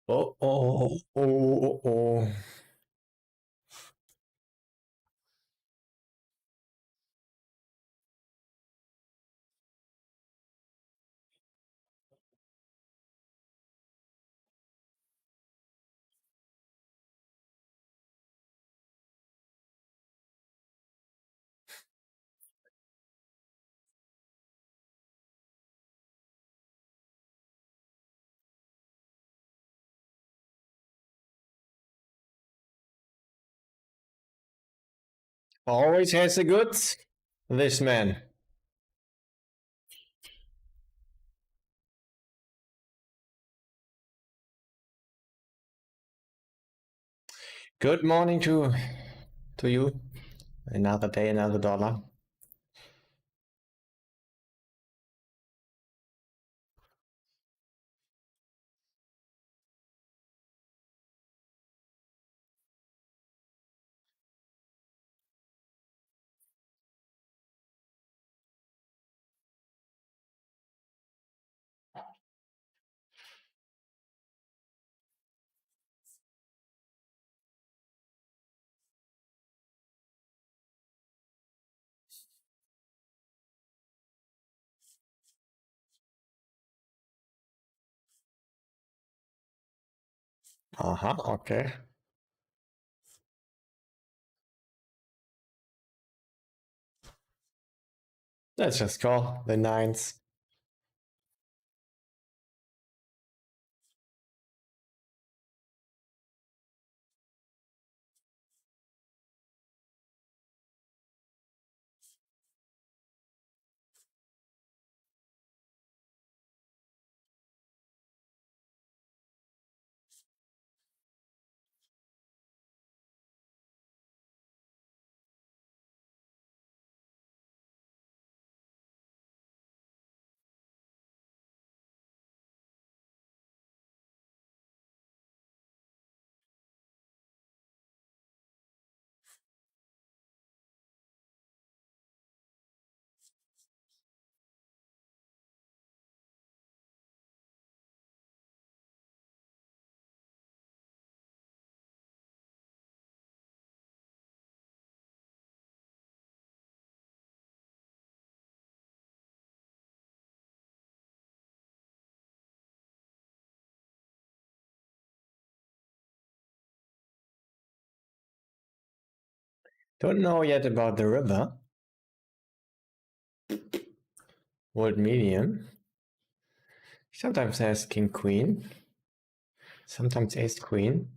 Oh, oh, oh, oh, oh. Always has the goods, this man. Good morning to you. Another day, another dollar. Okay. Let's just call the nines. Don't know yet about the river. World medium. Sometimes has king queen. Sometimes ace queen.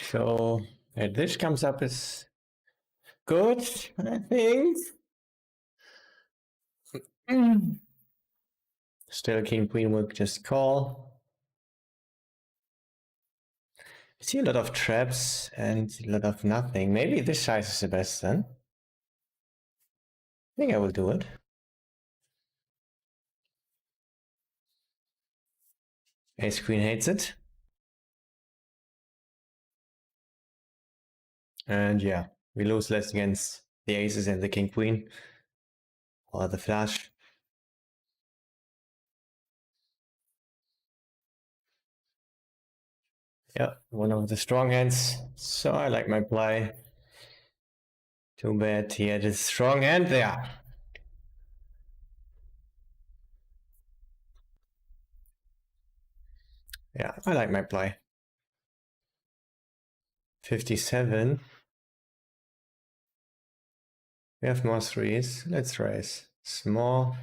So this comes up as good, I think. Still king queen will just call. I see a lot of traps and a lot of nothing. Maybe this size is the best then. I think I will do it. Ace queen hates it. And yeah, we lose less against the aces and the king queen. Or the flush. Yeah, one of the strong hands. So I like my play. Too bad he had his strong hand there. Yeah, I like my play. 57. We have more threes. Let's raise. Small.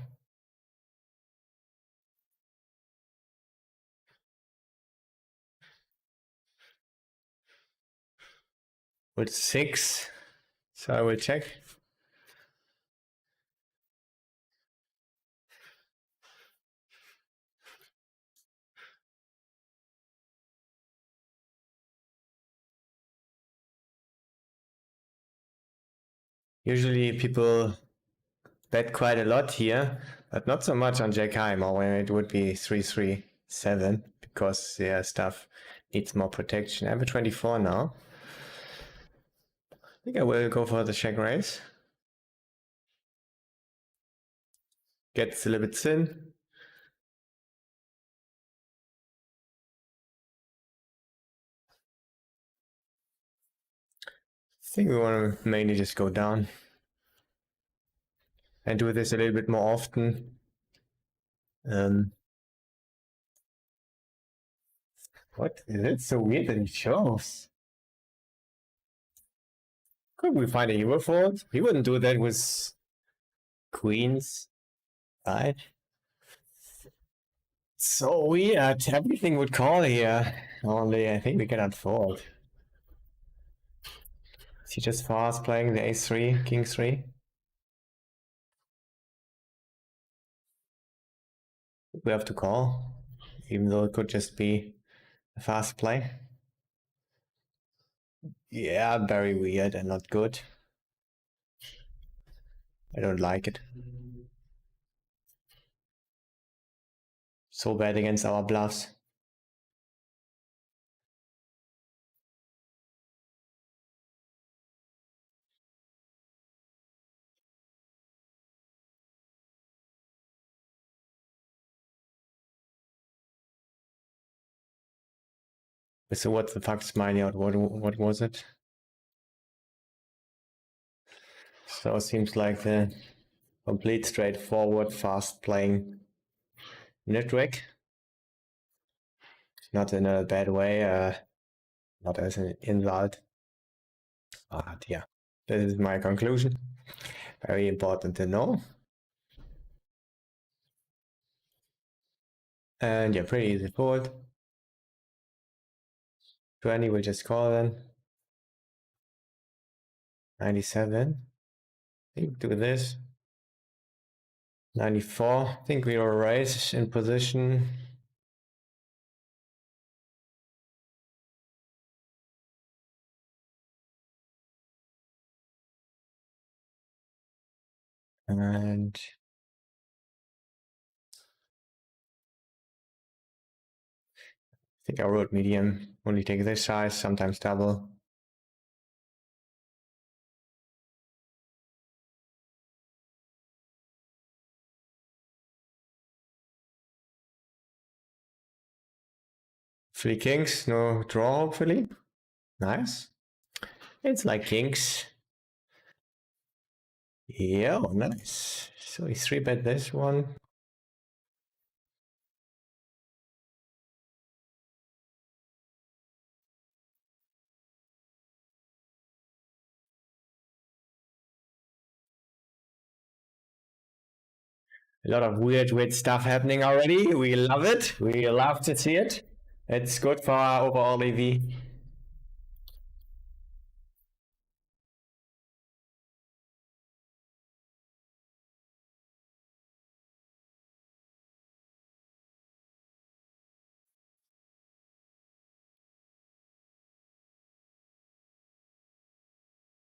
With 6. So I will check. Usually people bet quite a lot here, but not so much on Jack High, or when it would be 3-3-7 because their stuff needs more protection. I have a 24 now. I think I will go for the check raise. Gets a little bit thin. I think we want to mainly just go down and do this a little bit more often. What? It's so weird that he chose. Could we find a hero fold? He wouldn't do that with queens, right? So weird. Everything would call here. Only I think we cannot fold. Is he just fast playing the ace-3, king-3? We have to call, even though it could just be a fast play. Yeah, very weird and not good. I don't like it. So bad against our bluffs. So what the fuck is mining out? What was it? So it seems like the complete straightforward fast playing nitweg. Not in a bad way, not as an insult. But yeah, this is my conclusion. Very important to know. And yeah, pretty easy fold. 20 will just call then. 97. I think do this. 94. I think we will raise in position. And I think I wrote medium. Only take this size, sometimes double. Three kings, no draw hopefully. Nice. It's like kings. Yeah, nice. So he 3-bet this one. A lot of weird stuff happening already. We love it. We love to see it. It's good for our overall EV.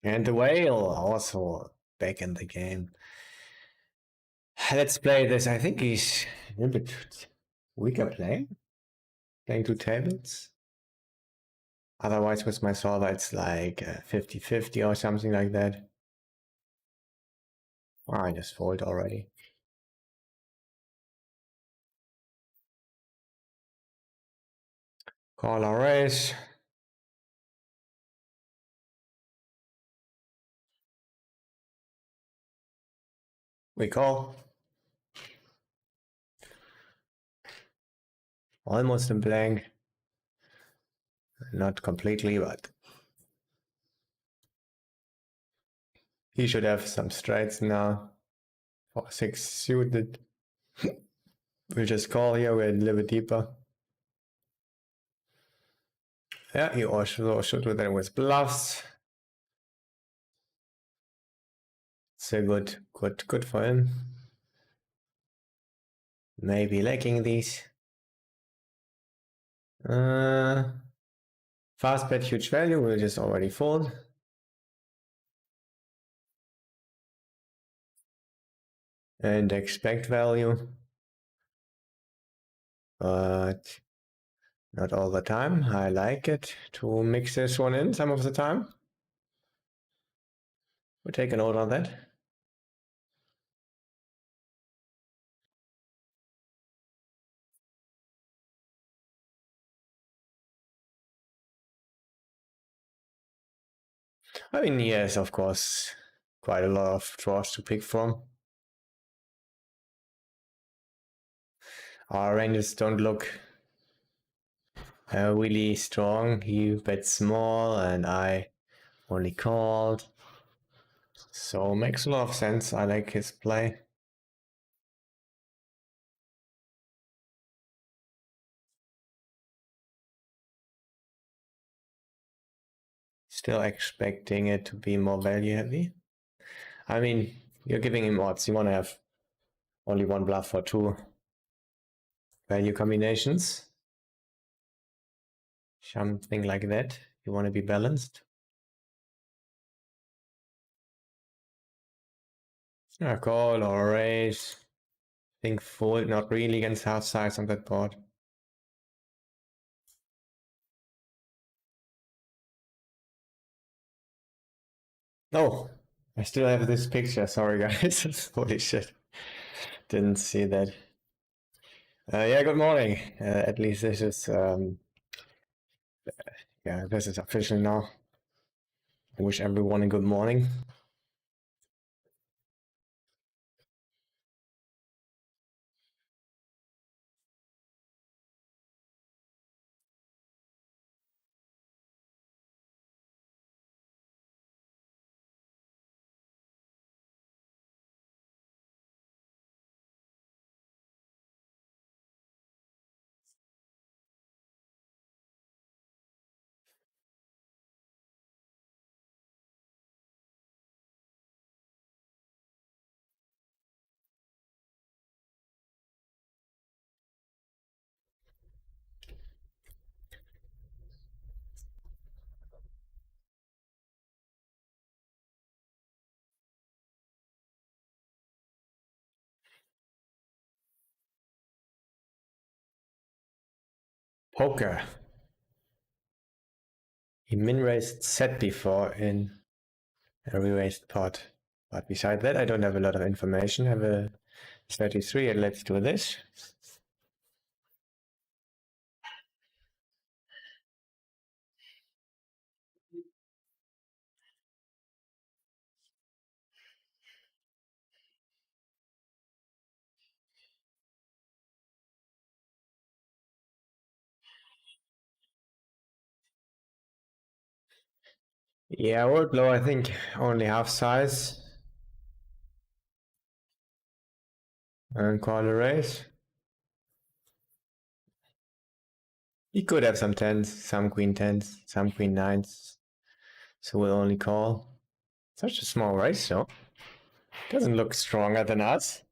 And the whale also back in the game. Let's play this. I think he's a little bit weaker playing 2 tables. Otherwise, with my solver, it's like 50-50 or something like that. Oh, I just fold already. Call our raise. We call. Almost in blank. Not completely, but he should have some straights now. 4-6 suited. We'll just call here, we're a little bit deeper. Yeah, he also should do that with bluffs. So good for him. Maybe lacking these. Fast bet huge value, we'll just already fold. And expect value. But not all the time. I like it to mix this one in some of the time. We'll take a note on that. I mean, yes, of course, quite a lot of draws to pick from. Our ranges don't look really strong. He bet small and I only called. So makes a lot of sense. I like his play. Still expecting it to be more value heavy. I mean, you're giving him odds. You want to have only one bluff for two value combinations. Something like that. You want to be balanced. A call or raise. Think fold, not really against half size on that board. Oh, I still have this picture. Sorry, guys. Holy shit. Didn't see that. Yeah, good morning. At least this is, yeah, this is official now. I wish everyone a good morning. Poker. He min-raised set before in a re-raised pot. But besides that, I don't have a lot of information. I have a 33 and let's do this. Yeah, word blow, I think only half size. And call a raise. He could have some tens, some queen tens, some queen nines. So we'll only call. Such a small raise, though. Doesn't look stronger than us.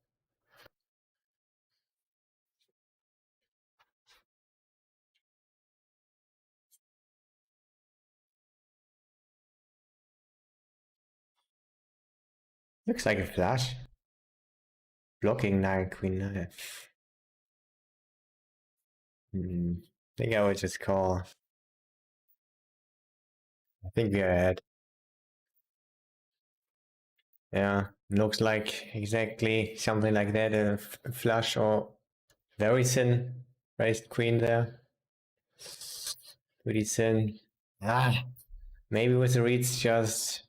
Looks like a flush. Blocking 9, queen 9. I think I would just call. I think we're ahead. Yeah, looks like exactly something like that. A flush or very thin raised queen there. Pretty thin. Ah, maybe with the reeds just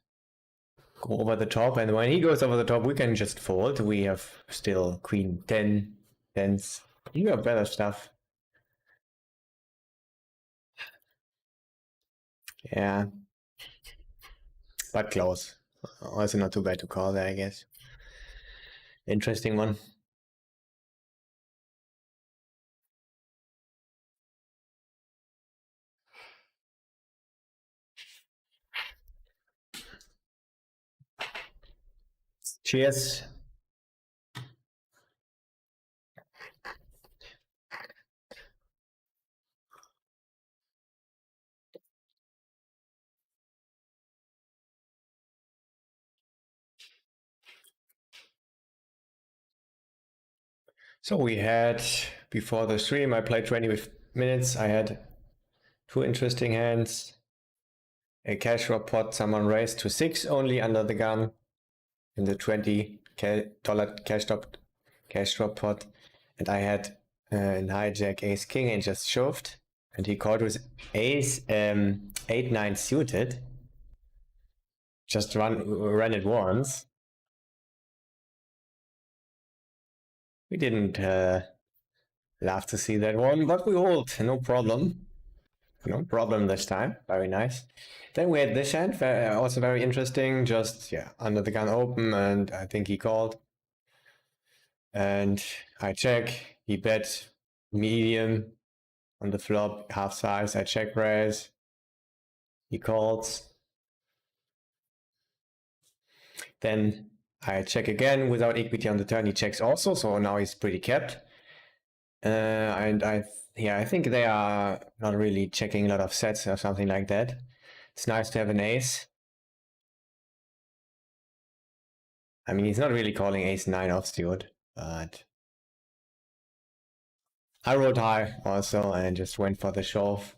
go over the top, and when he goes over the top, we can just fold. We have still queen 10, tens. You have better stuff. Yeah, but close. Also not too bad to call there, I guess. Interesting one. Cheers. So we had, before the stream, I played 20 minutes. I had two interesting hands. A cash drop pot, someone raised to 6 only under the gun in the $20 cash drop pot. And I had in hijack ace king and just shoved. And he called with ace 8-9 suited. Just ran it once. We didn't love to see that one, but we hold, no problem. No problem this time. Very nice. Then we had this hand, also very interesting. Just, yeah, under the gun open, and I think he called. And I check. He bet medium on the flop, half size. I check raise. He calls. Then I check again without equity on the turn. He checks also, so now he's pretty capped. And I think they are not really checking a lot of sets or something like that. It's nice to have an ace. I mean, he's not really calling ace 9 offsuit, but I wrote high also and just went for the shove,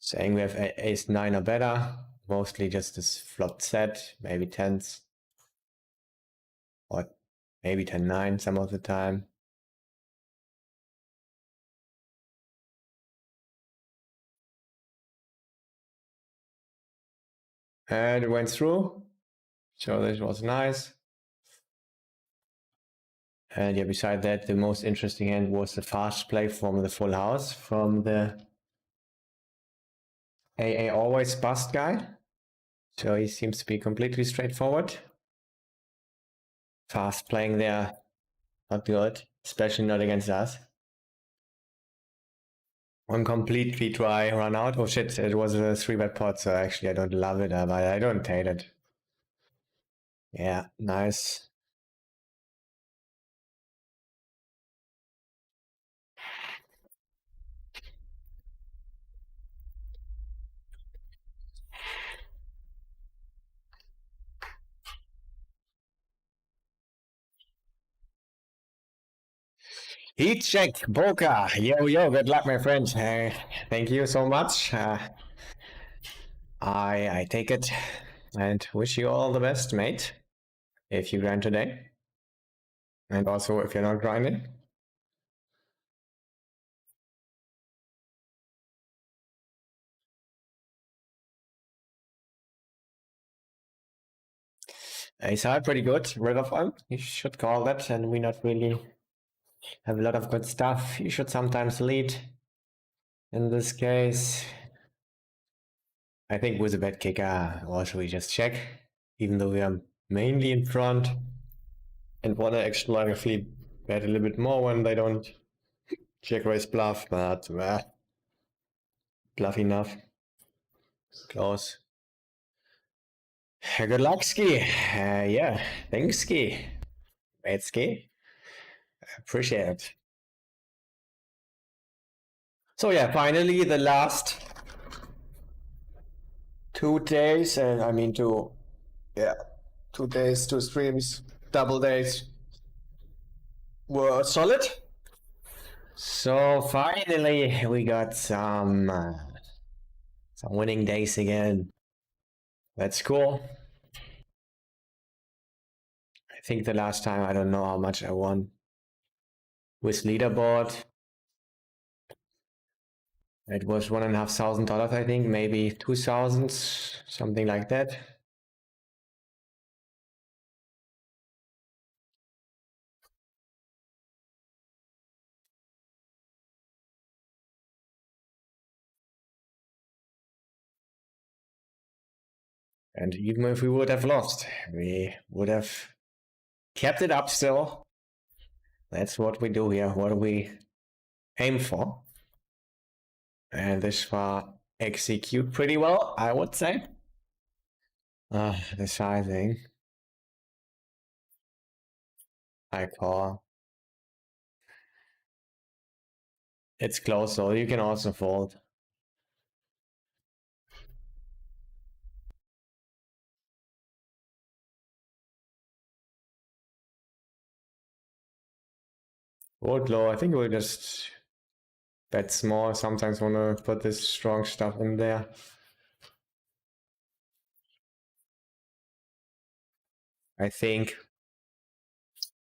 saying we have ace 9 or better, mostly just this flopped set, maybe 10s, or maybe 10-9 some of the time. And it went through, so this was nice. And yeah, beside that, the most interesting hand was the fast play from the full house, from the AA always bust guy. So he seems to be completely straightforward. Fast playing there, not good, especially not against us. One completely dry run out. Oh shit, it was a 3-bet pot, so actually I don't love it, but I don't hate it. Yeah, nice. Heat check, Boca. Yo, good luck, my friend. Thank you so much. I take it and wish you all the best, mate. If you grind today. And also if you're not grinding. Ace high, pretty good. Rid of one. You should call that, and we not really have a lot of good stuff. You should sometimes lead. In this case, I think with a bad kicker, also we just check, even though we are mainly in front and want to actually bet a little bit more when they don't check raise bluff, but bluff enough. Close. Good luck, Ski. Yeah, thanks, Ski. Great, Ski. Appreciate it. So yeah, finally the last 2 days, and I mean 2 days, 2 streams, double days were solid. So finally we got some winning days again. That's cool. I think the last time, I don't know how much I won with leaderboard. It was $1,500, I think, maybe 2,000, something like that. And even if we would have lost, we would have kept it up still. That's what we do here, what we aim for. And this far execute pretty well, I would say. The sizing. I call. It's close, so you can also fold. Fold low. I think we'll just bet small. Sometimes want to put this strong stuff in there. I think.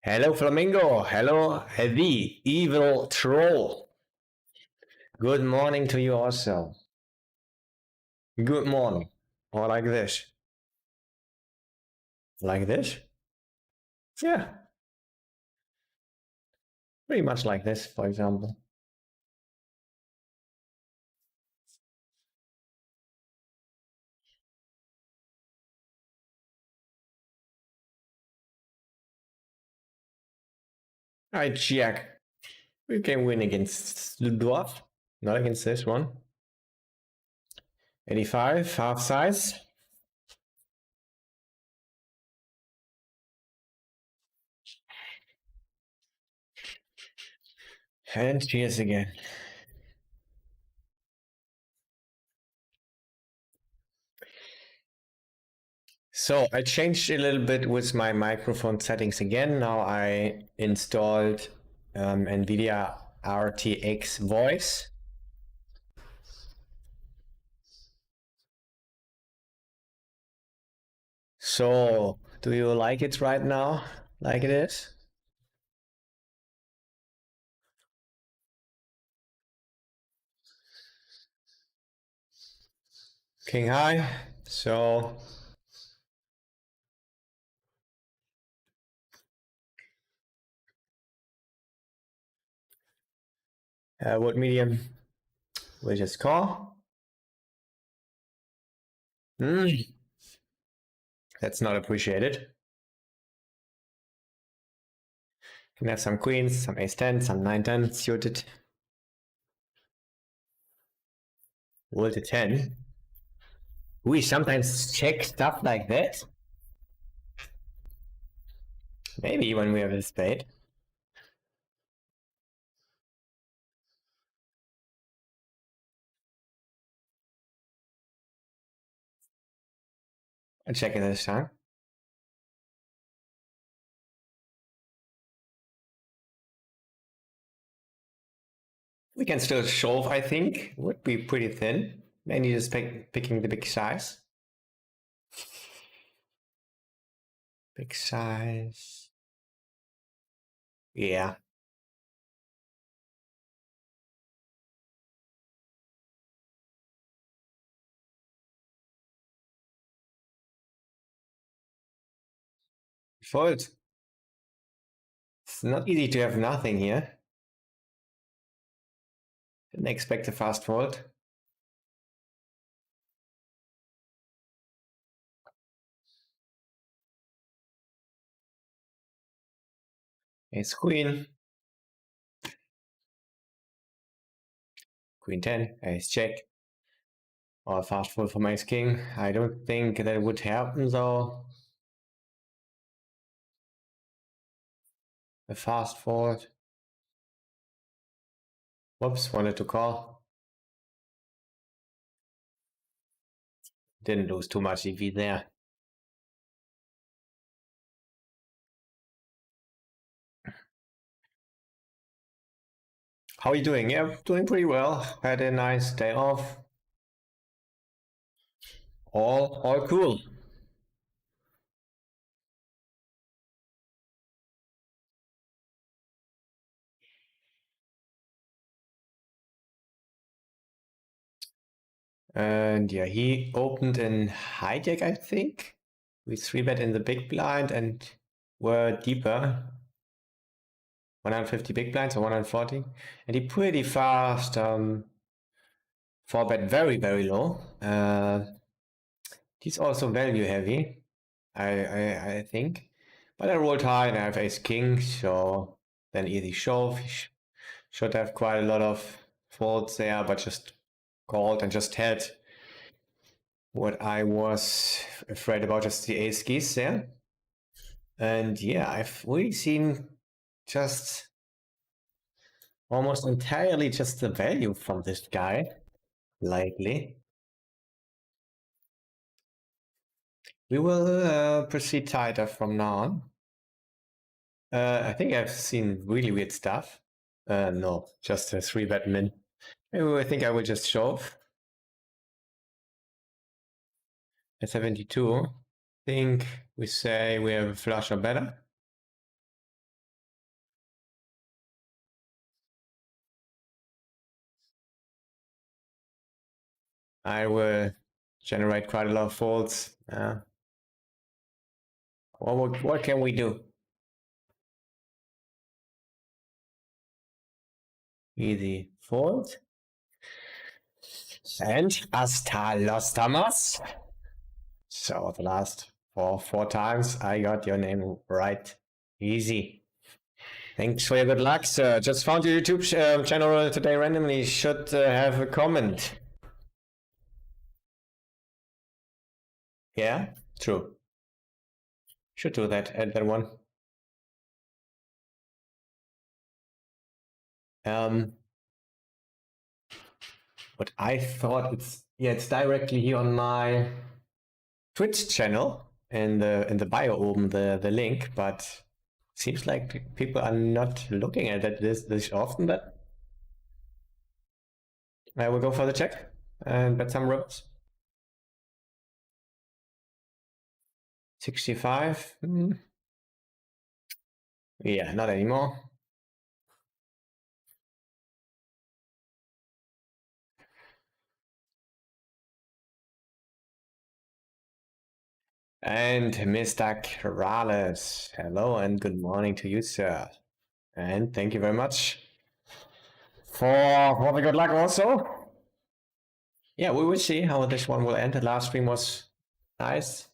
Hello, Flamingo. Hello, the evil troll. Good morning to you also. Good morning. Or like this. Like this? Yeah. Pretty much like this, for example. I check. We can win against the dwarf. Not against this one. 85, half size. And cheers again. So I changed a little bit with my microphone settings again. Now I installed NVIDIA RTX voice. So do you like it right now? Like it is? King high. So what medium? We'll just call. That's not appreciated. Can have some queens, some ace-10, some 9-10 suited. Roll to 10. We sometimes check stuff like that. Maybe when we have a spade. I'll check it this time. We can still shove, I think. Would be pretty thin. Mainly just picking the big size. Big size. Yeah. Fold. It's not easy to have nothing here. Didn't expect a fast fold. Ace queen. Queen 10. Ace check. Or a fast fold from ace king. I don't think that would happen though. A fast fold. Whoops, wanted to call. Didn't lose too much EV there. How are you doing? Yeah, doing pretty well. Had a nice day off. All cool. And yeah, he opened in hijack, I think. We 3-bet in the big blind and were deeper. 150 big blinds or 140. And he pretty fast 4-bet very, very low. He's also value heavy, I think. But I rolled high and I have ace king, so then easy shove. Should have quite a lot of folds there, but just called and just had what I was afraid about, just the ace keys there. And yeah, I've really seen just almost entirely just the value from this guy lately. We will proceed tighter from now on. I think I've seen really weird stuff. No, just a 3-bet min. Maybe I think I will just shove. At 72. I think we say we have a flush or better. I will generate quite a lot of folds. What can we do? Easy fold. And hasta los tamas. So the last four times I got your name right. Easy. Thanks for your good luck, sir. Just found your YouTube channel today randomly. Should have a comment. Yeah, true. Should do that. Add that one. But I thought it's directly here on my Twitch channel in the bio open the link, but seems like people are not looking at it this often. That I will go for the check and bet some rivers. 65. Yeah, not anymore. And Mr. Corrales, hello and good morning to you, sir. And thank you very much for the good luck also. Yeah, we will see how this one will end. The last stream was nice.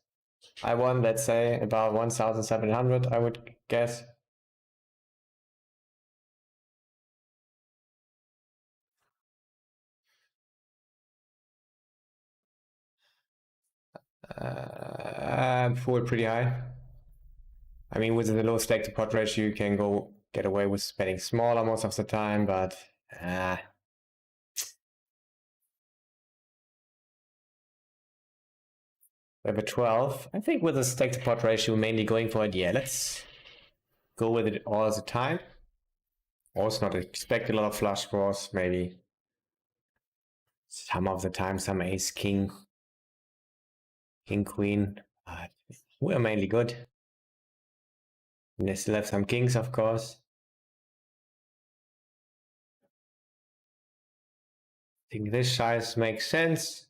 I won, let's say, about 1,700, I would guess. I'm full pretty high. I mean, with the low stake to pot ratio, you can get away with betting smaller most of the time, but we have a 12. I think with the stake to pot ratio, mainly going for it. Yeah, let's go with it all the time. Also, not expect a lot of flush draws. Maybe some of the time, some ace king, king queen. We're mainly good. And they still have some kings, of course. I think this size makes sense.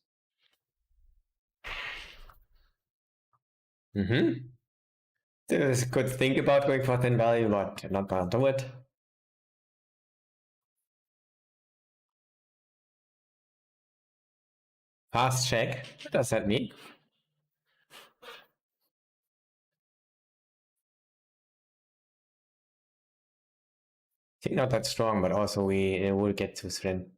There's a good think about going for thin value, but I'm not gonna do it. Fast check. What does that mean? I think not that strong, but also we will get to thin.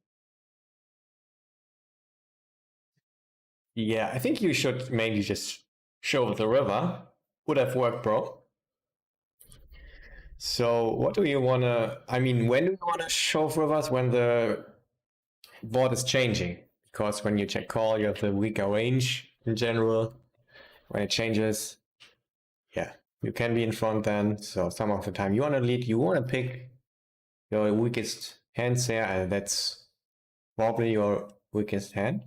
Yeah, I think you should mainly just show the river. Would have worked, bro. So what do you wanna? I mean, when do you wanna shove rivers? When the board is changing, because when you check call, you have the weaker range in general. When it changes, yeah, you can be in front then. So some of the time you wanna lead, you wanna pick your weakest hands there, and that's probably your weakest hand.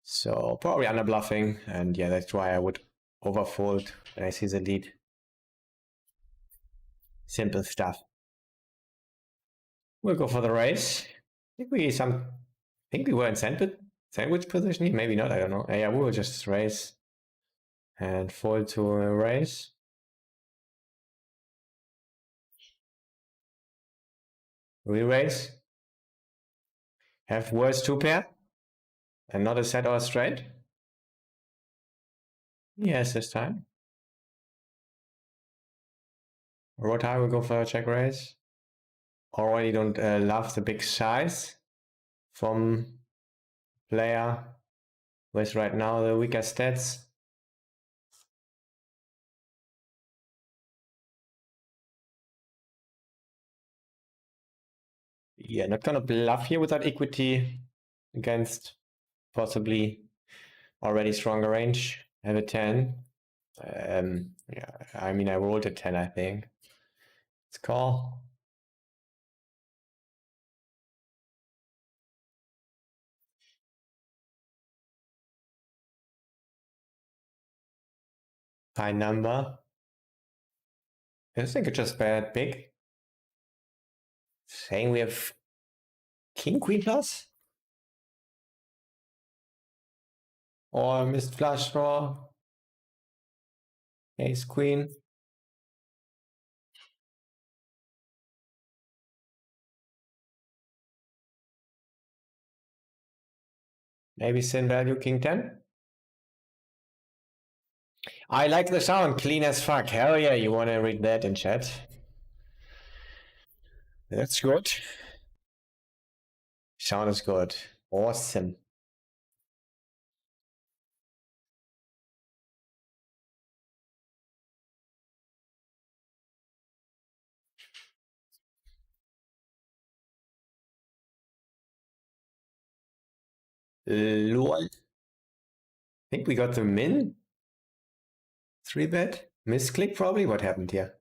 So probably under bluffing, and yeah, that's why I would overfold when I see the lead. Simple stuff. We'll go for the race. think we were in sandwich position. Maybe not. I don't know. Yeah, we will just raise and fold to a raise. We raise. Have worse two pair and not a set or a straight. Yes, this time. What time we go for a check raise? Already don't love the big size from player with right now the weaker stats. Yeah, not gonna bluff here without equity against possibly already stronger range. Have a 10. Yeah, I mean, I rolled a 10, I think. Let's call. High number. I think it's just bad big. Saying we have king queen plus? Or missed flush draw? Ace queen? Maybe sin value king 10? I like the sound, clean as fuck. Hell yeah, you wanna read that in chat? That's good. Sound is good. Awesome. Lol. I think we got the min. 3-bet. Misclick probably. What happened here?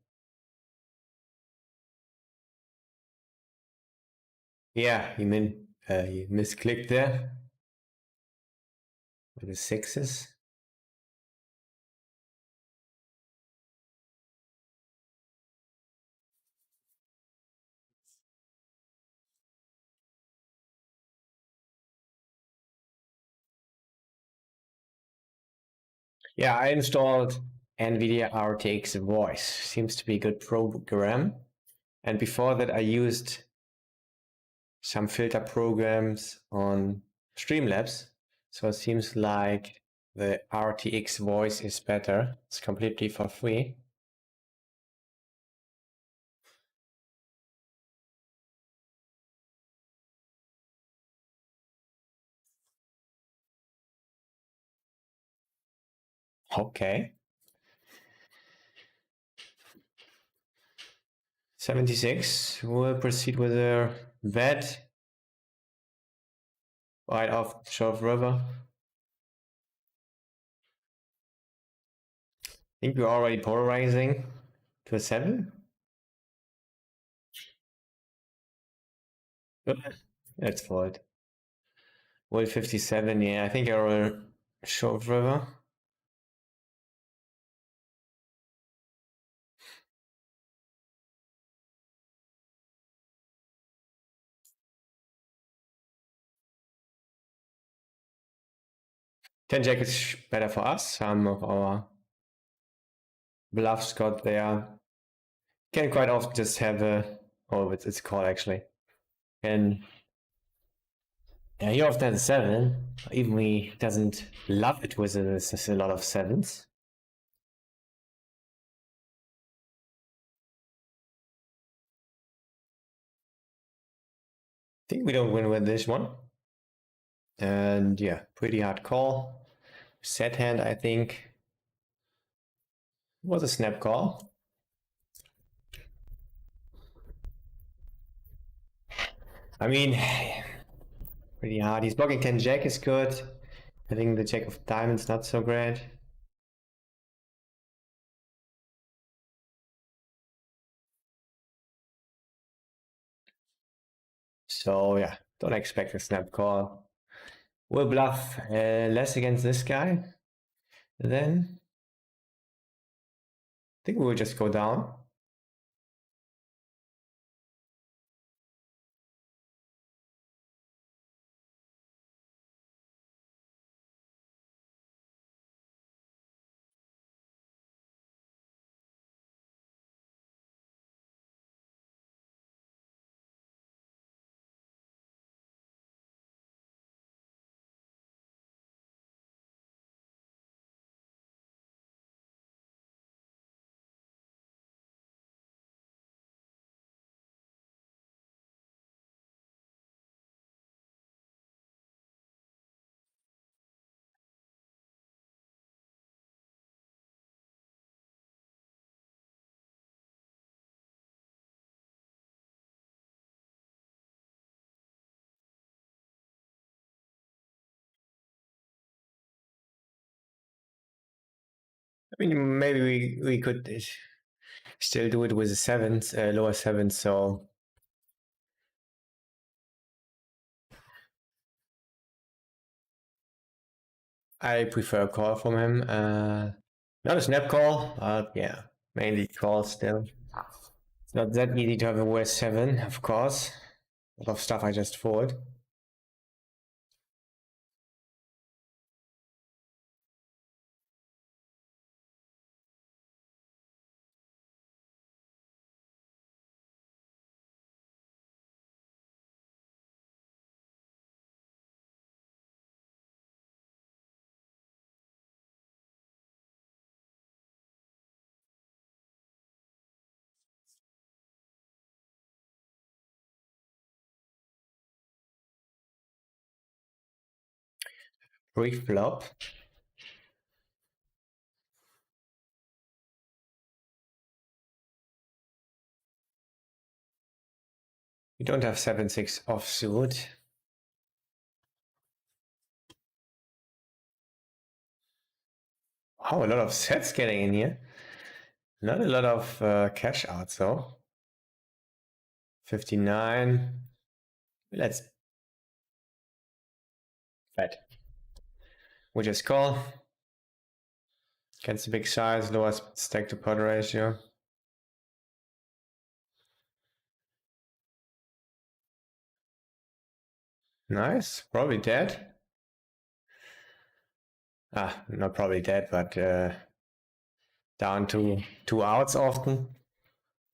Yeah, he misclicked there. With the sixes. Yeah, I installed NVIDIA RTX Voice. Seems to be a good program. And before that, I used some filter programs on Streamlabs. So it seems like the RTX Voice is better. It's completely for free. Okay. 76. We'll proceed with a bet right off Shove River. I think we're already polarizing to a 7. Let's fold. Well, 57, yeah, I think I will Shove River. Ten jack is better for us. Some of our bluffs got there. Can quite often just have a it's called actually. And yeah, he often has a 7. Even he doesn't love it with a lot of 7s. I think we don't win with this one. And yeah, pretty hard call. Set hand, I think, was a snap call. I mean, pretty hard. He's blocking 10 jack is good. I think the jack of diamonds not so great. So yeah, don't expect a snap call. We'll bluff less against this guy. Then I think we will just go down. I mean, maybe we could still do it with a sevens, lower sevens. So I prefer a call from him. Not a snap call, but yeah, mainly call still. It's not that easy to have a worse seven, of course. A lot of stuff I just fold. Pre-flop. We don't have 7-6 offsuit. Oh, a lot of sets getting in here. Not a lot of cash outs though. 59. Let's bet. We just call. Against the big size, lower stack to pot ratio. Nice. Probably dead. Not probably dead, but down to 2 outs often.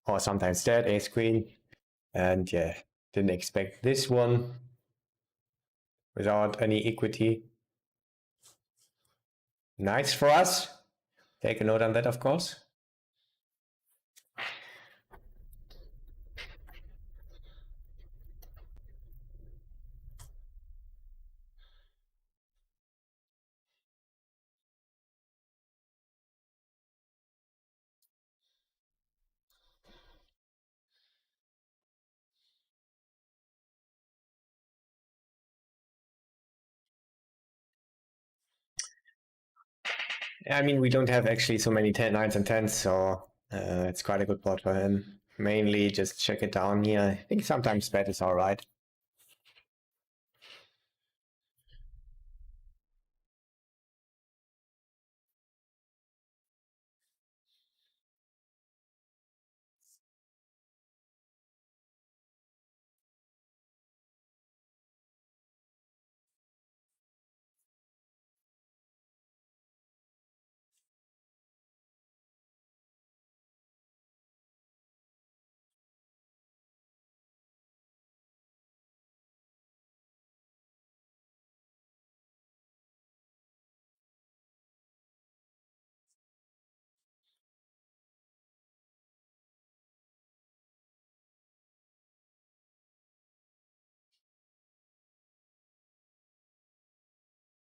Or sometimes dead, ace queen. And yeah, didn't expect this one without any equity. Nice for us. Take a note on that, of course. I mean, we don't have actually so many 9s and 10s, so it's quite a good board for him. Mainly just check it down here. I think sometimes bet is alright.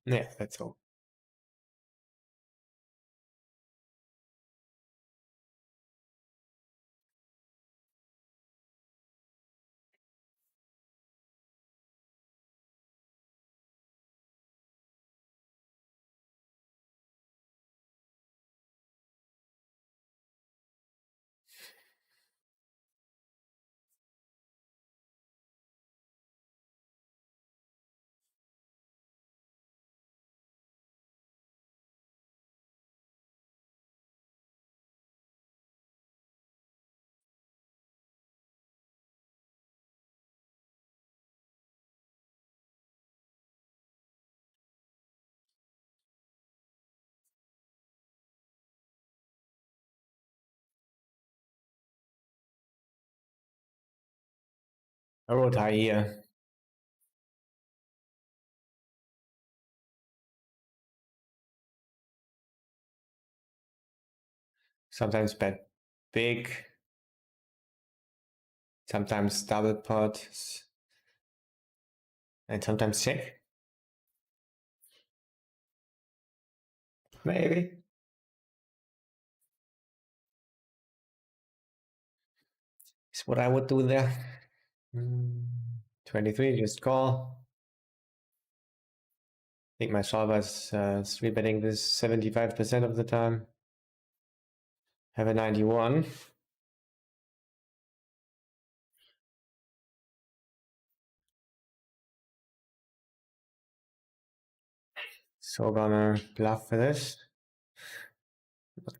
Yeah, that's all. I wrote high here. Sometimes bet big. Sometimes double pot. And sometimes check. Maybe. Is what I would do there. 23, just call. I think my solver is 3-betting this 75% of the time. Have a 91. So gonna bluff for this.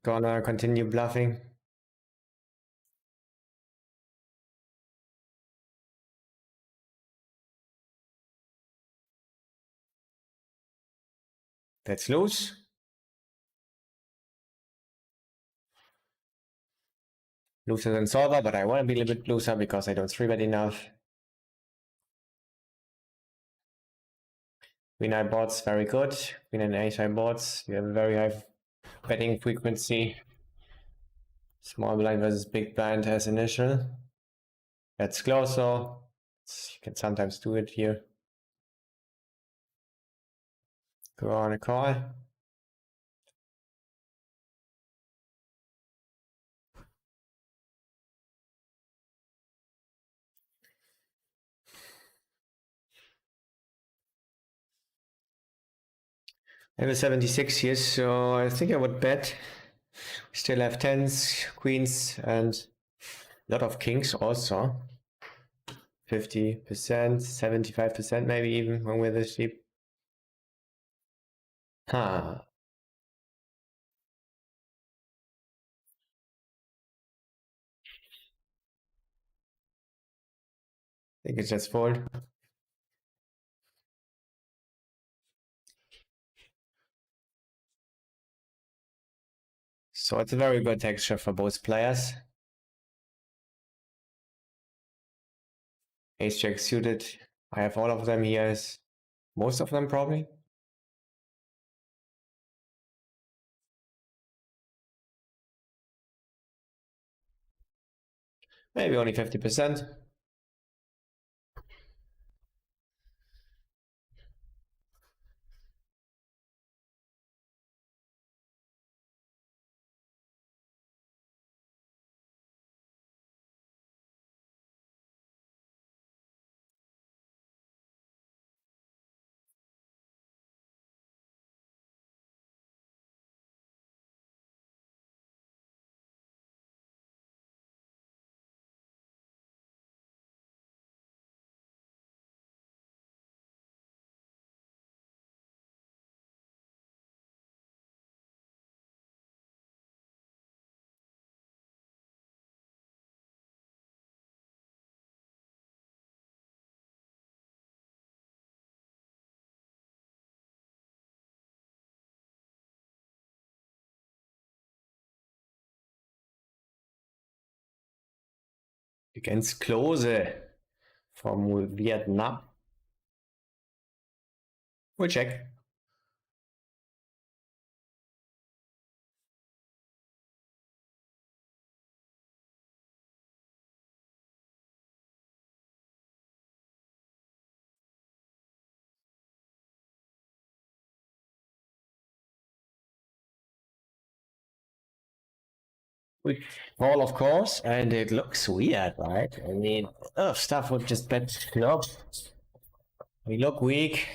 Gonna continue bluffing. That's loose. Looser than solver, but I want to be a little bit looser because I don't 3-bet enough. Queen high boards, very good. Queen and ace high boards, you have a very high betting frequency. Small blind versus big blind as initial. That's close though. You can sometimes do it here. Go on a call. I have a 76 here, so I think I would bet. We still have tens, queens, and a lot of kings also. 50%, 75% maybe even when we're this deep. Huh. I think it's just fold. So it's a very good texture for both players. Ace jack suited. I have all of them here. Most of them probably. Maybe only 50%. Against Klose from Vietnam. We'll check. We call, of course, and it looks weird, right? I mean, stuff would just bet flop. We look weak.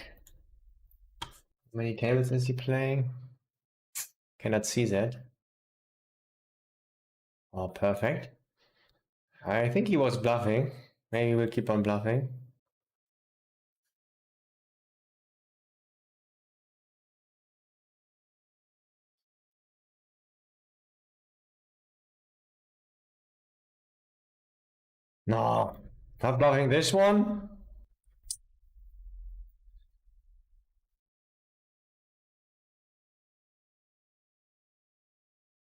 How many tables is he playing? Cannot see that. Oh, perfect. I think he was bluffing. Maybe we'll keep on bluffing. No, not bluffing this one.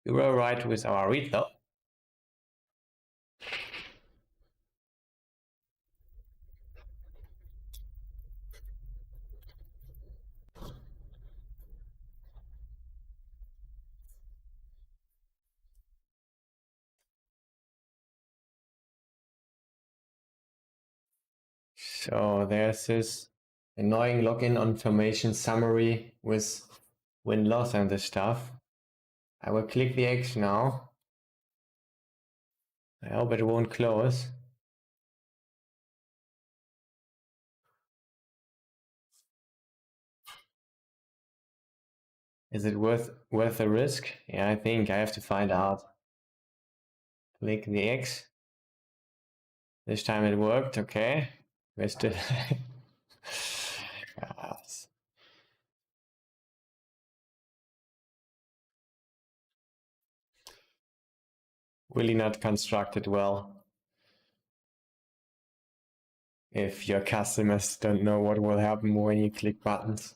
You were right with our read though. So there's this annoying login information summary with win-loss and this stuff. I will click the X now. I hope it won't close. Is it worth the risk? Yeah, I think I have to find out. Click the X. This time it worked, okay. We're still... Yes. Really not constructed well. If your customers don't know what will happen when you click buttons.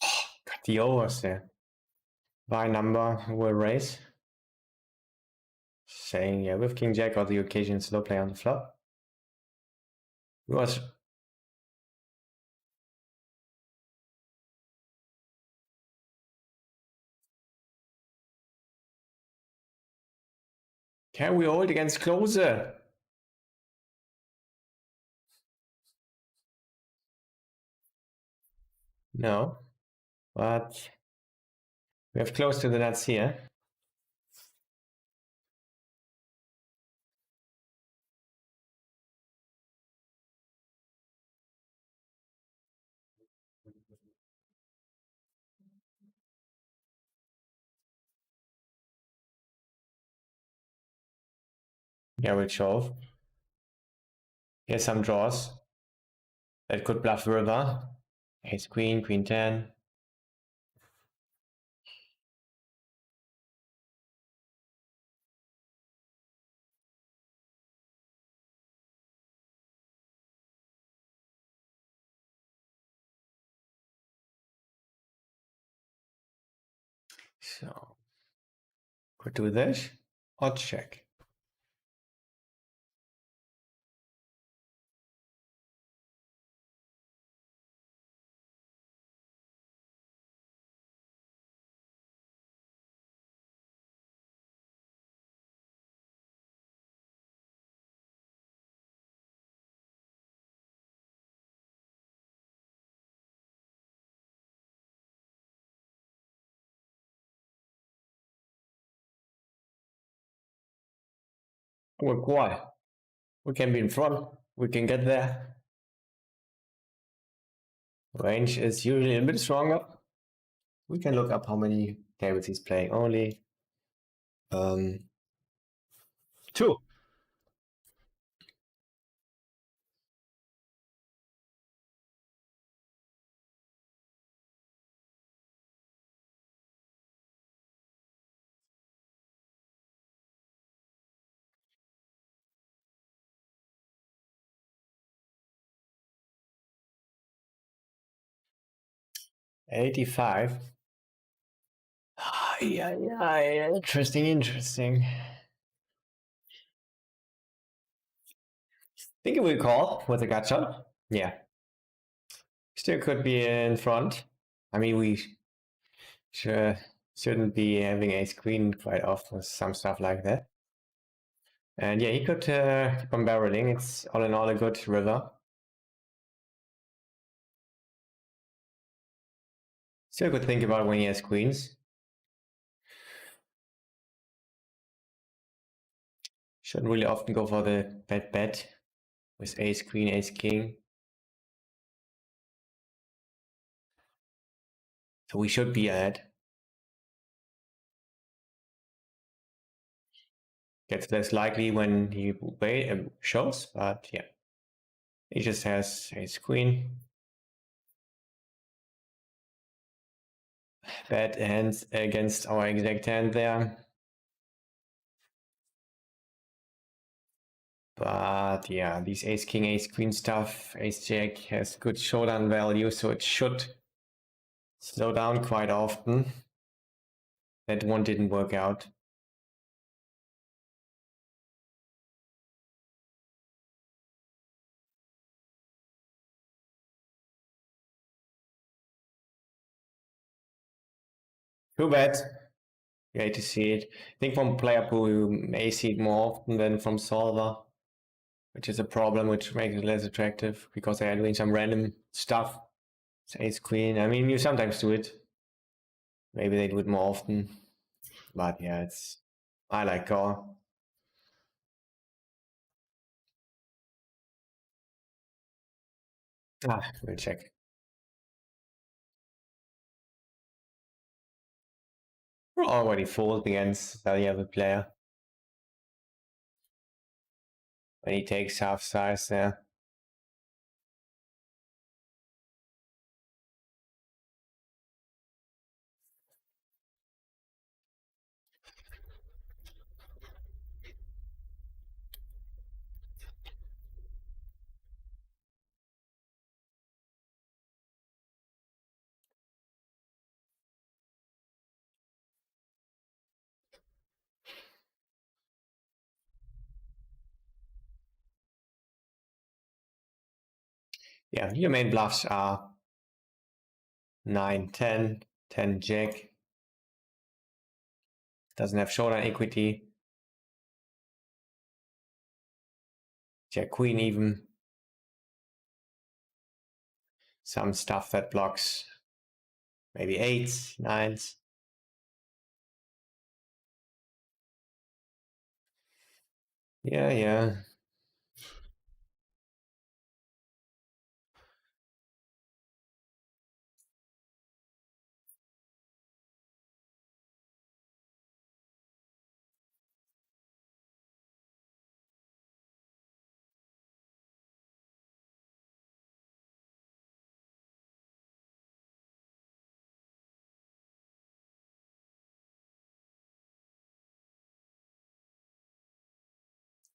Got the overs there. By number will raise. Saying, yeah, with King Jack or the occasion slow play on the flop. Was can we hold against closer? No, but we have close to the nuts here. Yeah, we'll shove. Here's some draws that could bluff river. Ace queen, queen 10. So could do this or check. We're quiet. We can be in front. We can get there. Range is usually a bit stronger. We can look up how many tables he's playing. Only 2. $85. Yeah, interesting. Think it will call with a gotcha. Yeah. Still could be in front. I mean, we shouldn't be having ace queen quite often with some stuff like that. And yeah, he could keep on barreling. It's all in all a good river. Still could think about when he has queens. Shouldn't really often go for the bet with ace queen, ace king. So we should be ahead. Gets less likely when he shows, but yeah. He just has ace queen. Bad hands against our exact hand there. But yeah, these ace king, ace queen stuff, ace jack has good showdown value, so it should slow down quite often. That one didn't work out. Too bad. You hate to see it. I think from player pool you may see it more often than from solver, which is a problem, which makes it less attractive because they are doing some random stuff. It's ace queen. I mean, you sometimes do it. Maybe they do it more often. But yeah, I like call. We'll check. We're already fooled against the other player when he takes half size there. Yeah, your main bluffs are 9, 10, 10 jack. Doesn't have showdown equity. Jack queen even. Some stuff that blocks maybe 8s, 9s. Yeah, yeah.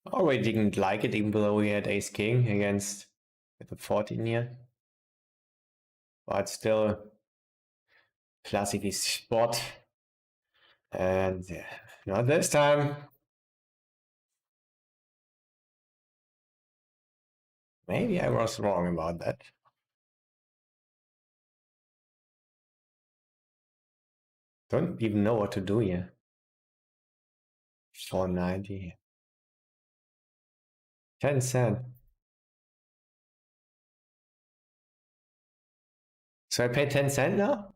Already didn't like it, even though we had ace king against with the 14 here. But still, classic spot. And yeah, not this time. Maybe I was wrong about that. Don't even know what to do here. 490. 10 cent. So I pay 10 cent now?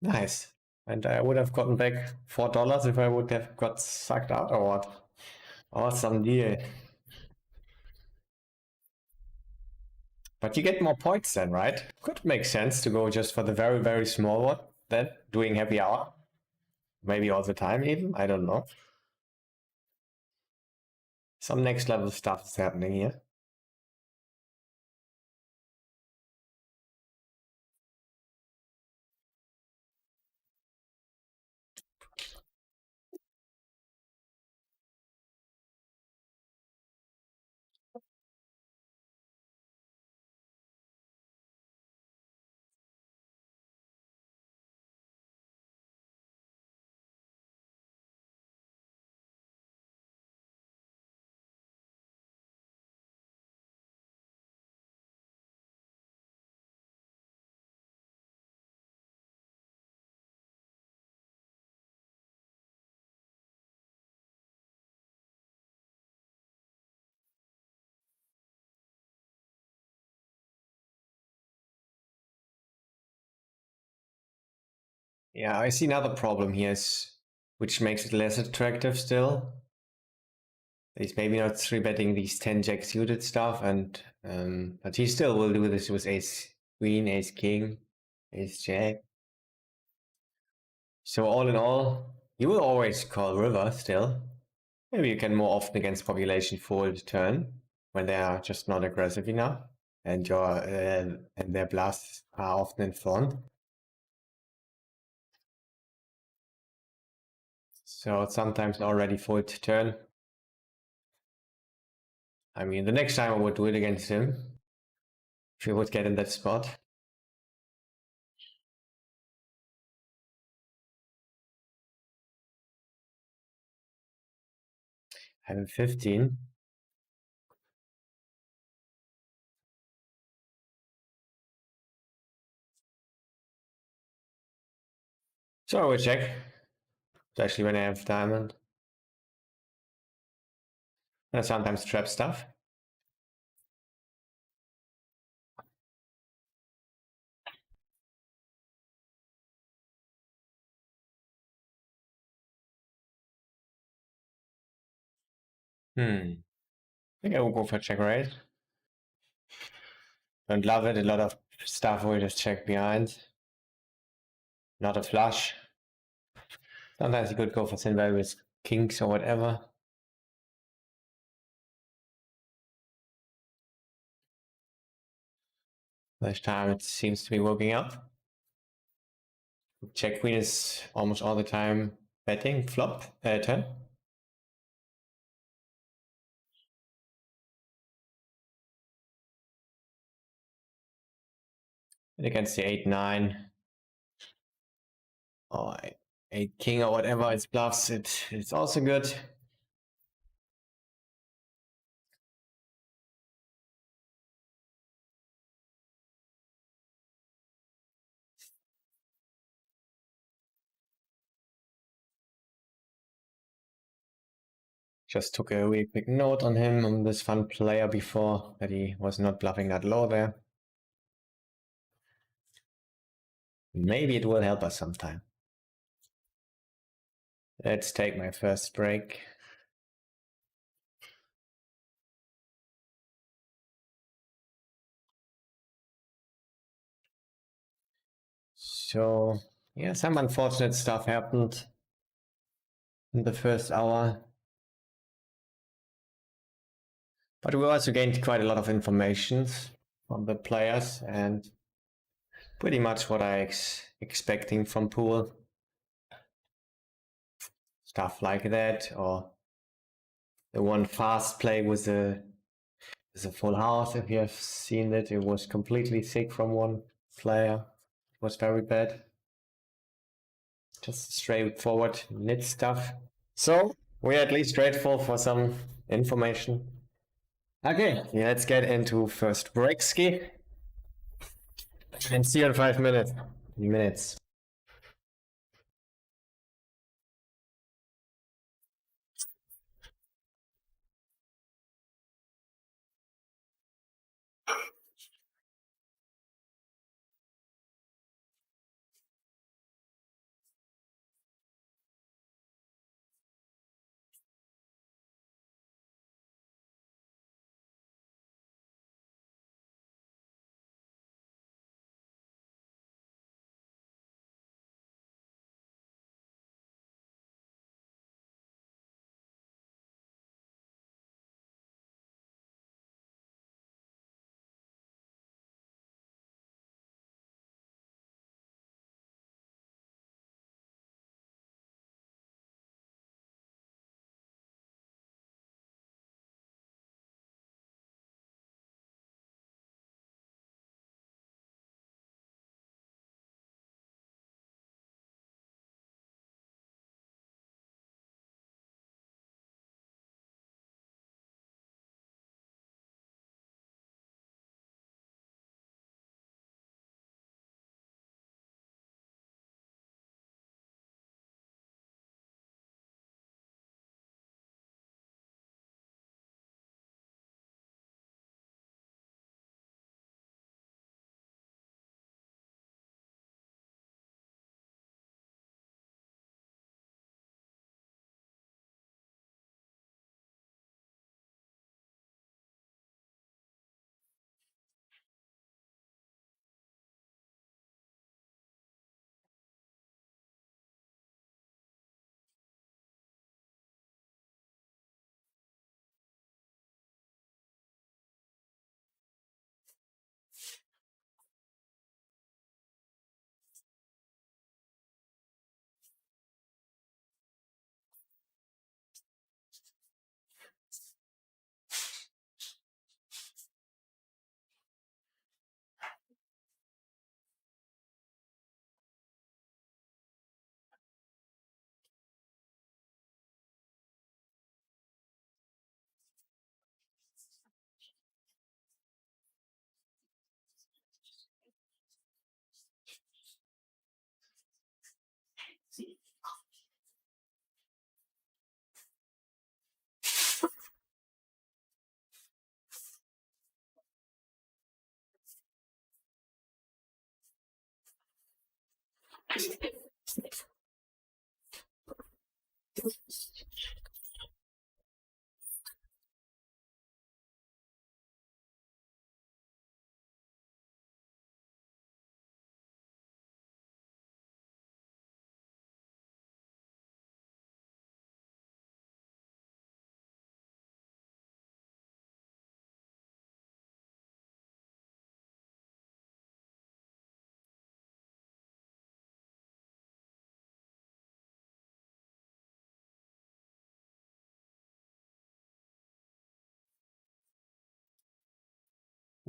Nice. And I would have gotten back $4 if I would have got sucked out or what? Awesome deal. But you get more points then, right? Could make sense to go just for the very, very small one then, doing happy hour. Maybe all the time even, I don't know. Some next level stuff is happening here. Yeah, I see another problem here, which makes it less attractive still. He's maybe not 3-betting these 10 jack suited stuff, and but he still will do this with ace queen, ace king, ace jack. So all in all, you will always call river still. Maybe you can more often against population fold turn when they are just not aggressive enough, and their blasts are often in front. So sometimes already fold turn. I mean, the next time I would do it against him, if he would get in that spot. I have 15. So I will check, especially when I have diamond. And sometimes trap stuff. Hmm. think I will go for check raise. Don't love it. A lot of stuff will just check behind. Not a flush. Sometimes you could go for thin value with kings or whatever. This time it seems to be working out. Check queen is almost all the time betting flop turn. And against the 8-9 or 8 king or whatever it bluffs, it's also good. Just took a really quick note on him, on this fun player before, that he was not bluffing that low there. Maybe it will help us sometime. Let's take my first break. So, yeah, some unfortunate stuff happened in the first hour. But we also gained quite a lot of information from the players and pretty much what I expecting from pool. Stuff like that, or the one fast play with a full house. If you have seen it, it was completely thick from one player. It was very bad. Just straightforward nit stuff. So we're at least grateful for some information. Okay, let's get into first break ski. And see you in 5 minutes.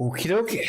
Okie dokie.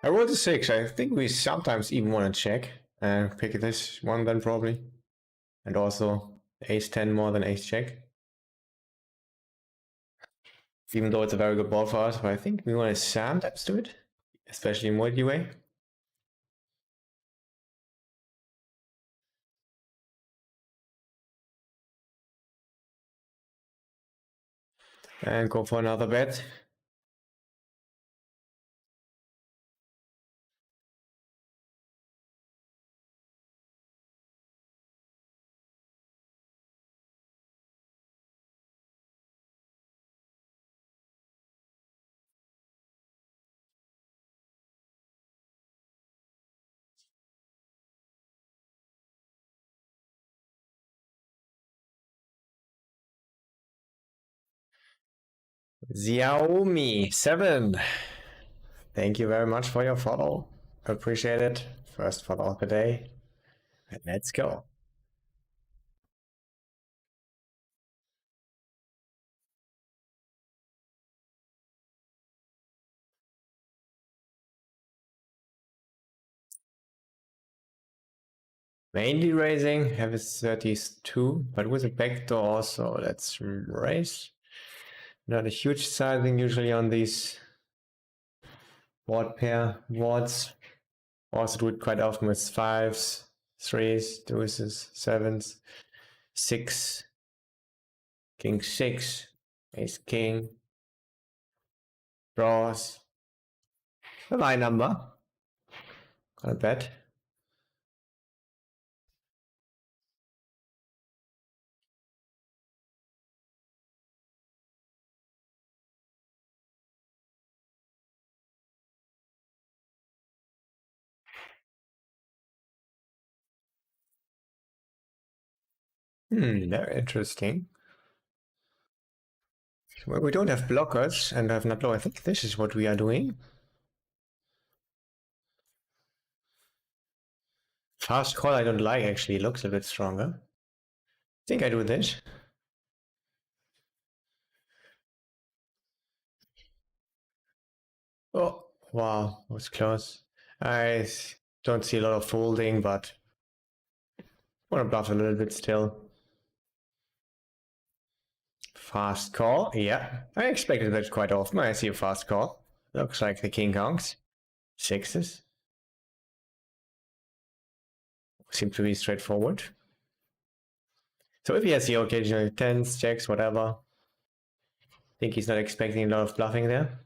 I rolled a 6. I think we sometimes even want to check and pick this one then probably. And also ace 10 more than ace check. Even though it's a very good ball for us, but I think we want to sometimes do it, especially in multi-way. And go for another bet. Xiaomi7. Thank you very much for your follow. Appreciate it. First follow of the day. And let's go. Mainly raising, have a 32, but with a backdoor also. Let's raise. Not a huge sizing usually on these board pair boards. Also do it quite often with 5s, 3s, deuces, 7s, 6, king 6, ace king, draws. A line number. Gonna bet. Very interesting. Well, we don't have blockers and have not low. I think this is what we are doing. Fast call I don't like actually, it looks a bit stronger. I think I do this. Oh, wow, that was close. I don't see a lot of folding, but want to bluff a little bit still. Fast call, yeah. I expected that quite often. I see a fast call. Looks like the king conks. Sixes. Seem to be straightforward. So if he has the occasional tens, checks, whatever, I think he's not expecting a lot of bluffing there.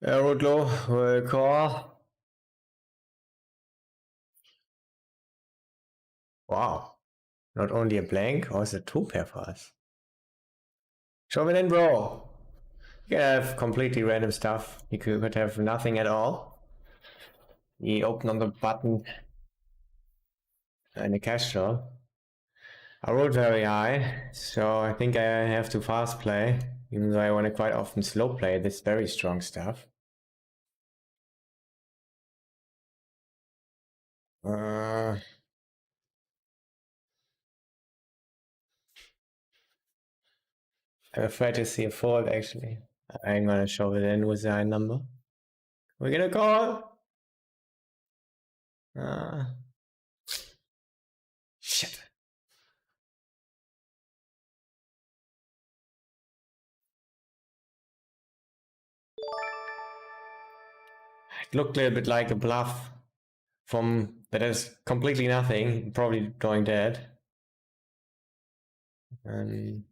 Rodlo will call. Wow. Not only a blank, also two pair for us. Show it in, bro. You can have completely random stuff. You could have nothing at all. You open on the button in the cash drawer. I rolled very high, so I think I have to fast play, even though I want to quite often slow play this very strong stuff. I'm afraid to see a fold actually. I'm gonna shove it in with the high number. We're gonna call! Shit. It looked a little bit like a bluff from that is completely nothing, probably drawing dead. And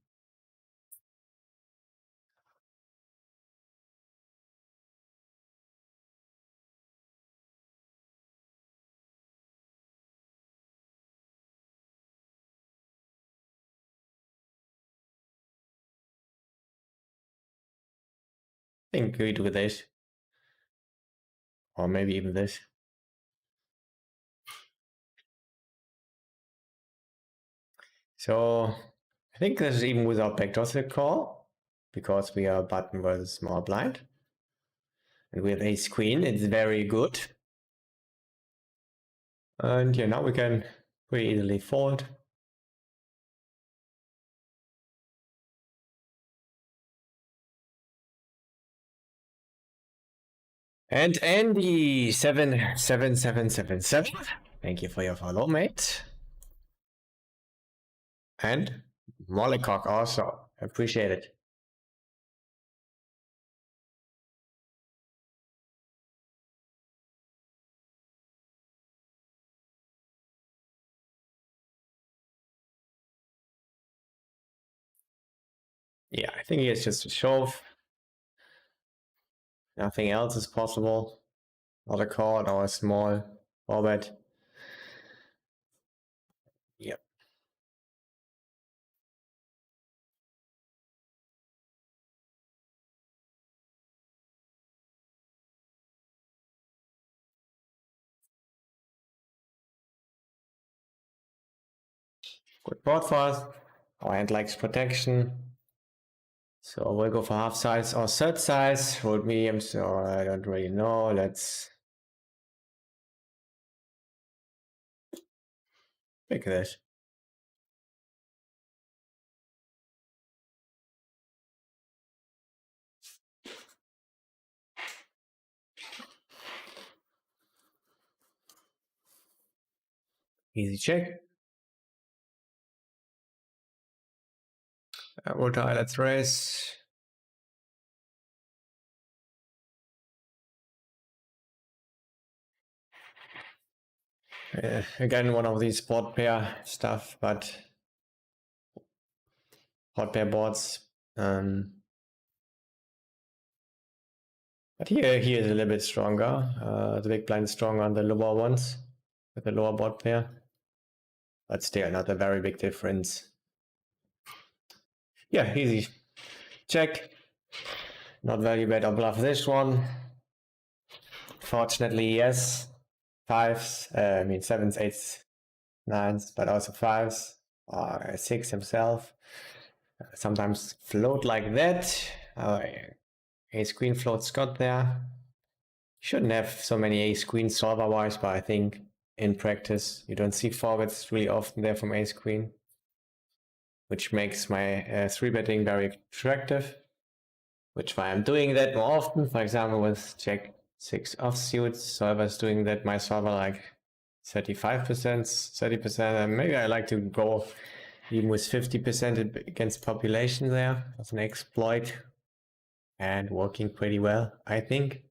I think we do this. Or maybe even this. So I think this is even without backdoor call, because we are button versus small blind. And we have ace queen, it's very good. And yeah, now we can pretty easily fold. And Andy 77777. Thank you for your follow, mate. And Mollycock also. Appreciate it. Yeah, I think it's just a shove. Nothing else is possible. Not a call or a small forward. Yep. Good board for us. Our hand likes protection. So we'll go for half size or third size. Hold medium, so I don't really know. Let's pick this. Easy check. We'll try, let's raise. Again, one of these board pair stuff, but board pair boards. But here is a little bit stronger. The big blind is stronger on the lower ones with the lower board pair, but still not a very big difference. Yeah, easy check. Not very bad or bluff this one. Fortunately, yes. Fives, I mean sevens, eights, nines, but also fives, or six himself. Sometimes float like that. Ace queen floats got there. Shouldn't have so many ace queen solver wise, but I think in practice you don't see forwards really often there from ace queen, which makes my 3-betting very attractive. Which why I'm doing that more often. For example, with Jack 6 offsuits, so I was doing that my solver like 35%, 30%, and maybe I like to go even with 50% against population there as an exploit, and working pretty well, I think.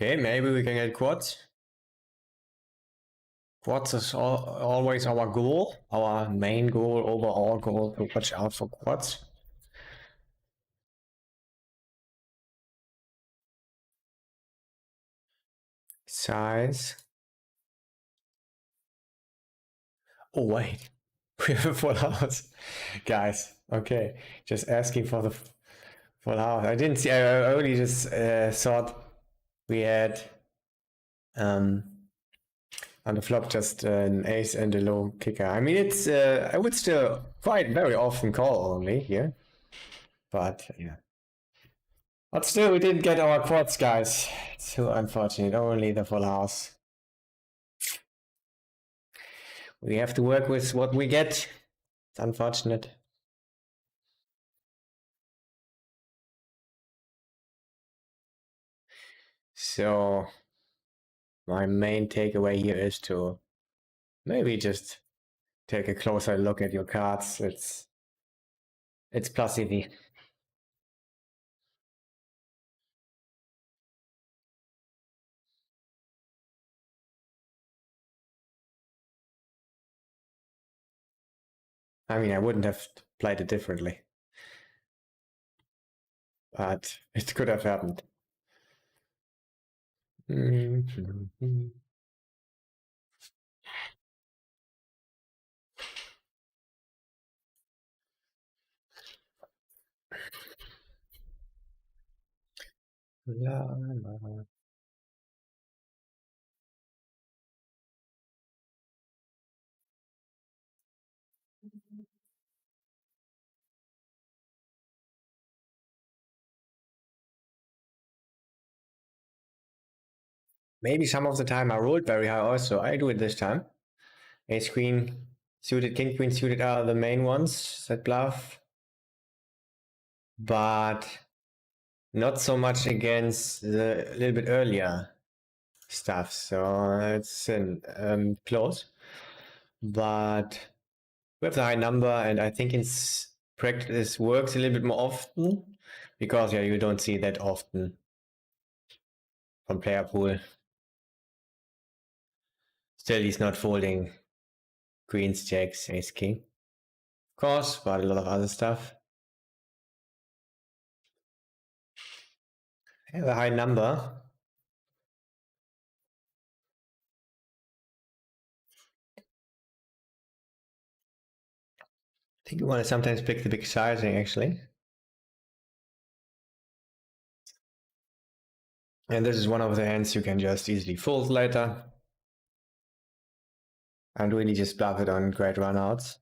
Okay, maybe we can get quads. Quads is always our goal, our main goal, overall goal to watch out for quads. Size. Oh, wait. We have a full house. Guys, okay. Just asking for the full house. I didn't see, I only just thought we had on the flop just an ace and a low kicker. I mean, it's, I would still quite very often call only here. But yeah. But still, we didn't get our quads, guys. It's too unfortunate. Only the full house. We have to work with what we get. It's unfortunate. So my main takeaway here is to maybe just take a closer look at your cards. It's plus EV. I mean, I wouldn't have played it differently, but it could have happened. La, la. Maybe some of the time I rolled very high also. I do it this time. Ace queen suited, king queen suited are the main ones that bluff. But not so much against the a little bit earlier stuff. So it's close. But we have the high number, and I think in practice works a little bit more often because yeah, you don't see that often from player pool. Still, he's not folding queens, jacks, ace, king. Of course, but a lot of other stuff. I have a high number. I think you want to sometimes pick the big sizing actually. And this is one of the hands you can just easily fold later. And really just bluff it on great runouts.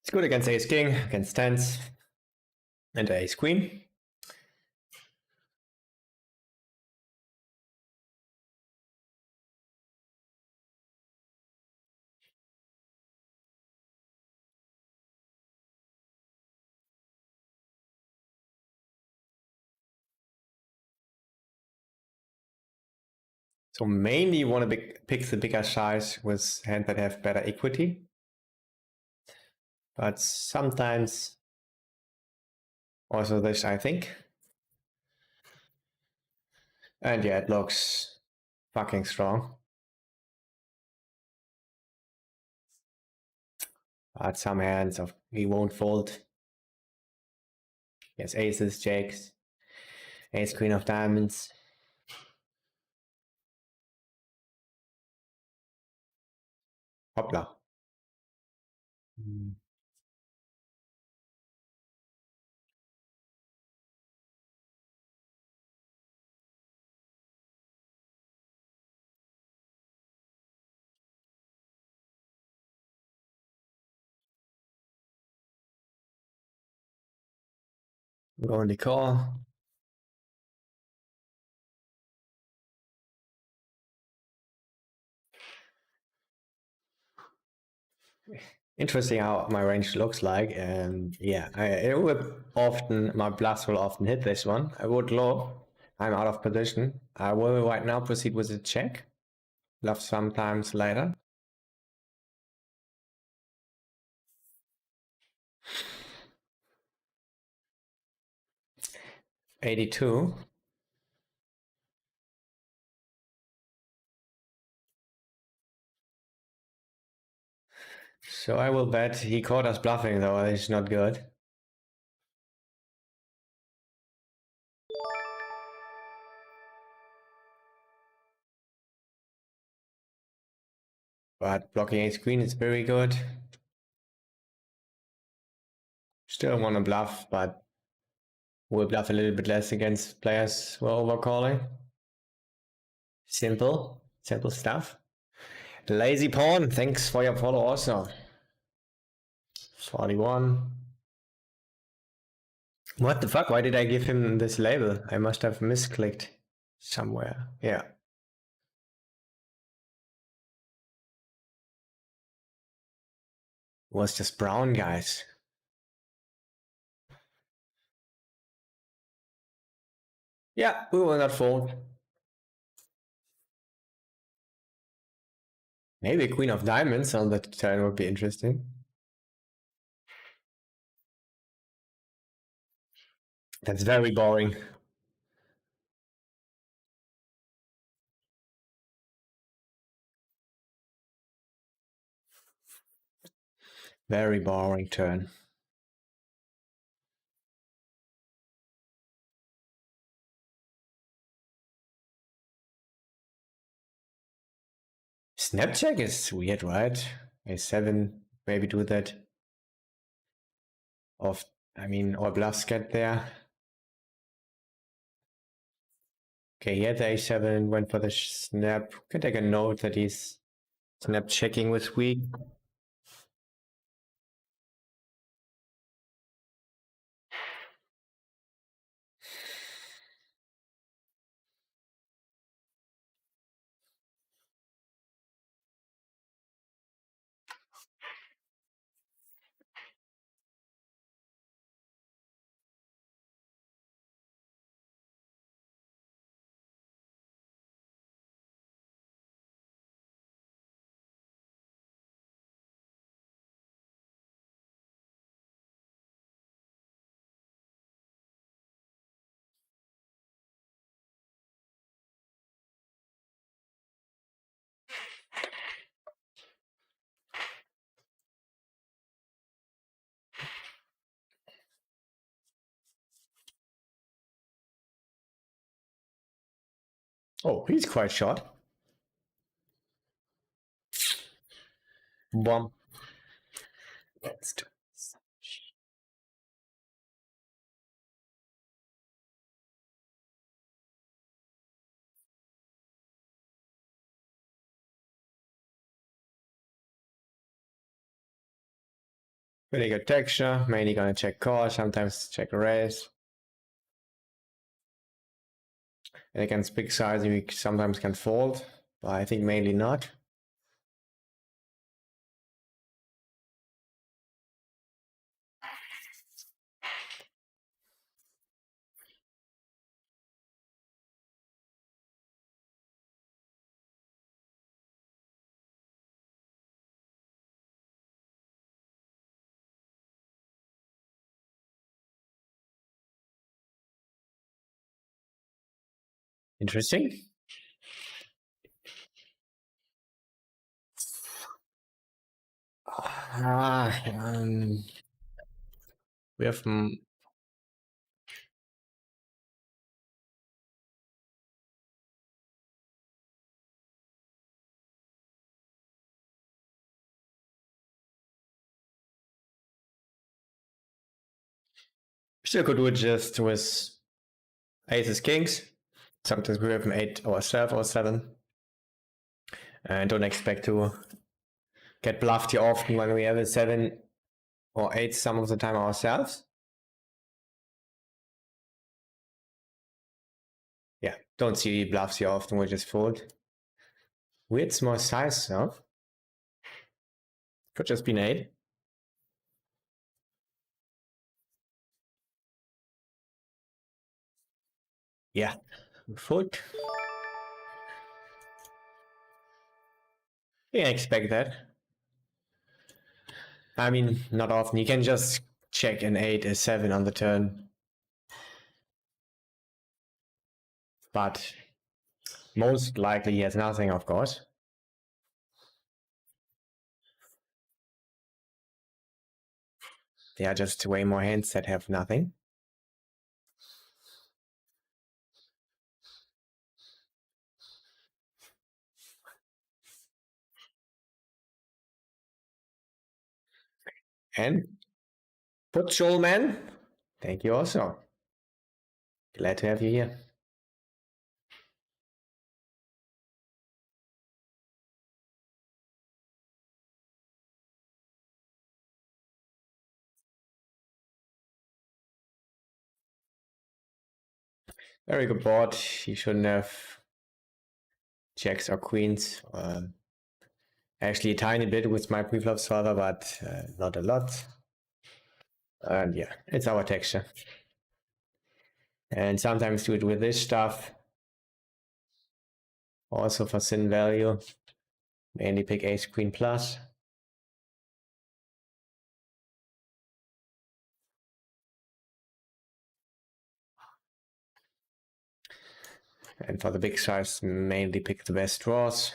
It's good against ace king, against tens, and ace queen. So mainly you want to pick the bigger size with hands that have better equity. But sometimes also this, I think. And yeah, it looks fucking strong. But some hands of he won't fold. Yes, aces, jacks, ace queen of diamonds. Hoppla. Go on the call. Interesting how my range looks like, and yeah, it would often, my bluffs will often hit this one. I would low, I'm out of position. I will right now proceed with a check. Bluff sometimes later. 82. So I will bet he caught us bluffing, though. It's not good. But blocking ace queen is very good. Still want to bluff, but we'll bluff a little bit less against players who are overcalling. Simple stuff. Lazy pawn, thanks for your follow also. 41. What the fuck? Why did I give him this label? I must have misclicked somewhere. Yeah. It was just brown, guys. Yeah, we will not fold. Maybe queen of diamonds on the turn would be interesting. That's very boring. Very boring turn. Snap check is weird, right? A7, maybe do that. All bluffs get there. Okay, he had the A7, went for the snap. Can take a note that he's snap checking with weak. Oh, he's quite short. Bomb. Really good texture. Mainly gonna check call, sometimes check raise. And against big size, we sometimes can fold, but I think mainly not. Interesting. We have still could do it just with aces, kings. Sometimes we have an 8 ourselves or 7. And don't expect to get bluffed here often when we have a 7 or 8 some of the time ourselves. Yeah, don't see bluffs here often, we just fold. Weird small size, though. Could just be an 8. Yeah, fold. Yeah, expect that. I mean, not often. You can just check an 8, a 7 on the turn. but most likely he has nothing, of course. There are just way more hands that have nothing. And put Joelman. Thank you also. Glad to have you here. Very good board. You shouldn't have jacks or queens. Actually, a tiny bit with my preflop solver, but not a lot. And yeah, it's our texture. And sometimes do it with this stuff. Also for thin value. Mainly pick ace queen plus. And for the big size, mainly pick the best draws.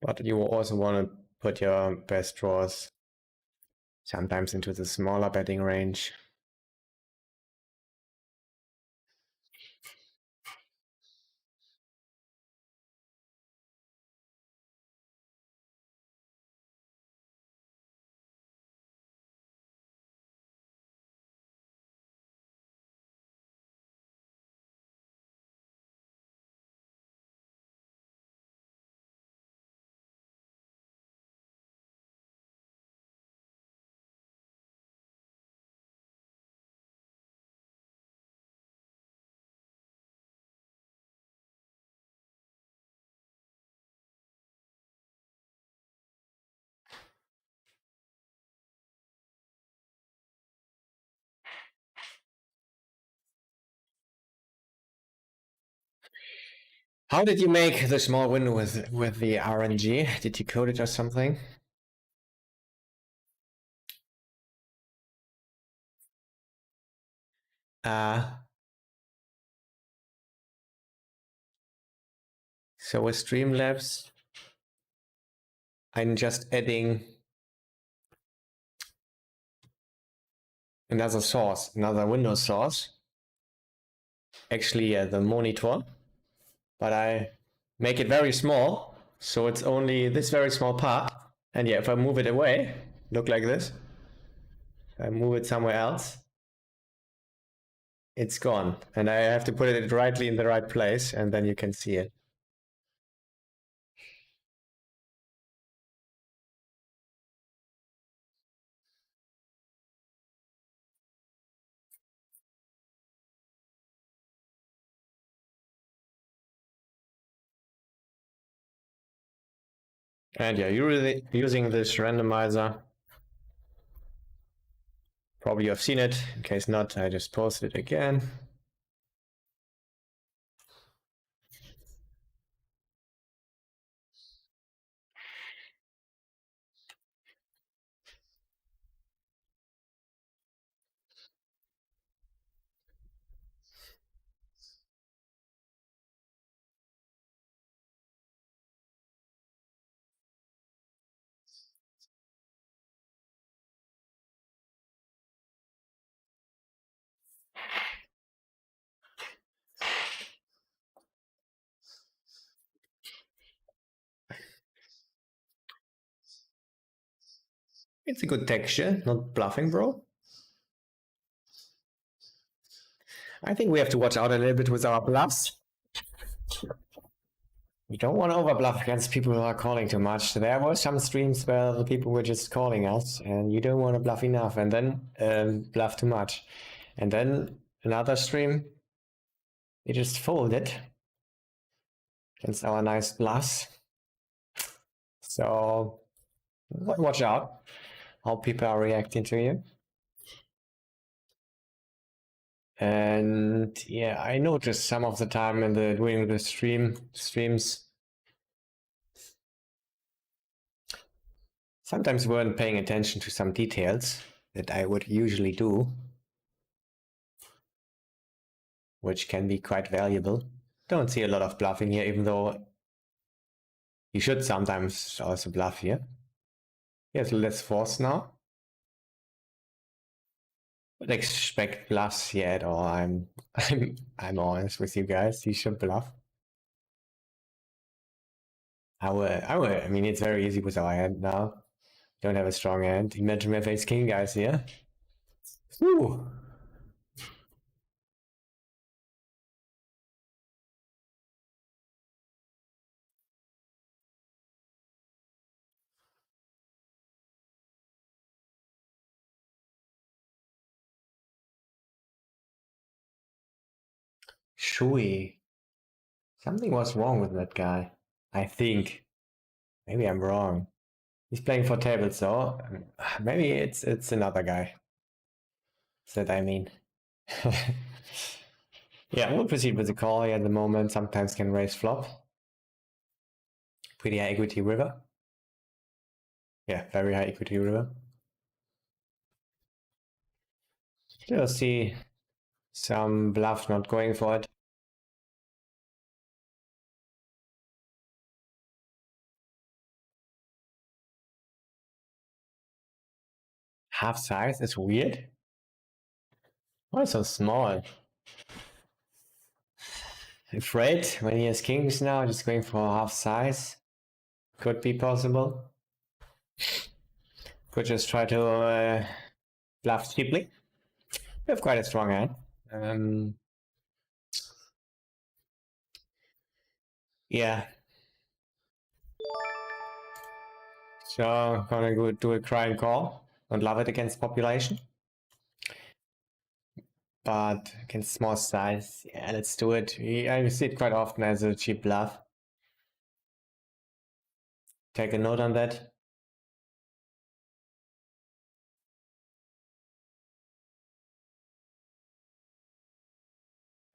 But you also want to put your best draws sometimes into the smaller betting range. How did you make the small window with the RNG? Did you code it or something? So with Streamlabs, I'm just adding another source, another Windows source. Actually, the monitor, but I make it very small, so it's only this very small part. And yeah, if I move it away, look like this. If I move it somewhere else, it's gone. And I have to put it rightly in the right place, and then you can see it. And yeah, you're really using this randomizer. Probably you have seen it. In case not, I just posted it again. It's a good texture, not bluffing, bro. I think we have to watch out a little bit with our bluffs. We don't want to overbluff against people who are calling too much. There were some streams where the people were just calling us, and you don't want to bluff enough, and then bluff too much. And then another stream, we just folded against our nice bluffs. So watch out how people are reacting to you. And yeah, I noticed some of the time in the doing the streams, sometimes weren't paying attention to some details that I would usually do. which can be quite valuable. Don't see a lot of bluffing here, even though you should sometimes also bluff here. Yes, let's force now. Don't expect bluffs here at all. I'm honest with you guys. You should bluff. I mean, it's very easy with our hand now. Don't have a strong hand. Imagine we have ace king guys here. Ooh. Shui. Something was wrong with that guy. I think. Maybe I'm wrong. He's playing for tables, so maybe it's another guy. That I mean. Yeah, we'll proceed with the call here at the moment. Sometimes can raise flop. Pretty high equity river. Yeah, very high equity river. Still see some bluff not going for it. Half size is weird. Why so small? Afraid when he has kings now, just going for half size. Could be possible. Could just try to bluff cheaply. We have quite a strong hand. Yeah. So gonna go do a cry and call and love it against population. But against small size, yeah, let's do it. I see it quite often as a cheap bluff. Take a note on that.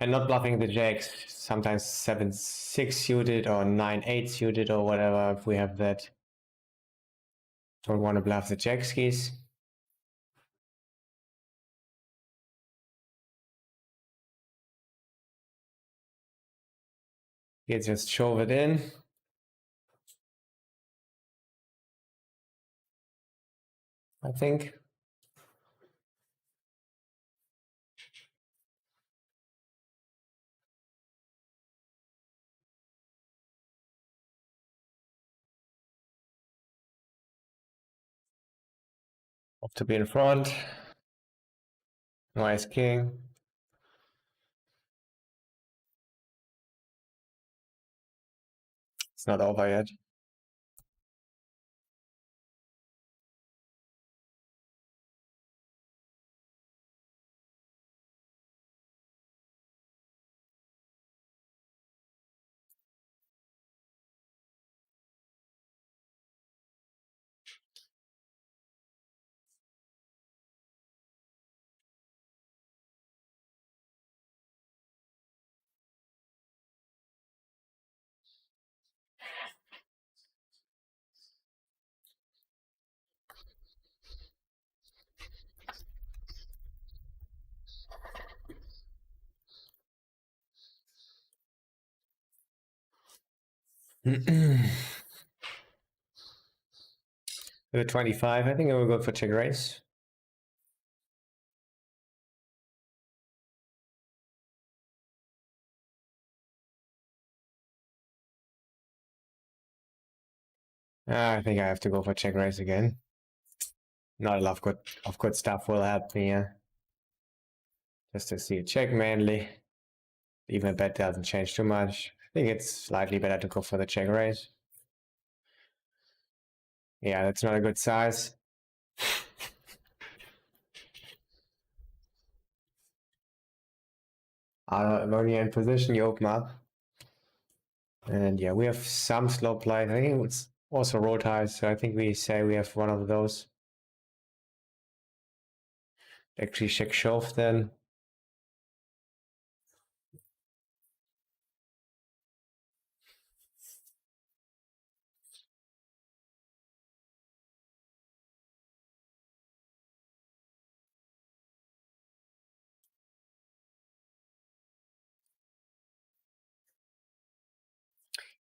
And not bluffing the jacks, sometimes 7-6 suited or 9-8 suited or whatever, if we have that. Don't want to bluff the jack skis. You just shove it in. I think. Off to be in front. Nice king. It's not over yet. With a 25, I think I will go for check raise. I think I have to go for check raise again. Not a lot of good stuff will help me here. Just to see a check mainly. Even a bet doesn't change too much. I think it's slightly better to go for the check raise. Yeah, that's not a good size. When you're in position, you open up. And yeah, we have some slow play. I think it's also roll ties, so I think we say we have one of those. Actually check shove then.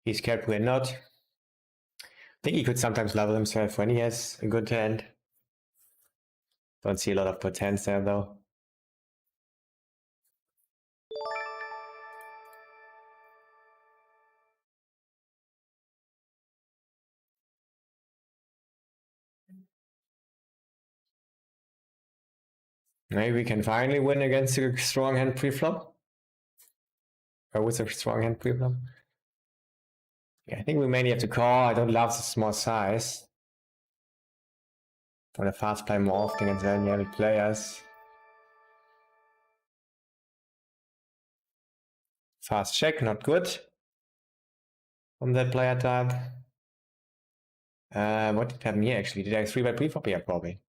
He's scared we're not. I think he could sometimes level himself when he has a good hand. Don't see a lot of potential there though. Maybe we can finally win against a strong hand preflop. Or with a strong hand preflop. Yeah, I think we mainly have to call. I don't love the small size. I want to fast play more often against dynamic players. Fast check, not good. From that player type. What did happen here actually? Did I 3-bet preflop? Yeah, probably.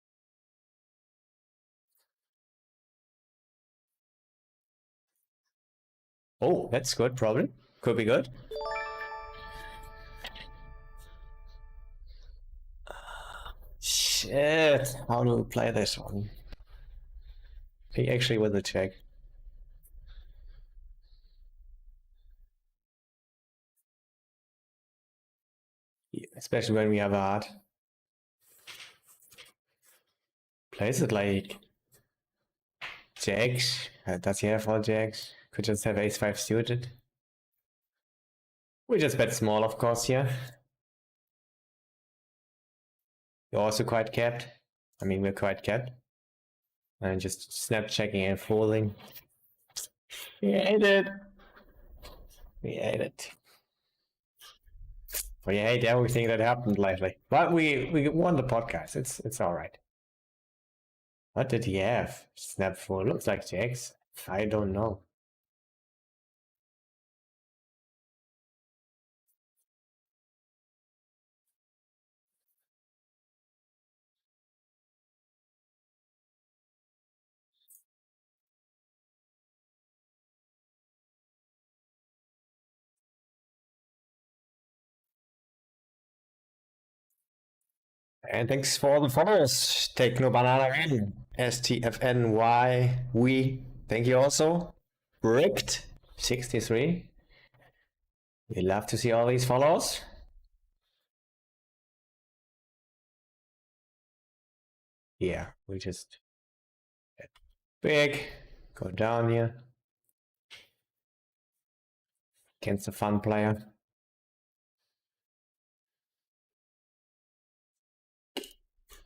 Oh, that's good, probably. Could be good. Shit, how do we play this one? He actually with a check. Especially when we have a heart. Plays it like jacks. Does he have all jacks? Could just have ace-5 suited. We just bet small, of course, here. You're also quite capped. I mean, we're quite capped. And just snap checking and folding. We hate it. We hate it. We hate everything that happened lately. But we won the podcast. It's alright. What did he have? Snap fold. Looks like jacks. I don't know. And thanks for all the follows. Take no banana in. STFNY. We. Thank you also. Bricked 63. We love to see all these follows. Yeah, we just get big. Go down here. Against a fun player.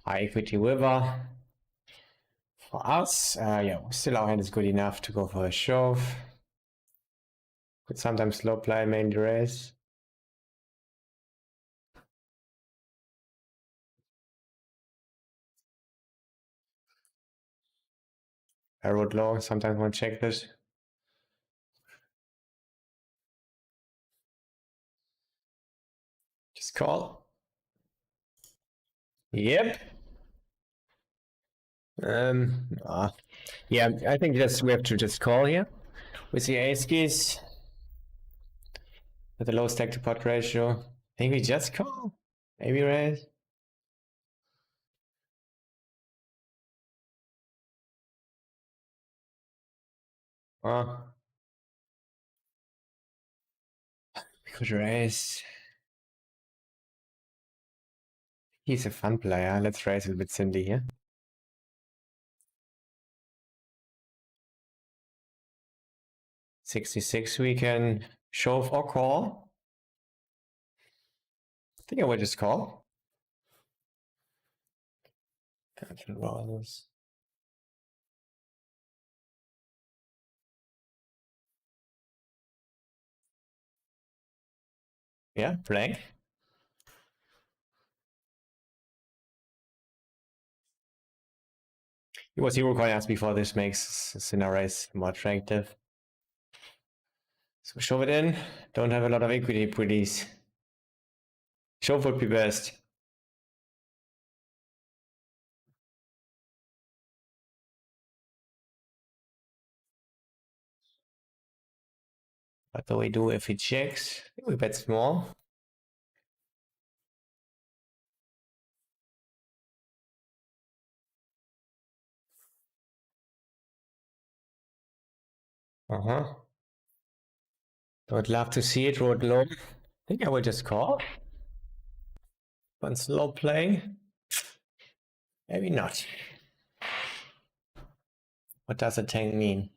High equity river. For us, yeah, still our hand is good enough to go for a shove. Could sometimes slow play main raise. I wrote low, sometimes want to check this. Just call. Yep. Yeah, I think we have to just call here with the ace keys with the low stack to pot ratio. I think we just call, maybe raise. Oh, we could raise. He's a fun player. Let's raise a little bit thinly here. 66, we can shove or call. I think I will just call. Yeah, blank. It was hero coin asked before. This makes scenarios more attractive. So shove it in. Don't have a lot of equity, please. Shove would be best. What do we do if he checks? We bet small. Don't love to see it. Wrote low. I think I will just call. One slow play. Maybe not. What does a tank mean?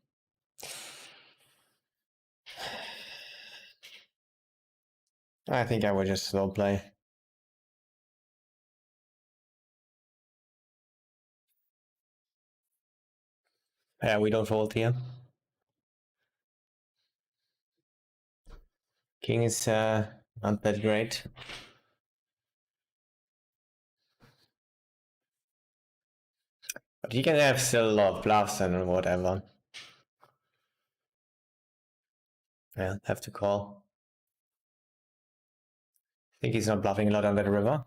I think I will just slow play. Yeah, we don't fold here. King is not that great. But he can have still a lot of bluffs and whatever. Yeah, have to call. I think he's not bluffing a lot on that river.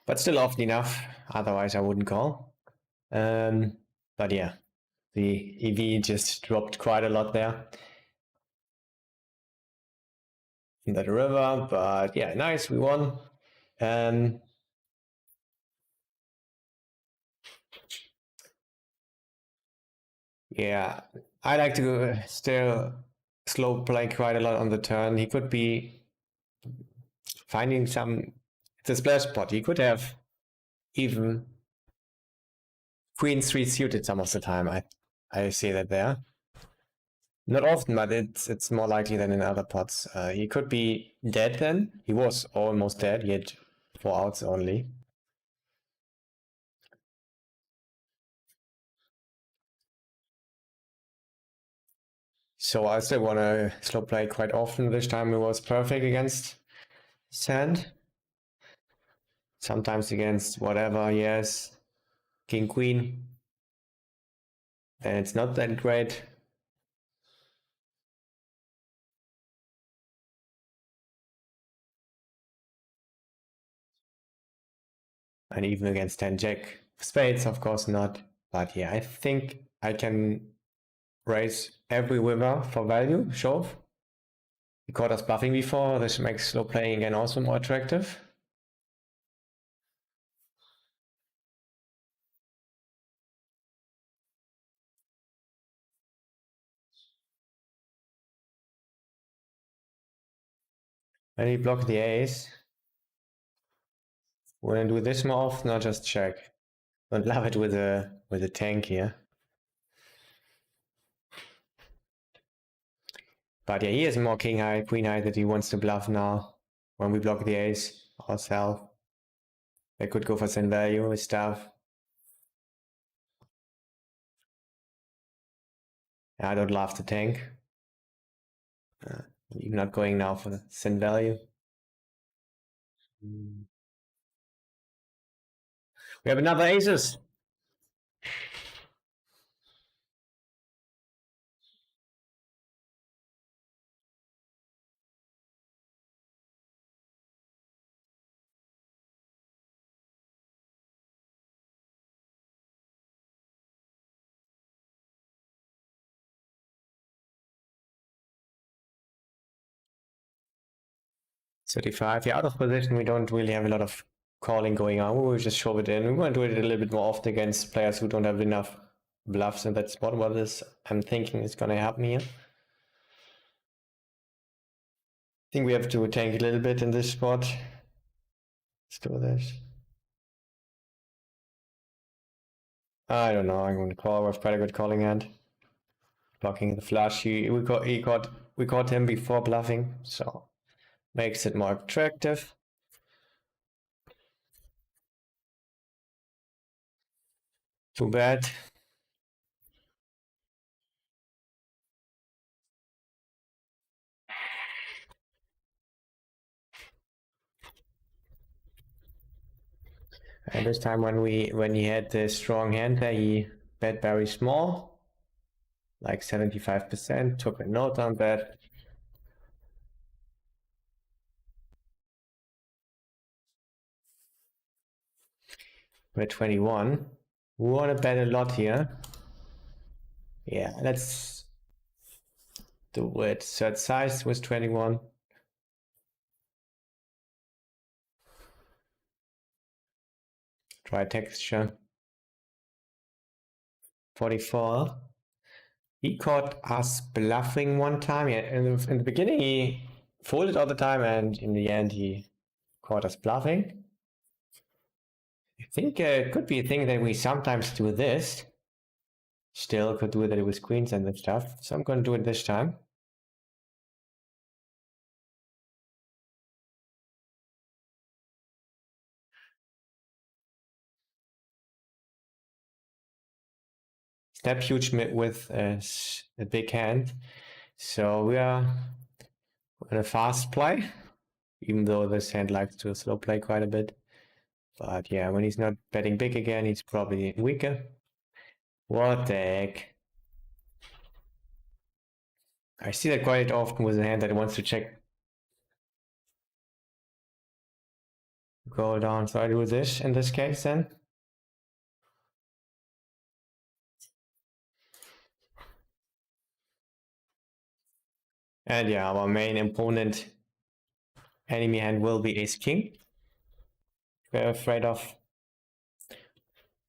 But still often enough, otherwise I wouldn't call. But yeah, the EV just dropped quite a lot there in that river, but yeah, nice, we won. Yeah, I like to still slow play quite a lot on the turn. He could be finding some. It's a splash spot. He could have even queen three suited some of the time. I see that there. Not often, but it's more likely than in other pots. He could be dead then. He was almost dead. He had 4 outs only. So I still want to slow play quite often. This time it was perfect against sand. Sometimes against whatever, yes. King, queen. Then it's not that great. And even against 10 jack spades, of course not. But yeah, I think I can raise every river for value, shove. He caught us bluffing before. This makes slow playing again also more attractive. And he blocked the ace. We're gonna do this more often, or just check. Don't love it with a tank here. But yeah, he has more king high, queen high that he wants to bluff now. When we block the ace ourselves. They could go for send value with stuff. I don't love the tank. I'm not going now for the send value. We have another aces. $35. Yeah, out of position. We don't really have a lot of calling going on. We will just shove it in. We want to do it a little bit more often against players who don't have enough bluffs in that spot. What is I'm thinking is gonna happen here. I think we have to tank a little bit in this spot. Let's do this. I don't know. I'm going to call. We have quite a good calling hand. Blocking the flush. We caught him before bluffing, so makes it more attractive. Too bad. And this time when he had the strong hand there, he bet very small. like 75%. Took a note on that. We're 21. We want to bet a lot here. Yeah, let's do it. Third size was 21. Try texture. 44. He caught us bluffing one time. Yeah, in the beginning he folded all the time, and in the end he caught us bluffing. I think it could be a thing that we sometimes do this. Still could do that with queens and stuff. So I'm going to do it this time. Snap huge with a big hand. So we are in a fast play, even though this hand likes to slow play quite a bit. But yeah, when he's not betting big again, he's probably weaker. What the heck? I see that quite often with a hand that wants to check go down. So I do this in this case then. And yeah, our main opponent enemy hand will be ace king. We're afraid of.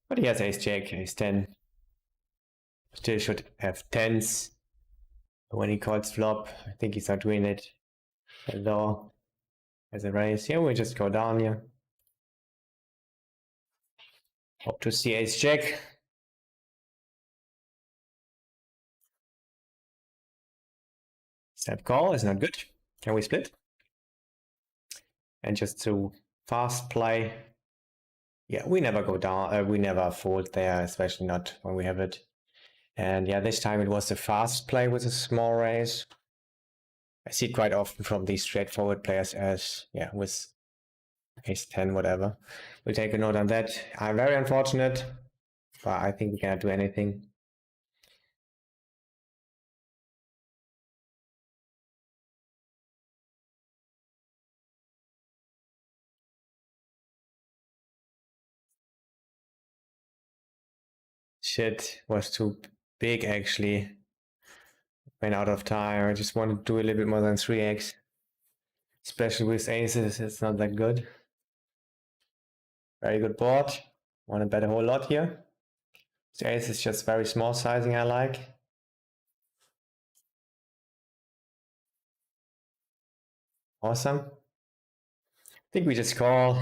But he has ace jack, ace 10. Still should have tens. When he calls flop, I think he's not doing it at all. As a raise, here we just go down here. Hope to see ace jack. Snap call is not good. Can we split? And just to fast play. Yeah, we never go down. We never fold there, especially not when we have it. And yeah, this time it was a fast play with a small raise. I see it quite often from these straightforward players as, yeah, with ace 10, whatever. We'll take a note on that. I'm very unfortunate, but I think we cannot do anything. Shit, was too big actually. Ran out of time. I just want to do a little bit more than 3x. Especially with aces, it's not that good. Very good board. Want to bet a whole lot here. The ace is just very small sizing I like. Awesome. I think we just call.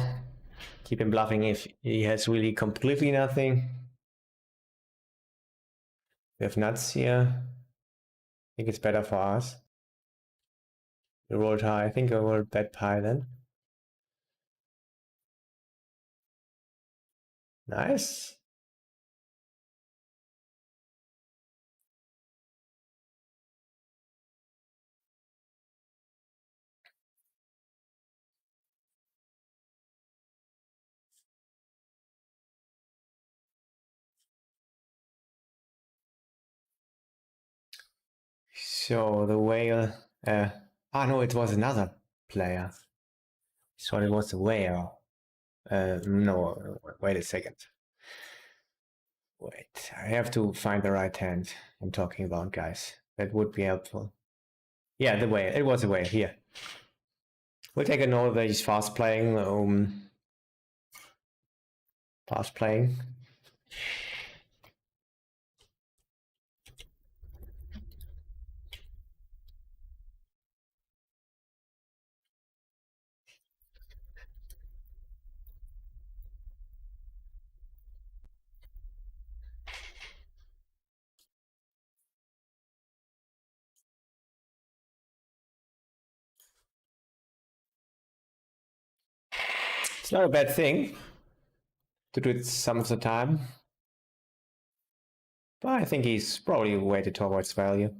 Keep him bluffing if he has really completely nothing. We have nuts here. I think it's better for us. We rolled high. I think I will bet pie then. Nice. So the whale. No, it was another player. So it was the whale. No, wait a second. Wait, I have to find the right hand I'm talking about, guys. That would be helpful. Yeah, the whale. It was a whale. Here. We'll take a note that he's fast playing. Fast playing. It's not a bad thing to do it some of the time. But I think he's probably weighted towards value.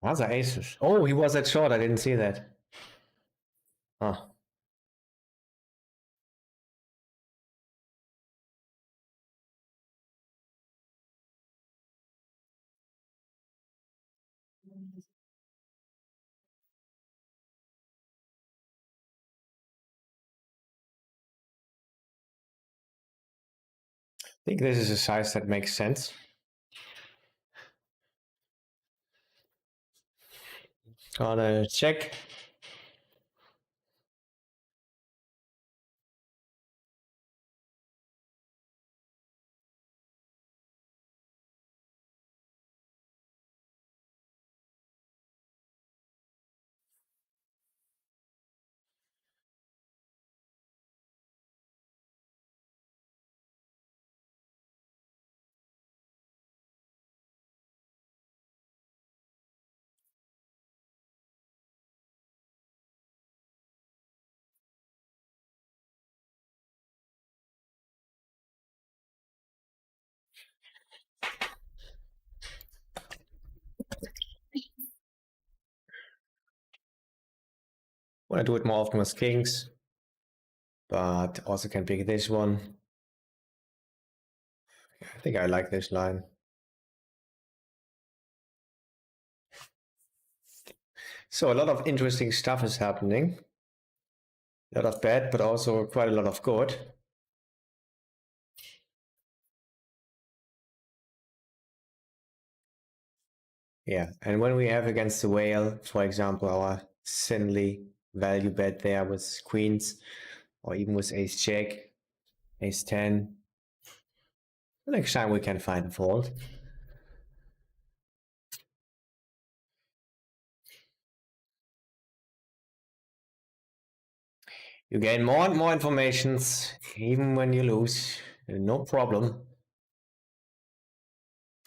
Other aces. Oh, he was at short. I didn't see that. Oh. I think this is a size that makes sense. Gotta check. Want to do it more often with kings, but also can pick this one. I think I like this line. So a lot of interesting stuff is happening. A lot of bad, but also quite a lot of good. Yeah, and when we have against the whale, for example, our thinly value bet there with queens, or even with ace jack, ace 10, next time we can find a fault. You gain more and more informations, even when you lose, no problem.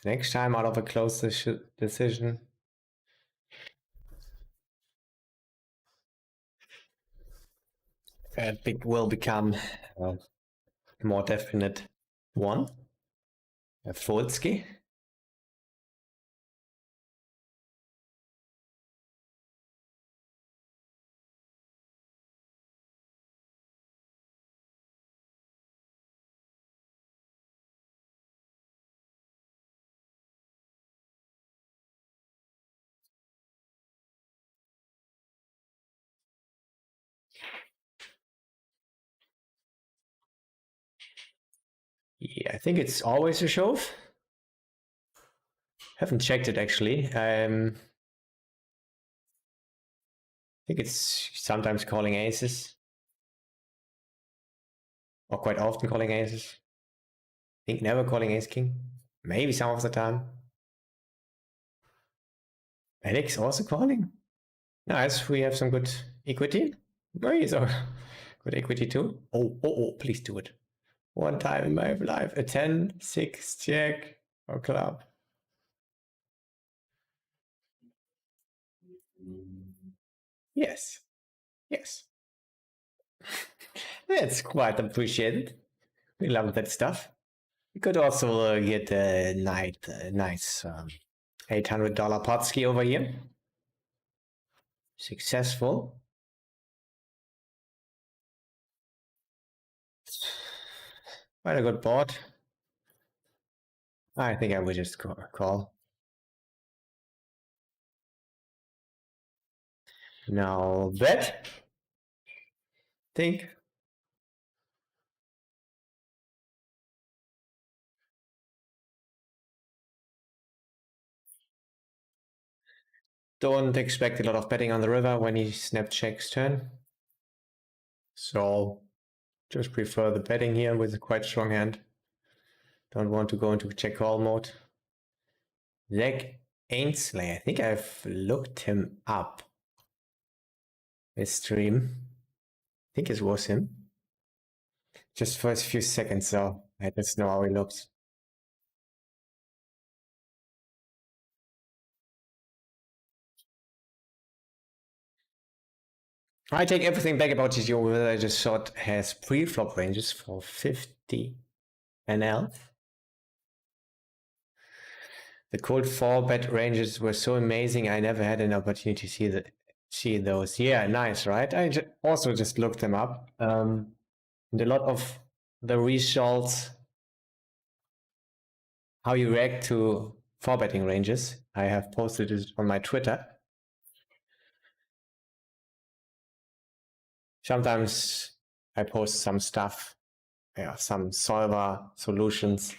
Next time out of a close decision, it will become a more definite one. A Folsky. Yeah, I think it's always a shove. Haven't checked it actually. I think it's sometimes calling aces, or quite often calling aces. I think never calling ace king. Maybe some of the time. Alex also calling. Nice, we have some good equity. Where is our good equity too? Oh, please do it. One time in my life. A 10, 6, jack, or club. Yes. Yes. That's quite appreciated. We love that stuff. You could also get a nice $800 Potsky over here. Successful. Quite a good board. I think I would just call. Now bet. Think. Don't expect a lot of betting on the river when he snap checks turn. So just prefer the betting here with a quite strong hand. Don't want to go into check call mode. Zach Ainsley, I think I've looked him up. His stream. I think it was him. Just for a few seconds, so I just know how he looks. I take everything back about GTO that I just thought has pre-flop ranges for 50 NL. The cold 4-bet ranges were so amazing. I never had an opportunity to see those. Yeah, nice, right? I also just looked them up. And a lot of the results, how you react to 4-betting ranges, I have posted it on my Twitter. Sometimes I post some stuff, some solver solutions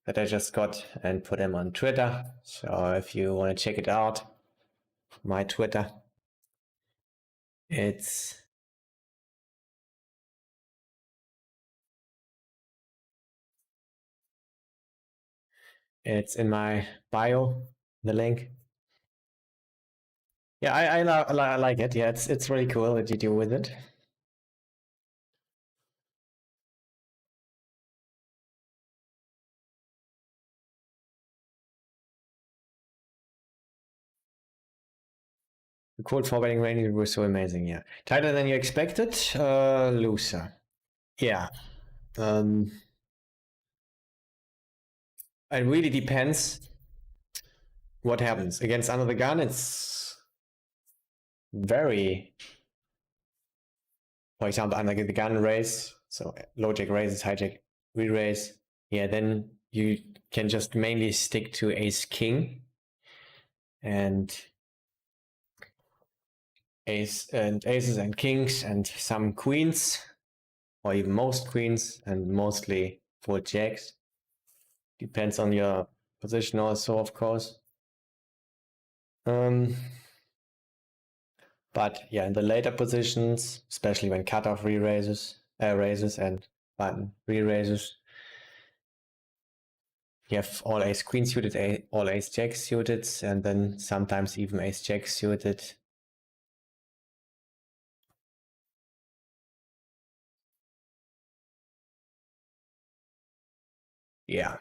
that I just got and put them on Twitter. So if you want to check it out, my Twitter, it's in my bio, the link. Yeah, I like it. Yeah, it's really cool what you do with it. The cold 4-betting range was so amazing. Yeah, tighter than you expected. Loser. Yeah. It really depends what happens against under the gun. It's very, for example, under the gun raise, so low jack raises, high jack re-raise. Yeah, then you can just mainly stick to ace king and aces and kings and some queens, or even most queens, and mostly full jacks. Depends on your position also, of course. But yeah, in the later positions, especially when cutoff raises and button re-raises, you have all ace queen suited, all ace jack suited, and then sometimes even ace jack suited. Yeah.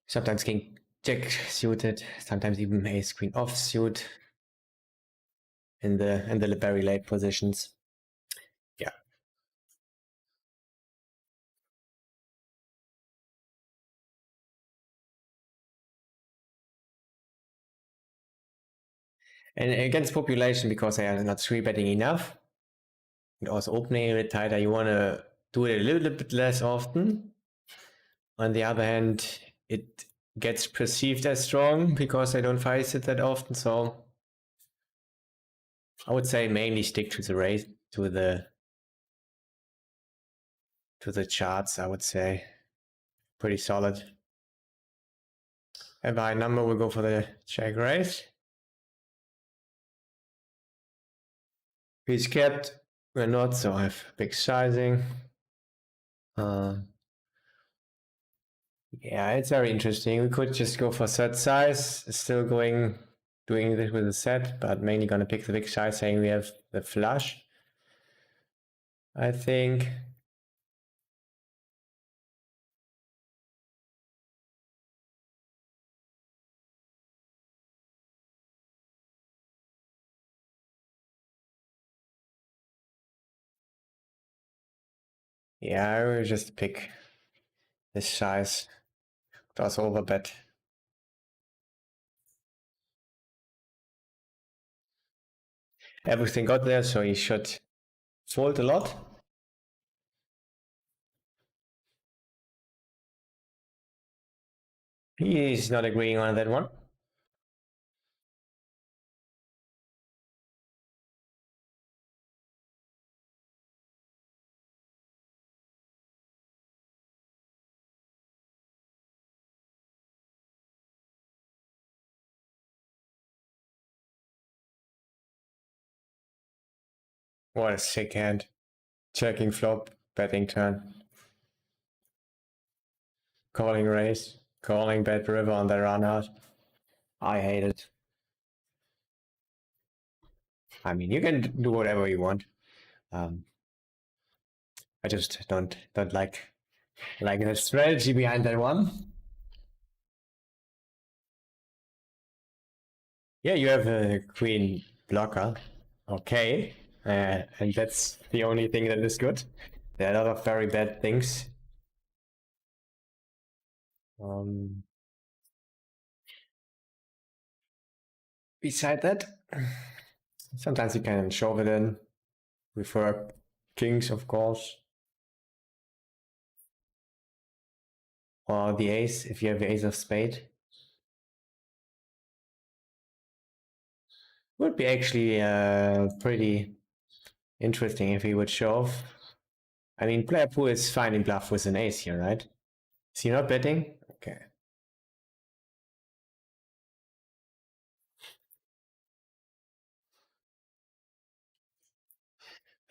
Sometimes king jack suited, sometimes even ace queen offsuit in the very late positions. Yeah. And against population, because they are not 3-betting enough, and also opening a bit tighter, you want to do it a little bit less often. On the other hand, it gets perceived as strong because I don't face it that often. So I would say mainly stick to the race, to the charts. I would say pretty solid. And by number, we'll go for the check raise. He's kept. We're not, so I have big sizing. Yeah, it's very interesting. We could just go for set size, still doing this with a set, but mainly gonna pick the big size, saying we have the flush. I think. Yeah, I will just pick this size. Plus overbet. Everything got there, so he should fold a lot. He's not agreeing on that one. What a sick hand. Checking flop, betting turn. Calling raise, calling bet river on the run out. I hate it. I mean, you can do whatever you want. I just don't like the strategy behind that one. Yeah, you have a queen blocker. Okay. And that's the only thing that is good. There are a lot of very bad things. Um, Beside that, sometimes you can shove it in, prefer kings, of course, or the ace if you have the ace of spade. Would be actually pretty interesting if he would shove. I mean, player pool is finding bluff with an ace here, right? Is he not betting? Okay.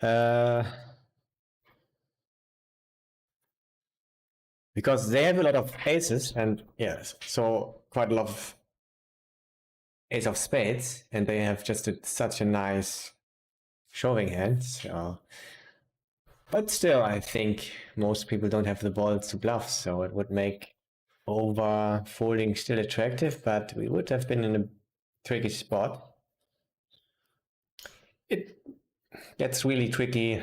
Uh, because they have a lot of aces and yes, so quite a lot of ace of spades, and they have just such a nice shoving hand. So, but still, I think most people don't have the balls to bluff, so it would make over folding still attractive, but we would have been in a tricky spot. It gets really tricky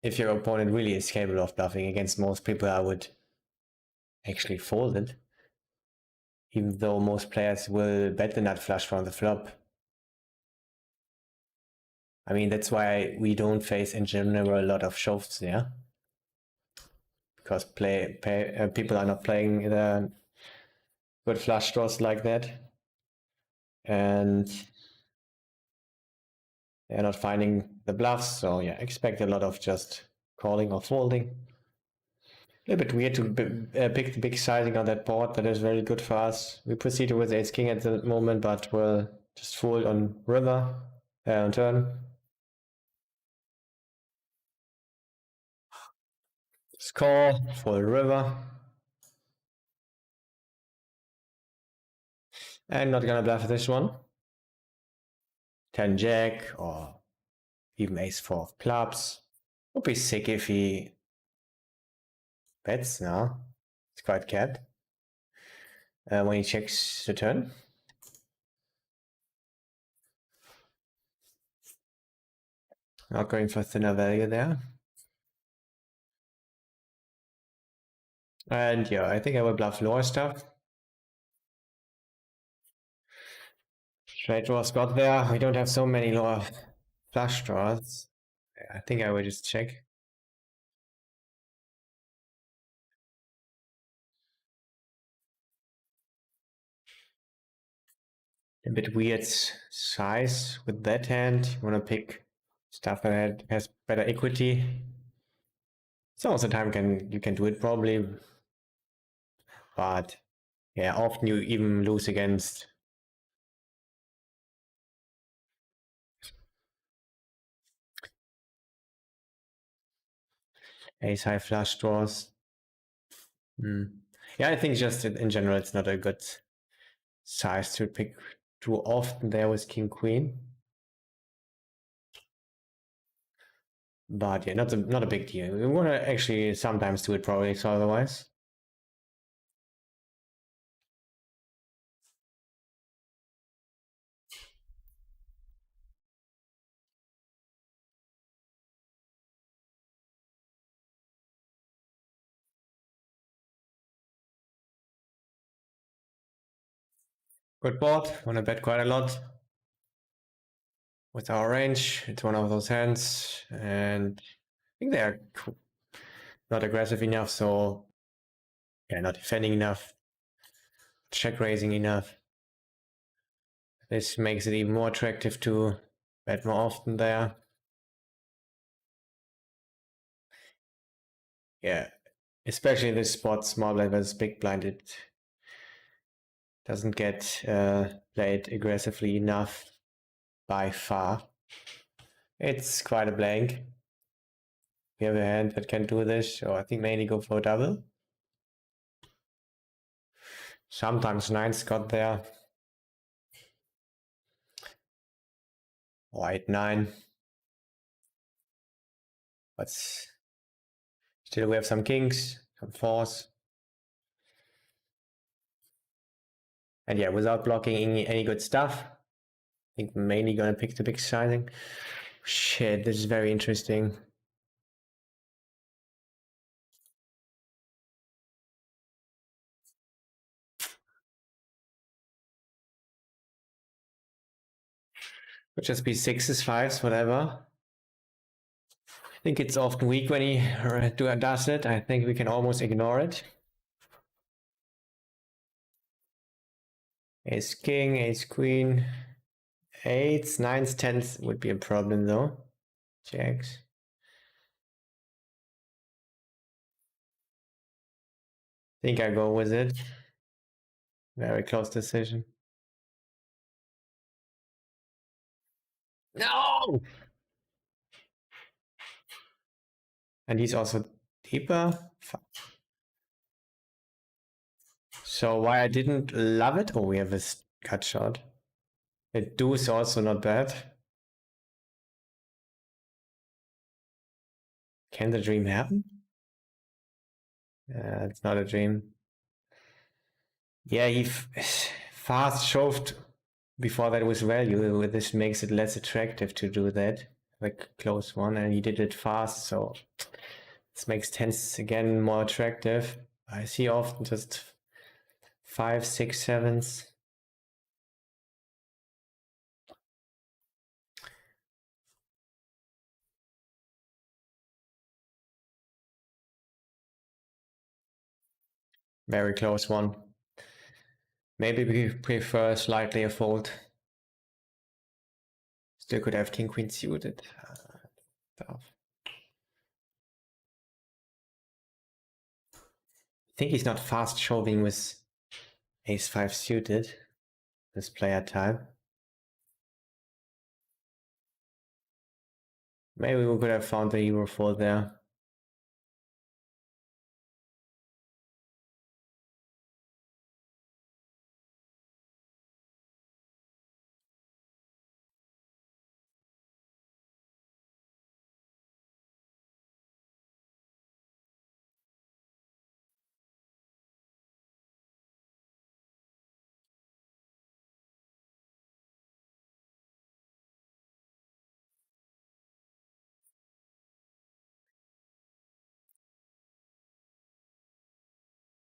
if your opponent really is capable of bluffing. Against most people, I would actually fold it, even though most players will bet the nut flush from the flop. I mean, that's why we don't face in general a lot of shoves there. Because people are not playing the good flush draws like that. And they're not finding the bluffs, so yeah, expect a lot of just calling or folding. A little bit weird to pick the big sizing on that board. That is very good for us. We proceeded with ace king at the moment, but we'll just fold on river, on turn. Just call, fold river. And not gonna bluff this one. 10 jack or even ace 4 of clubs. Would be sick if he bets now. It's quite capped. When he checks the turn. Not going for thinner value there. And yeah, I think I will bluff lower stuff. Straight draws got there. We don't have so many lower flush draws. I think I will just check. A bit weird size with that hand. You want to pick stuff that has better equity. Some of the time you can do it probably, but yeah, often you even lose against ace high flush draws. Yeah, I think just in general it's not a good size to pick too often there with king queen. But yeah, not a big deal. We want to actually sometimes do it probably, so otherwise. Good board. Want to bet quite a lot with our range. It's one of those hands, and I think they are not aggressive enough, so yeah, not defending enough, check raising enough. This makes it even more attractive to bet more often there. Yeah, especially in this spot, small blind versus big blind, it doesn't get played aggressively enough by far. It's quite a blank. We have a hand that can do this, so I think mainly go for a double. Sometimes nines got there. Or 8-9. But still we have some kings, some fours. And yeah, without blocking any good stuff, I think mainly gonna pick the big sizing. Shit, this is very interesting. Could just be sixes, fives, whatever. I think it's often weak when he does it. I think we can almost ignore it. Ace king, ace queen, eights, nines, tens would be a problem though. Jacks. Think I go with it. Very close decision. No! And he's also deeper. Fuck. So why I didn't love it? Oh, we have a cut shot. A deuce also not bad. Can the dream happen? It's not a dream. Yeah, he fast shoved before that was value. This makes it less attractive to do that, like close one, and he did it fast, so this makes tens again more attractive. I see often just 5, 6, 7s. Very close one. Maybe we prefer slightly a fold. Still could have king queen suited. Tough. I think he's not fast shoving with ace 5 suited, this player type. Maybe we could have found the hero fold there.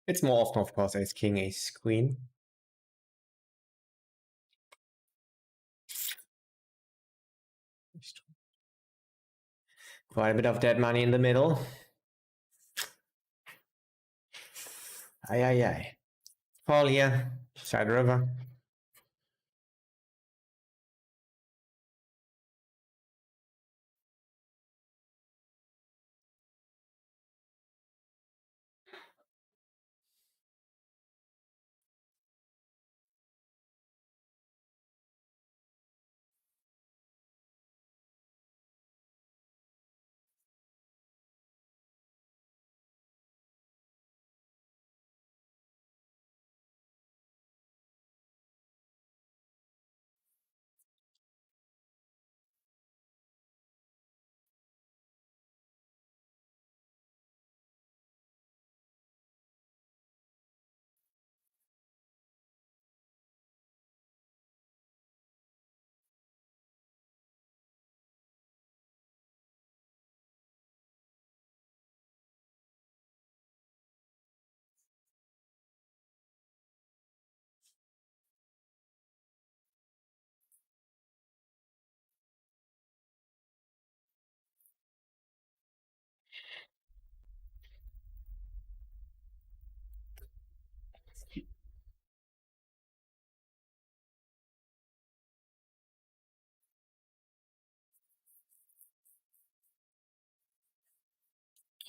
It's more often, of course, ace king, ace queen. Quite a bit of dead money in the middle. Aye, aye, aye. Fall here, side river.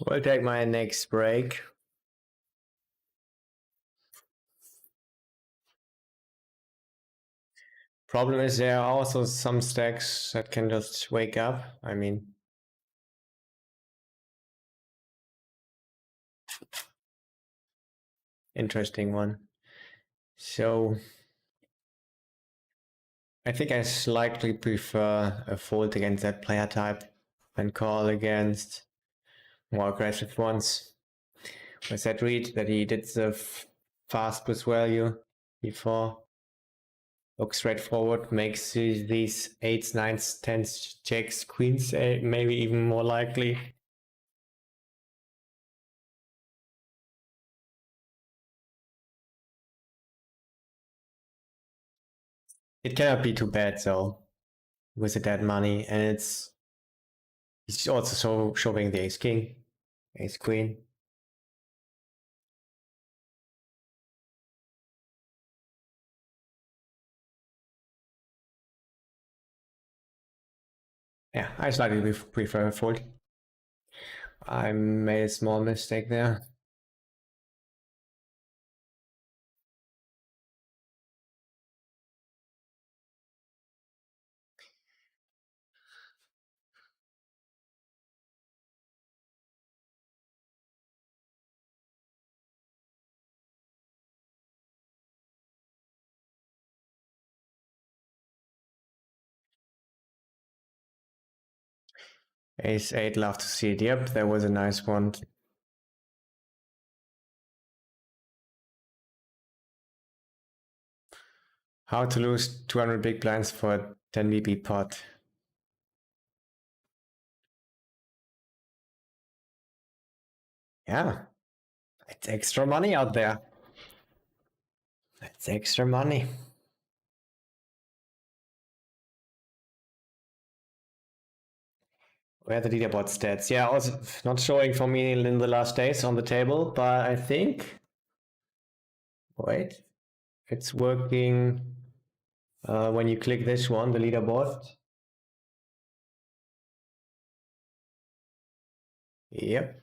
We'll take my next break. Problem is there are also some stacks that can just wake up. I mean, interesting one. So I think I slightly prefer a fold against that player type and call against more aggressive ones. Was that read that he did the fast plus value before? Looks straightforward, makes these 8s, 9s, 10s, jacks, queens maybe even more likely. It cannot be too bad though, with the dead money, and it's also showing the ace king, ace queen. Yeah, I slightly prefer a fold. I made a small mistake there. Ace 8, love to see it. Yep, that was a nice one. How to lose 200 big blinds for a 10 VP pot. Yeah, it's extra money out there. It's extra money. Where are the leaderboard stats? Yeah, also not showing for me in the last days on the table, but I think. Wait, it's working when you click this one, the leaderboard. Yep.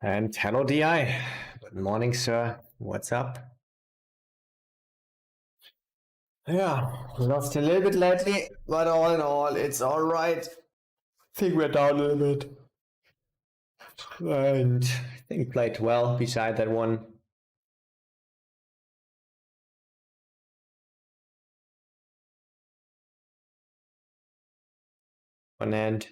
And hello, DI. Good morning, sir. What's up? Yeah, lost a little bit lately, but all in all, it's all right. I think we're down a little bit. And I think played well beside that one. One end.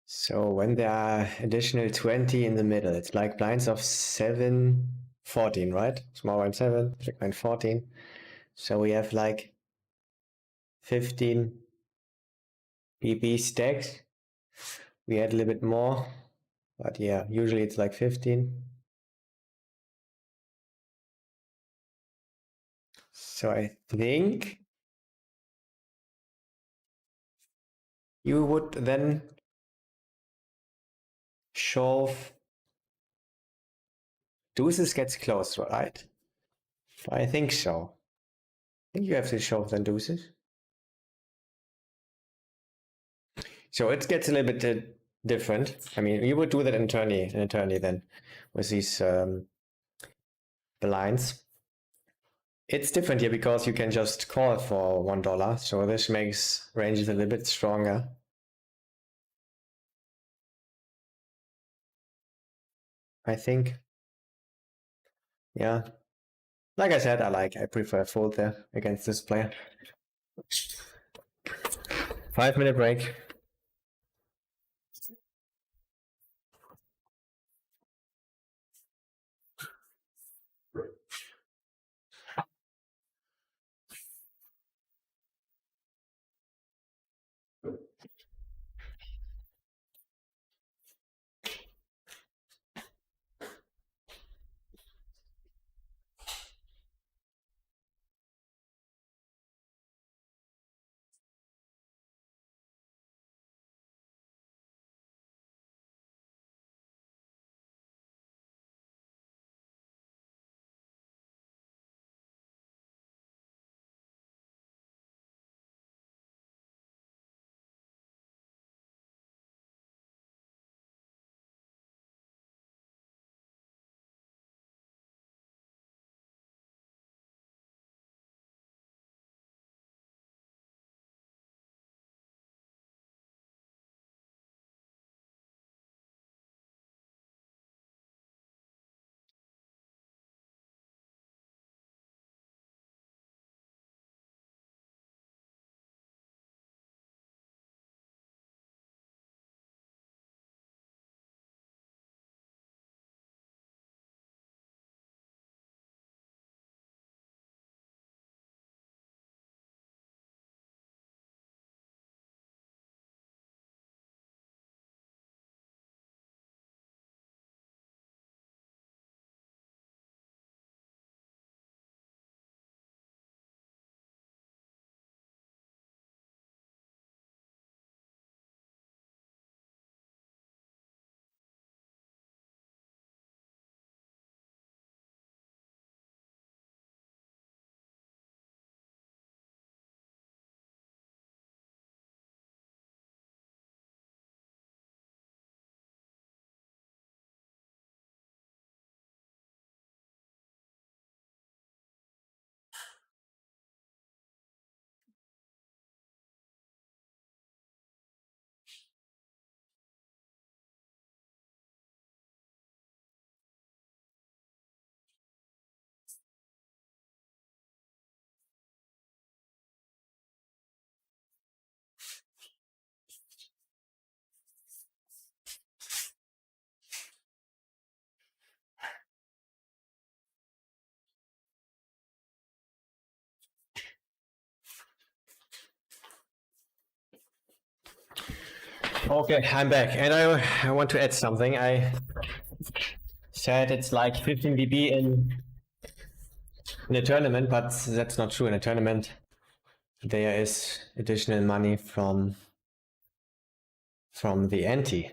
So when there are additional 20 in the middle, it's like blinds of 7, 14, right? Small blind 7, big blind 14. So we have like 15 BB stacks. We had a little bit more, but yeah, usually it's like 15. So I think you would then shove deuces gets close, right? I think so. I think you have to shove then deuces. So it gets a little bit different. I mean, you would do that in tourney then with these blinds. It's different here because you can just call for $1, so this makes ranges a little bit stronger. I think. Yeah. Like I said, I prefer fold there against this player. 5-minute break. Okay, I'm back, and I want to add something. I said it's like 15 BB in a tournament, but that's not true. In a tournament, there is additional money from the ante.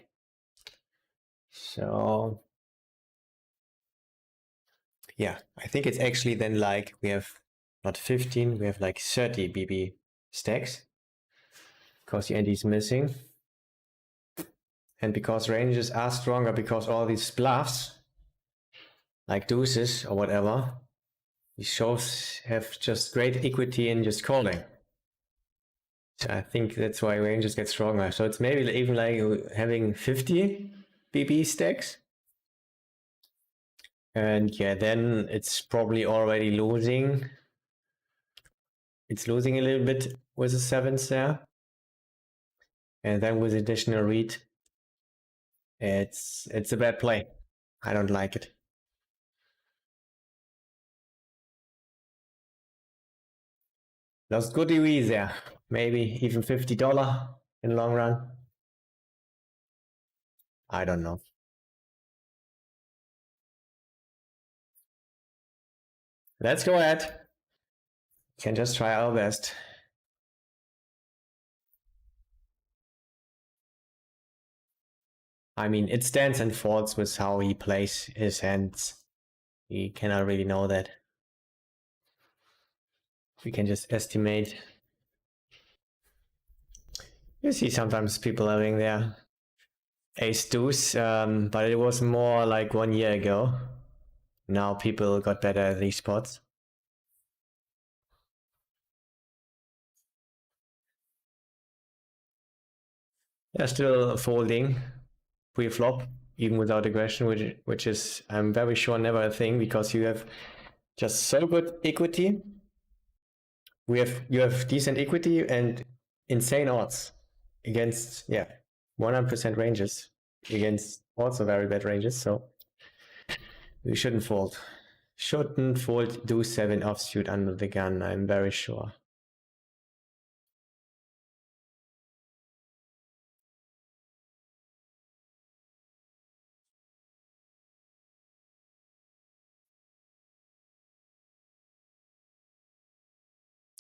So yeah, I think it's actually then like we have not 15, we have like 30 BB stacks because the ante is missing. And because ranges are stronger, because all these bluffs, like deuces or whatever, these shows have just great equity in just calling. So I think that's why ranges get stronger. So it's maybe even like having 50 BB stacks. And yeah, then it's probably already losing. It's losing a little bit with the sevens there. And then with additional read, it's a bad play. I don't like it. Lost good EV there. Maybe even $50 in the long run. I don't know. Let's go ahead. Can just try our best. I mean, it stands and falls with how he plays his hands. We cannot really know that. We can just estimate. You see sometimes people having their ace deuce, but it was more like 1 year ago. Now people got better at these spots. They're still folding pre-flop, even without aggression, which is, I'm very sure, never a thing because you have just so good equity. You have decent equity and insane odds against 100% ranges against also very bad ranges. So we shouldn't fold. Shouldn't fold do 7 offsuit under the gun. I'm very sure.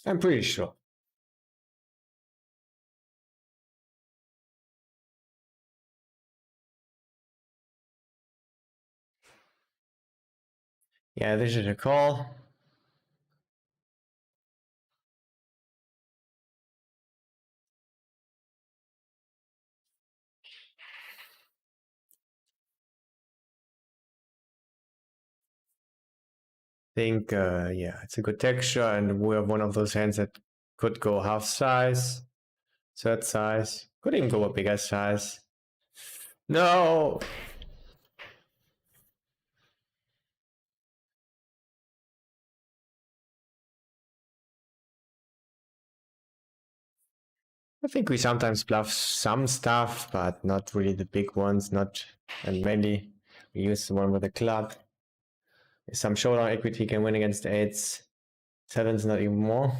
I'm pretty sure. Yeah, this is a call. Think, yeah, it's a good texture, and we have one of those hands that could go half size, third size, could even go a bigger size. No! I think we sometimes bluff some stuff, but not really the big ones, and mainly we use the one with a club. Some showdown equity can win against eights, sevens, not even more.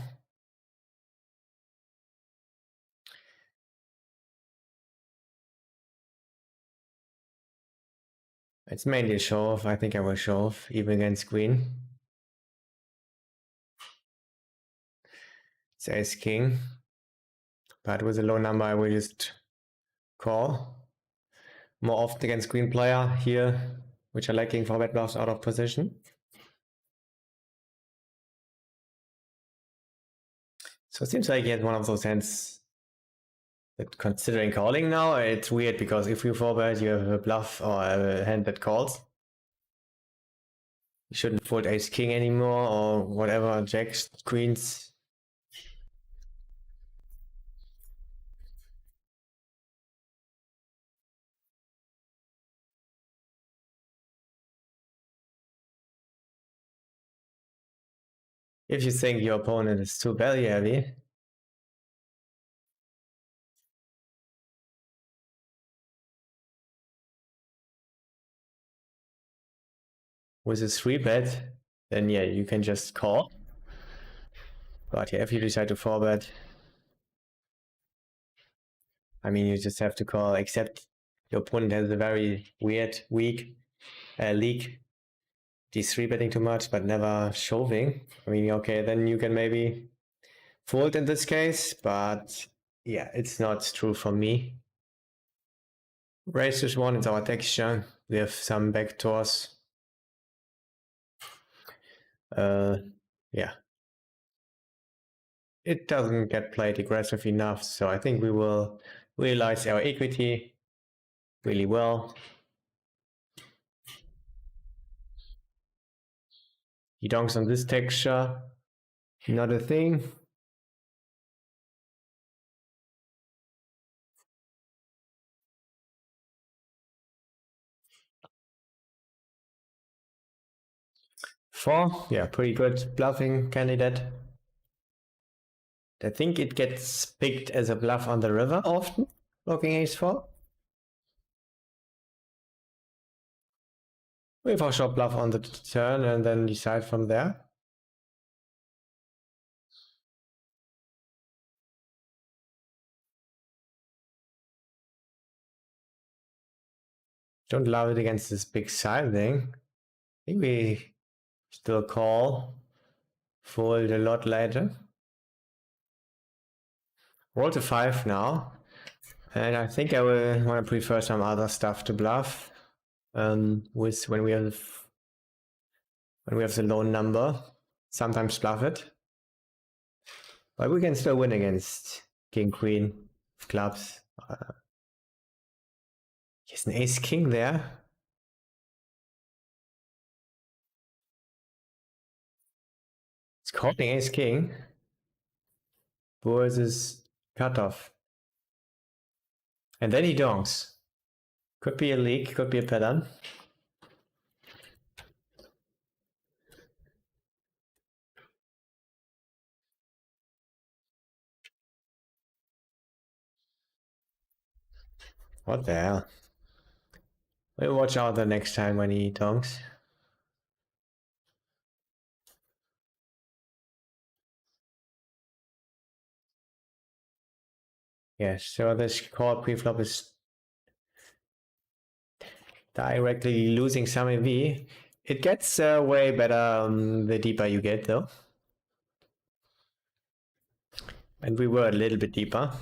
It's mainly a show off. I think I will show off even against queen. It's ace king, but with a low number I will just call. More often against queen player here, which are lacking for bet bluffs out of position. So it seems like he had one of those hands that, considering calling now, it's weird because if you 4-bet, you have a bluff or a hand that calls. You shouldn't fold ace king anymore or whatever, jacks, queens. If you think your opponent is too belly heavy, with a 3-bet, then yeah, you can just call. But yeah, if you decide to 4-bet, I mean, you just have to call, except your opponent has a very weird, weak league. He's 3-betting too much, but never shoving. I mean, okay, then you can maybe fold in this case, but yeah, it's not true for me. Race is one, it's our texture. We have some backdoors. Yeah. It doesn't get played aggressive enough, so I think we will realize our equity really well. He donks on this texture, not a thing. Four, yeah, pretty good bluffing candidate. I think it gets picked as a bluff on the river often, blocking ace-4. We for sure bluff on the turn and then decide from there. Don't love it against this big side thing. I think we still call, fold a lot later. Roll to 5 now. And I think I will want to prefer some other stuff to bluff. With when we have the lone number. Sometimes bluff it. But we can still win against King Queen of clubs. Here's an Ace King there. It's calling Ace King. Versus cutoff. And then he donks. Could be a leak, could be a pattern. What the hell? We'll watch out the next time when he donks. Yes, so this call preflop is directly losing some EV. It gets way better the deeper you get though. And we were a little bit deeper.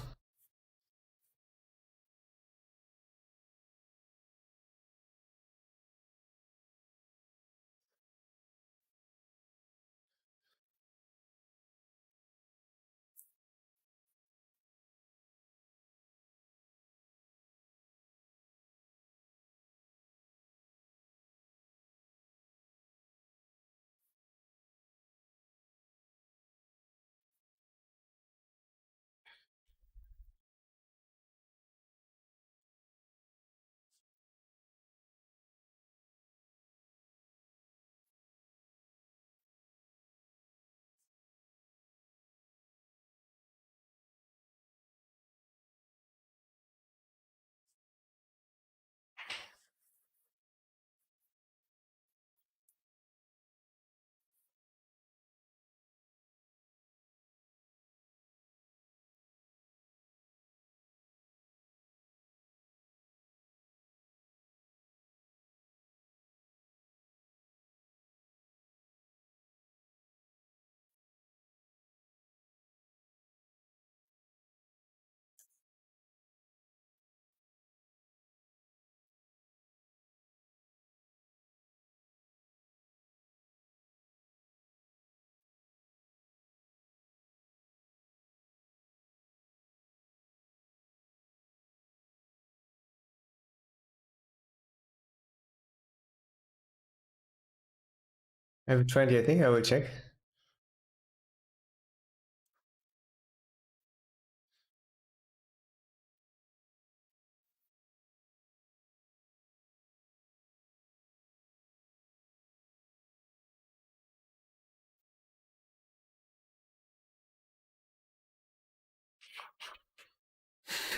I have 20, I think I will check.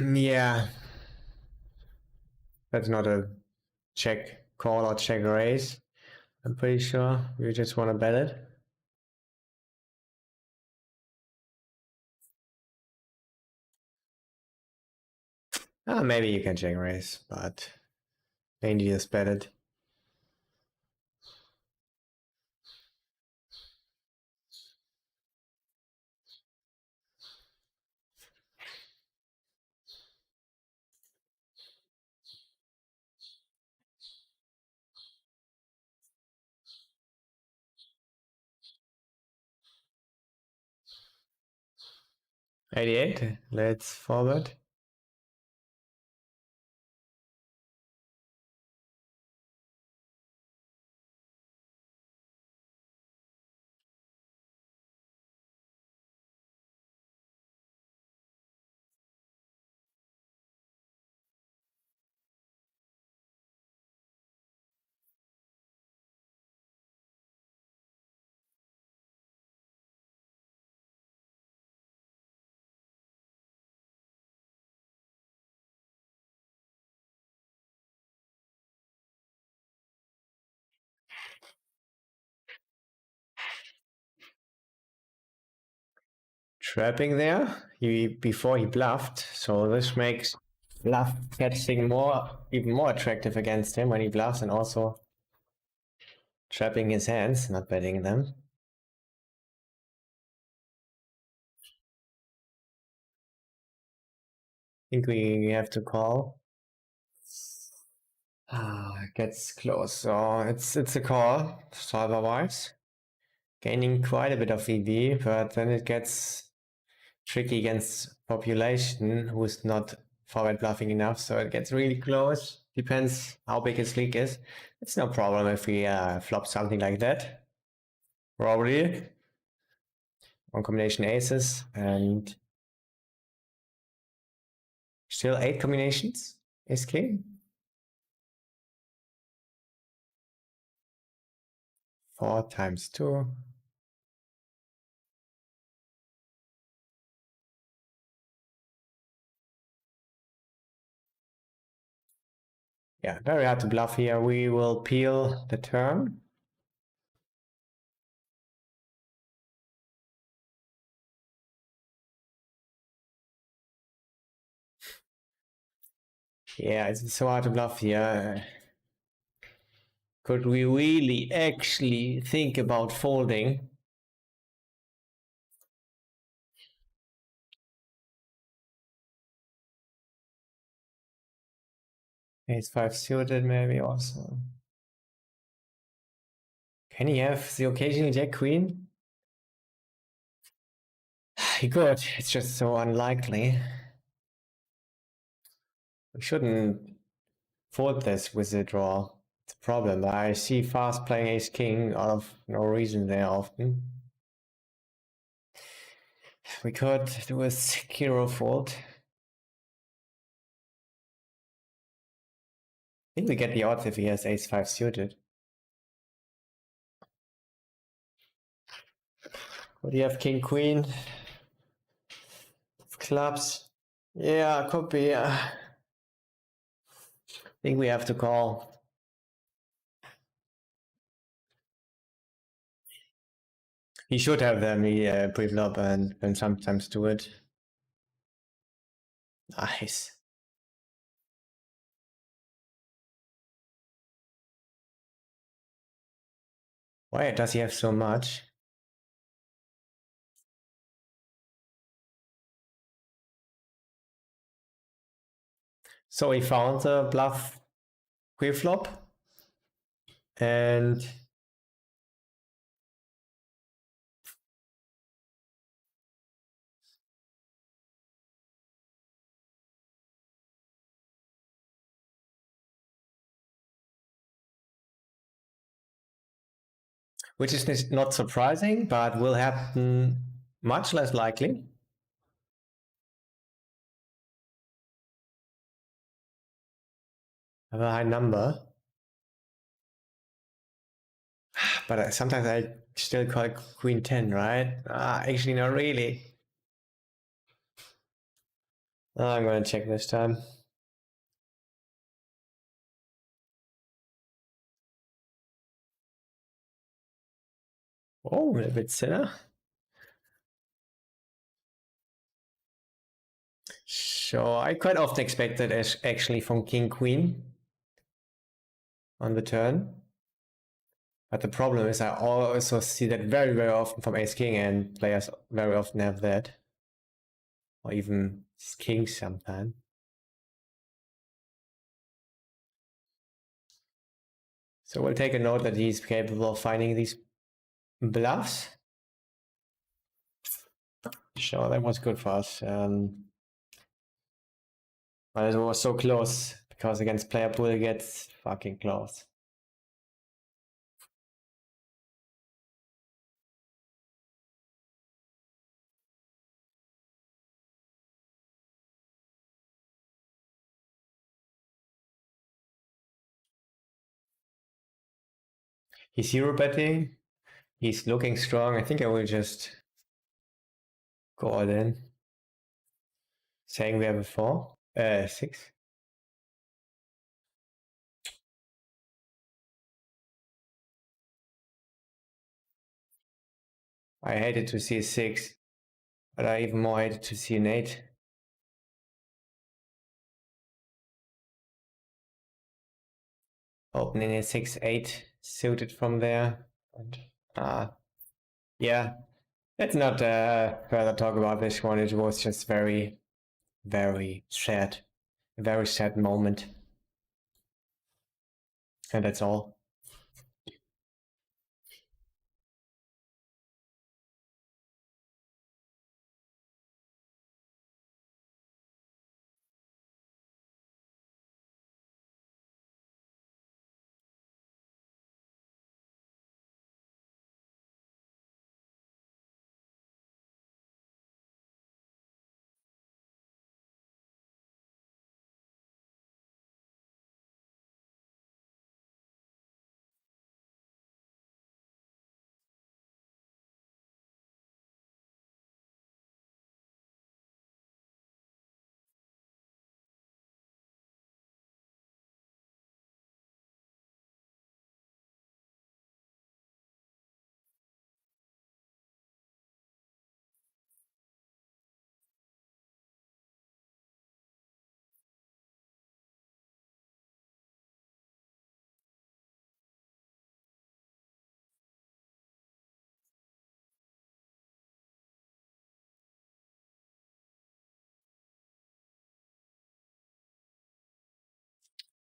Yeah. That's not a check call or check raise. I'm pretty sure we just want to bet it. Maybe you can check raise, but mainly just bet it. $88. Let's forward. Trapping there before he bluffed, so this makes bluff catching even more attractive against him when he bluffs, and also trapping his hands, not betting them. I think we have to call. Gets close, so it's a call solver wise, gaining quite a bit of EV, but then it gets tricky against population who's not forward bluffing enough, so it gets really close. Depends how big his league is. It's no problem if we flop something like that. Probably on combination aces, and still 8 combinations. Ace king. 4 times 2. Yeah, very hard to bluff here. We will peel the turn. Yeah, it's so hard to bluff here. Could we really actually think about folding? Ace 5 suited maybe also. Can he have the occasional Jack Queen? He could, it's just so unlikely. We shouldn't fold this with the draw. It's a problem. I see fast playing Ace King out of no reason there often. We could do a hero fold. I think we get the odds if he has Ace 5 suited. Would he have King Queen? Clubs? Yeah, could be. I think we have to call. He should have them pre-flop and sometimes do it. Nice. Why does he have so much? So he found the bluff pre-flop and which is not surprising, but will happen much less likely. Have a high number. But sometimes I still call it Queen 10, right? Actually, not really. I'm gonna check this time. Oh, a little bit thinner. So I quite often expect that actually from King Queen on the turn. But the problem is I also see that very often from Ace King, and players very often have that. Or even King sometimes. So we'll take a note that he's capable of finding these bluffs. Sure, that was good for us. But it was so close, because against player pool it gets fucking close. He's hero betting. He's looking strong. I think I will just go all in. Saying we have a 4. 6. I hated to see a 6. But I even more hated to see an 8. Opening a 6-8 suited from there. And yeah, let's not further talk about this one. It was just very sad. A very sad moment. And that's all.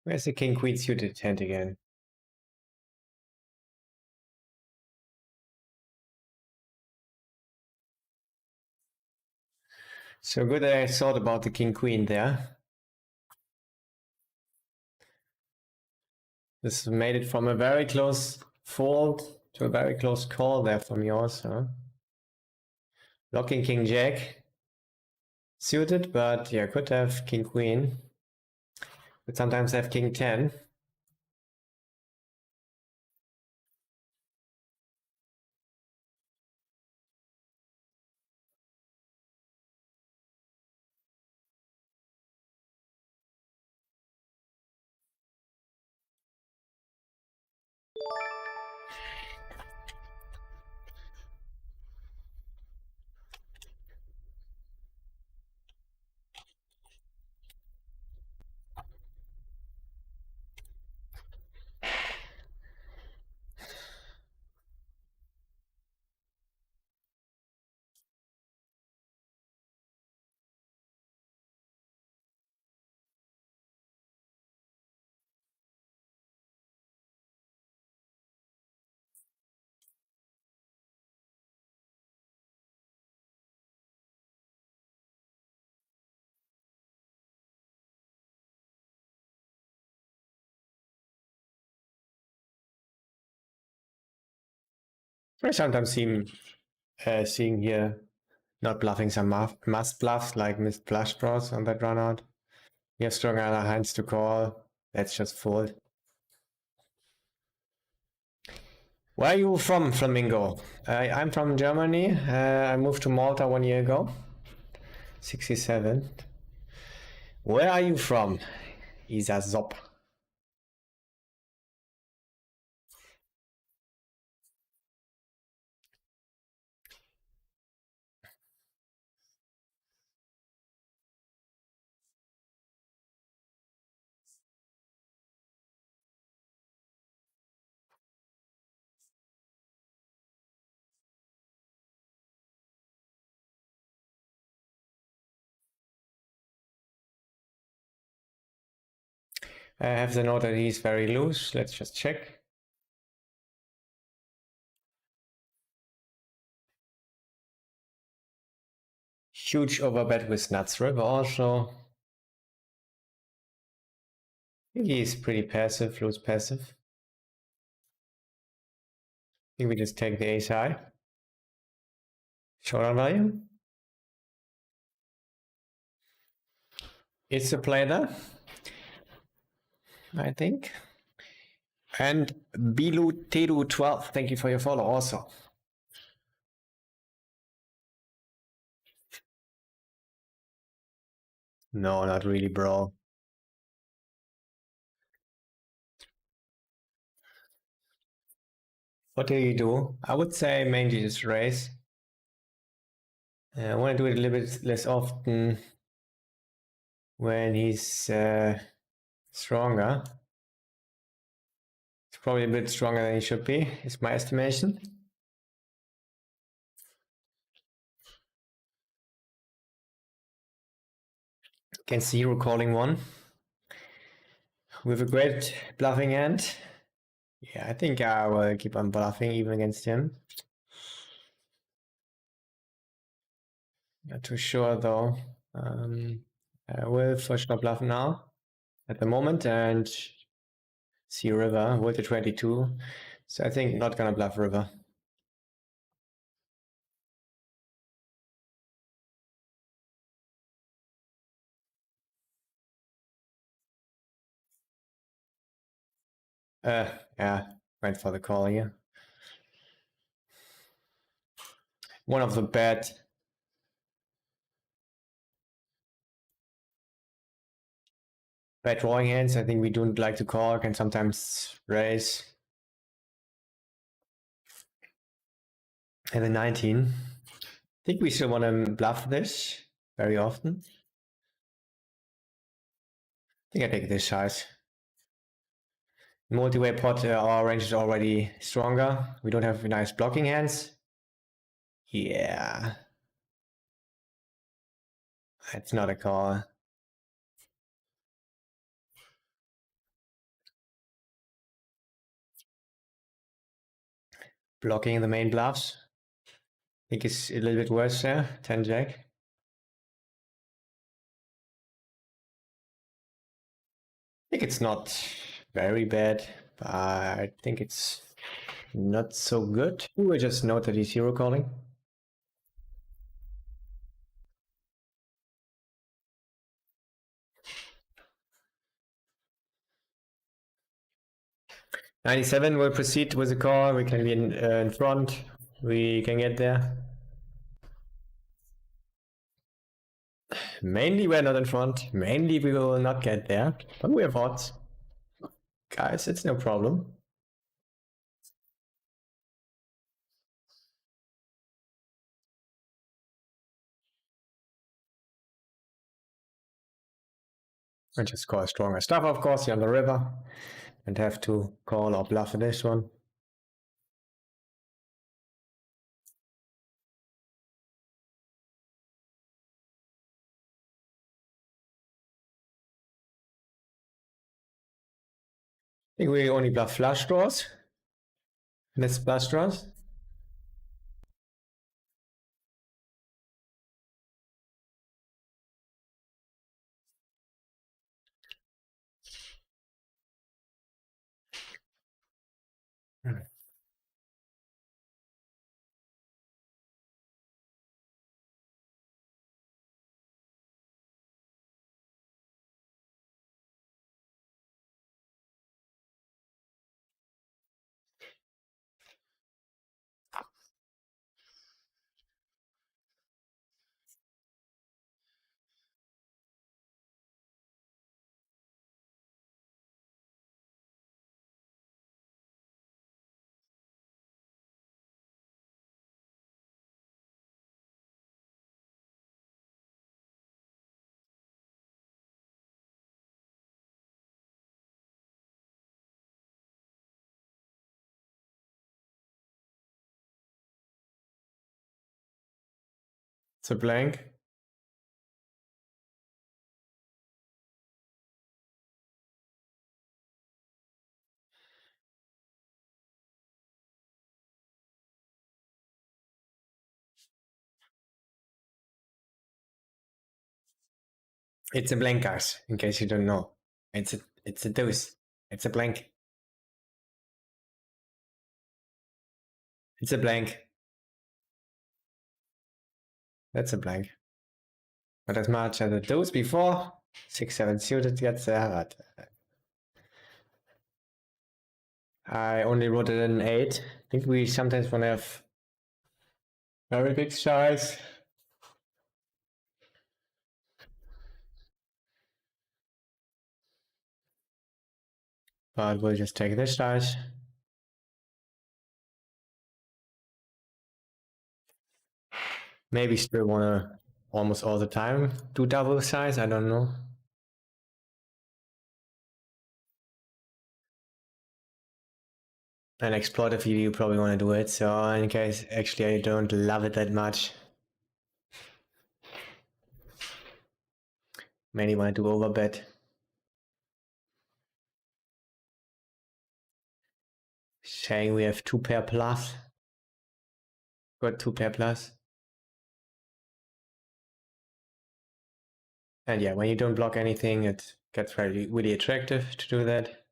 Where's the king queen suited hand again? So good that I thought about the king queen there. This made it from a very close fold to a very close call there for me also. Blocking king jack suited, but yeah, could have king queen. But sometimes have king 10. I sometimes seeing here not bluffing some must bluffs like missed flush draws on that run out. You have strong other hands to call. Let's just fold. Where are you from, Flamingo? I'm from Germany. I moved to Malta 1 year ago. 67. Where are you from? Isa Zop. I have the note that he's very loose. Let's just check. Huge overbet with nuts river also. I think he's pretty passive, loose passive. I think we just take the ace high. Showdown value. It's a play there, I think. And Bilu Tedu 12, thank you for your follow also. No, not really, bro. What do you do? I would say mainly just raise. I want to do it a little bit less often when he's stronger. He's probably a bit stronger than he should be, is my estimation. Against zero calling one. With a great bluffing hand. Yeah, I think I will keep on bluffing even against him. Not too sure though. I will for sure bluff now at the moment and see river with the 22. So I think not gonna bluff river. Yeah, went for the call here. One of the bad drawing hands. I think we don't like to call, can sometimes raise. And the 19. I think we still want to bluff this very often. I think I take this size. Multi-way pot, our range is already stronger. We don't have nice blocking hands. Yeah. It's not a call. Blocking the main bluffs. I think it's a little bit worse there. 10 jack. I think it's not very bad, but I think it's not so good. We will just note that he's hero calling. '97 will proceed with the call. We can be in front. We can get there. Mainly we're not in front. Mainly we will not get there. But we have odds. Guys, it's no problem. I just call stronger stuff, of course, here on the river. And have to call or bluff in this one. I think we only bluff flush draws. Miss flush draws. It's a blank. It's a blank, guys, in case you don't know. It's a deuce. It's a blank. It's a blank. That's a blank. Not as much as a deuce before. 6-7 suited gets there, but I only wrote it in 8. I think we sometimes want to have very big size. But we'll just take this size. Maybe still want to almost all the time do double size, I don't know. And exploitative you probably want to do it, so in case actually I don't love it that much. Mainly want to do overbet. Saying we have 2 pair plus. Got 2 pair plus. And yeah, when you don't block anything, it gets really, really attractive to do that.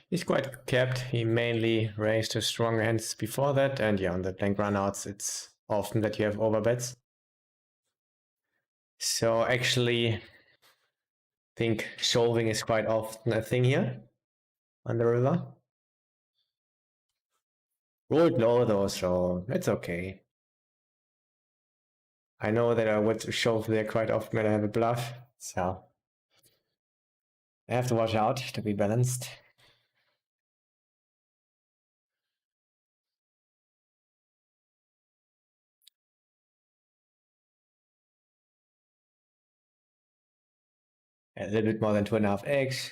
He's quite capped. He mainly raised his strong hands before that, and yeah, on the blank runouts, it's often that you have overbets. So actually, I think solving is quite often a thing here on the river. Rolled low though, so it's okay. I know that I would shove there quite often when I have a bluff, so I have to watch out to be balanced. A little bit more than 2.5x.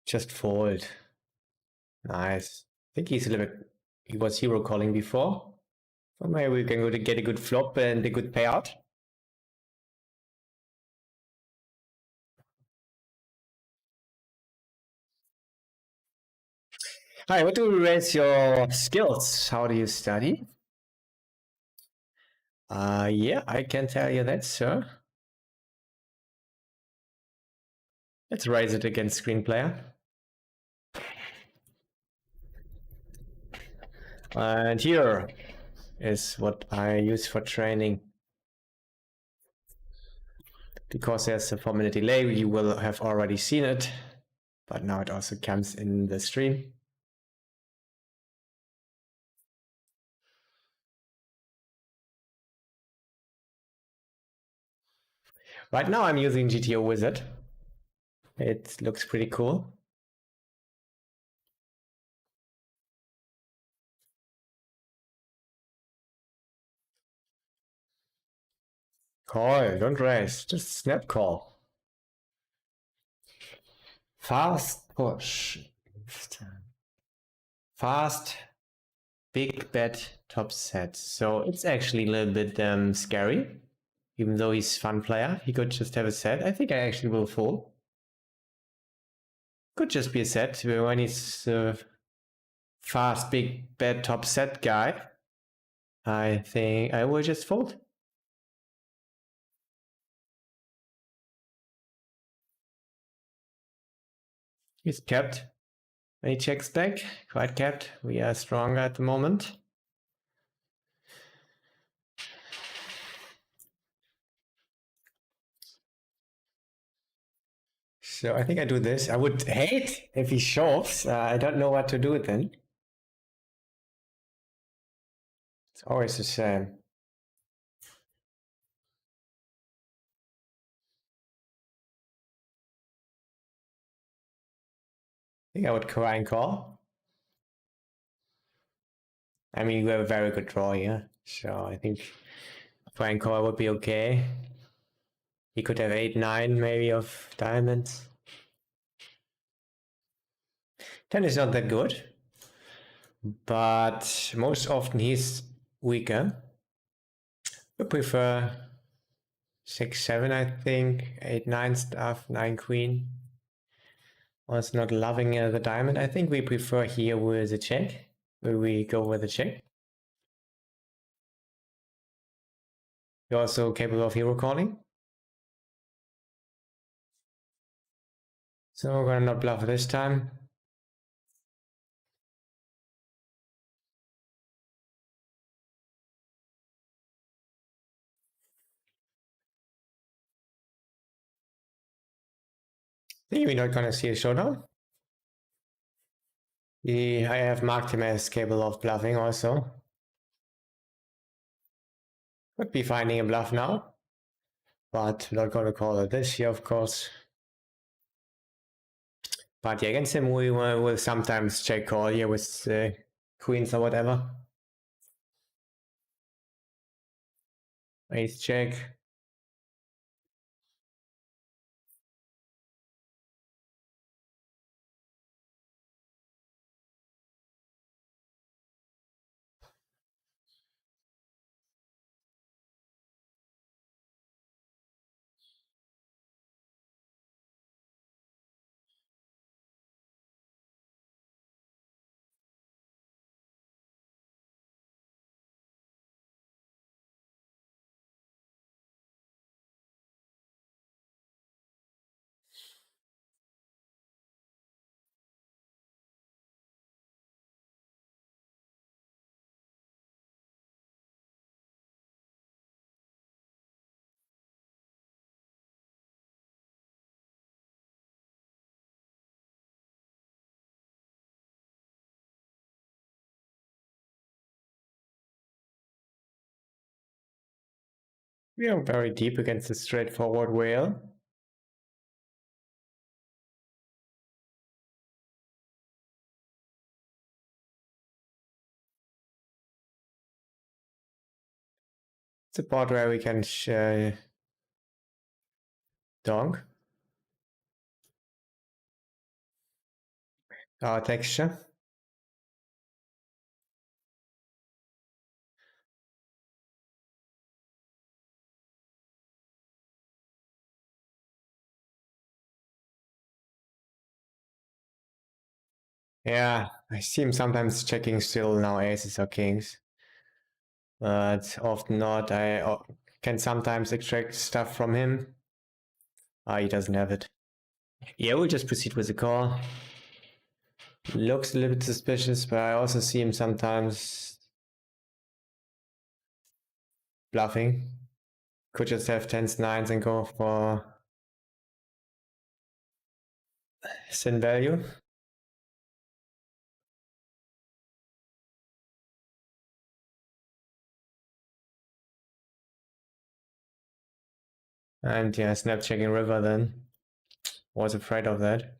Just fold. Nice. I think he's a little bit. He was hero calling before. So maybe we can go to get a good flop and a good payout. Hi, what do you raise your skills? How do you study? Yeah, I can tell you that, sir. Let's raise it against screen player. And here is what I use for training. Because there's a 4-minute delay, you will have already seen it, but now it also comes in the stream. Right now I'm using GTO Wizard. It looks pretty cool. Call, don't raise, just snap call. Fast push. Fast, big bet, top set. So it's actually a little bit scary. Even though he's a fun player, he could just have a set. I think I actually will fold. Could just be a set when he's fast, big bet, top set guy. I think I will just fold. He's capped. When he checks back, quite capped. We are stronger at the moment. So I think I do this. I would hate if he shoves. I don't know what to do then. It's always the same. I think I would try and call. I mean, you have a very good draw here, so I think try and call would be okay. He could have 8-9 maybe of diamonds. 10 is not that good, but most often he's weaker. I prefer 6-7, I think. 8-9 stuff. 9 queen. Was not loving the diamond. I think we prefer here with the check. Will we go with the check? You're also capable of hero calling. So we're gonna not bluff this time. I think we're not gonna see a showdown. I have marked him as capable of bluffing also. Could be finding a bluff now, but not gonna call it this year, of course. But yeah, against him we will sometimes check call here with queens or whatever. Ace check. We are very deep against the straightforward whale. It's a board where we can donk our texture. Yeah, I see him sometimes checking still now aces or kings, but often not. I can sometimes extract stuff from him. Ah, he doesn't have it. Yeah, we'll just proceed with the call. Looks a little bit suspicious, but I also see him sometimes bluffing. Could just have 10s, 9s and go for sin value. And yeah, snap checking river then. Was afraid of that.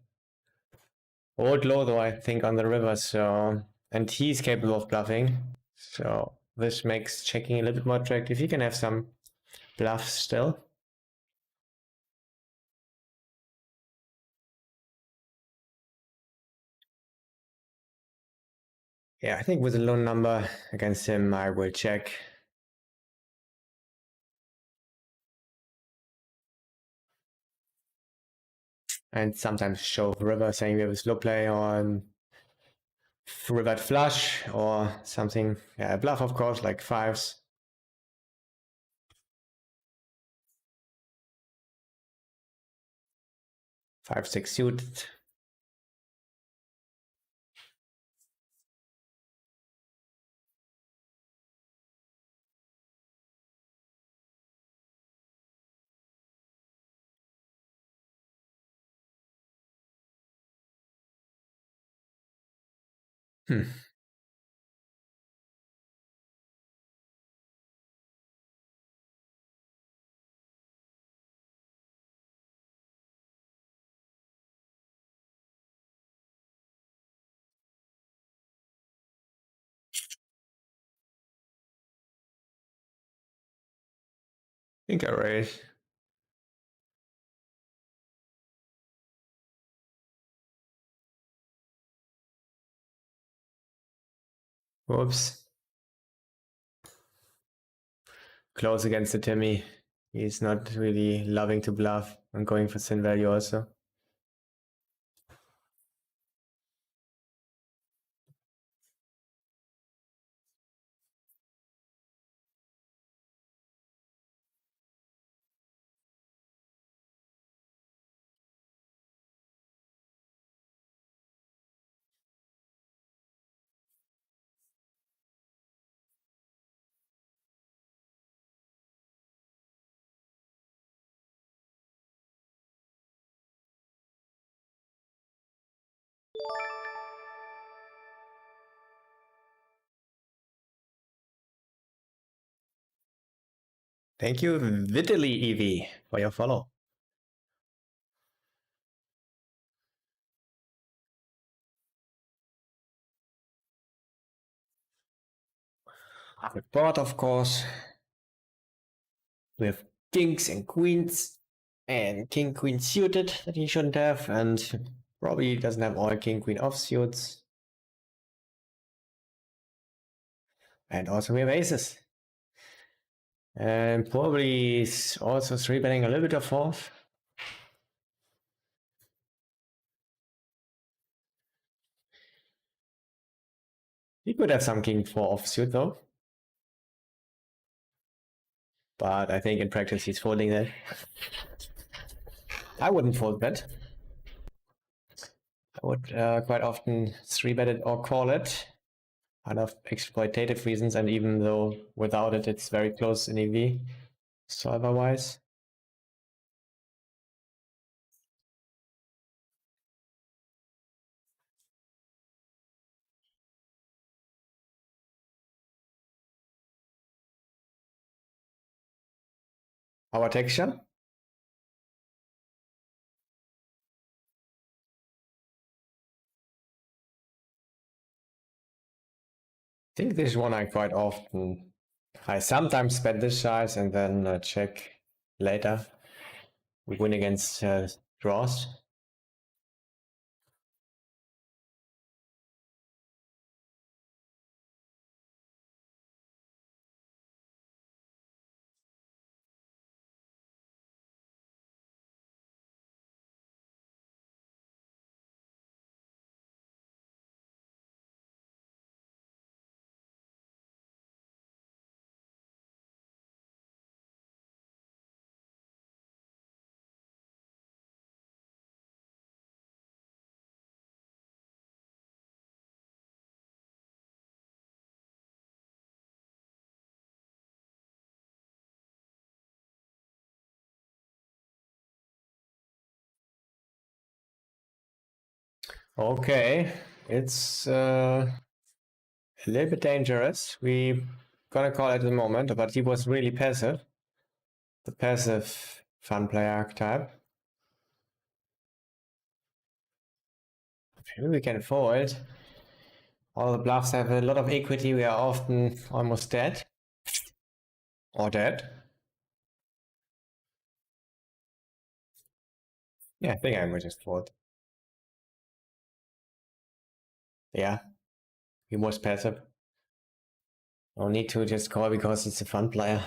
Old low though, I think, on the river, so. And he's capable of bluffing. So this makes checking a little bit more attractive. He can have some bluffs still. Yeah, I think with a low number against him, I will check. And sometimes show river saying we have a slow play on river flush or something. Yeah, bluff, of course, like 5s. 5-6 suited. Hmm. I think I raise. Whoops. Close against the Timmy. He's not really loving to bluff and going for thin value also. Thank you, Vitaly EV, for your follow. Good board, of course. We have kings and queens, and king queen suited that he shouldn't have, and probably doesn't have all king queen offsuits. And also we have aces. And probably also 3-betting a little bit of off. He could have some king 4 offsuit though. But I think in practice he's folding that. I wouldn't fold that. I would quite often 3-bet it or call it out of exploitative reasons, and even though without it it's very close in EV solver wise. Our texture. I think this one I quite often. I sometimes bet this size and then check later. We win against draws. Okay, it's a little bit dangerous. We gonna call it at the moment, but he was really passive. The passive fun player archetype. Maybe we can fold. All the bluffs have a lot of equity. We are often almost dead. Or dead. Yeah, I think I would just fold. Yeah, he was passive. No need to just call because it's a fun player.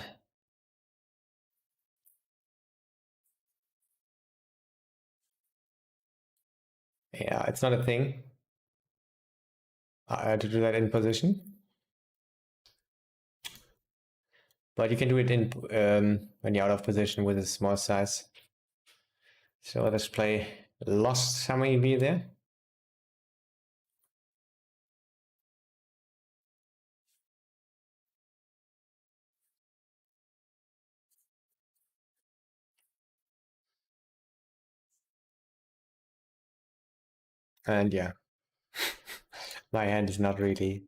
Yeah, it's not a thing to do that in position. But you can do it in when you're out of position with a small size. So this play lost some EV there. And yeah, my hand is not really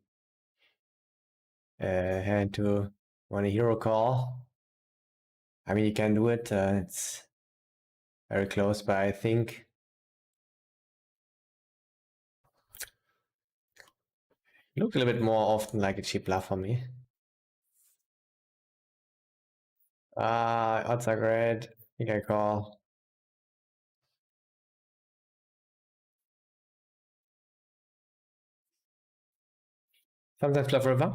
a hand to want a hero call. I mean, you can do it. It's very close, but I think it looked a little bit more often like a cheap bluff for me. Odds are great. I think I call. Sometimes bluff river.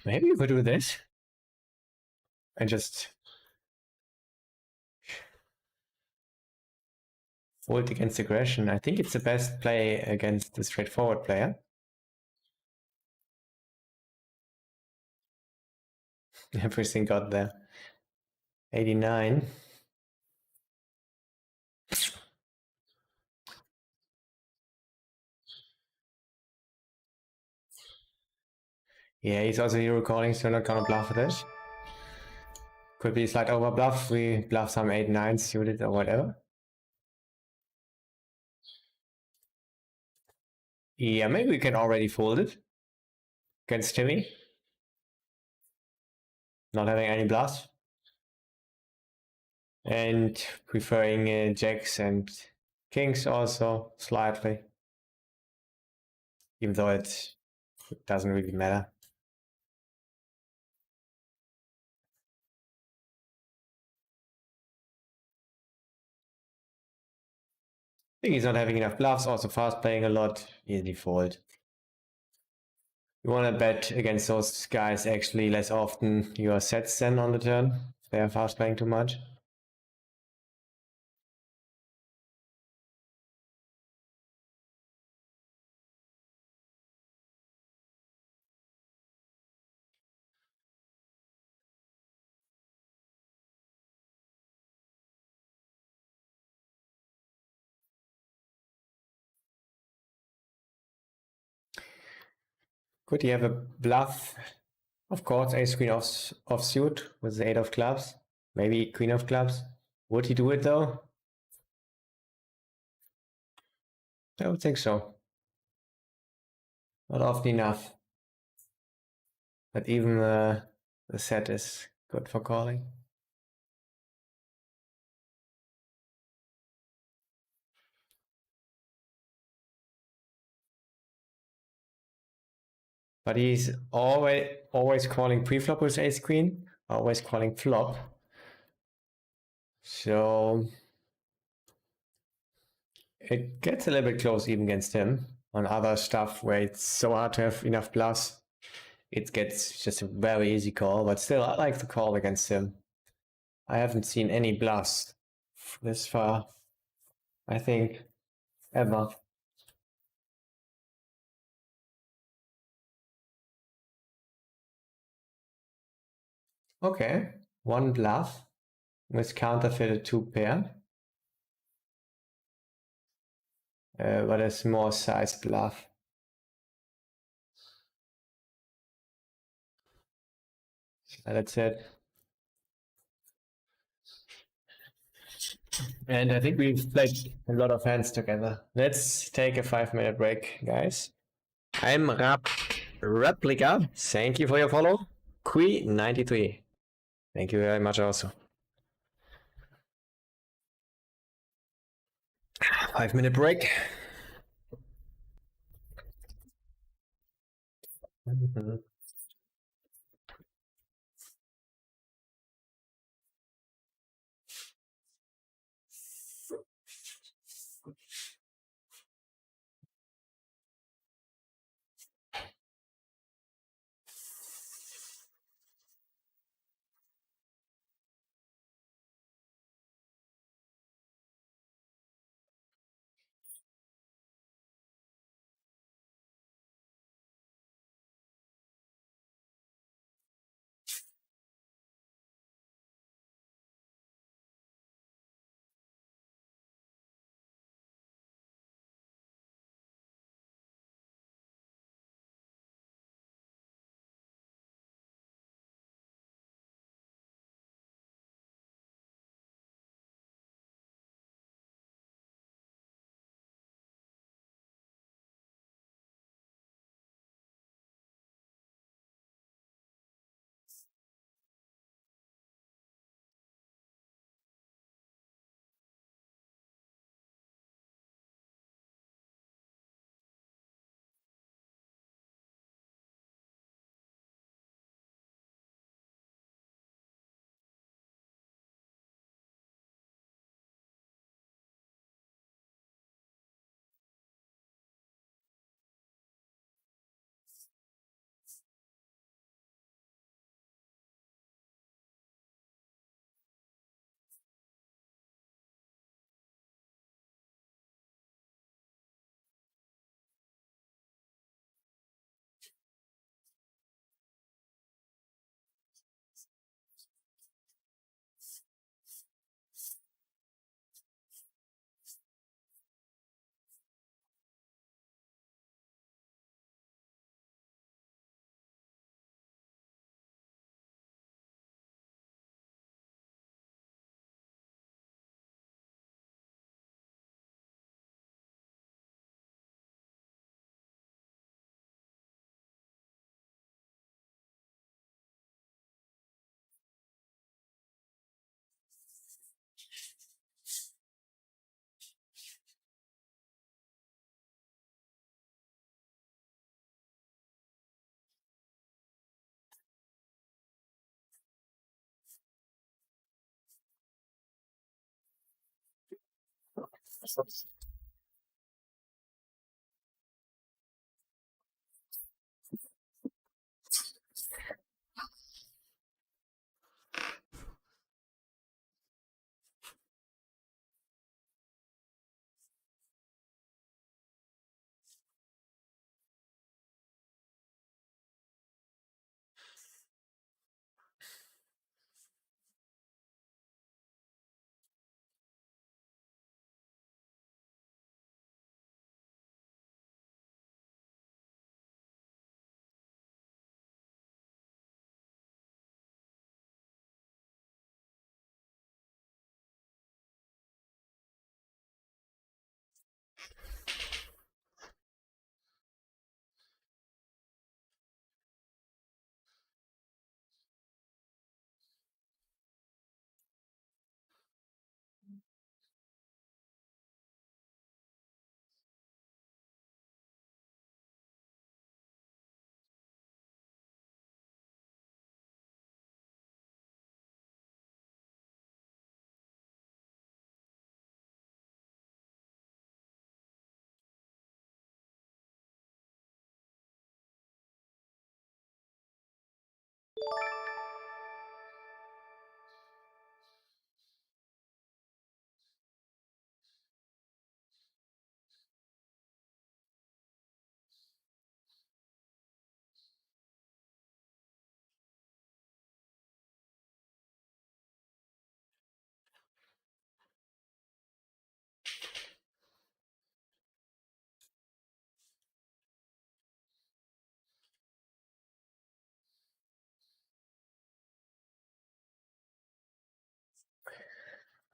Maybe you could do this and just fold against aggression. I think it's the best play against the straightforward player. Everything got there. 89. Yeah, he's also hero calling, so I'm not gonna bluff this. Could be slight over bluff. We bluff some 8-9 suited or whatever. Yeah, maybe we can already fold it against Timmy. Not having any bluffs. And preferring jacks and kings also slightly. Even though it doesn't really matter. I think he's not having enough bluffs, also fast playing a lot. Easy fold. You want to bet against those guys actually less often your sets then on the turn. They are fast playing too much. Could he have a bluff? Of course, ace queen off suit with the 8 of clubs. Maybe queen of clubs. Would he do it though? I don't think so. Not often enough. But even the set is good for calling. But he's always calling pre-flop with ace queen, always calling flop. So it gets a little bit close even against him. On other stuff where it's so hard to have enough bluffs, it gets just a very easy call. But still, I like the call against him. I haven't seen any bluffs this far, I think, ever. Okay, one bluff with counterfeited 2 pair. But a small size bluff. That's it. And I think we've played a lot of hands together. Let's take a 5-minute break, guys. I'm Replica. Thank you for your follow. Qui93. Thank you very much also. 5-minute break.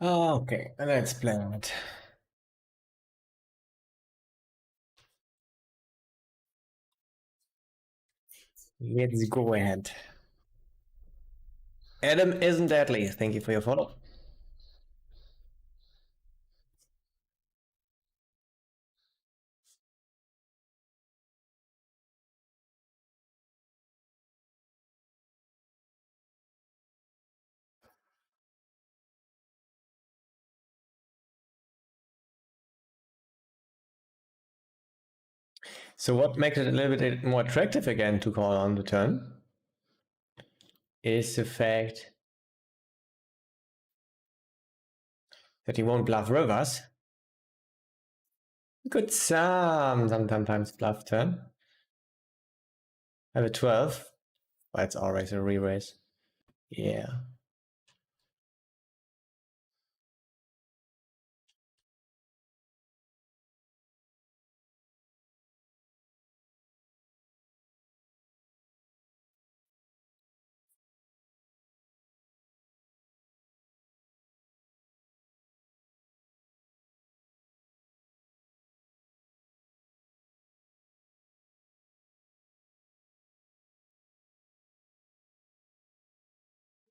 Okay, let's play it. Let's go ahead. Adam isn't deadly. Thank you for your follow. So what makes it a little bit more attractive again to call on the turn is the fact that he won't bluff rivers. He could sometimes bluff turn. I have a 12, but it's always a re-raise. Yeah.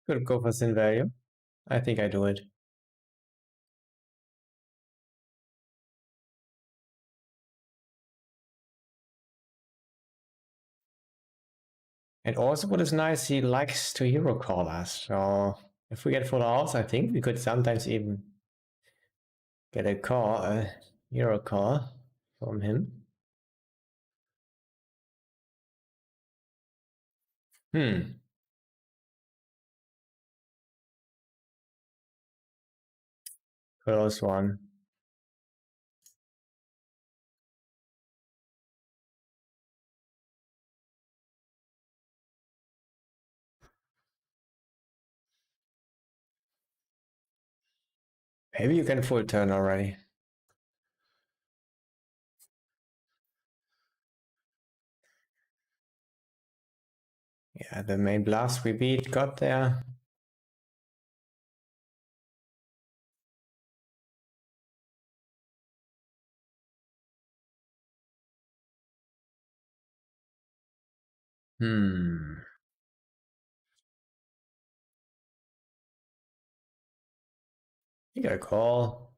Could go for thin value. I think I do it. And also what is nice, he likes to hero call us. So if we get full house, I think we could sometimes even get a hero call from him. Close one. Maybe you can full turn already. Yeah, the main blast we beat got there. You got a call.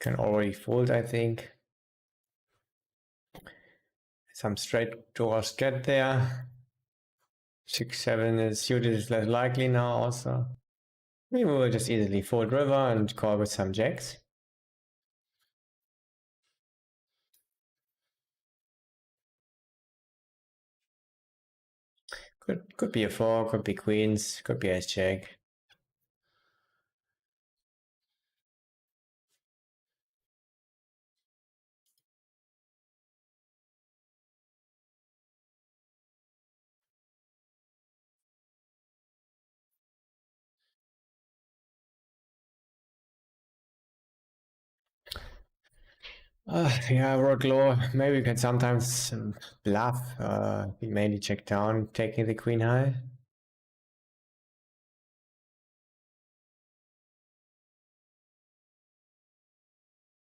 Can already fold, I think. Some straight doors get there. 6-7 is suited is less likely now also. Maybe we'll just easily fold river and call with some jacks. Could be a 4, could be queens, could be ace jack. Yeah, rock low. Maybe we can sometimes bluff. We mainly check down, taking the queen high.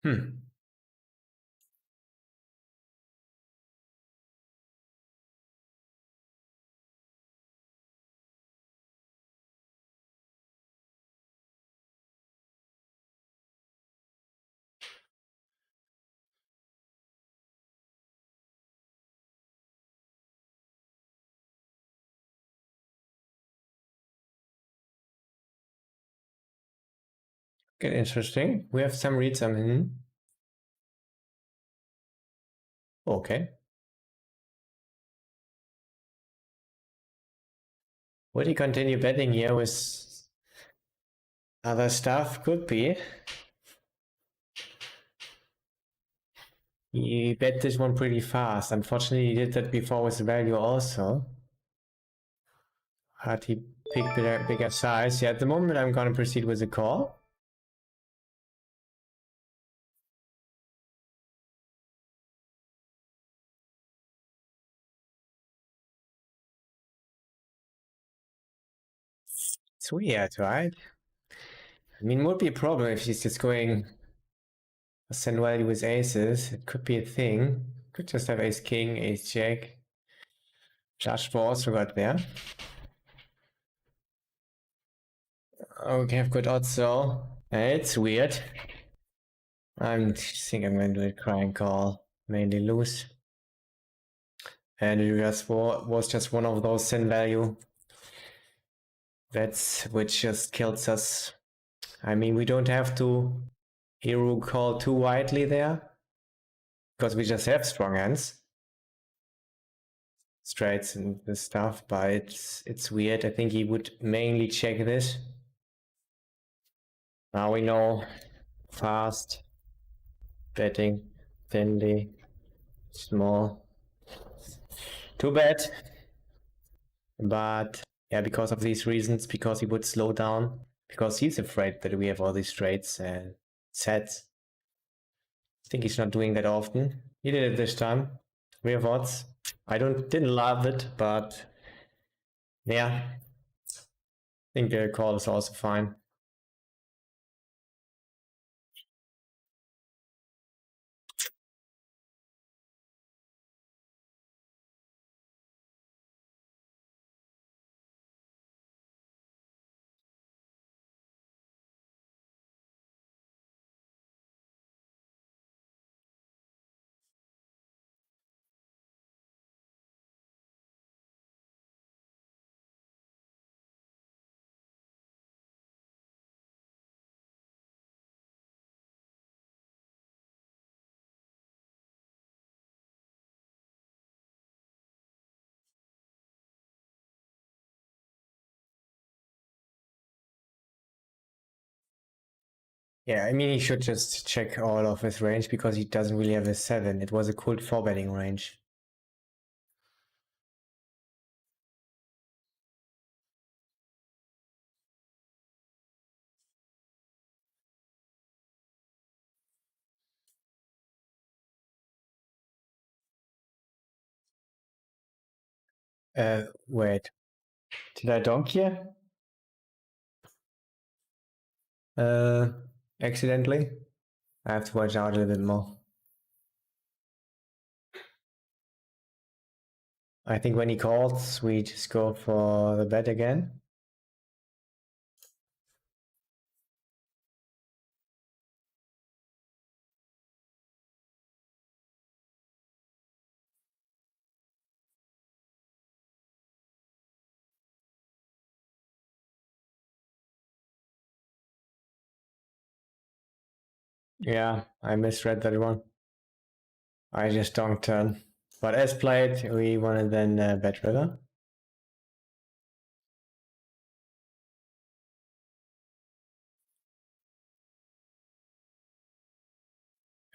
Hmm. Okay, interesting. We have some reads. I mean, okay. Would he continue betting here with other stuff? Could be. He bet this one pretty fast. Unfortunately, he did that before with value also. Had he picked bigger size? Yeah, at the moment I'm gonna proceed with a call. It's weird, right? I mean, would be a problem if he's just going send value with aces. It could be a thing. Could just have ace king, ace jack. Judge also got there. Okay, I've got odds so. It's weird. I think I'm going to do a crying call. Mainly lose. And it was just one of those send value bets which just kills us. I mean, we don't have to hero call too widely there because we just have strong hands, straights and this stuff. But it's weird. I think he would mainly check this. Now we know fast betting thinly small. Too bad. But yeah, because of these reasons, because he would slow down, because he's afraid that we have all these straights and sets. I think he's not doing that often. He did it this time. We have odds. I didn't love it, but yeah, I think the call is also fine. Yeah, I mean, he should just check all of his range because he doesn't really have a 7. It was a cold 4 betting range. Wait. Did I donk here? Uh, accidentally? I have to watch out a little bit more. I think when he calls, we just go for the bet again. Yeah, I misread that one. I just don't turn. But as played, we wanted then bet river.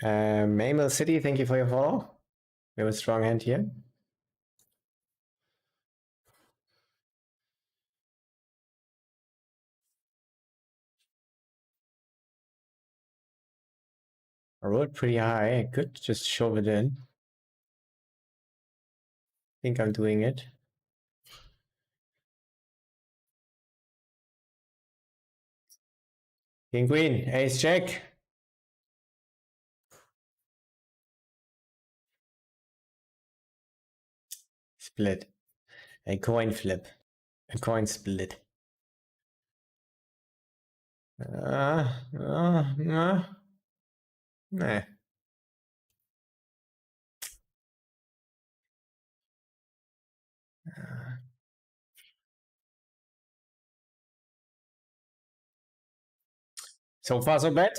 Mamel City, thank you for your follow. We have a strong hand here. I rolled pretty high. I could just shove it in. Think I'm doing it. King Queen, Ace Jack. Split. A coin flip. A coin split. Nah. So far, so bad.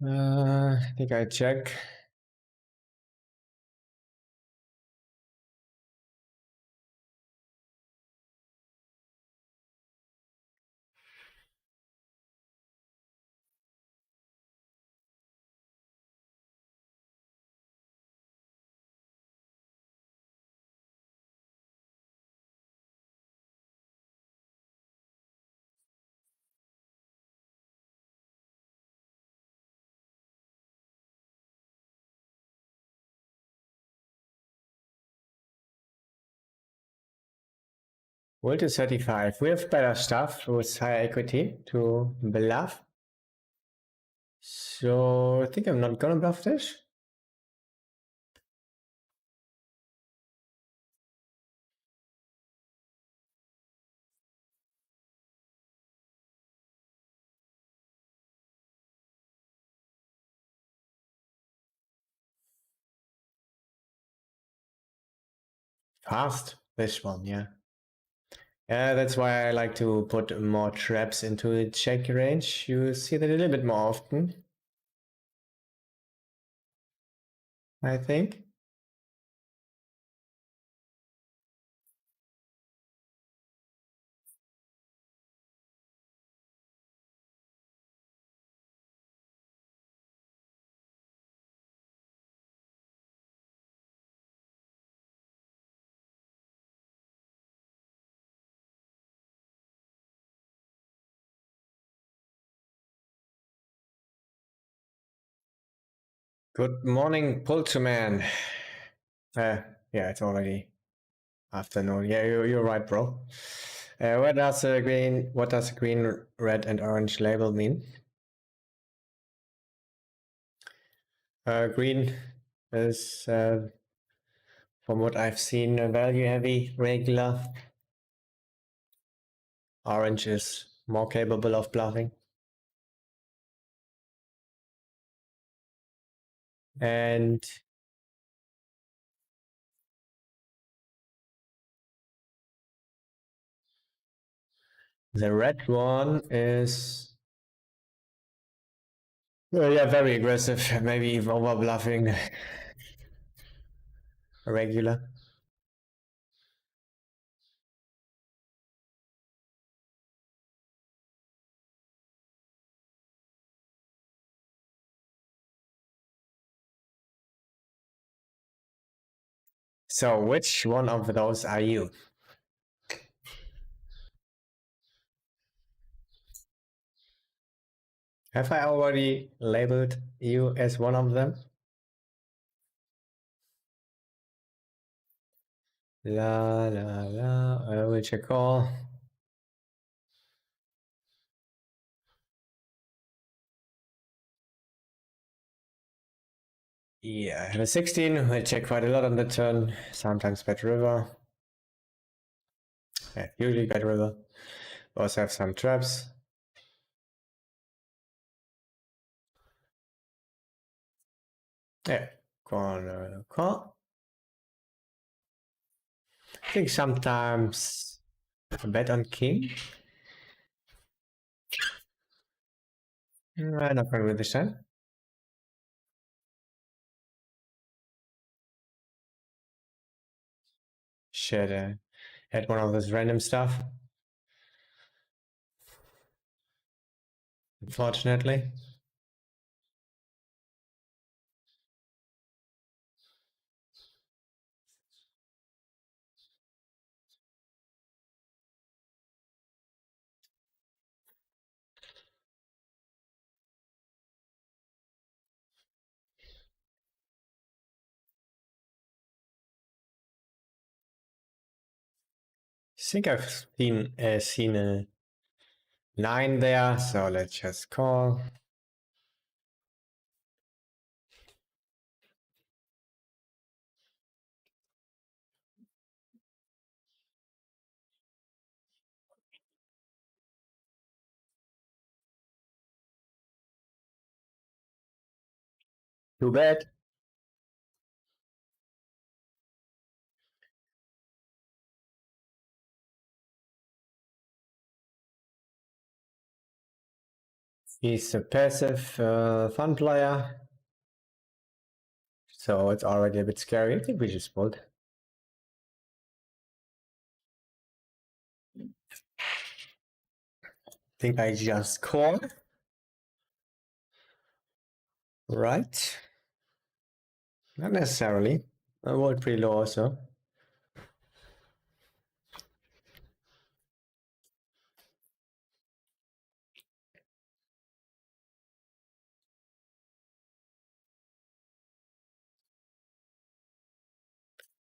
I think I check. Roll to 35. We have better stuff with higher equity to bluff. So I think I'm not gonna bluff this. Fast, this one, yeah. Yeah, that's why I like to put more traps into the check range. You see that a little bit more often, I think. Good morning, Pulcherman. Yeah, it's already afternoon. Yeah, you're right, bro. What does the green, red, and orange label mean? Green is, from what I've seen, value heavy, regular. Orange is more capable of bluffing. And the red one is, yeah, very aggressive, maybe even over bluffing regular. So which one of those are you? Have I already labeled you as one of them? La la la, which I call. Yeah, I have a 16. I check quite a lot on the turn. Sometimes bet river. Yeah, usually bet river. Also have some traps. Yeah, corner call. I think sometimes a bet on king. Not going with this time. Should had one of those random stuff. unfortunately. I think I've seen a 9 there, so let's just call. Too bad. He's a passive fun player, so it's already a bit scary. I think we just fold. I think I just call. Right. Not necessarily. I rolled pretty low also.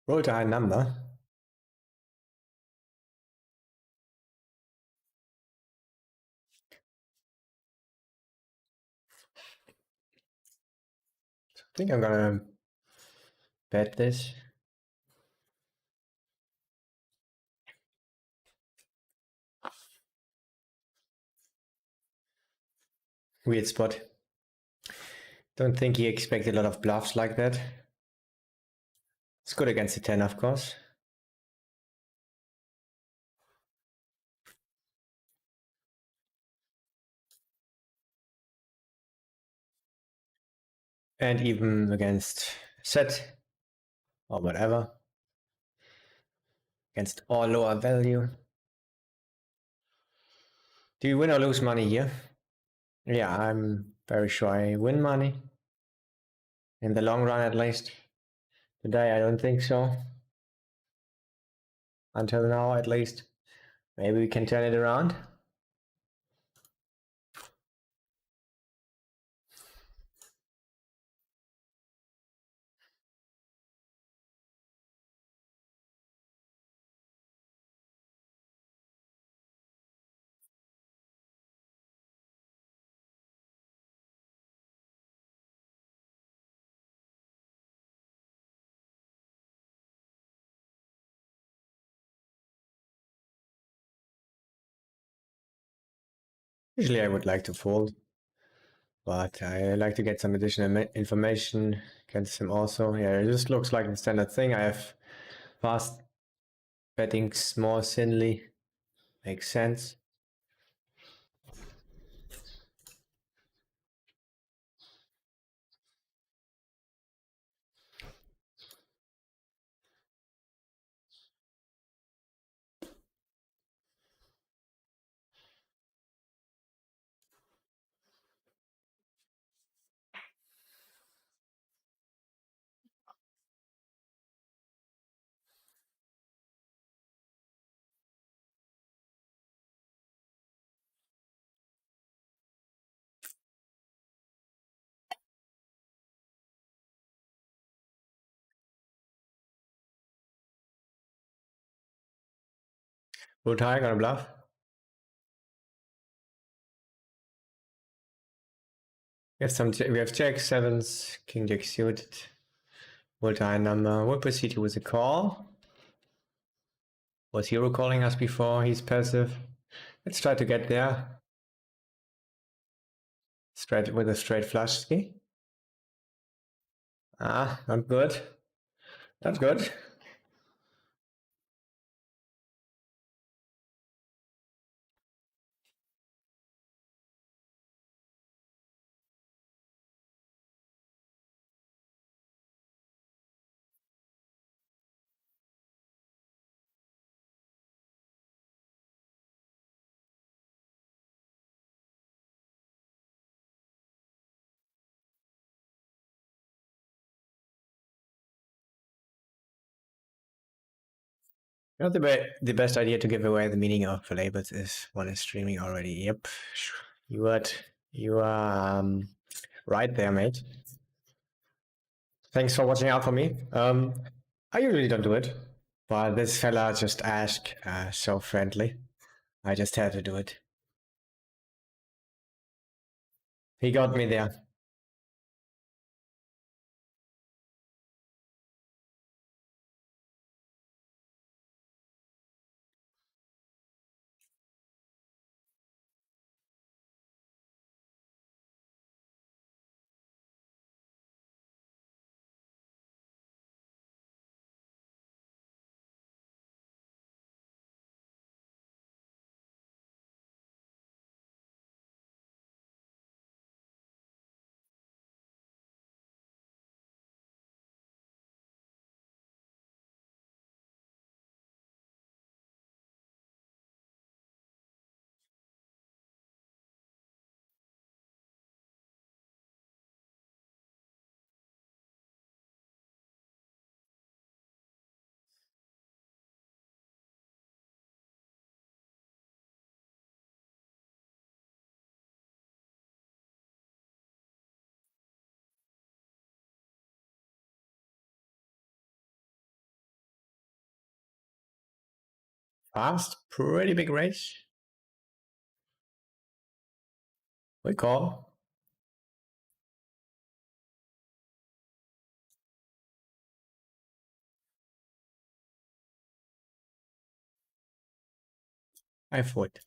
Rolled a high number. I think I'm gonna bet this. Weird spot. Don't think he expected a lot of bluffs like that. It's good against the 10, of course. And even against set or whatever. Against all lower value. Do you win or lose money here? Yeah, I'm very sure I win money. In the long run, at least. Today, I don't think so. Until now, at least. Maybe we can turn it around. Usually, I would like to fold, but I like to get some additional information against him also. Yeah, it just looks like the standard thing. I have fast betting small thinly. Makes sense. Full tie, gonna bluff. We have jack sevens, king jack suited. Multi number. We'll proceed here with a call. Was hero calling us before? He's passive. Let's try to get there. Straight with a straight flush ski. Ah, not good. Not good. You know, the best idea to give away the meaning of the labels is one is streaming already. Yep, you are you are right there, mate. Thanks for watching out for me. I usually don't do it, but this fella just asked, so friendly. I just had to do it. He got me there. Fast, pretty big race. We call. I fold.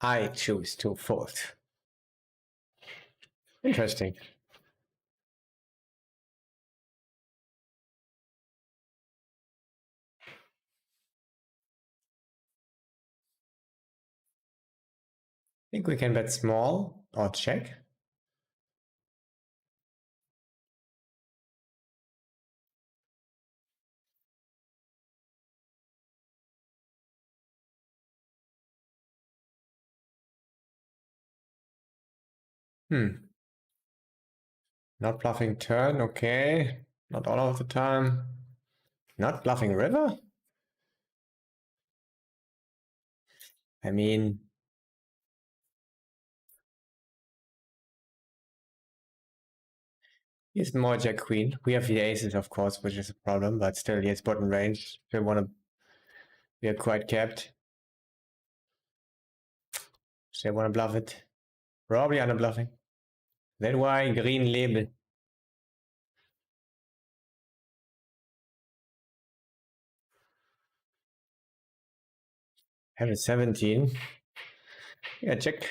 I choose to fold. Interesting. I think we can bet small or check. Not bluffing turn, okay. Not all of the time. Not bluffing river? I mean, he's more jack queen. We have the aces, of course, which is a problem, but still, he has bottom range. We are quite capped. So I want to bluff it. Probably under bluffing. That's why green label. Have a 17. Yeah, check.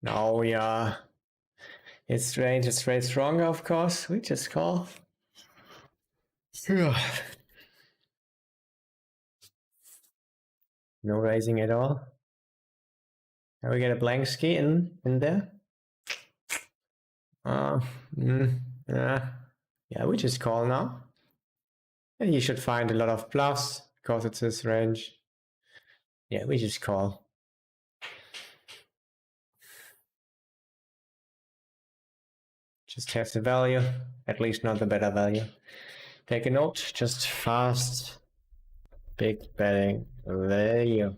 Now we are. His range is way stronger, of course. We just call. No raising at all. Now we get a blank ski in there. Uh, yeah. Yeah, we just call now. And he should find a lot of bluffs because it's his range. Yeah, we just call. Just have the value, at least not the better value. Take a note, just fast, big betting value.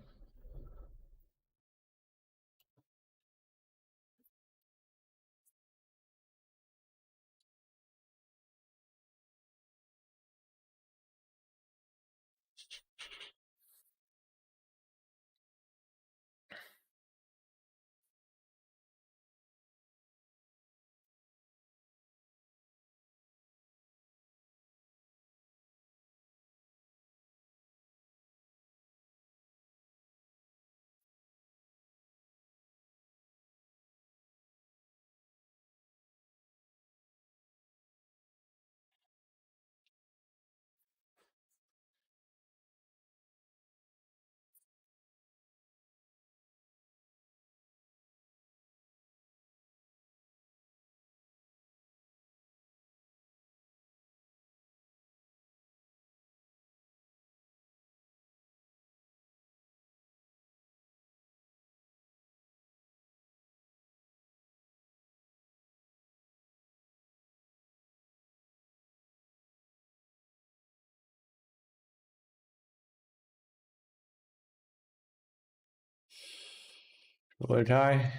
Full tie.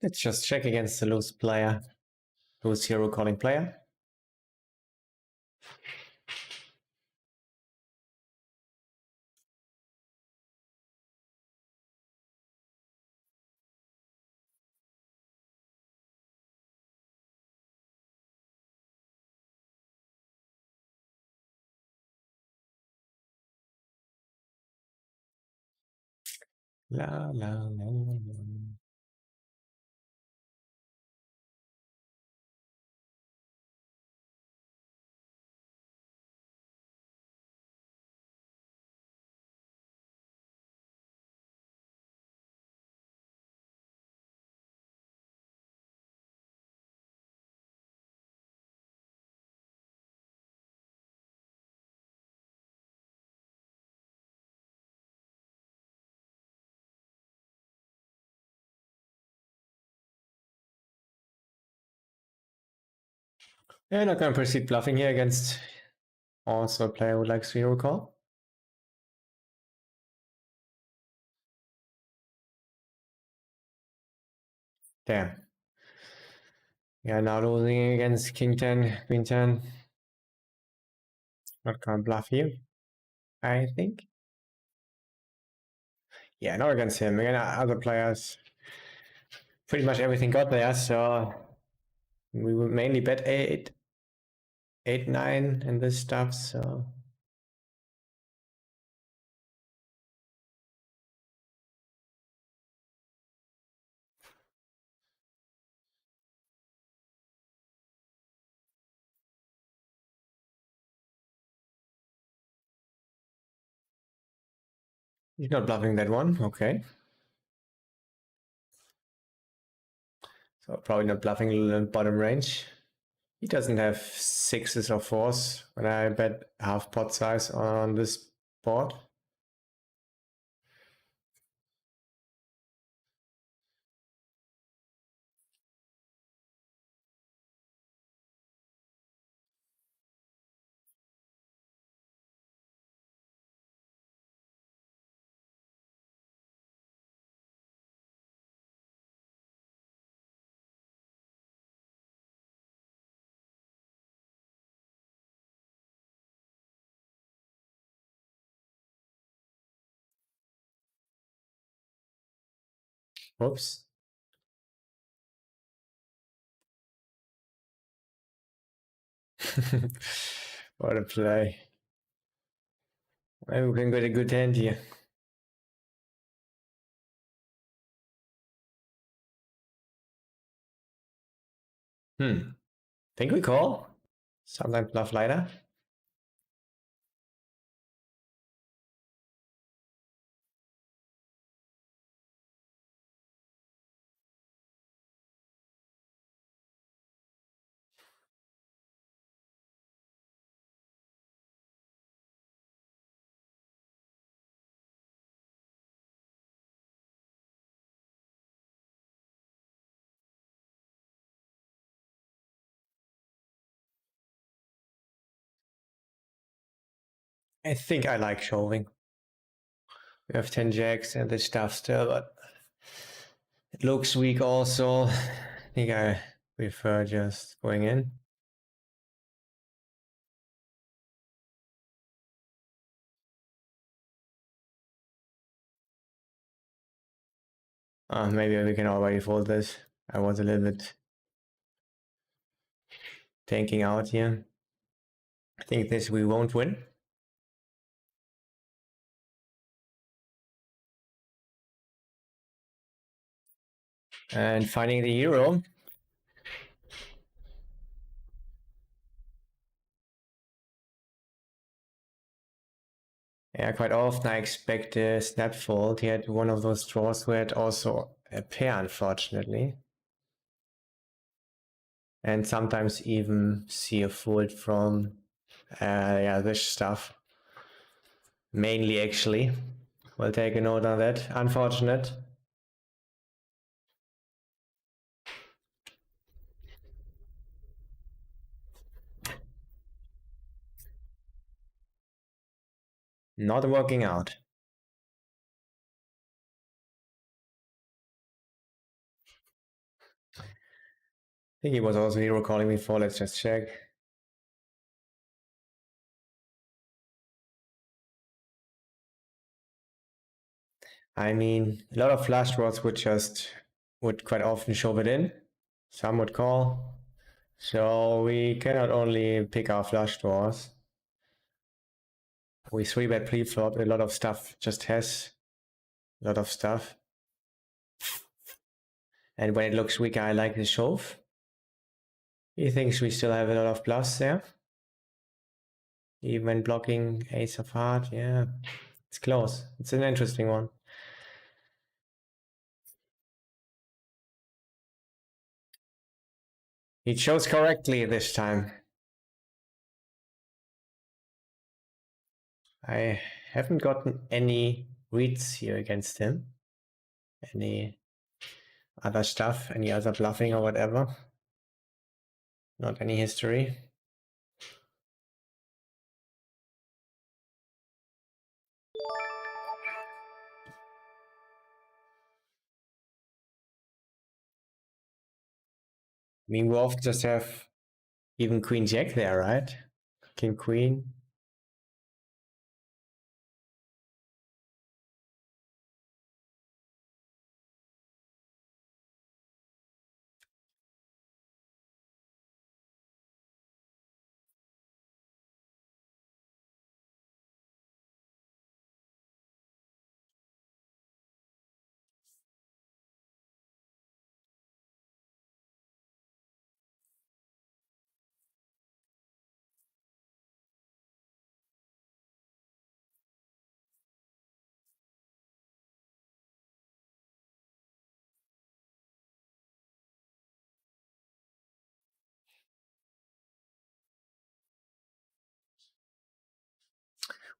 Let's just check against the loose player. Loose hero calling player. La la la la. Yeah, not gonna proceed bluffing here against also a player who likes hero call. Damn. Yeah, now losing against King 10, Queen 10. Not gonna bluff here, I think. Yeah, not against him. Again, other players, pretty much everything got there, so we will mainly bet 8, 9 and this stuff, so. He's not bluffing that one, okay. So probably not bluffing in bottom range. He doesn't have sixes or fours when I bet half pot size on this board. Whoops. What a play. Maybe we can get a good hand here. Think we call? Sometimes bluff lighter. I think I like shoving. We have 10 jacks and this stuff still, but it looks weak also. I think I prefer just going in. Maybe we can already fold this. I was a little bit tanking out here. I think this we won't win. And finding the hero. Yeah, quite often I expect a snap fold. He had one of those draws where it also a pair, unfortunately. And sometimes even see a fold from this stuff. Mainly, actually. We'll take a note on that. Unfortunate. Not working out. I think he was also hero calling before. Let's just check. I mean, a lot of flush draws would quite often shove it in. Some would call. So we cannot only pick our flush draws. We 3-bet pre-flop. A lot of stuff just has a lot of stuff. And when it looks weaker, I like the shove. He thinks we still have a lot of bluffs there. Even when blocking ace of heart, yeah, it's close. It's an interesting one. He chose correctly this time. I haven't gotten any reads here against him. Any other stuff, any other bluffing or whatever. Not any history. I mean, we often just have even queen jack there, right? King queen.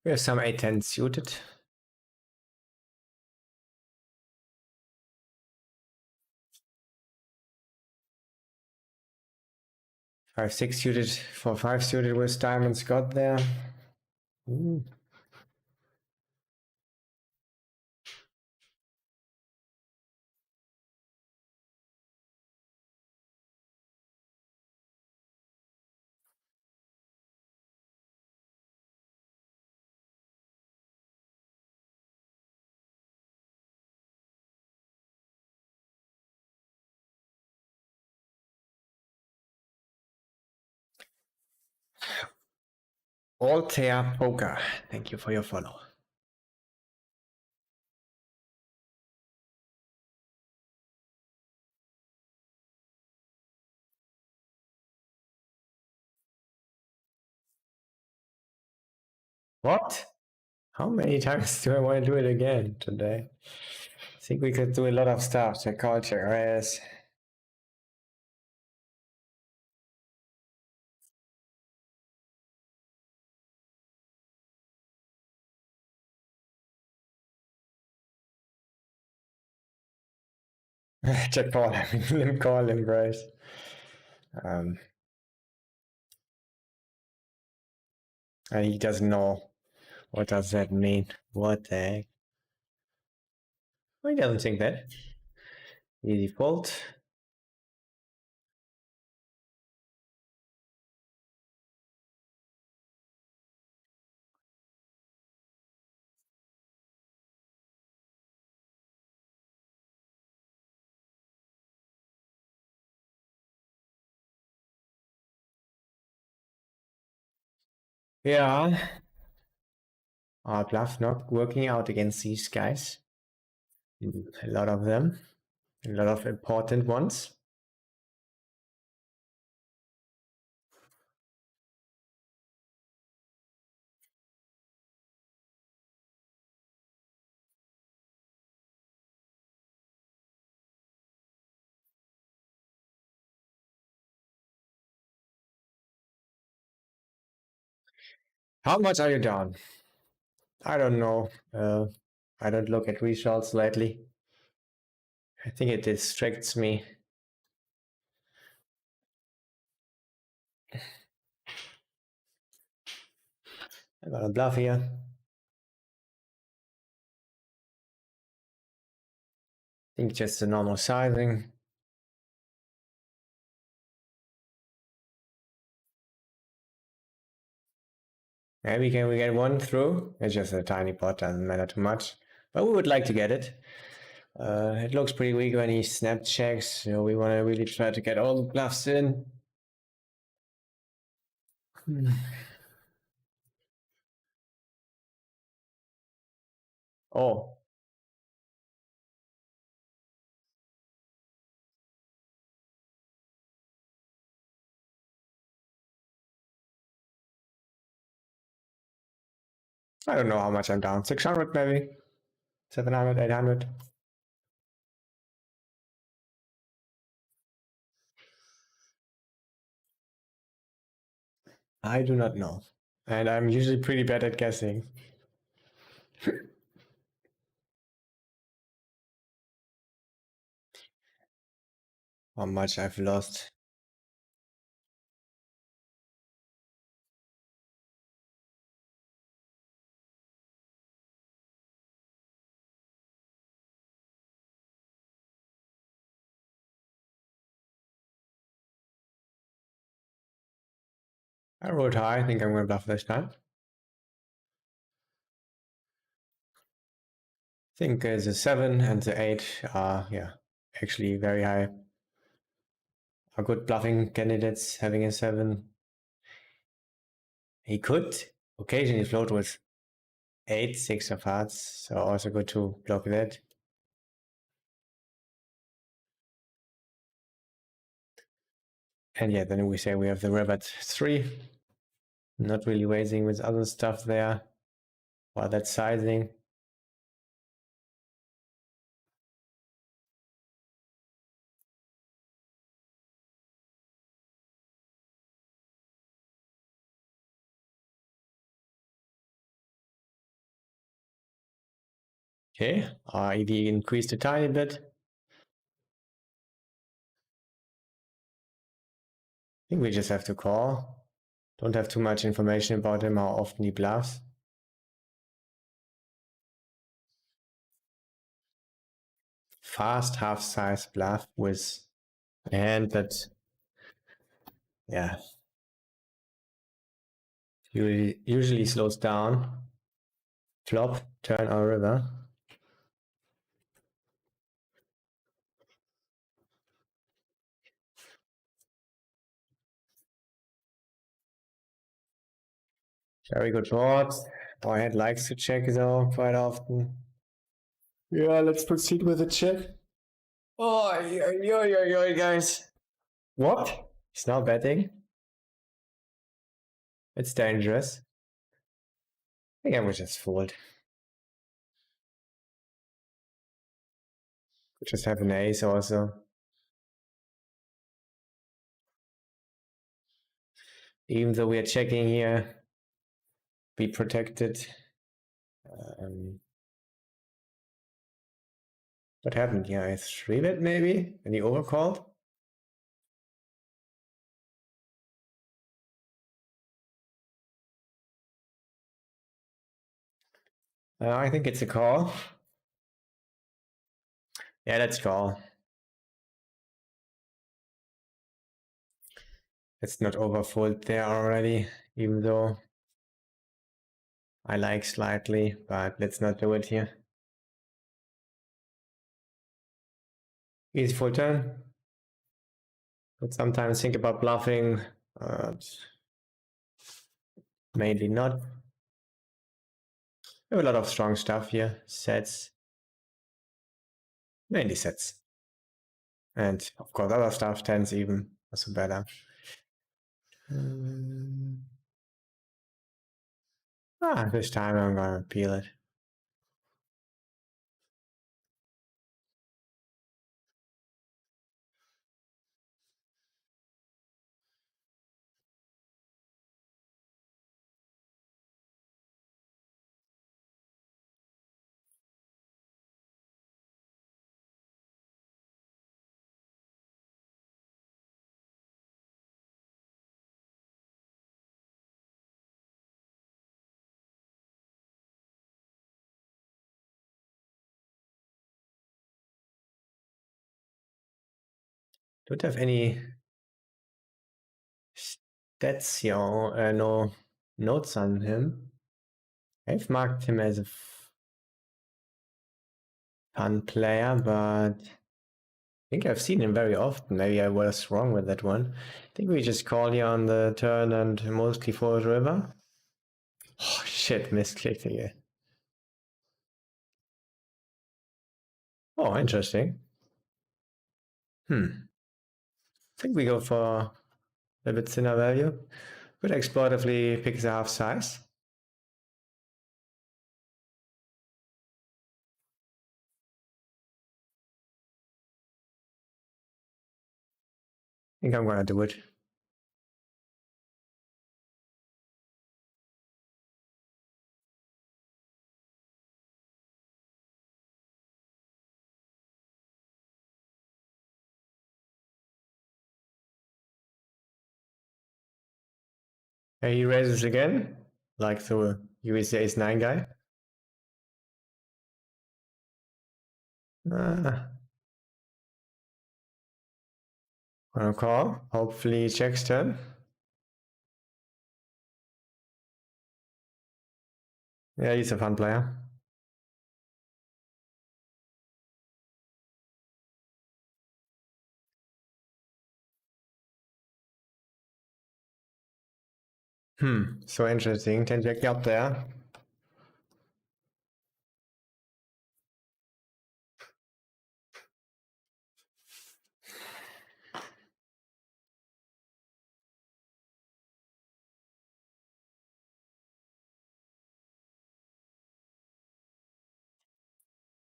We have some a10 suited. 5-6 suited, 4-5 suited with diamonds got there. Ooh. Altair Poker, thank you for your follow. What? How many times do I want to do it again today? I think we could do a lot of stuff. Check call, check raise. Check call, I mean, limp call, limp raise. And he doesn't know. What does that mean? What the heck? Well, he doesn't think that. Easy fold. Yeah. Our bluff not working out against these guys. A lot of them. A lot of important ones. How much are you down? I don't know. I don't look at results lately. I think it distracts me. I got a bluff here. think just the normal sizing. Maybe can we get one through? It's just a tiny pot, doesn't matter too much. But we would like to get it. It looks pretty weak when he snap checks, so we want to really try to get all the bluffs in. Oh. I don't know how much I'm down. 600 maybe? 700, 800? I do not know. And I'm usually pretty bad at guessing. How much I've lost. I rolled high. I think I'm going to bluff this time. I think the 7 and the 8 are, yeah, actually very high. Are good bluffing candidates having a 7. He could occasionally float with 8, 6 of hearts, so also good to block that. And yeah, then we say we have the river at 3. Not really raising with other stuff there. While that's sizing. Okay, our EV increased a tiny bit. I think we just have to call. Don't have too much information about him, how often he bluffs. Fast half-size bluff with a hand that, yeah, usually slows down. Flop, turn or river. Very good board. Our hand likes to check though quite often. Yeah, let's proceed with the check. Oh, yo, guys. What? He's now betting. It's dangerous. I think I would just fold. Could just have an ace also. Even though we are checking here, be protected. What happened here? I 3-bet maybe? And he overcalled? I think it's a call. Yeah, let's call. Let's not overfold there already, even though I like slightly, but let's not do it here. Easy full turn. Could sometimes think about bluffing, mainly not. We have a lot of strong stuff here. Sets. Mainly sets. And of course other stuff, tens even, also better. This time I'm gonna peel it. Don't have any stats here, no notes on him. I've marked him as a fun player, but I think I've seen him very often. Maybe I was wrong with that one. I think we just call here on the turn and mostly forward river. Oh shit, misclicked again. Oh, interesting. I think we go for a bit thinner value. Could exploitively pick the half size. I think I'm gonna do it. He raises again, like the USA ace 9 guy. Gonna call. Hopefully he checks turn. Yeah, he's a fun player. So interesting. 10 jack up there.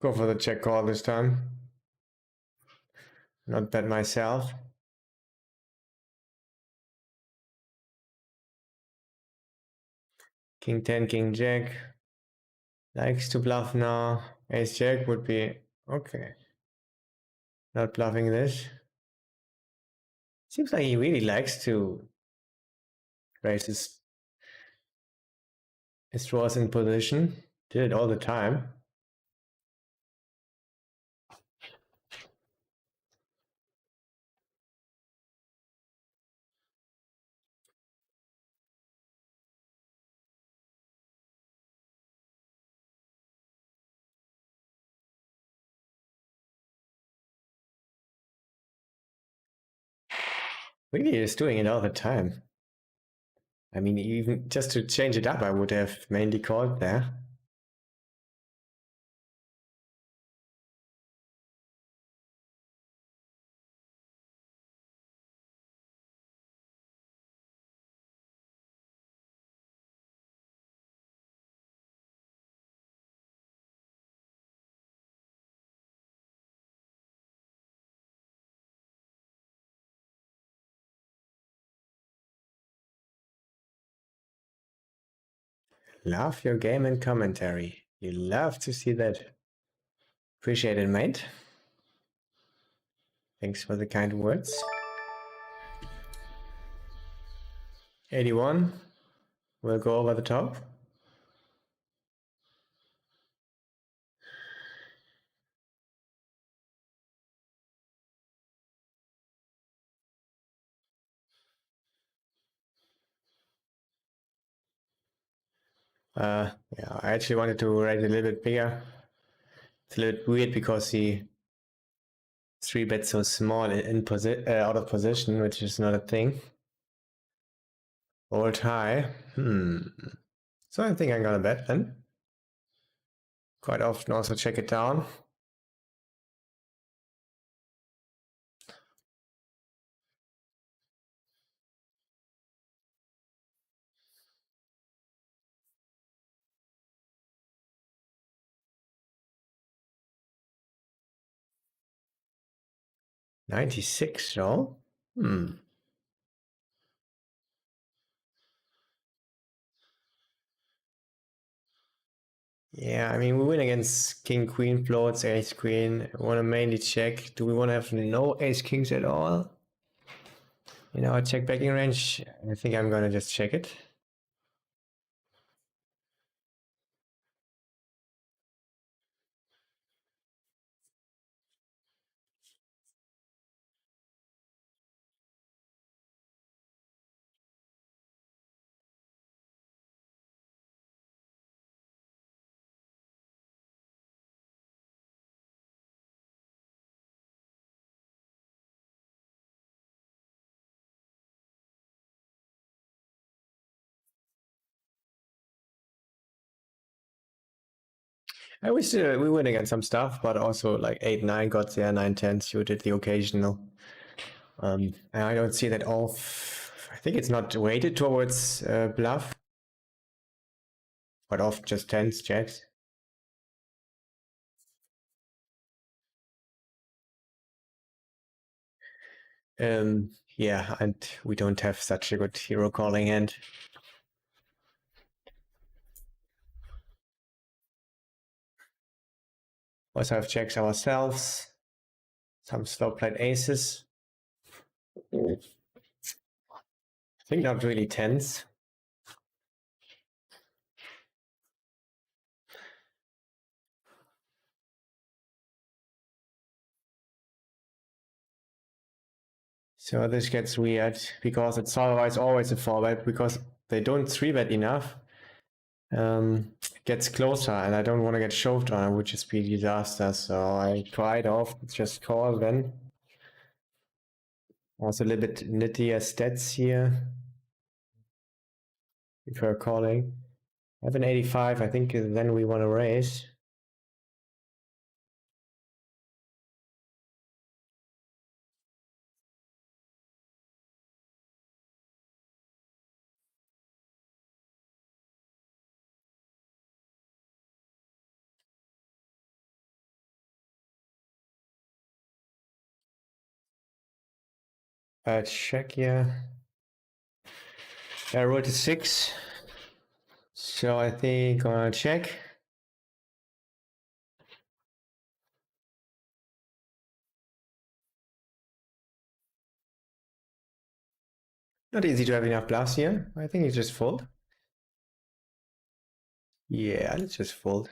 Go for the check call this time. Not bet myself. King 10, King Jack. Likes to bluff now. Ace Jack would be okay. Not bluffing this. Seems like he really likes to raise his draws in position. Did it all the time. Really is doing it all the time. I mean, even just to change it up, I would have mainly called there. Love your game and commentary. You love to see that. Appreciate it, mate. Thanks for the kind words. 81. We'll go over the top. Yeah, I actually wanted to raise a little bit bigger. It's a little bit weird because he 3-bet so small out of position, which is not a thing. Old high. So I think I'm gonna bet then. Quite often also check it down. $96 though. Yeah, I mean, we win against king, queen, floats, ace, queen. We want to mainly check. Do we want to have no ace, kings at all? In our check backing range, I think I'm going to just check it. I wish we win against some stuff, but also like 8-9 got there, 9-10 suited the occasional. And I don't see that off. I think it's not weighted towards bluff, but off just tens, jacks. Yeah, and we don't have such a good hero calling hand. Also have checks ourselves. Some slow played aces. I think not really tens. So this gets weird because it's otherwise always a 4-bet because they don't 3-bet enough. Gets closer and I don't want to get shoved on, it would just be a disaster. So I tried off, just call then. Also a little bit nittier stats here. If we're calling. I have an 85, I think then we want to raise. Check here. I rolled a 6. So I think I'm gonna check. Not easy to have enough bluffs here. I think it's just fold. Yeah, let's just fold.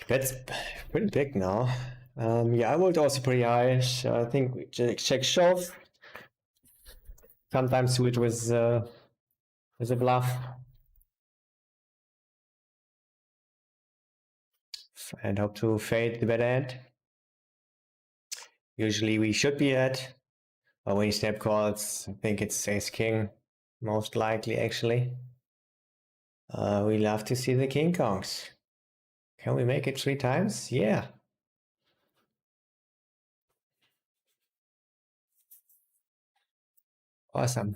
That's pretty big now. Yeah, I rolled also pretty high. So I think we check shove. Sometimes switch with a bluff. And hope to fade the better end. Usually we should be at. But when you snap calls, I think it's ace king. Most likely, actually. We love to see the king kongs. Can we make it 3 times? Yeah. Awesome.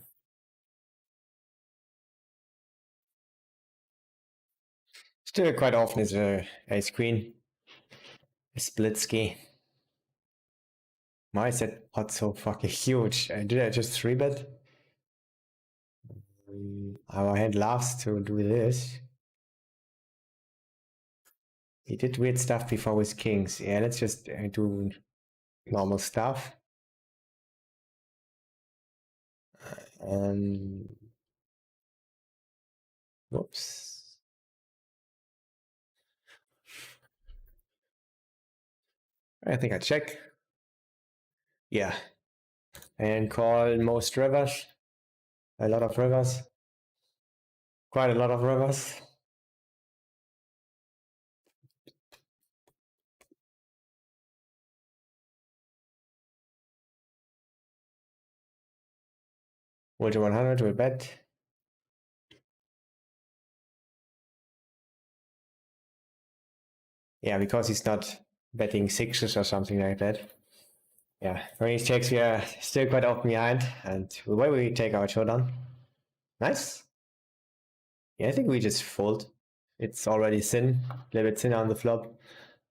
Still quite often is a ace queen. A split ski. Why is that pot so fucking huge? Did I just 3-bet? Our hand loves to do this. He did weird stuff before with kings. Yeah, let's just do normal stuff. Whoops. I think I check. Yeah. And call most rivers. A lot of rivers. Quite a lot of rivers. Ultra 100 will bet. Yeah, because he's not betting sixes or something like that. Yeah, when he checks, we are still quite often behind, and where we take our showdown. Nice. Yeah, I think we just fold. It's already thin, a little bit thinner on the flop,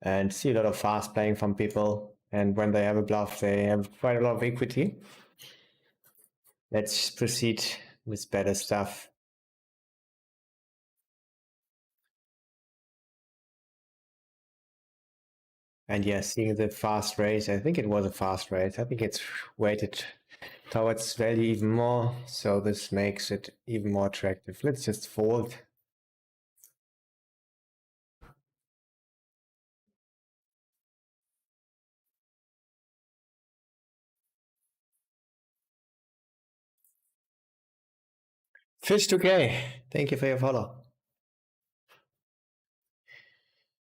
and see a lot of fast playing from people. And when they have a bluff, they have quite a lot of equity. Let's proceed with better stuff. And yeah, seeing the fast raise, I think it was a fast raise. I think it's weighted towards value even more, so this makes it even more attractive. Let's just fold. Fish 2K, thank you for your follow.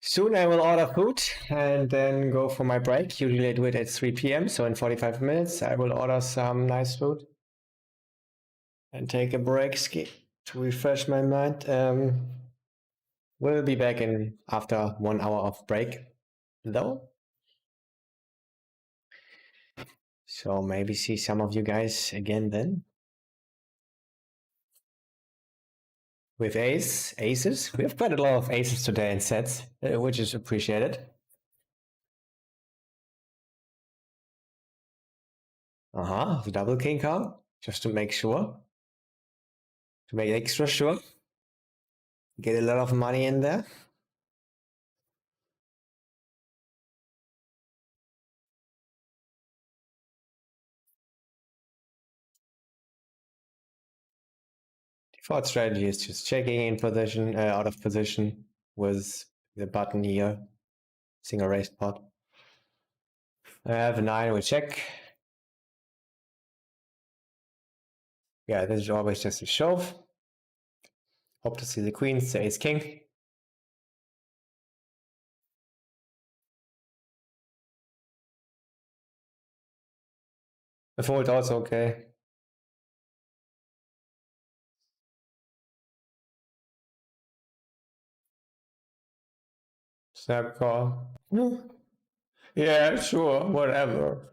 Soon I will order food and then go for my break. Usually I do it at 3 p.m. So in 45 minutes I will order some nice food and take a break to refresh my mind. We'll be back in after 1 hour of break, though. So maybe see some of you guys again then. With aces. We have quite a lot of aces today in sets, which is appreciated. The double king card, just to make sure. To make extra sure. Get a lot of money in there. Default strategy is just checking in position, out of position with the button here. Single raised pot. I have a 9, we check. Yeah, this is always just a shove. Hope to see the queens, the ace king. The fold also okay. Snap call. Yeah, sure, whatever.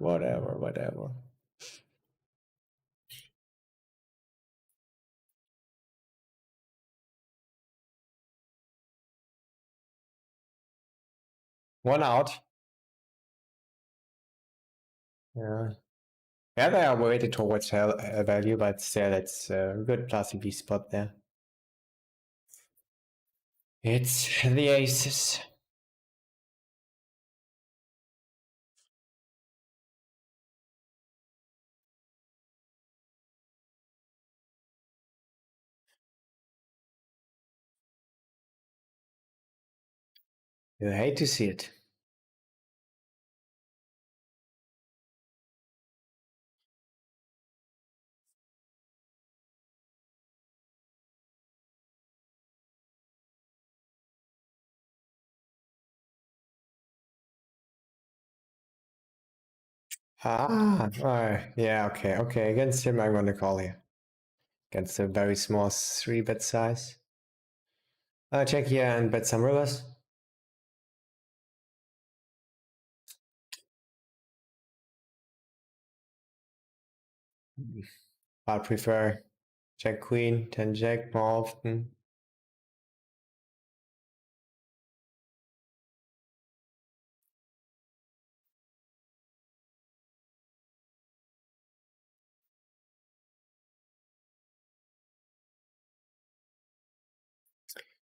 One out. Yeah. Yeah, they are weighted towards value, but still, it's a good plus B spot there. It's the aces. You hate to see it. Yeah, okay. Against him, I'm gonna call here. Against a very small 3-bet size. Check here and bet some rivers. I prefer Jack Queen, 10 Jack more often.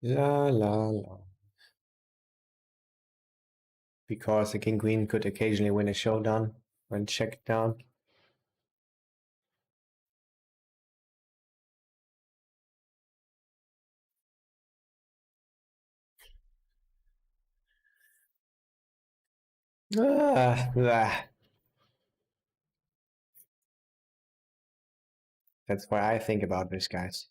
La la la. Because the King Queen could occasionally win a showdown when checked down. That's what I think about this, guys.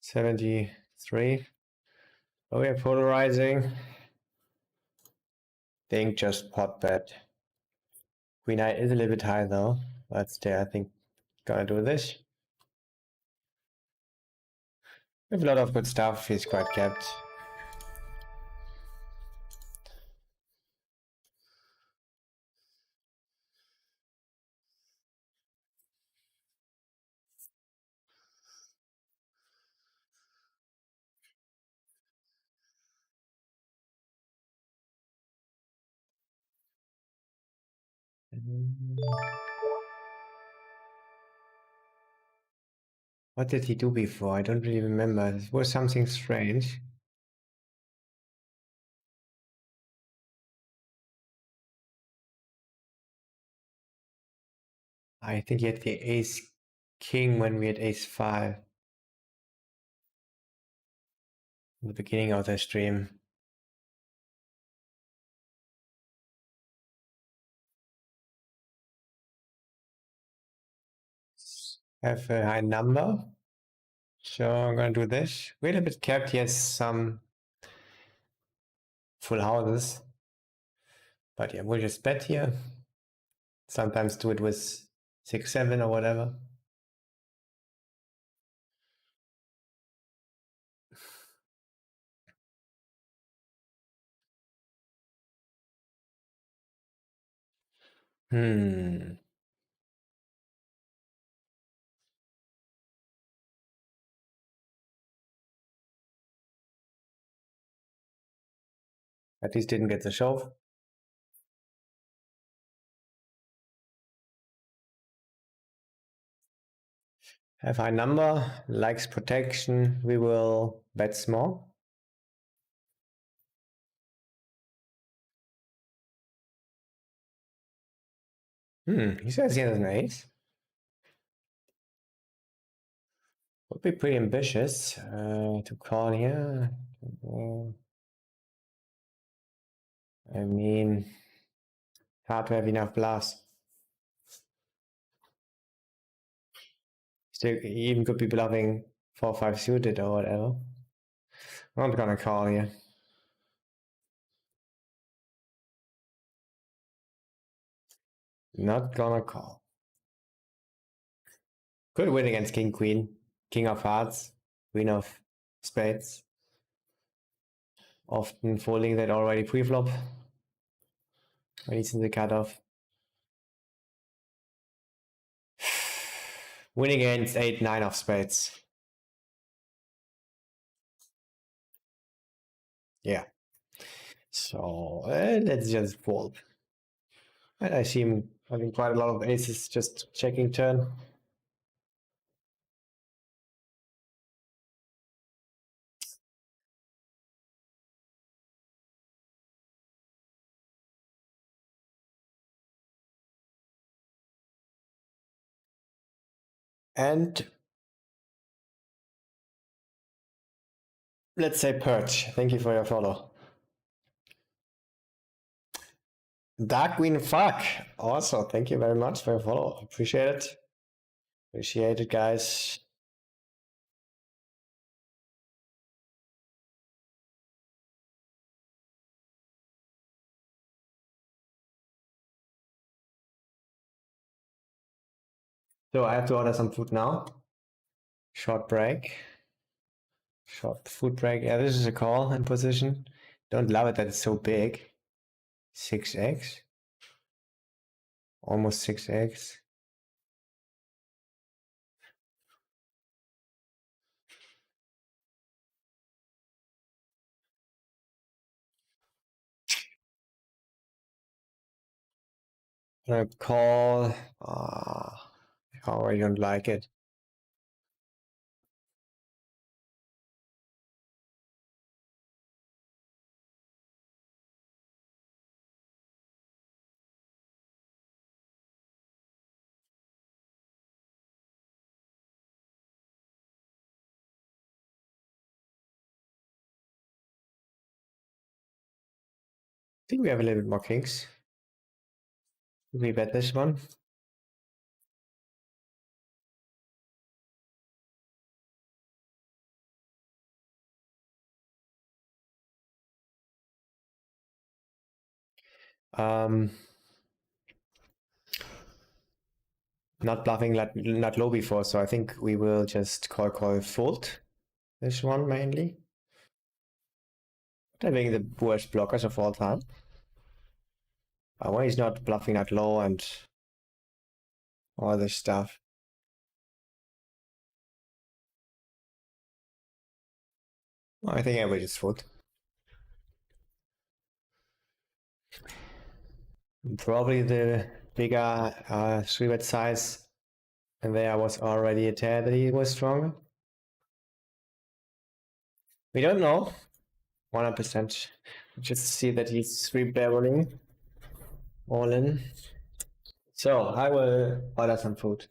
$73. Oh, we are polarizing. Think just pot bet. Queen Eye is a little bit high though. But still, I think gonna do this. We have a lot of good stuff. He's quite kept. What did he do before? I don't really remember. It was something strange. I think he had the ace king when we had ace 5 in the beginning of the stream. Have a high number. So I'm gonna do this. Wait a bit kept. He has some full houses. But yeah, we'll just bet here. Sometimes do it with 6-7 or whatever. Hmm. At least didn't get the shove. Have high number, likes protection. We will bet small. He says he has an ace. Would be pretty ambitious to call here. I mean, hard to have enough bluffs. Still, he even could be bluffing 4-5 suited or whatever. I'm not gonna call here. Not gonna call. Could win against King Queen, King of Hearts, Queen of Spades. Often folding that already pre-flop when he's in the cutoff. Win against 8-9 of spades. Yeah. So let's just fold. And I see him having quite a lot of aces, just checking turn. And let's say Perch. Thank you for your follow. Dark Queen Fuck. Also, thank you very much for your follow. Appreciate it. Appreciate it, guys. So I have to order some food now. Short break. Short food break. Yeah, this is a call in position. Don't love it that it's so big. 6x. Almost 6x. Call. How I don't like it. I think we have a little bit more kings. We bet this one. Not bluffing not low before, so I think we will just call fold this one mainly. Having the worst blockers of all time. When he's not bluffing that low and all this stuff. I think I will just fold. Probably the bigger 3-bet size, and there was already a tear that he was stronger. We don't know. 100%. Just see that he's 3-barreling all in. So I will order some food.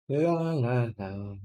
La, la, la, la.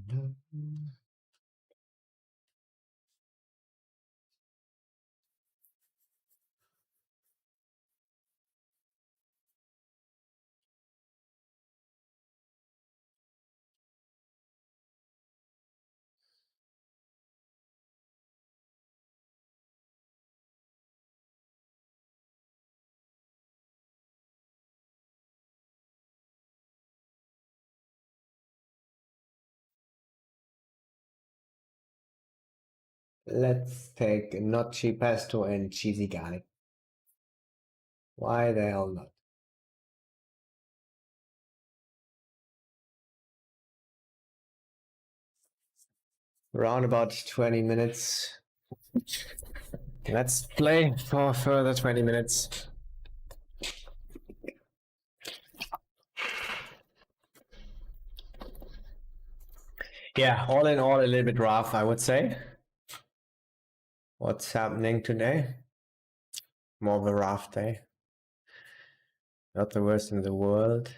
Let's take not cheap pesto and cheesy garlic. Why the hell not? Around about 20 minutes. Let's play for further 20 minutes. Yeah, all in all, a little bit rough, I would say. What's happening today? More of a rough day. Not the worst in the world.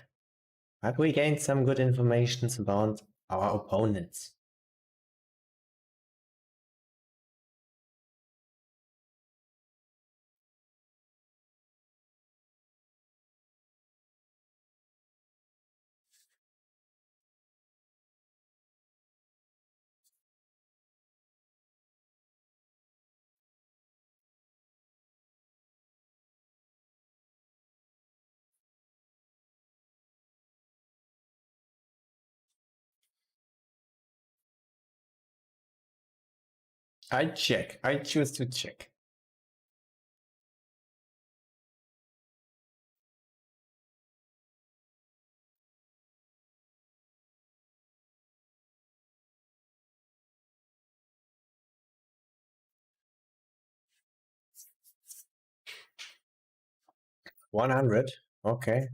But we gained some good information about our opponents. I check. I choose to check. $100. Okay.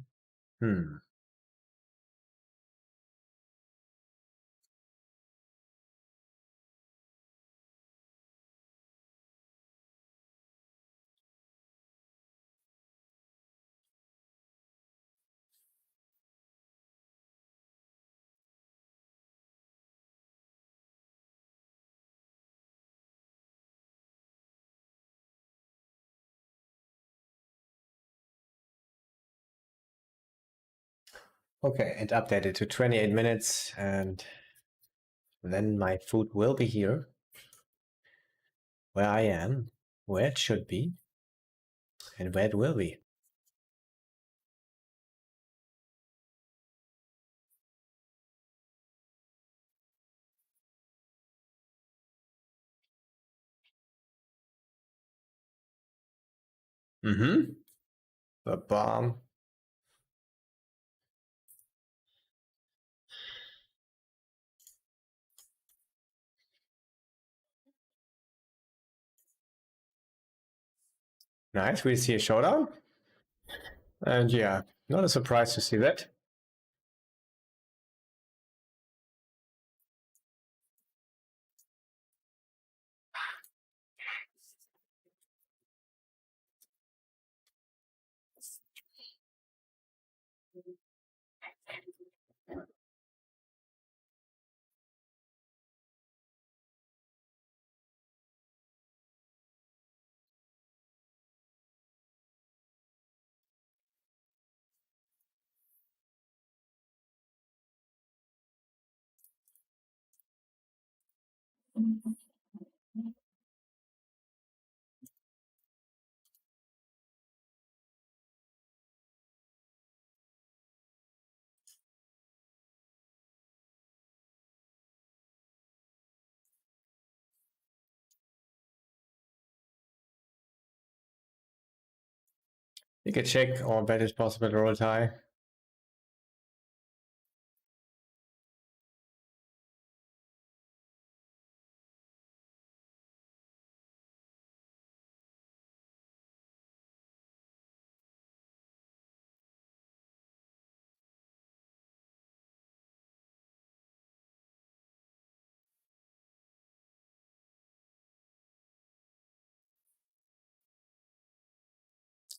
Okay, it updated to 28 minutes, and then my food will be here, where I am, where it should be, and where it will be. Mm-hmm. The bomb. Nice, we see a showdown. And yeah, not a surprise to see that. You can check or bet it's possible to roll tie.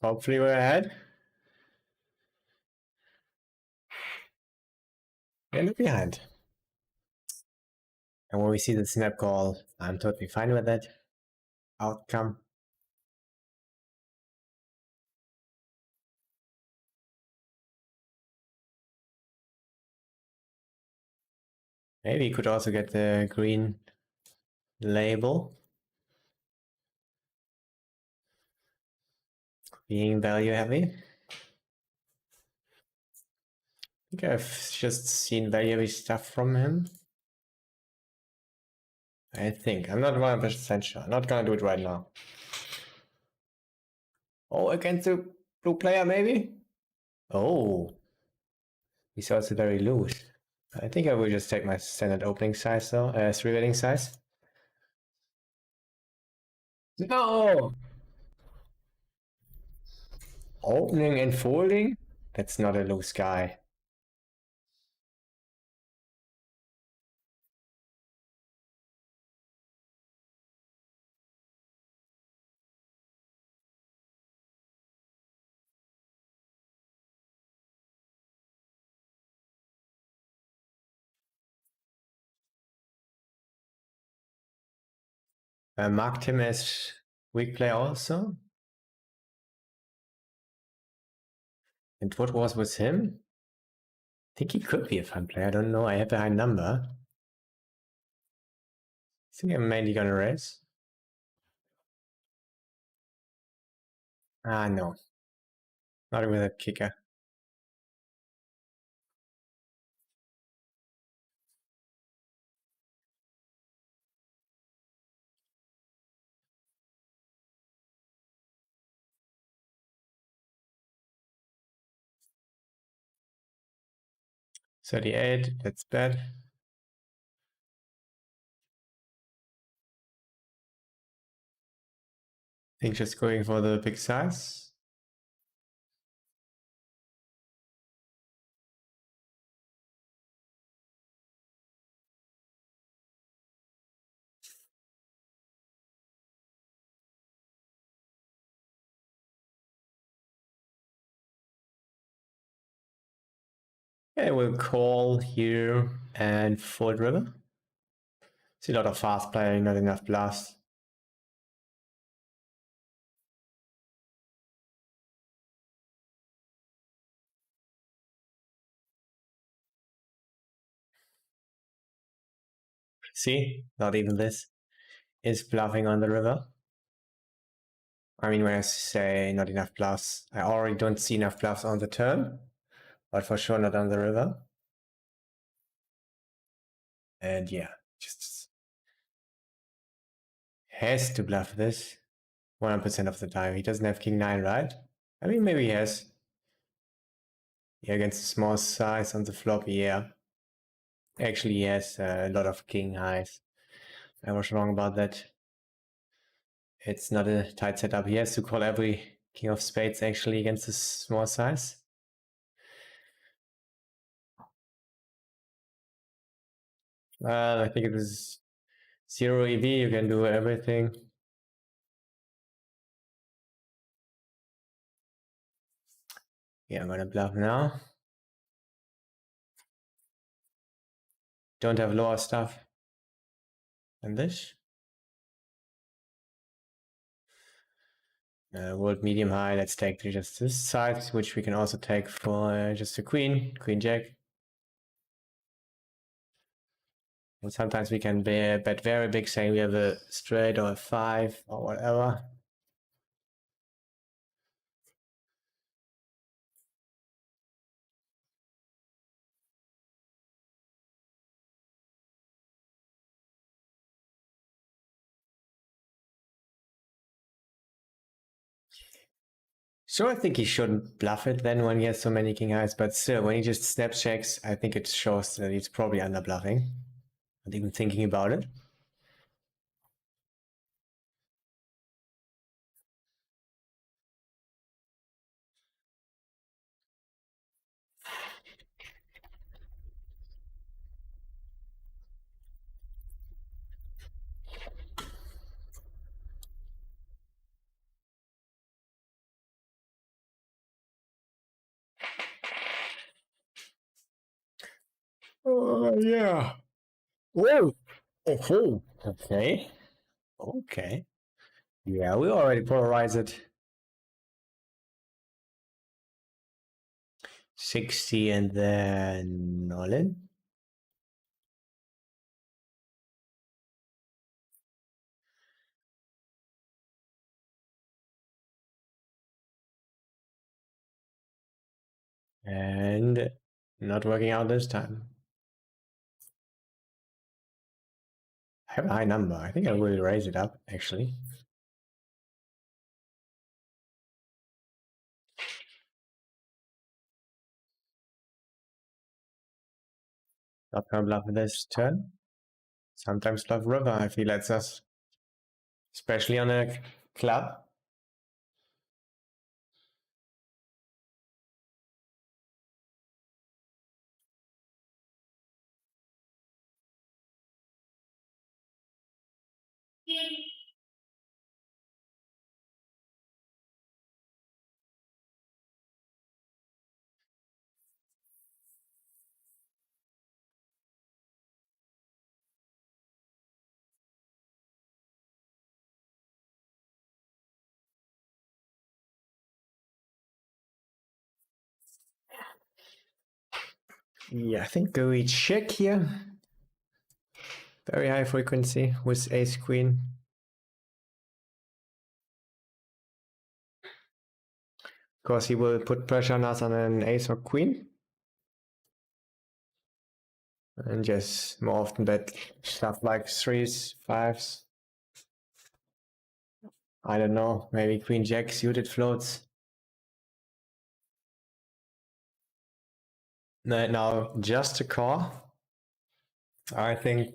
Hopefully we're ahead. and look behind. And when we see the snap call, I'm totally fine with that outcome. Maybe you could also get the green label. Being value heavy. I think I've just seen value heavy stuff from him. I think. I'm not 100% sure. I'm not gonna do it right now. Oh, against the blue player, maybe? Oh, he's also very loose. I think I will just take my standard opening size though, 3-betting size. No! Opening and folding? That's not a loose guy. I marked him as weak player also. And what was with him? I think he could be a fun player. I don't know. I have a high number. I think I'm mainly gonna raise. Ah, no. Not with a kicker. $38, that's bad. I think just going for the big size. Okay, we'll call here and fold river. See a lot of fast playing, not enough bluffs. See, not even this is bluffing on the river. I mean, when I say not enough bluffs, I already don't see enough bluffs on the turn, but for sure not on the river. And yeah, just has to bluff this 100% of the time. He doesn't have king 9, right? I mean, maybe he has. Yeah, against a small size on the flop, yeah. Actually, he has a lot of king highs. I was wrong about that. It's not a tight setup. He has to call every king of spades actually against this small size. I think it is 0 EV. You can do everything. Yeah, I'm gonna bluff now. Don't have lower stuff than this. World medium high. Let's take just this side, which we can also take for just a queen, queen jack. And sometimes we can bet very big, saying we have a straight or a 5 or whatever. So I think he shouldn't bluff it then when he has so many king highs, but still, when he just snap checks, I think it shows that he's probably under bluffing. Not even thinking about it. Yeah. Whoa. Oh, okay. Okay. Yeah, we already polarized it. 60 and then Nolan. And not working out this time. I have a high number. I think I will raise it up, actually. Not gonna bluff this turn. Sometimes bluff river if he lets us. Especially on a club. Yeah, I think we check here. Very high frequency with ace queen. Of course, he will put pressure on us on an ace or queen. And just more often bet stuff like threes, fives. I don't know, maybe queen jack suited floats. Now, just a call. I think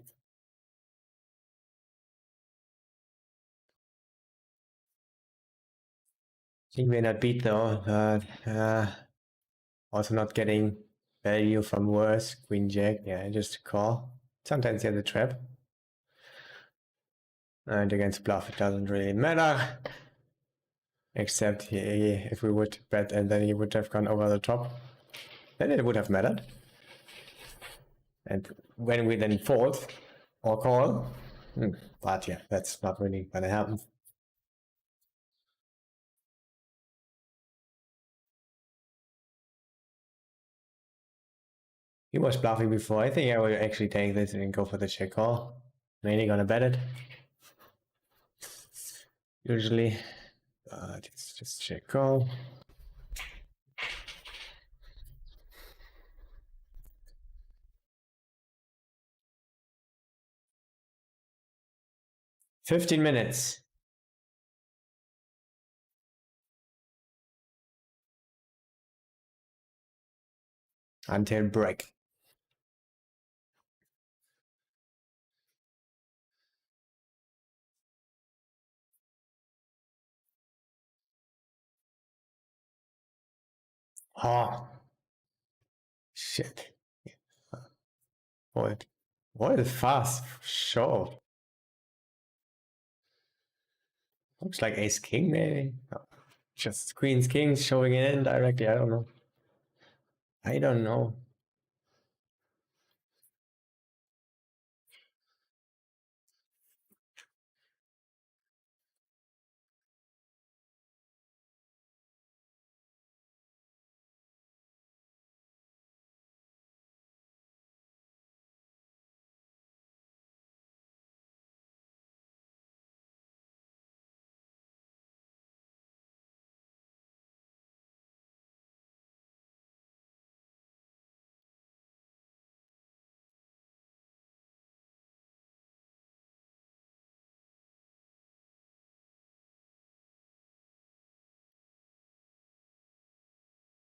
we're not beat though, but also not getting value from worse. Queen jack, yeah, just a call. Sometimes you have the trap. And against bluff, it doesn't really matter. Except if we would bet and then he would have gone over the top, then it would have mattered. And when we then fold or call, but yeah, that's not really gonna happen. He was bluffing before. I think I will actually take this and go for the check call. Mainly gonna bet it. Usually, but it's just check call. "15 minutes. Until break. Oh, shit. What? What is fast? Sure. Looks like ace king, maybe. No. Just queens kings showing it in directly. I don't know. I don't know.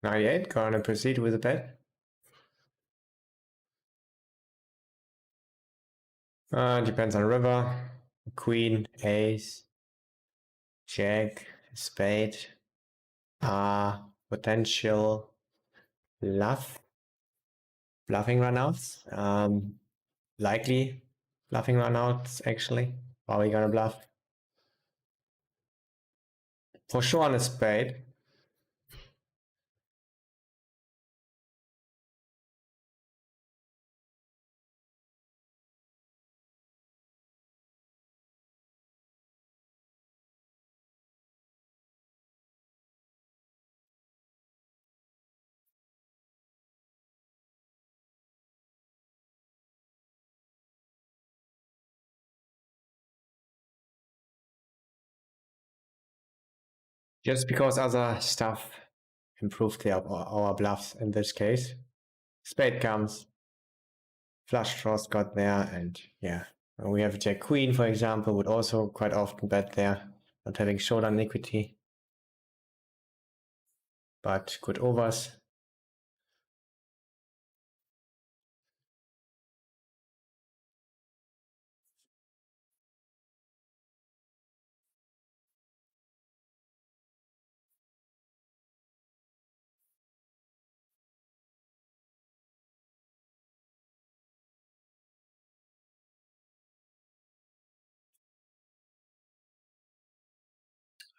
Not yet. Gonna proceed with the bet. Depends on river. Queen, ace, jack, spade. Potential bluffing runouts. Likely bluffing runouts, actually. Are we gonna bluff? For sure on a spade. Just because other stuff improved our bluffs in this case. Spade comes, flush draws got there, and yeah. We have Jack Queen, for example, would also quite often bet there, not having showdown equity. But good overs.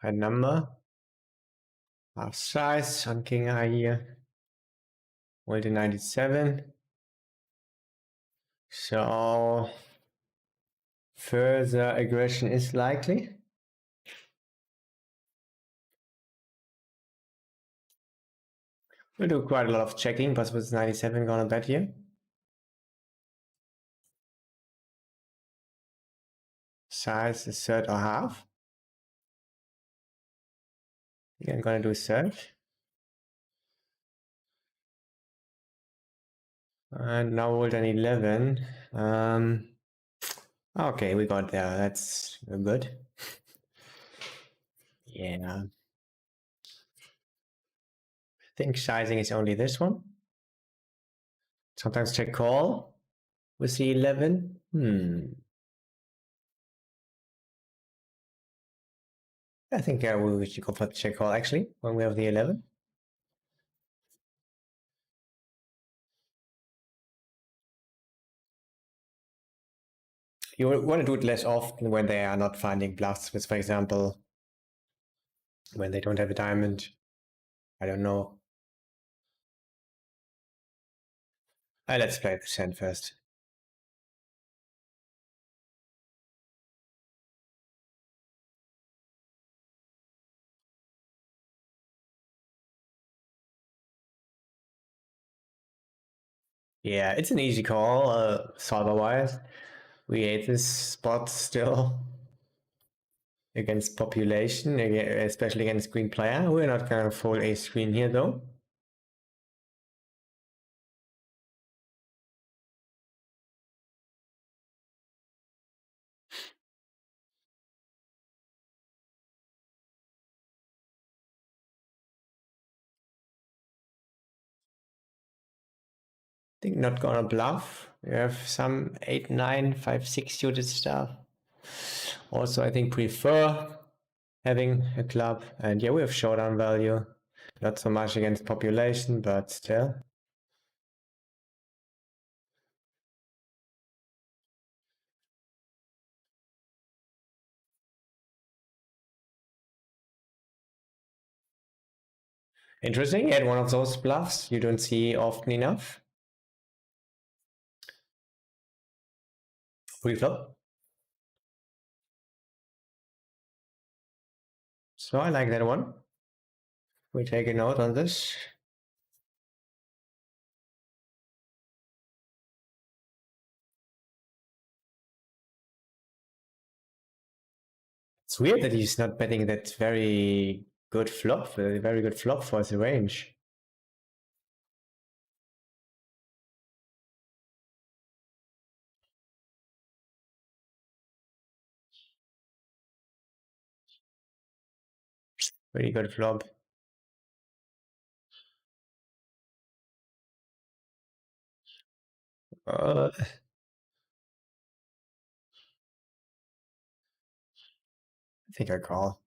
High number. Half size on king high here. Multi 97. So further aggression is likely. We'll do quite a lot of checking, but with 97 gonna bet here. Size is third or half. Yeah, I'm gonna do third. And now hold an 11. Okay, we got there. That's good. Yeah. I think sizing is only this one. Sometimes check call with the 11. I think we should go for the check call actually when we have the 11. You want to do it less often when they are not finding bluffs with, for example, when they don't have a diamond. I don't know. Let's play the hand first. Yeah, it's an easy call, solver-wise. We hate this spot still against population, especially against green player. We're not gonna fold ace queen here though. I think not gonna bluff. We have some 8, 9, 5, 6 suited stuff. Also, I think prefer having a club. And yeah, we have showdown value. Not so much against population, but still. Interesting, at one of those bluffs you don't see often enough. Pre-flop. So I like that one. We take a note on this. It's weird that he's not betting that very good flop, a very good flop for the range. Very good flop. I think I call.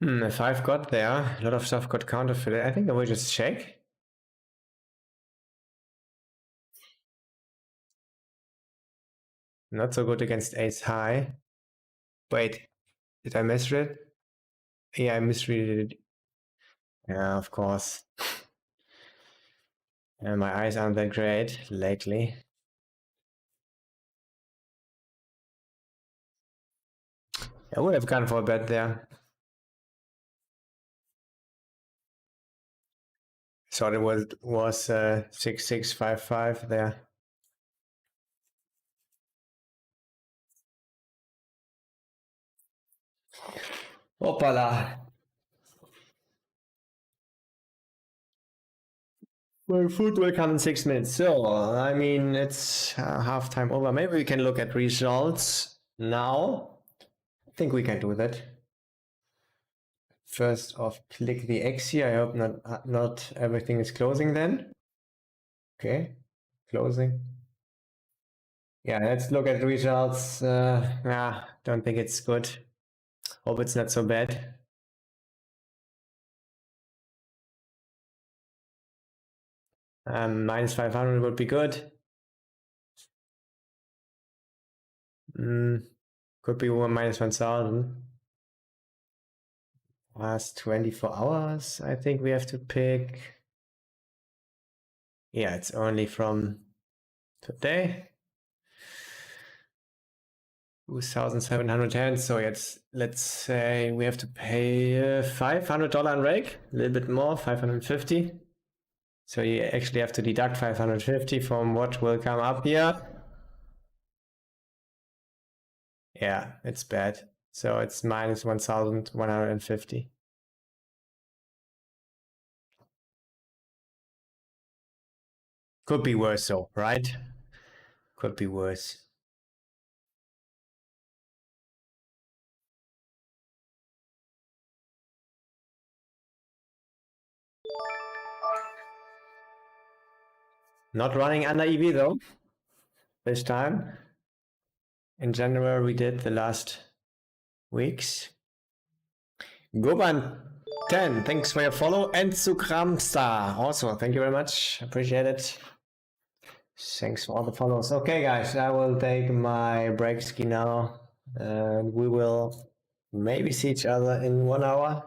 A 5 got there. A lot of stuff got counterfeited. I think I will just check. Not so good against ace high. Wait, did I misread? Yeah, I misread it. Yeah, of course. And my eyes aren't that great lately. I would have gone for a bet there. Thought it was 6655 there. Hoppala. Well, food will come in 6 minutes. So, I mean, it's halftime over. Maybe we can look at results now. I think we can do that. First off, click the X here. I hope not everything is closing then. Okay, closing. Yeah, let's look at results. Yeah, don't think it's good. Hope it's not so bad. Minus 500 would be good. Could be minus 1000. Last 24 hours, I think we have to pick. Yeah, it's only from today. 2,710. So let's say we have to pay $500 in rake, a little bit more, 550. So you actually have to deduct 550 from what will come up here. Yeah, it's bad. So it's minus 1,150. Could be worse though, right? Could be worse. Not running under EV though, this time. In January we did the last weeks. Goban 10, thanks for your follow. And Sukramstar, also, thank you very much. Appreciate it. Thanks for all the follows. Okay, guys, I will take my break ski now. And we will maybe see each other in 1 hour.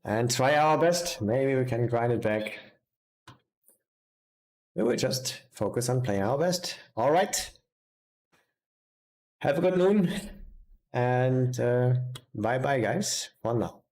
And try our best. Maybe we can grind it back. We will just focus on playing our best. All right. Have a good noon. And bye bye, guys, for now.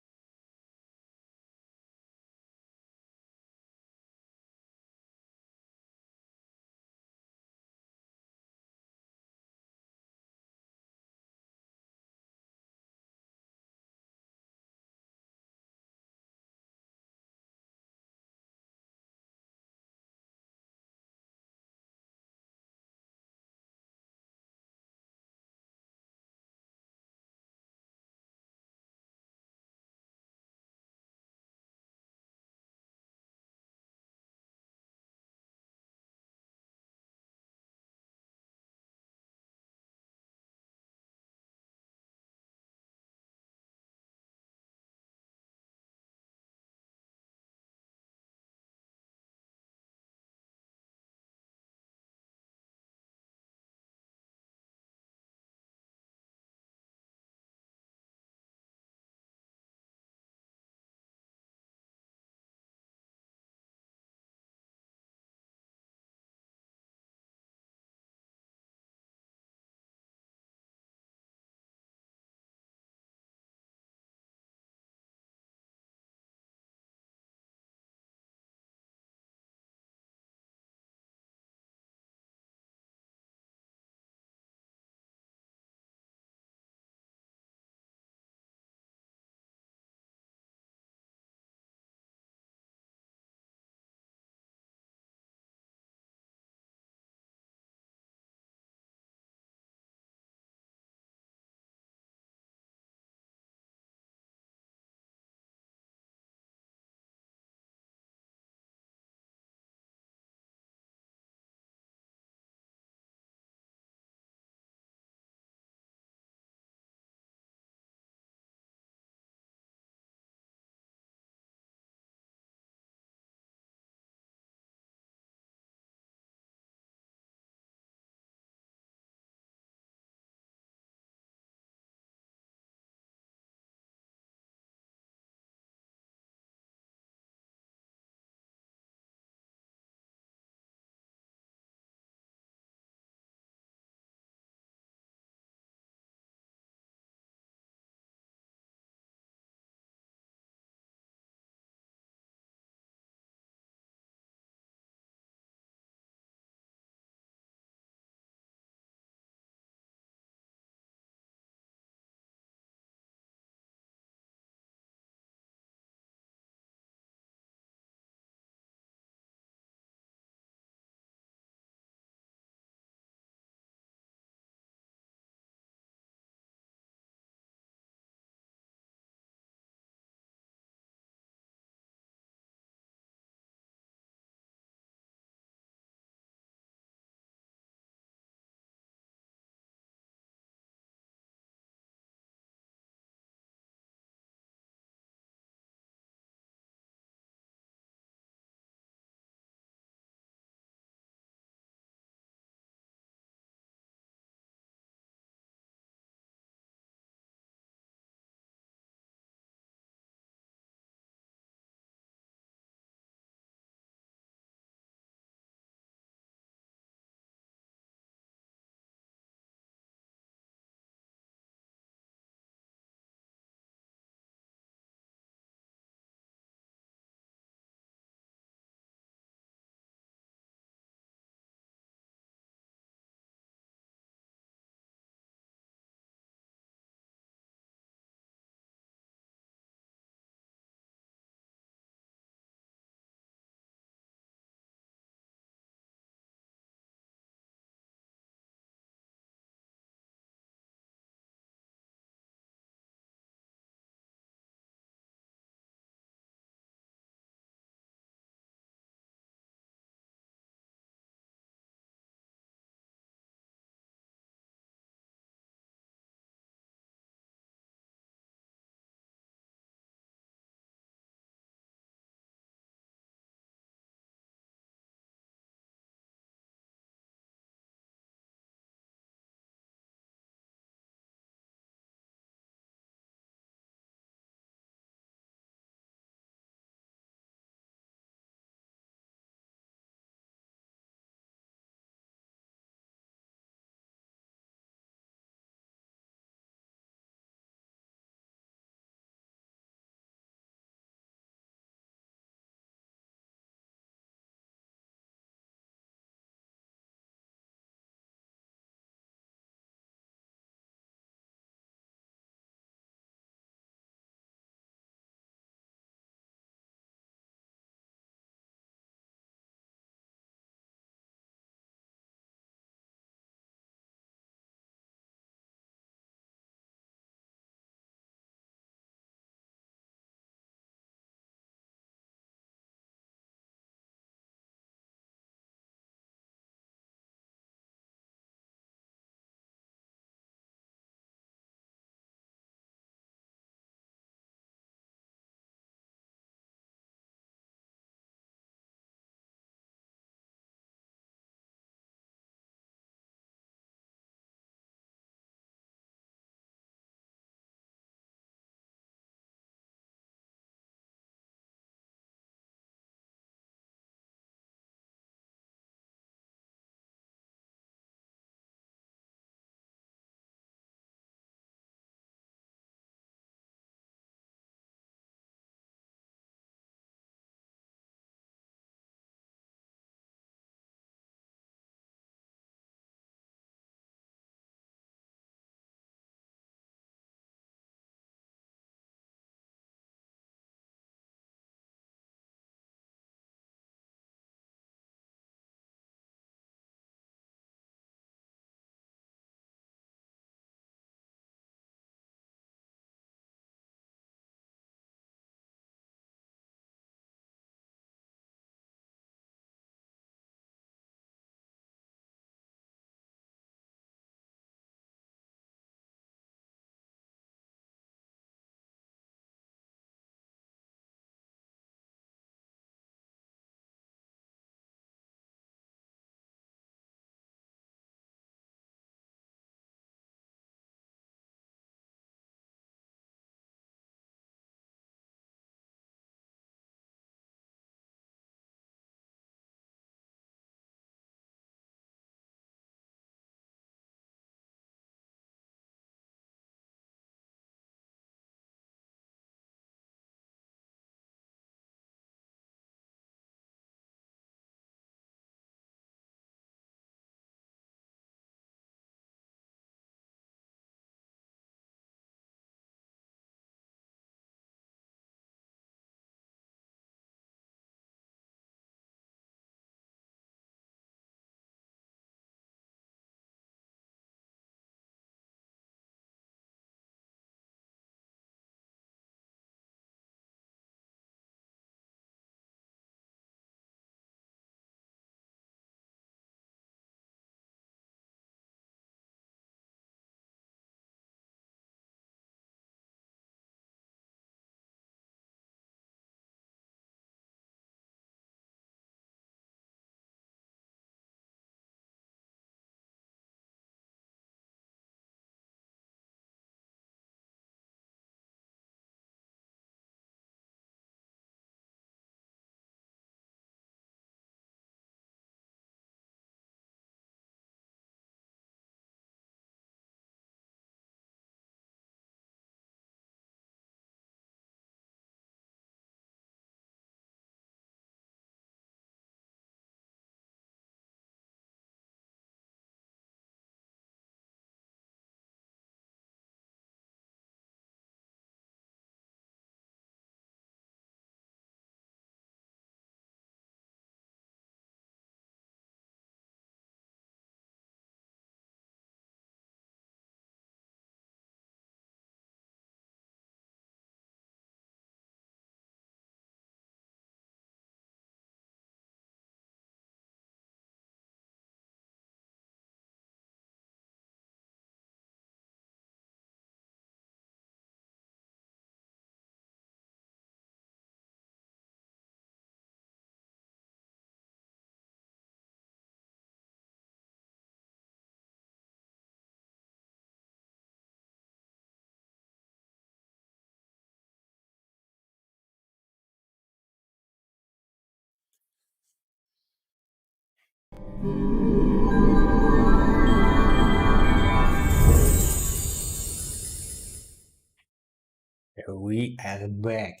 We are back.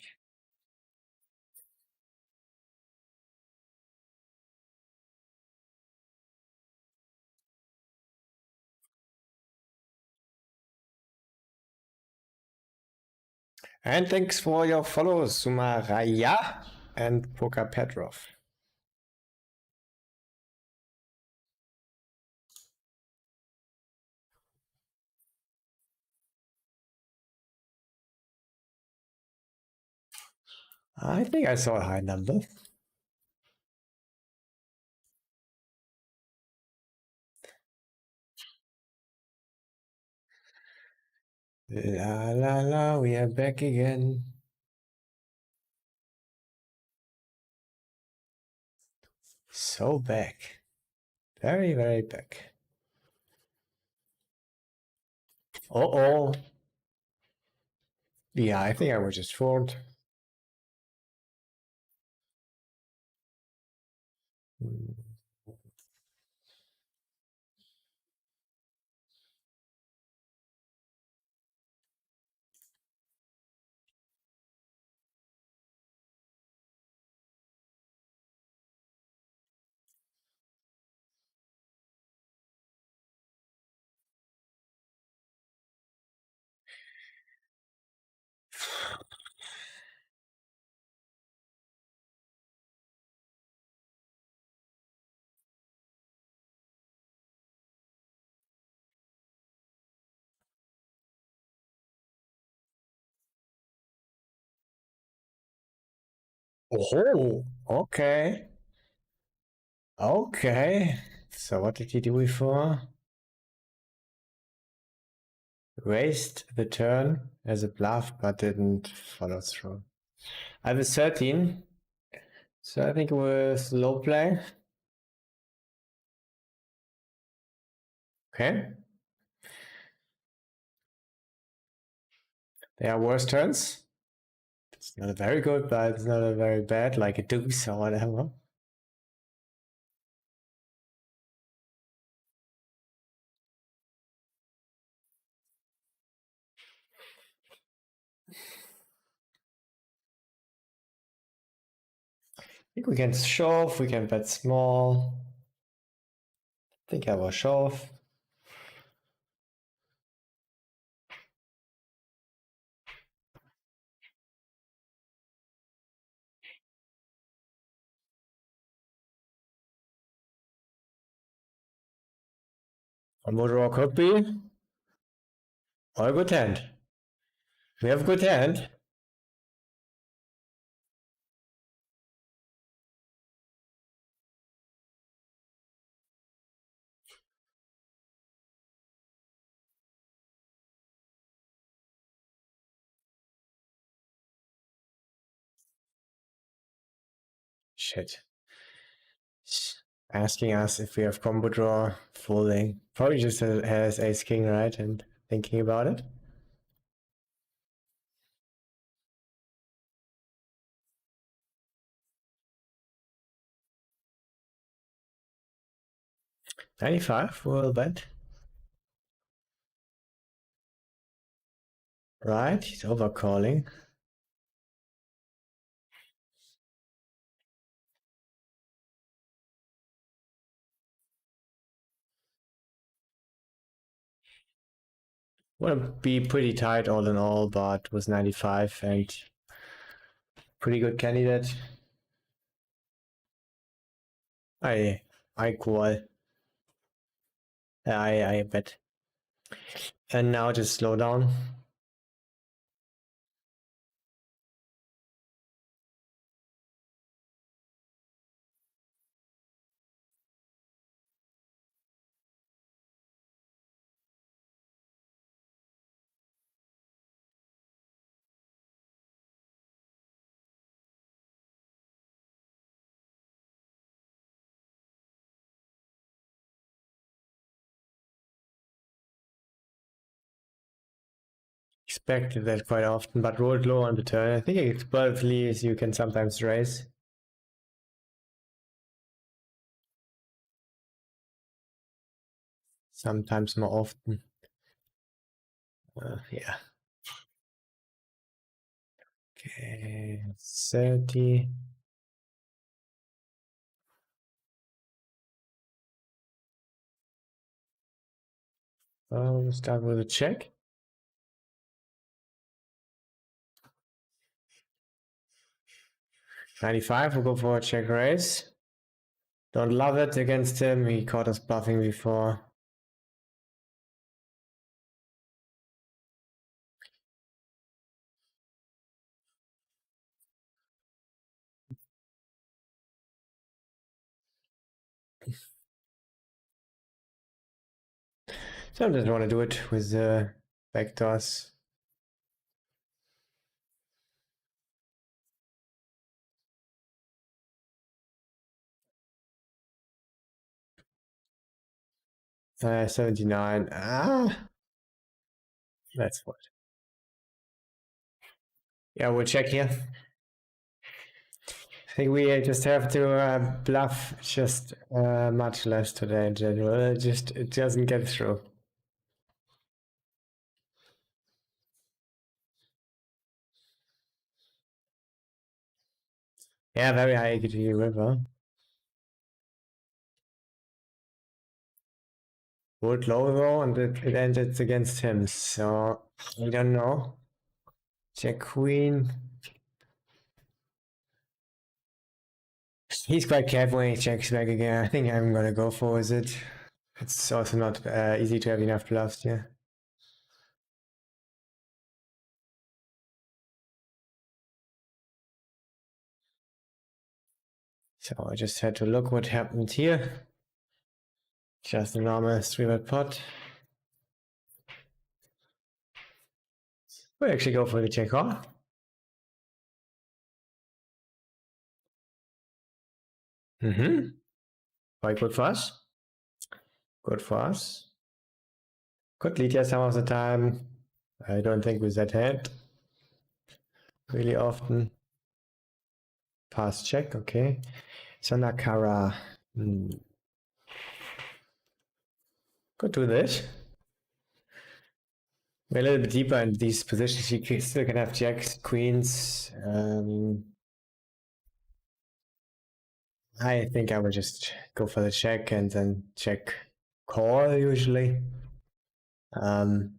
And thanks for your follows, Sumaraya and Poka Petrov. I think I saw a high number. La la la, we are back again. So back. Very, very back. Uh-oh. Yeah, I think I was just fooled. Oh, okay. Okay. So what did he do before? Raised the turn as a bluff, but didn't follow through. I have a 13, so I think it was low play. Okay. There are worse turns. It's not a very good, but it's not a very bad, like a deuce or whatever. I think we can shove, we can bet small. I think I will shove. And what draw could be? Or a good hand. We have a good hand. Shit. Asking us if we have combo draw, folding. Probably just has ace king, right? And thinking about it. $95 will bet. Right, he's overcalling. Want to be pretty tight all in all, but was 95 and pretty good candidate. I call. I bet. And now just slow down. Expect that quite often, but rolled low on the turn. I think explosively you can sometimes raise. sometimes more often. Yeah. Okay, 30. We'll start with a check. 95, we'll go for a check raise. Don't love it against him, he caught us bluffing before. So I just want to do it with the backdoors. Uh, 79. That's what. Yeah, we'll check here. I think we just have to bluff just much less today in general. It doesn't get through. Yeah, very high EQT river. Would low though, and it ended against him, so I don't know. Check queen. He's quite careful when he checks back again. I think I'm gonna go for it. It's also not easy to have enough bluffs here. So I just had to look what happened here. Just a normal 3-bet pot. We'll actually go for the check call. Quite good for us. Good for us. Could lead here some of the time. I don't think with that hand. Really often. Pass check, okay. Sonakara. Could do this. We're a little bit deeper in these positions. You still can have jacks, queens. I think I would just go for the check and then check call usually. Even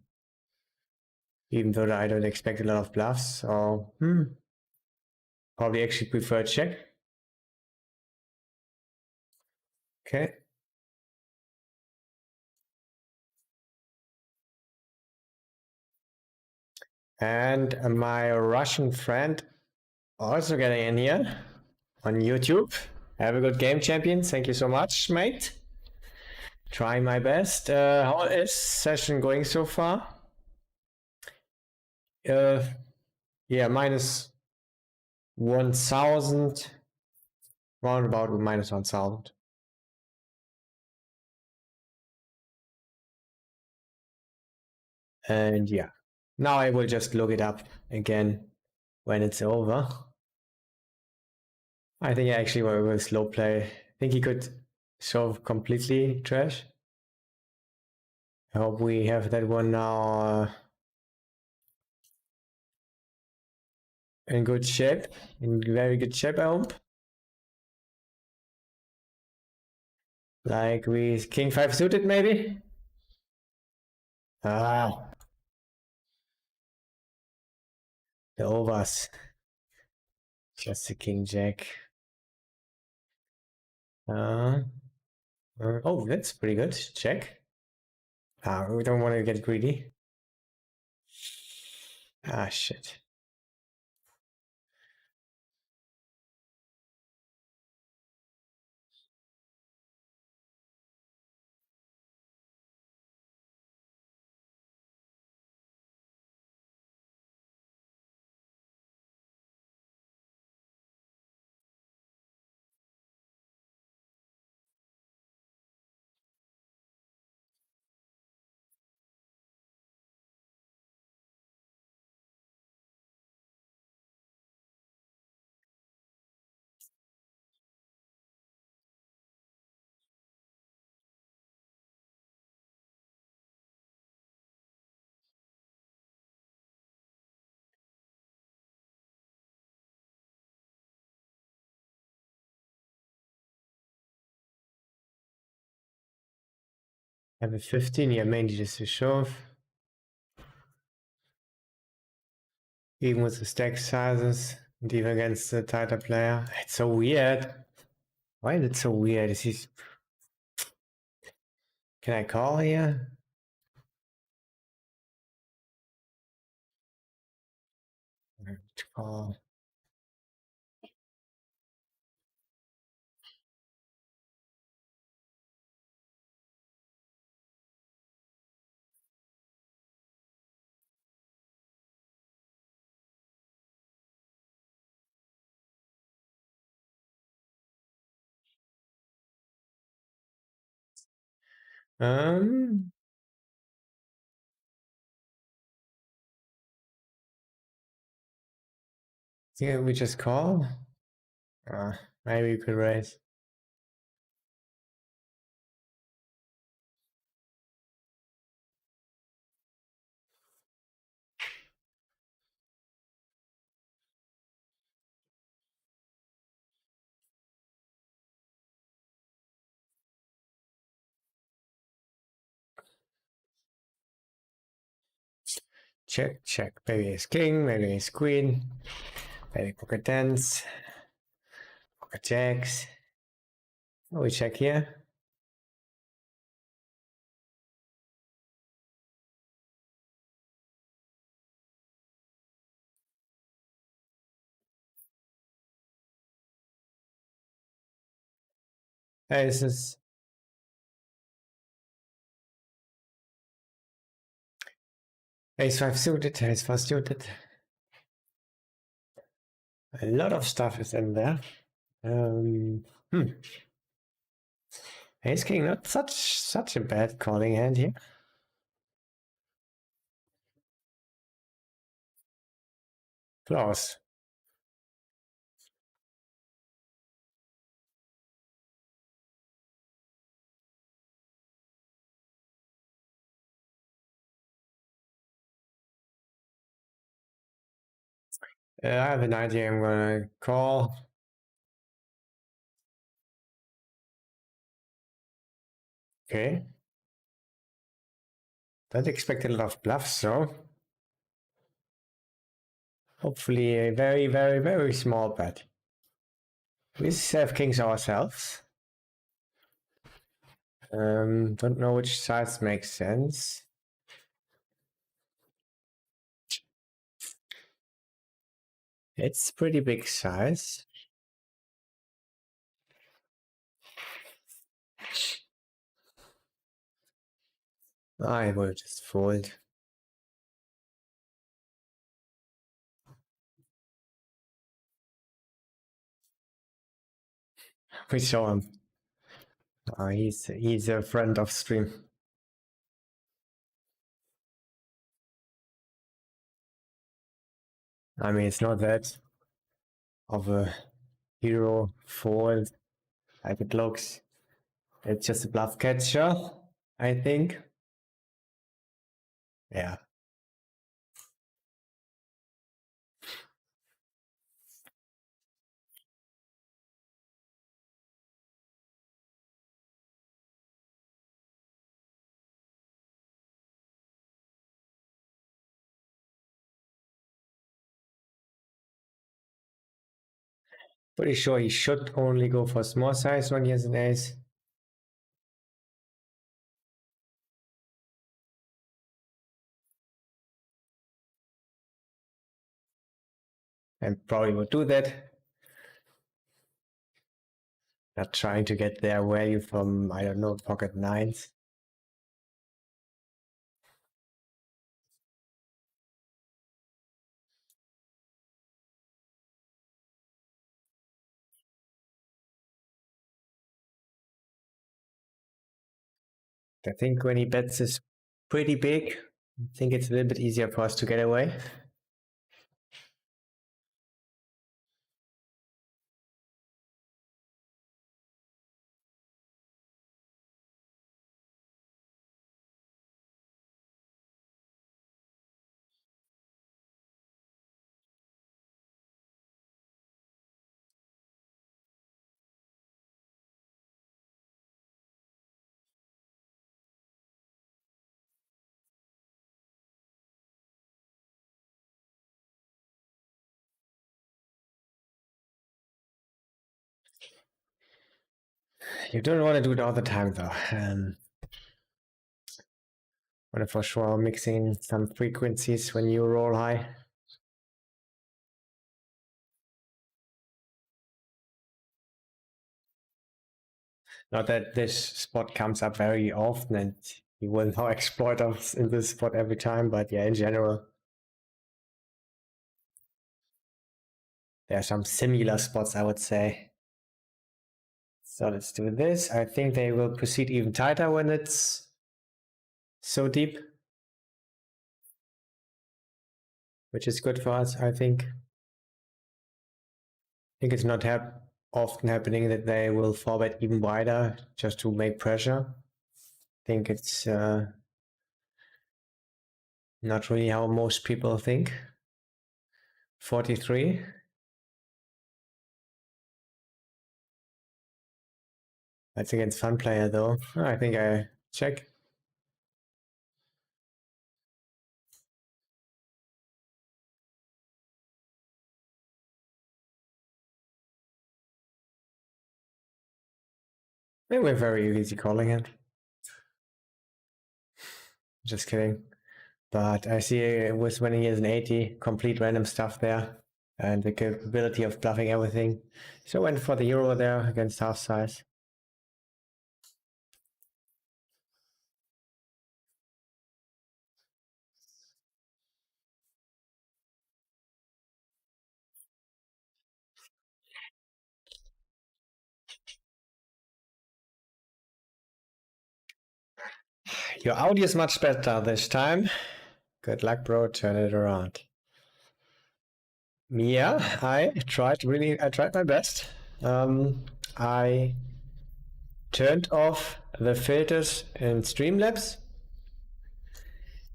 though I don't expect a lot of bluffs, so probably actually prefer check. Okay. And my Russian friend also getting in here on YouTube. Have a good game, champion. Thank you so much, mate. Trying my best. How is session going so far? Yeah, minus 1,000. Round about minus 1,000. And yeah, now I will just look it up again when it's over. I think I actually will slow play. I think he could show completely trash. I hope we have that one now in good shape. In very good shape, I hope. Like we king 5 suited maybe? Ah, the overs. Just the king jack. Oh, that's pretty good. Check. We don't want to get greedy. Shit. have a 15, yeah, mainly just to shove. Even with the stack sizes, and even against the tighter player. It's so weird. Why is it so weird? Is he... Can I call here? Call. Um, yeah, we just call. Maybe you could raise. Check, check. Maybe ace king, maybe ace queen, maybe pocket tens, pocket jacks. Oh, we check here. Aces. Ace 5 suited, ace 4 suited. A lot of stuff is in there. Ace king, not such a bad calling hand here. Close. I have an idea I'm gonna call. Okay. Don't expect a lot of bluffs, though. Hopefully a very, very, very small bet. We have kings ourselves. Don't know which size makes sense. It's pretty big size. I will just fold. We show him. He's a friend of stream. I mean, it's not that of a hero fold like it looks. It's just a bluff catcher, I think. Yeah. Pretty sure he should only go for small size when he has an ace. And probably would do that. Not trying to get their value from, I don't know, pocket nines. I think when he bets is pretty big, I think it's a little bit easier for us to get away. You don't want to do it all the time though. Want to for sure mixing some frequencies when you roll high. Not that this spot comes up very often and you will now exploit us in this spot every time, but yeah, in general, there are some similar spots, I would say. So let's do this. I think they will proceed even tighter when it's so deep, which is good for us, I think. I think it's not often happening that they will forward even wider just to make pressure. I think it's not really how most people think. 43. That's against Fun Player though. I think I check. They were very easy calling it. Just kidding. But I see it was winning as an 80, complete random stuff there, and the capability of bluffing everything. So went for the euro there against half size. Your audio is much better this time. Good luck, bro. Turn it around. Yeah, I tried my best. I turned off the filters in Streamlabs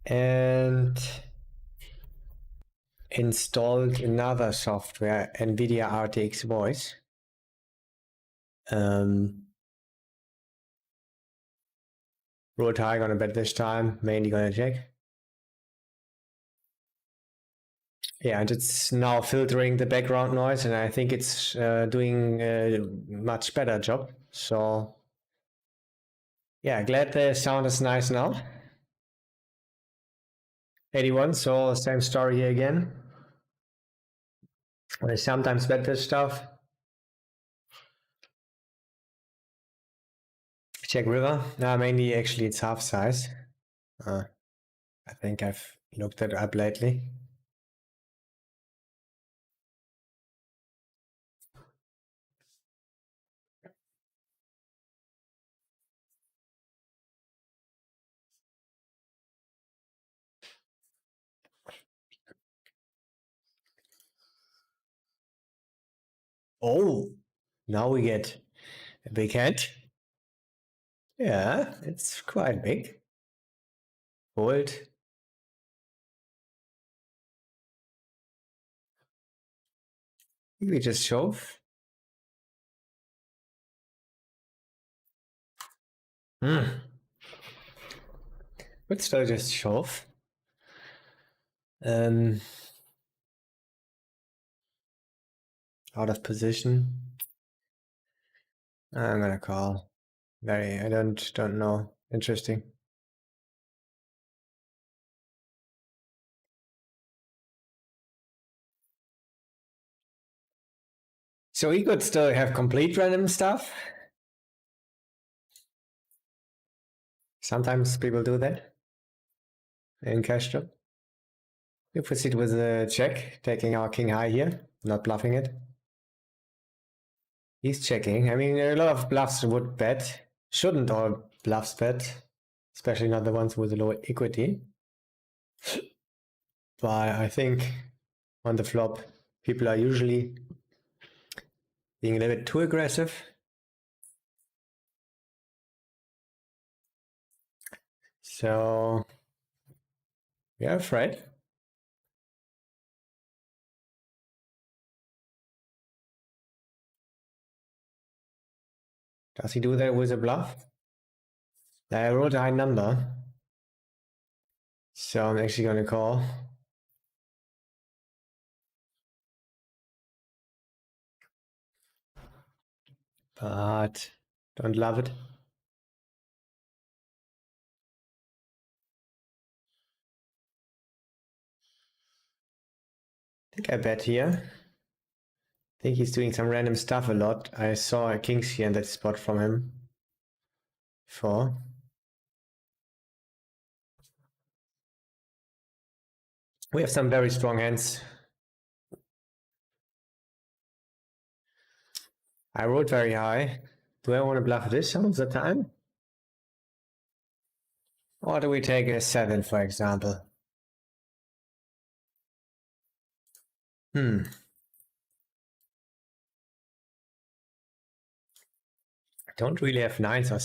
and installed another software, NVIDIA RTX Voice. Rolled high, gonna bet this time, mainly gonna check. Yeah, and it's now filtering the background noise, and I think it's doing a much better job. So, yeah, glad the sound is nice now. 81, so same story here again. I sometimes bet this stuff. Check river. Mainly actually it's half size. I think I've looked that up lately. Oh, now we get a big hand. Yeah, it's quite big. Fold. We just shove. Would still just shove. Out of position. I'm gonna call. I don't know. Interesting. So he could still have complete random stuff. Sometimes people do that in cash drop. We proceed with a check, taking our king high here, not bluffing it. He's checking. I mean, a lot of bluffs would bet. Shouldn't all bluffs bet, especially not the ones with low equity. But I think on the flop, people are usually being a little bit too aggressive. So, yeah, afraid. Does he do that with a bluff? I rolled a high number. So I'm actually going to call. But Don't love it. I think I bet here. I think he's doing some random stuff a lot. I saw a kings here in that spot from him before. We have some very strong hands. I rolled very high. Do I want to bluff this some of the time? Or do we take a 7, for example? I don't really have 9s or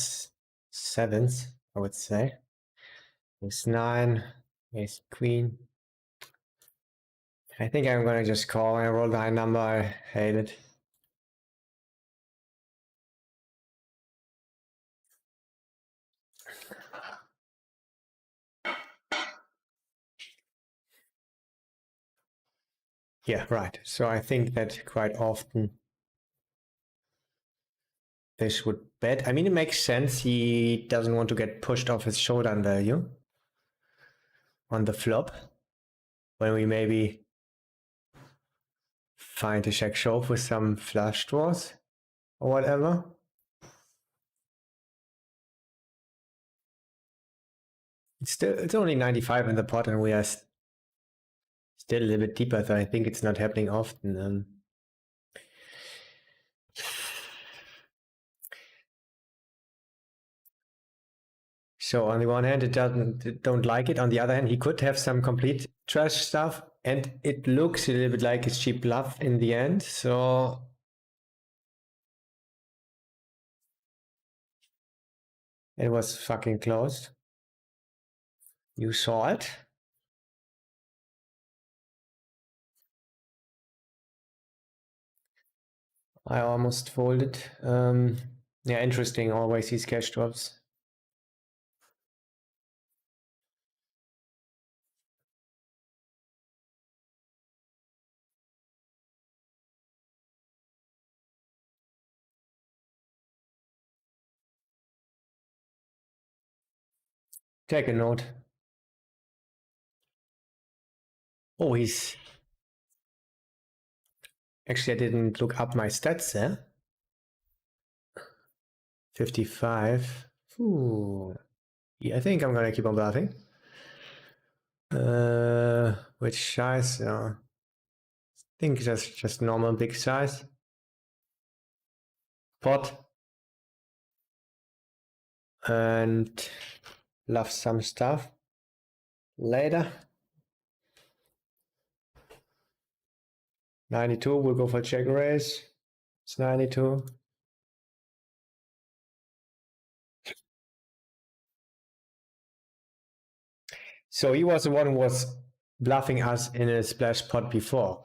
7s, I would say. Ace 9, ace queen. I think I'm gonna just call. I rolled a high number. I hate it. Yeah, right. So I think that quite often this would bet. I mean, it makes sense. He doesn't want to get pushed off his showdown value on the flop when we maybe find a check shove with some flush draws or whatever. It's only 95 in the pot, and we are still a little bit deeper, so I think it's not happening often. So on the one hand, it don't like it. On the other hand, he could have some complete trash stuff, and it looks a little bit like a cheap bluff in the end. So it was fucking close. You saw it. I almost folded. Yeah, interesting. Always these cash drops. Take a note. Oh, he's... Actually, I didn't look up my stats there. 55. Ooh. Yeah, I think I'm gonna keep on bluffing. Which size? I think that's just normal big size. Pot. And bluff some stuff later. 92, we'll go for check raise. It's 92. So he was the one who was bluffing us in a splash pot before.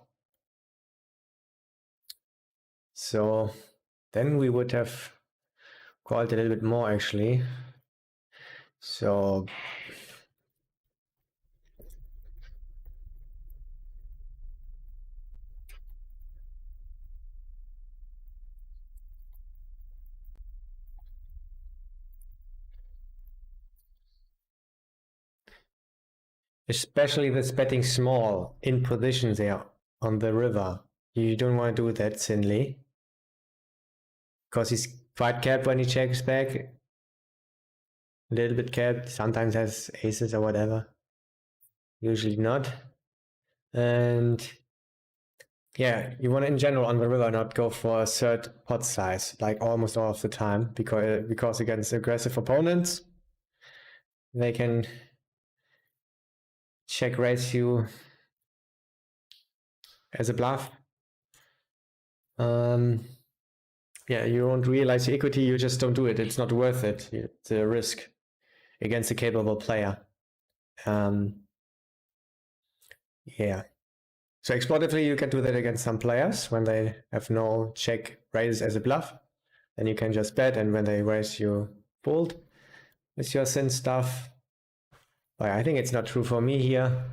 So then we would have called a little bit more actually. So especially this betting small in position there on the river. You don't want to do that thinly. Because he's quite capped when he checks back. A little bit capped, sometimes has aces or whatever. Usually not. And yeah, you want to in general on the river not go for a third pot size, like almost all of the time, because against aggressive opponents, they can check raise you as a bluff. Yeah, you don't realize the equity, you just don't do it. It's not worth it. It's a risk against a capable player. Yeah. So exploitatively, you can do that against some players when they have no check raise as a bluff. Then you can just bet, and when they raise, you fold with your thin stuff. But I think it's not true for me here.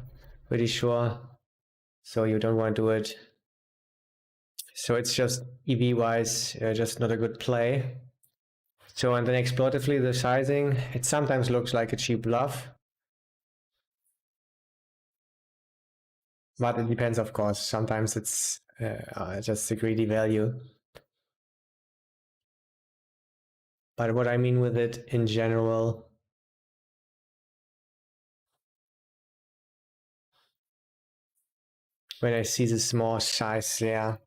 Pretty sure. So you don't want to do it. So it's just EV wise, just not a good play. So, and then exploitatively the sizing, it sometimes looks like a cheap bluff, but it depends, of course. Sometimes it's just a greedy value. But what I mean with it in general, when I see the small size there,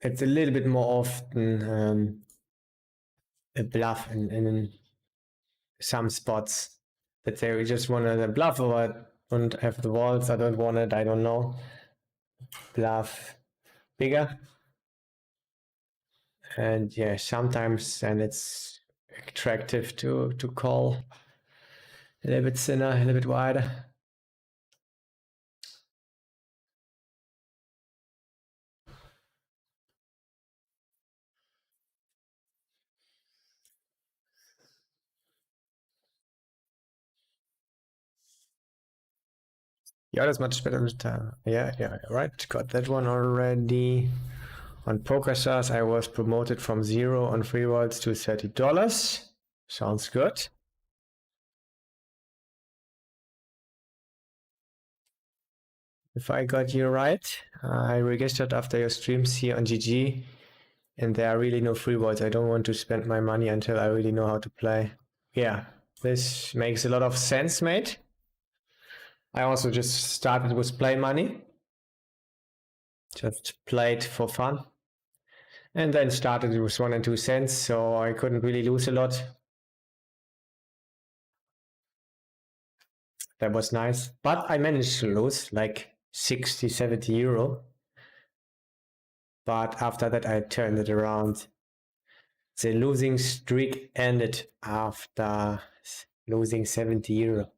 it's a little bit more often a bluff in some spots that they just want to bluff over and have the walls. I don't want it. I don't know. Bluff bigger. And yeah, sometimes then it's attractive to call a little bit thinner, a little bit wider. Yeah, that's much better. Yeah, right. Got that one already. On PokerStars, I was promoted from 0 on free rolls to $30. Sounds good. If I got you right, I registered after your streams here on GG, and there are really no free rolls. I don't want to spend my money until I really know how to play. Yeah, this makes a lot of sense, mate. I also just started with play money. Just played for fun. And then started with 1 and 2 cents, so I couldn't really lose a lot. That was nice. But I managed to lose like 60, 70 euro. But after that, I turned it around. The losing streak ended after losing 70 euro.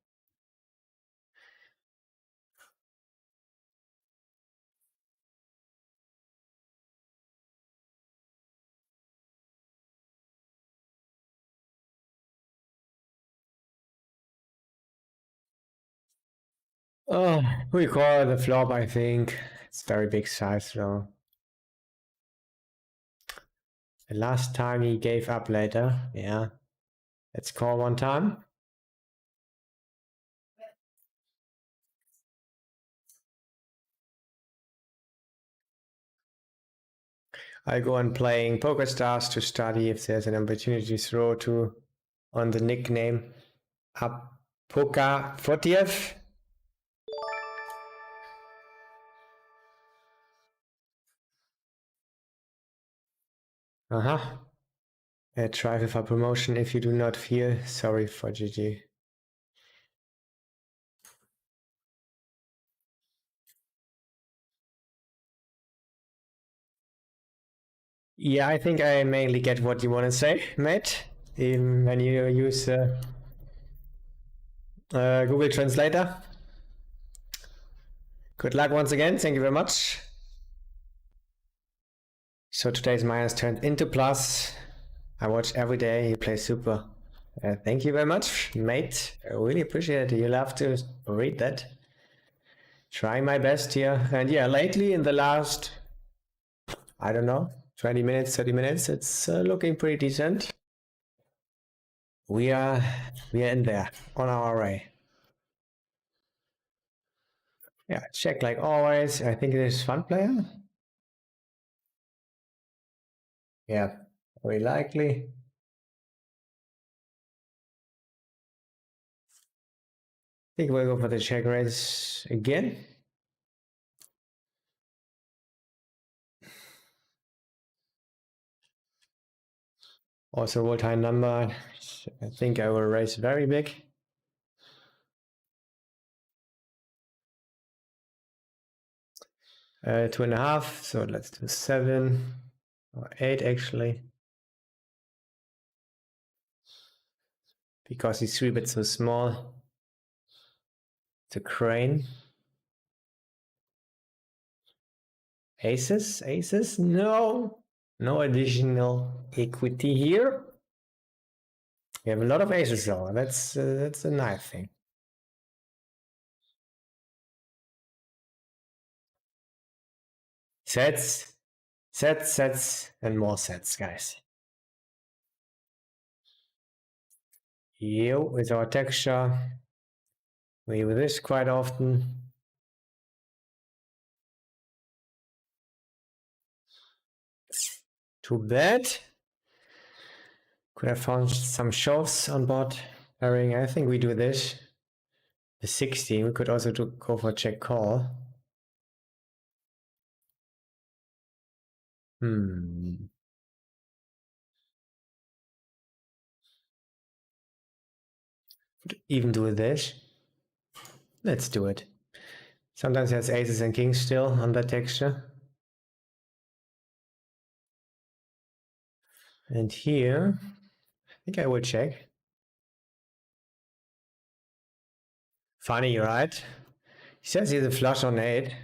Oh, we call it a flop, I think. It's very big size though. The last time he gave up later. Yeah. Let's call one time. I go on playing PokerStars to study if there's an opportunity to throw to on the nickname Poker 40th. Try with a promotion if you do not feel sorry for GG. Yeah, I think I mainly get what you want to say, mate. Even when you use Google Translator. Good luck once again. Thank you very much. So today's minus turned into plus. I watch every day. You play super. Thank you very much, mate. I really appreciate it. You'll have to read that. Trying my best here. And yeah, lately in the last, I don't know, 20 minutes, 30 minutes, it's looking pretty decent. We are in there on our way. Yeah, check like always. I think it is fun player. Yeah, very likely. I think we'll go for the check raise again. Also, all-time number. I think I will raise very big. Two and a half. So let's do 7 or 8 actually. Because he's 3 bits so small. The crane. Aces? No. No additional equity here. We have a lot of aces though. That's a nice thing. Sets, sets, sets, and more sets, guys. Here with our texture. We use this quite often. Too bad. Could have found some shows on board pairing. I think we do this. The 16. We could also go for check call. Could even do this. Let's do it. Sometimes there's aces and kings still on that texture. And here, I think I will check. Funny, right? He says he's a flush on 8.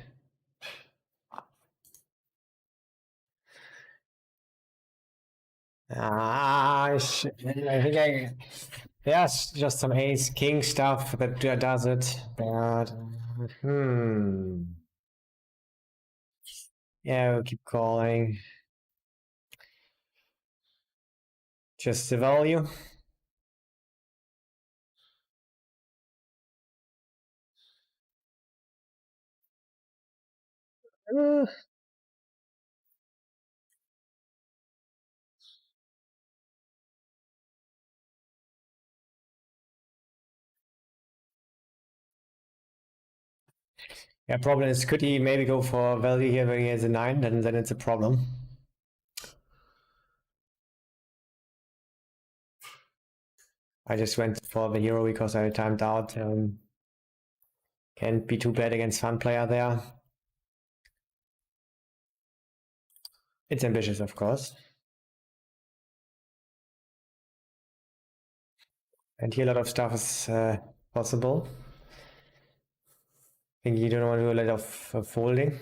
I think there's just some ace king stuff that does it, but yeah, we'll keep calling. Just the value. Yeah, problem is, could he maybe go for value here when he has a 9? Then it's a problem. I just went for the hero because I timed out. Can't be too bad against fun player there. It's ambitious, of course. And here a lot of stuff is possible. I think you don't want to do a lot of folding.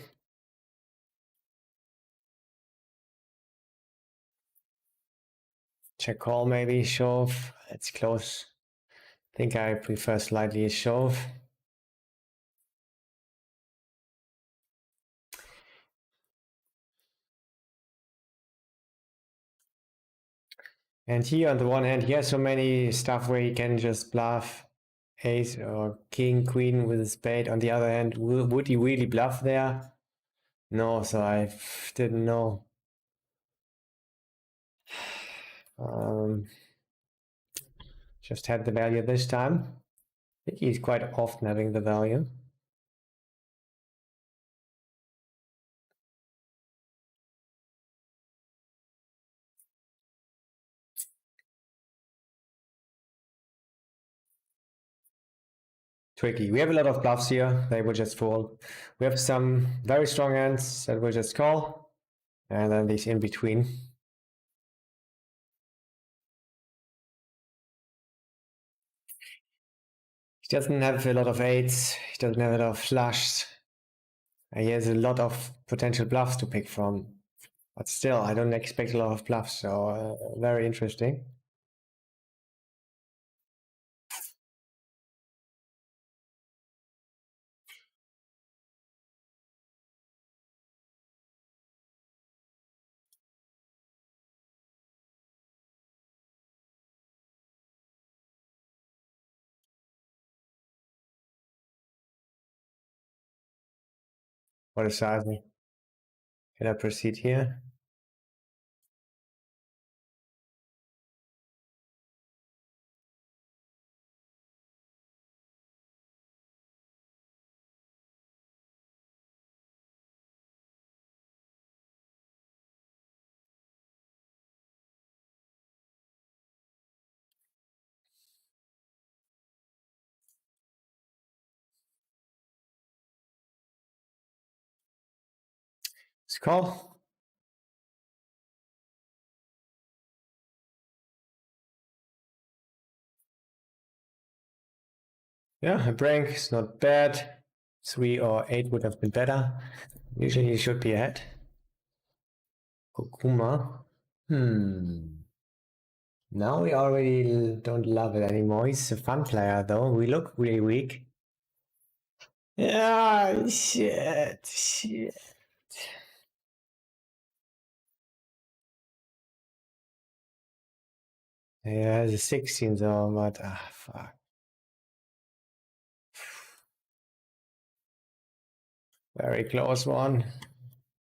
Check call maybe, shove. It's close. I think I prefer slightly a shove. And here on the one hand, he has so many stuff where he can just bluff ace or king, queen with a spade. On the other hand, would he really bluff there? No, so I didn't know. Just had the value this time. I think he's quite often having the value. Tricky. We have a lot of bluffs here. They will just fold. We have some very strong hands that will just call. And then these in between. He doesn't have a lot of eights. He doesn't have a lot of flushes. He has a lot of potential bluffs to pick from. But still, I don't expect a lot of bluffs. So very interesting. What is sizing? Can I proceed here? Let's call. Yeah, a break is not bad. 3 or 8 would have been better. Usually you should be ahead. Kokuma. Now we already don't love it anymore. He's a fun player though. We look really weak. Yeah, shit. Yeah, the 16 though, but fuck. Very close one.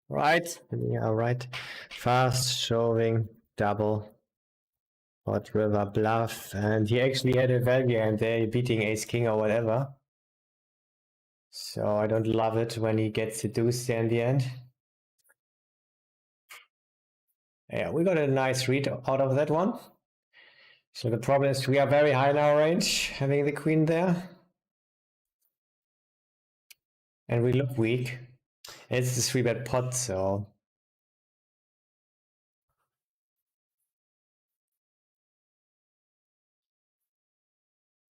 Right? Yeah, right. Fast, showing, double, hot river bluff, and he actually had a value and they're beating ace king or whatever. So I don't love it when he gets the deuce there in the end. Yeah, we got a nice read out of that one. So the problem is we are very high in our range, having the queen there. And we look weak. It's the 3-bet pot, so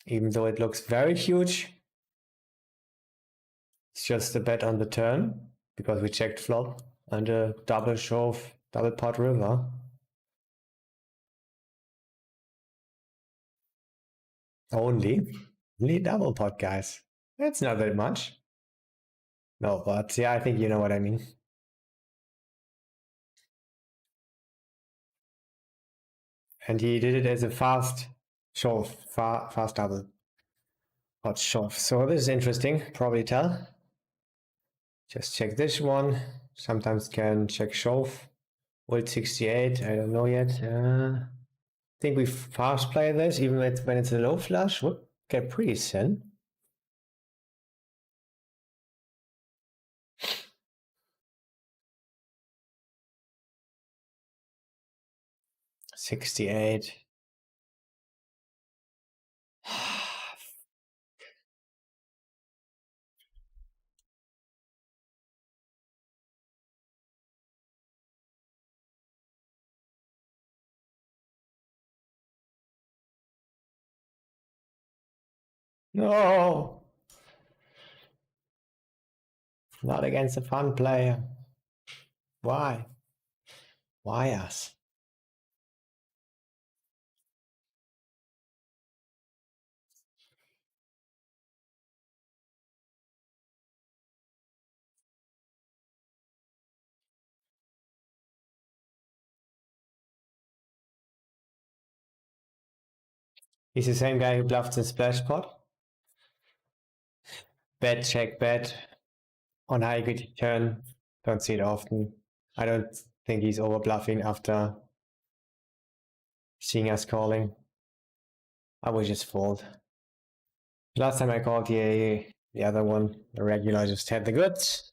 even though it looks very huge, it's just a bet on the turn because we checked flop and a double shove, double pot river. Only double pot, guys. That's not that much. No, but yeah, I think you know what I mean. And he did it as a fast shove, fast double pot shove. So this is interesting, probably tell. Just check this one. Sometimes can check shove. Old 68, I don't know yet. I think we fast play this, even when it's a low flush. Would get pretty thin. 68. No! Not against a fun player. Why? Why us? He's the same guy who bluffed the splash pot. Bet, check, bet. On high equity turn. Don't see it often. I don't think he's over bluffing after seeing us calling. I would just fold. Last time I called the other one, the regular just had the goods.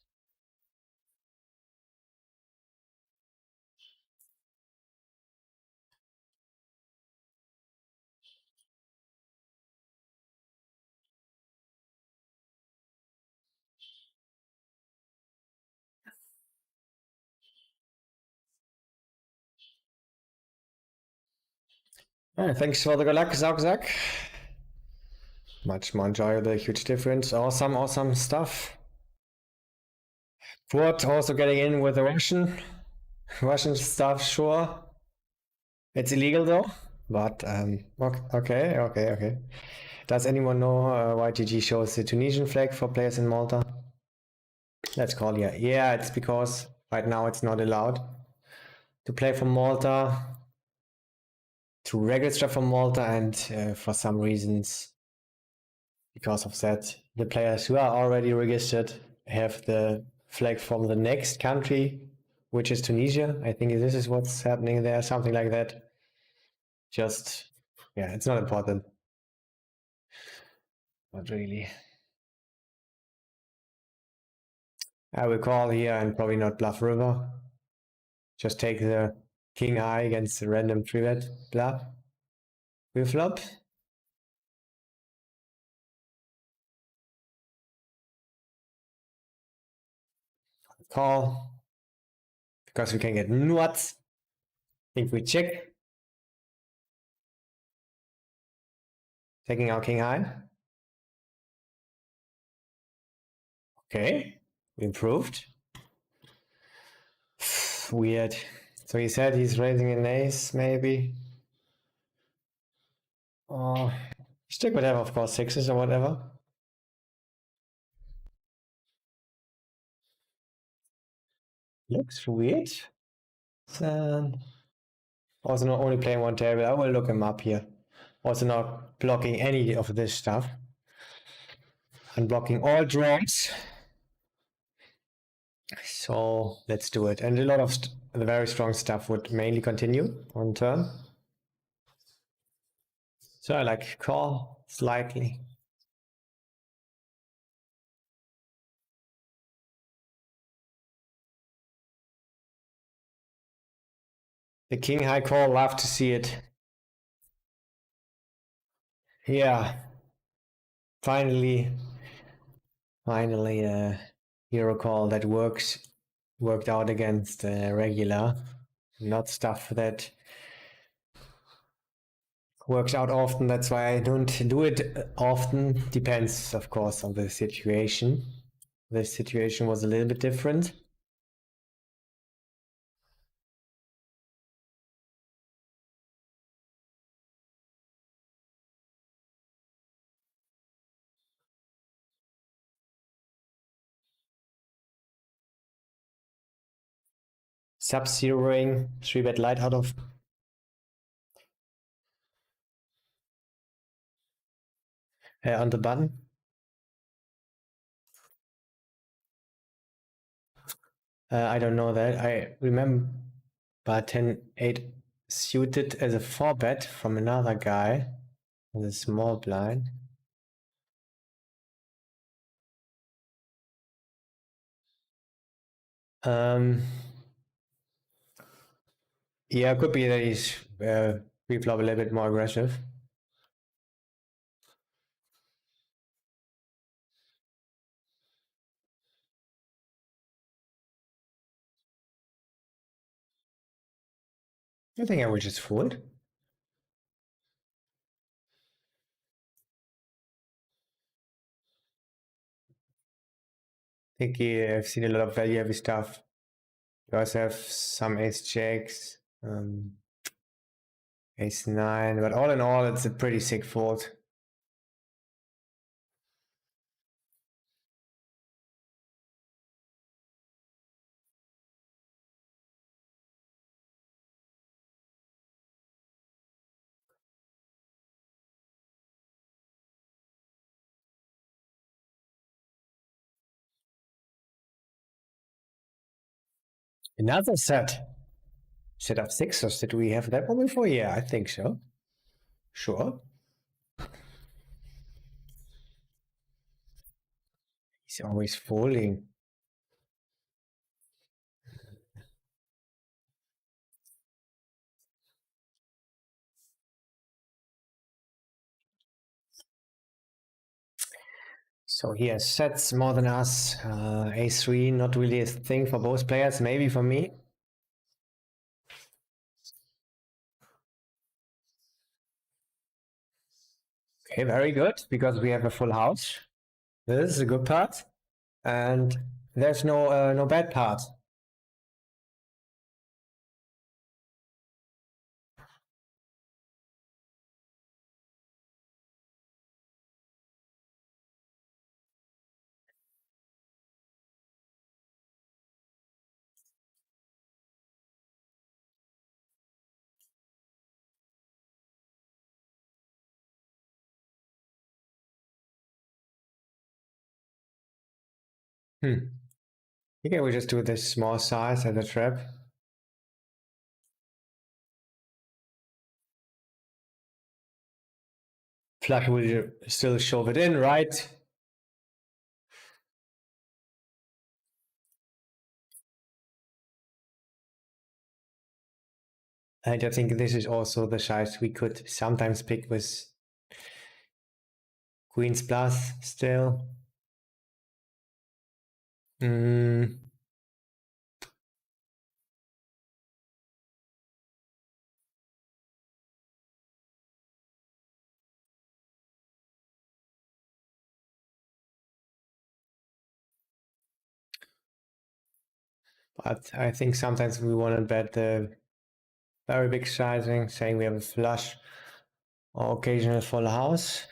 Thanks for the good luck, Zach. Much more enjoyable, huge difference. Awesome stuff. Quad also getting in with the Russian stuff, sure. It's illegal though, but okay. Does anyone know why GG shows the Tunisian flag for players in Malta? Let's call here. Yeah, it's because right now it's not allowed to play for Malta, to register for Malta, and for some reasons, because of that, the players who are already registered have the flag from the next country, which is Tunisia. I think this is what's happening there, something like that. Just, yeah, it's not important. Not really. I will call here and probably not bluff river. Just take the king high against the random 3-bet bluff. We flop. Call. Because we can get nuts. Think we check. Taking our king high. Okay. We improved. Weird. So he said he's raising an ace, maybe. Oh, stick would have, of course, sixes or whatever. Looks weird. Then Also not only playing one table, I will look him up here. Also not blocking any of this stuff. Unblocking all drones. So let's do it. And a lot of the very strong stuff would mainly continue on turn. So I like call slightly. The king high call, love to see it. Yeah. Finally a hero call that worked out against regular, not stuff that works out often. That's why I don't do it often. Depends, of course, on the situation. This situation was a little bit different. Sub-zeroing 3-bet light out of on the button. I don't know that. I remember 10-8 suited as a 4-bet from another guy with a small blind. Yeah, it could be that he's pre-flop a little bit more aggressive. I think I would just fold. I think I've seen a lot of value heavy stuff. You also have some ace jacks, ace nine, but all in all, it's a pretty sick fold. Another set of sixes. Did we have that one before? Yeah, I think so. Sure. He's always folding. So he has sets more than us. A3, not really a thing for both players, maybe for me. Okay, very good, because we have a full house. This is a good part. And there's no bad part. Okay, we just do this small size as a trap. Flush will still shove it in, right? And I think this is also the size we could sometimes pick with Queen's Plus still. But I think sometimes we want to bet the very big sizing, saying we have a flush or occasional full house.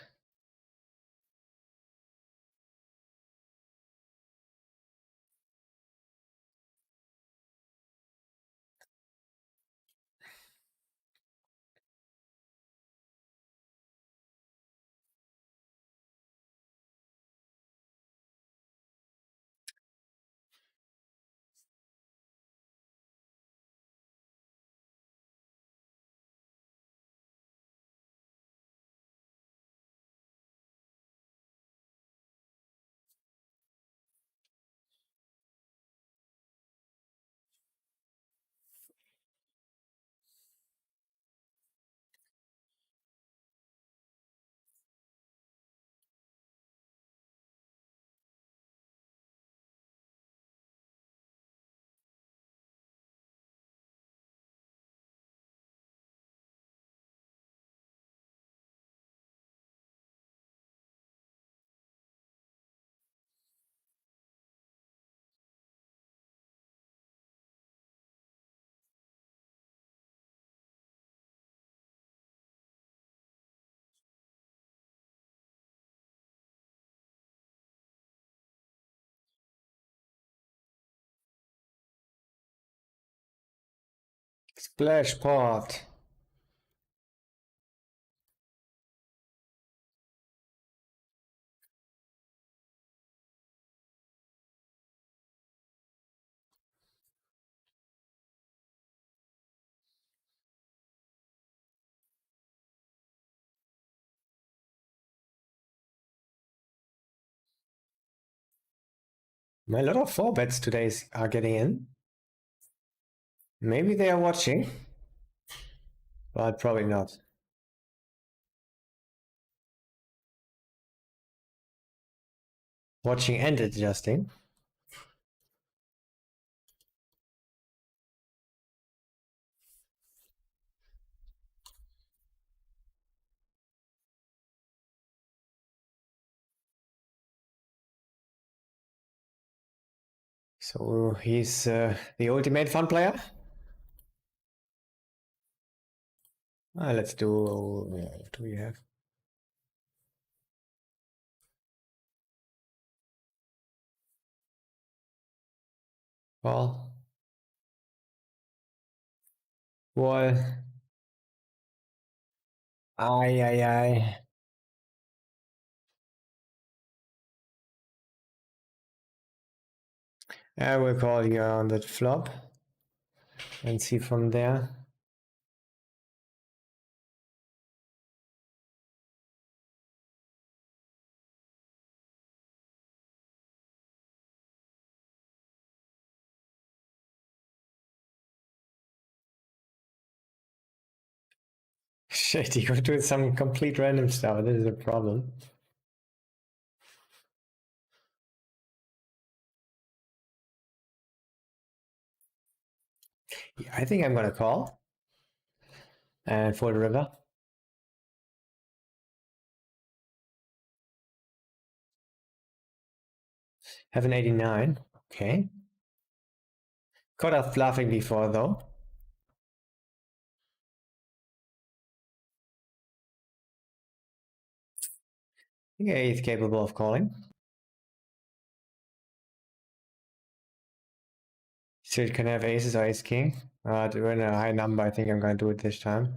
Splash pot. A lot of 4-bets today are getting in. Maybe they are watching, but probably not. Watching and adjusting. So he's the ultimate fun player. Let's do. What do we have? Well, wall. Ay, ay, ay. I will call you on that flop and see from there. Shit, he got doing some complete random stuff. This is a problem. Yeah, I think I'm gonna call and for the river. Have an 89. Okay. Caught us bluffing before though. Yeah, he's capable of calling. Still can have aces or ace king. We're in a high number. I think I'm gonna do it this time.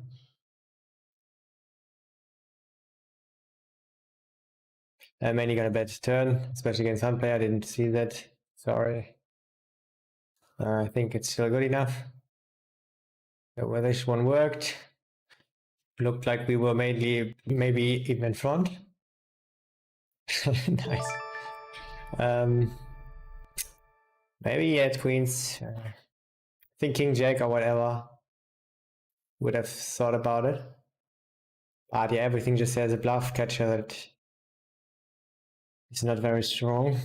I'm mainly gonna bet turn, especially against one player. I didn't see that. Sorry. I think it's still good enough. Whether this one worked. Looked like we were mainly maybe even in front. Nice. Maybe he had queens. I think king jack or whatever would have thought about it. But yeah, everything just says a bluff catcher that is not very strong.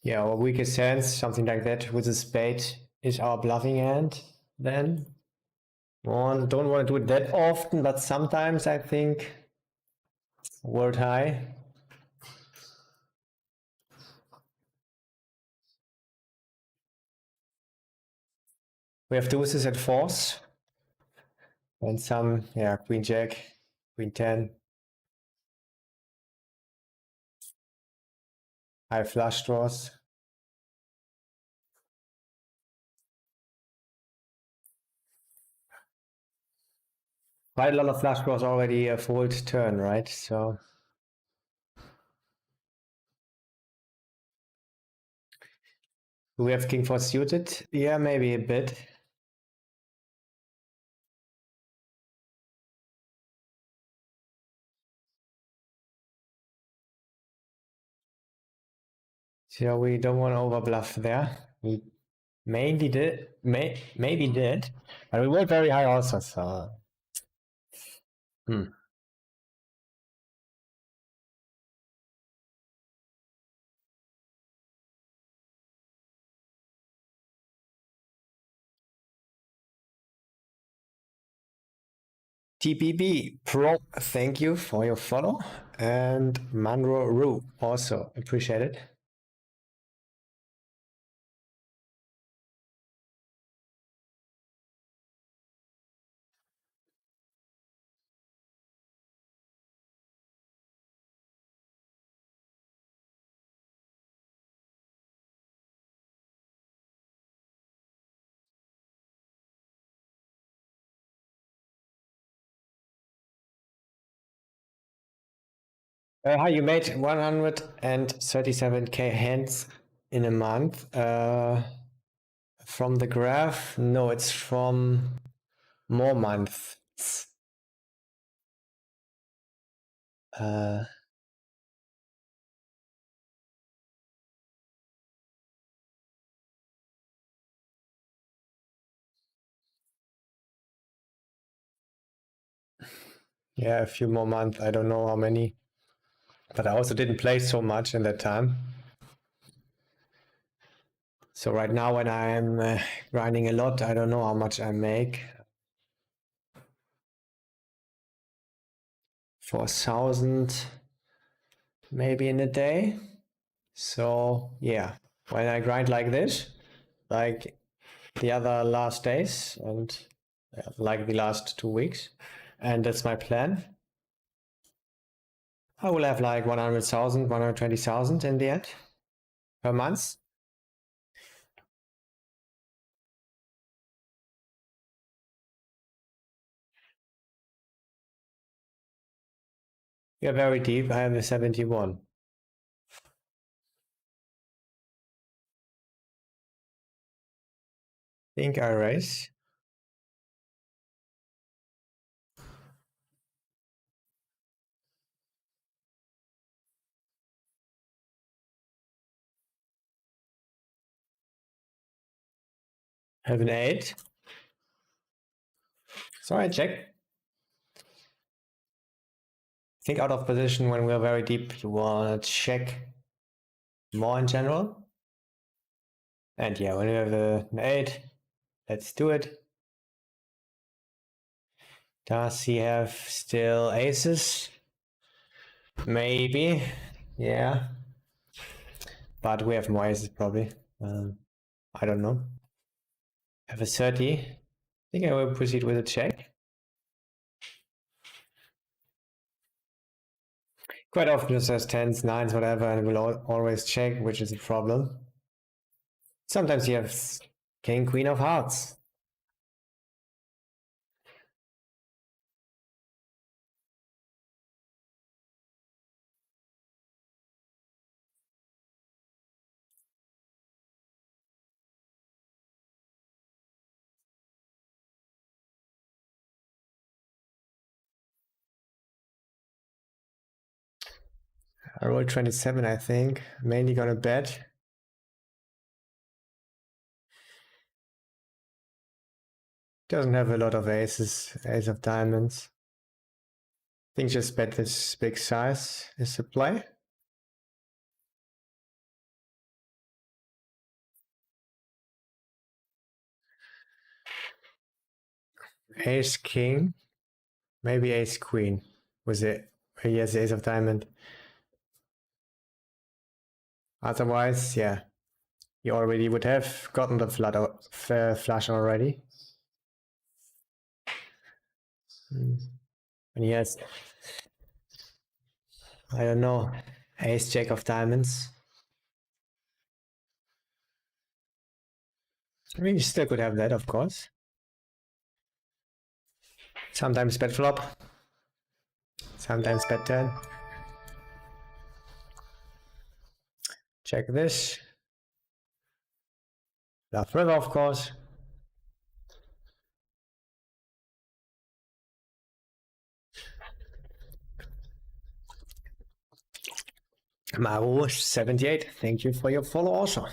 Yeah, our weakest hands, something like that with a spade is our bluffing hand then. Don't want to do it that often, but sometimes I think world high. We have deuces at fours and some, yeah, queen jack, queen 10. High flush draws. Quite a lot of flush draws already a fold turn, right? So do we have king 4 suited? Yeah, maybe a bit. So we don't want to overbluff there. We maybe did, maybe did, but we were very high also. So TPB Pro, thank you for your follow, and Manro Ru also appreciate it. Hi, you made 137K hands in a month. From the graph? No, it's from more months. Uh, yeah, a few more months. I don't know how many, but I also didn't play so much in that time. So right now, when I'm grinding a lot, I don't know how much I make. 4,000 maybe in a day. So yeah, when I grind like this, like the other last days and like the last 2 weeks, and that's my plan. I will have like 100,000, 120,000 in the end per month. You're very deep. I am a 71. Think I raise. Have an 8. So I check. Think out of position when we're very deep. You want to check more in general. And yeah, when you have an 8, let's do it. Does he have still aces? Maybe. Yeah. But we have more aces probably. I don't know. Have a 30. I think I will proceed with a check. Quite often just has 10s, 9s, whatever, and will always check, which is a problem. Sometimes you have king, queen of hearts. I rolled 27, I think. Mainly gonna bet. Doesn't have a lot of aces, ace of diamonds. I think just bet this big size is the play. Ace king, maybe ace queen. Was it? He has the ace of diamond. Otherwise, yeah, he already would have gotten the flush already. And he has, I don't know, ace jack of diamonds. I mean, you still could have that, of course. Sometimes bet flop, sometimes bet turn. Check this. Love river, of course. Maru78, thank you for your follow also.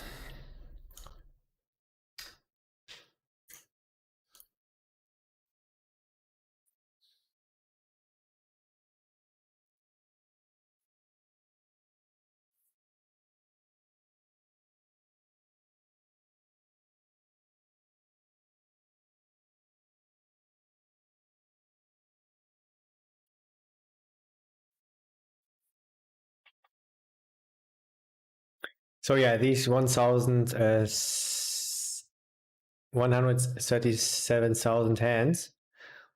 So yeah, these 137,000 hands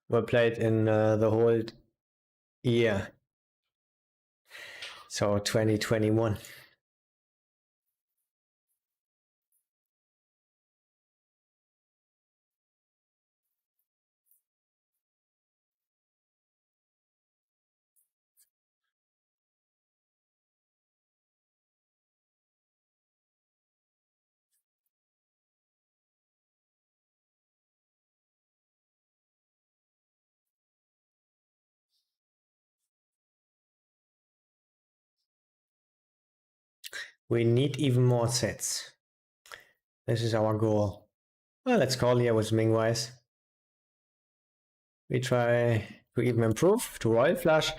were played in the whole year. So 2021. We need even more sets. This is our goal. Well, let's call here with Mingwise. We try to even improve to Royal Flush.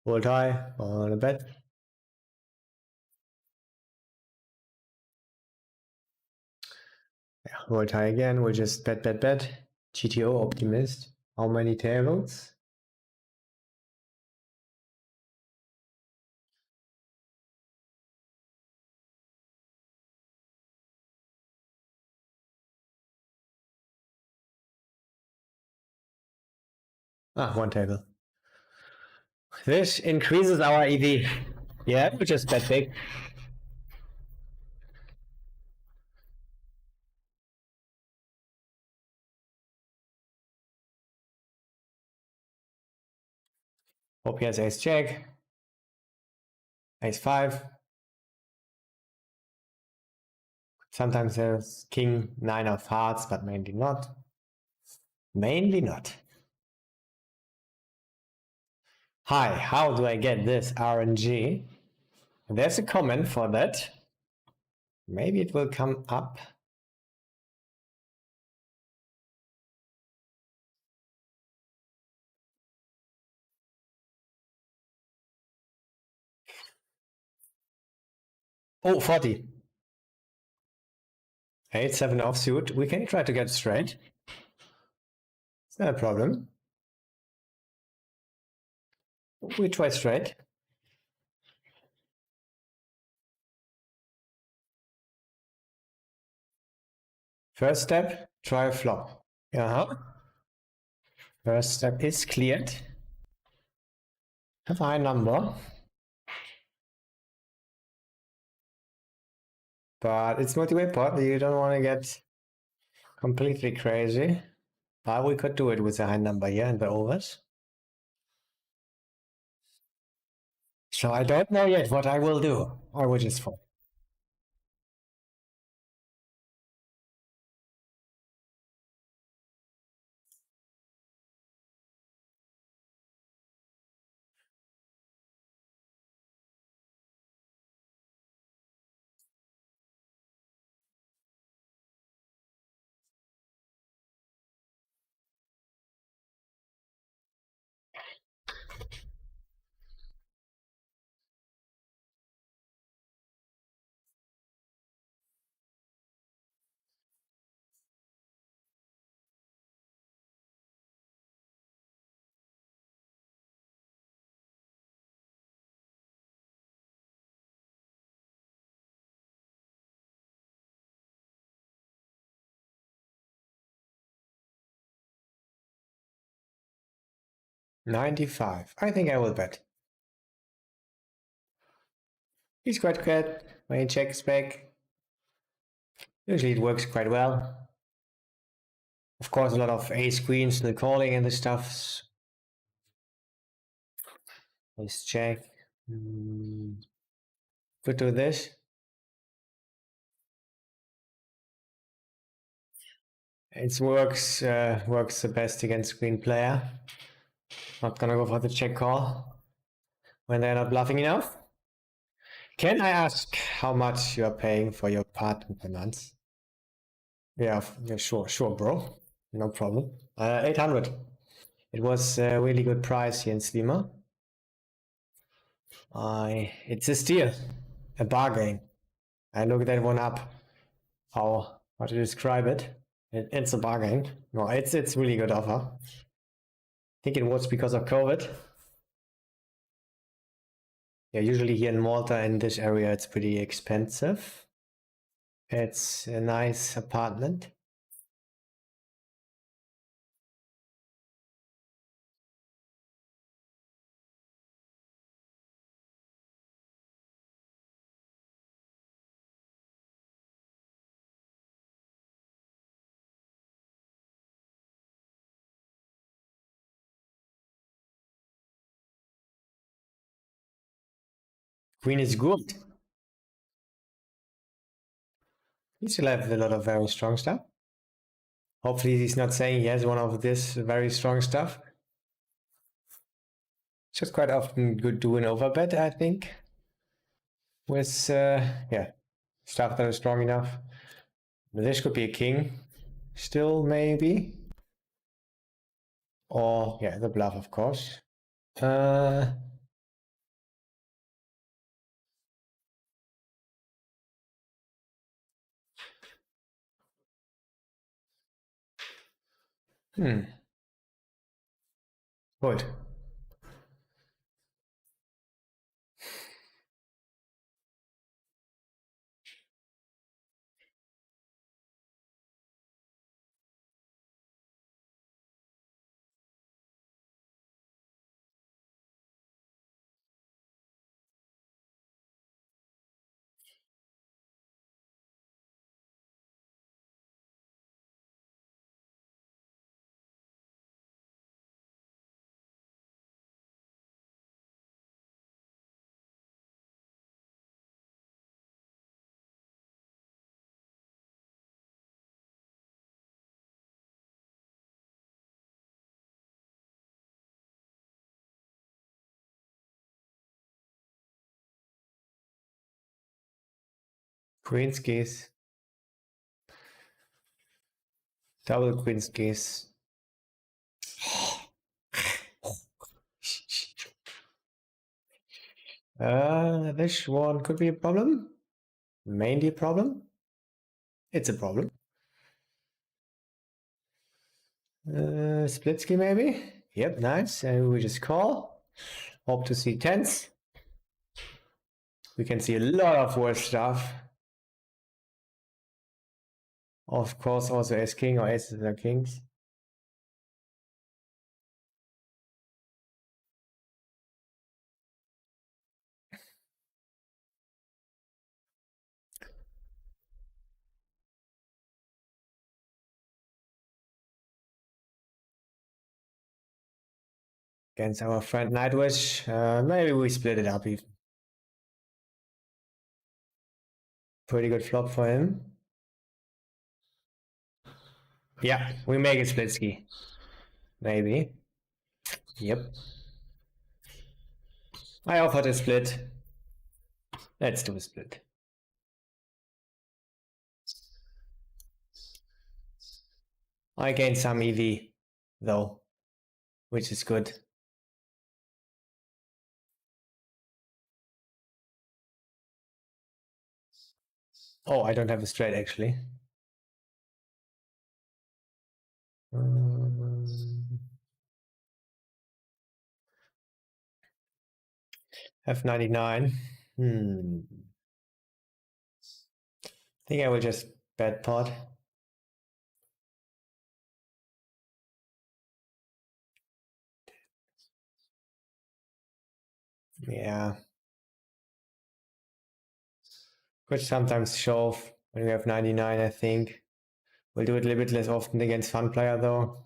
Hold high on a bet. Yeah, hold high again. We'll just bet. GTO Optimist. How many tables? Ah, one table. This increases our EV. Yeah, we just bet big. Hope he has ace jack. Ace 5. Sometimes there's king 9 of hearts, but mainly not. Mainly not. Hi, how do I get this RNG? There's a comment for that. Maybe it will come up. Oh, 40. 8-7 offsuit. We can try to get straight. It's not a problem. We try straight. First step, try a flop. Uh-huh. First step is cleared. Have a high number. But it's multi-way pot. You don't want to get completely crazy. But we could do it with a high number here in the overs. So I don't know yet what I will do. Or which is for. $95. I think I will bet. He's quite good when he checks back. Usually it works quite well. Of course, a lot of ace queens, the calling and the stuffs. Let's check. Could do this. It works works the best against queen player. Not gonna go for the check call when they're not bluffing enough. Can I ask how much you are paying for your apartment per month? Yeah, sure, bro. No problem. 800. It was a really good price here in Slima. It's a steal, a bargain. I looked that one up. How to describe it? It's a bargain. No, it's really good offer. I think it was because of COVID. Yeah, usually here in Malta in this area it's pretty expensive. It's a nice apartment. Queen is good. He still have a lot of very strong stuff. Hopefully he's not saying he has one of this very strong stuff. Just quite often good do an overbet, I think, with yeah, stuff that is strong enough. This could be a king, still maybe, or yeah, the bluff, of course. Uh, hmm, good. Queen's case, double queen's case. This one could be a problem. Mainly a problem. It's a problem. Splitsky maybe? Yep, nice. And we just call. Hope to see tens. We can see a lot of worse stuff. Of course, also ace king or aces or kings. Against our friend Nightwish. Maybe we split it up even. Pretty good flop for him. Yeah, we make it Splitsky. Maybe. Yep. I offered a split. Let's do a split. I gained some EV, though, which is good. Oh, I don't have a straight actually. F99. I think I will just bet pot. Yeah. Could sometimes shove when we have 99, I think. We'll do it a little bit less often against fun player though.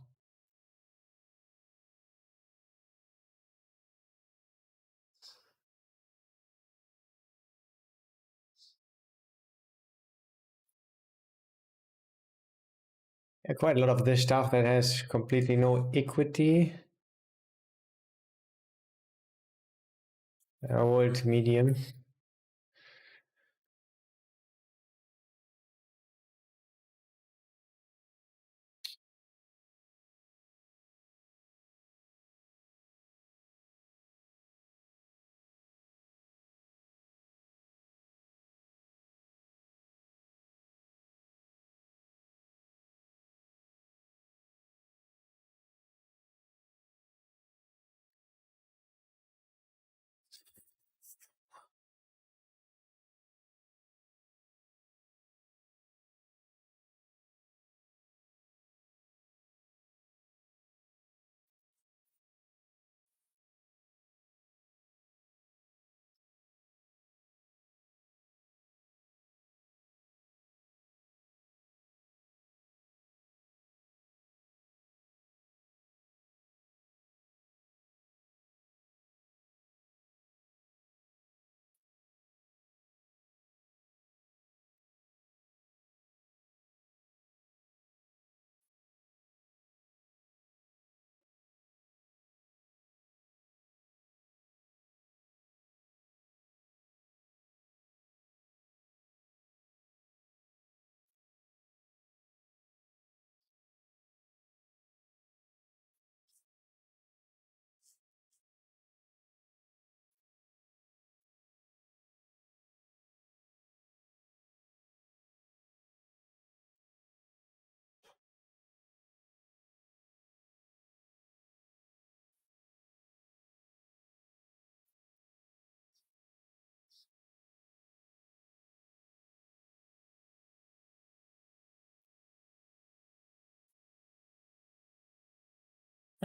Yeah, quite a lot of this stuff that has completely no equity. Old medium.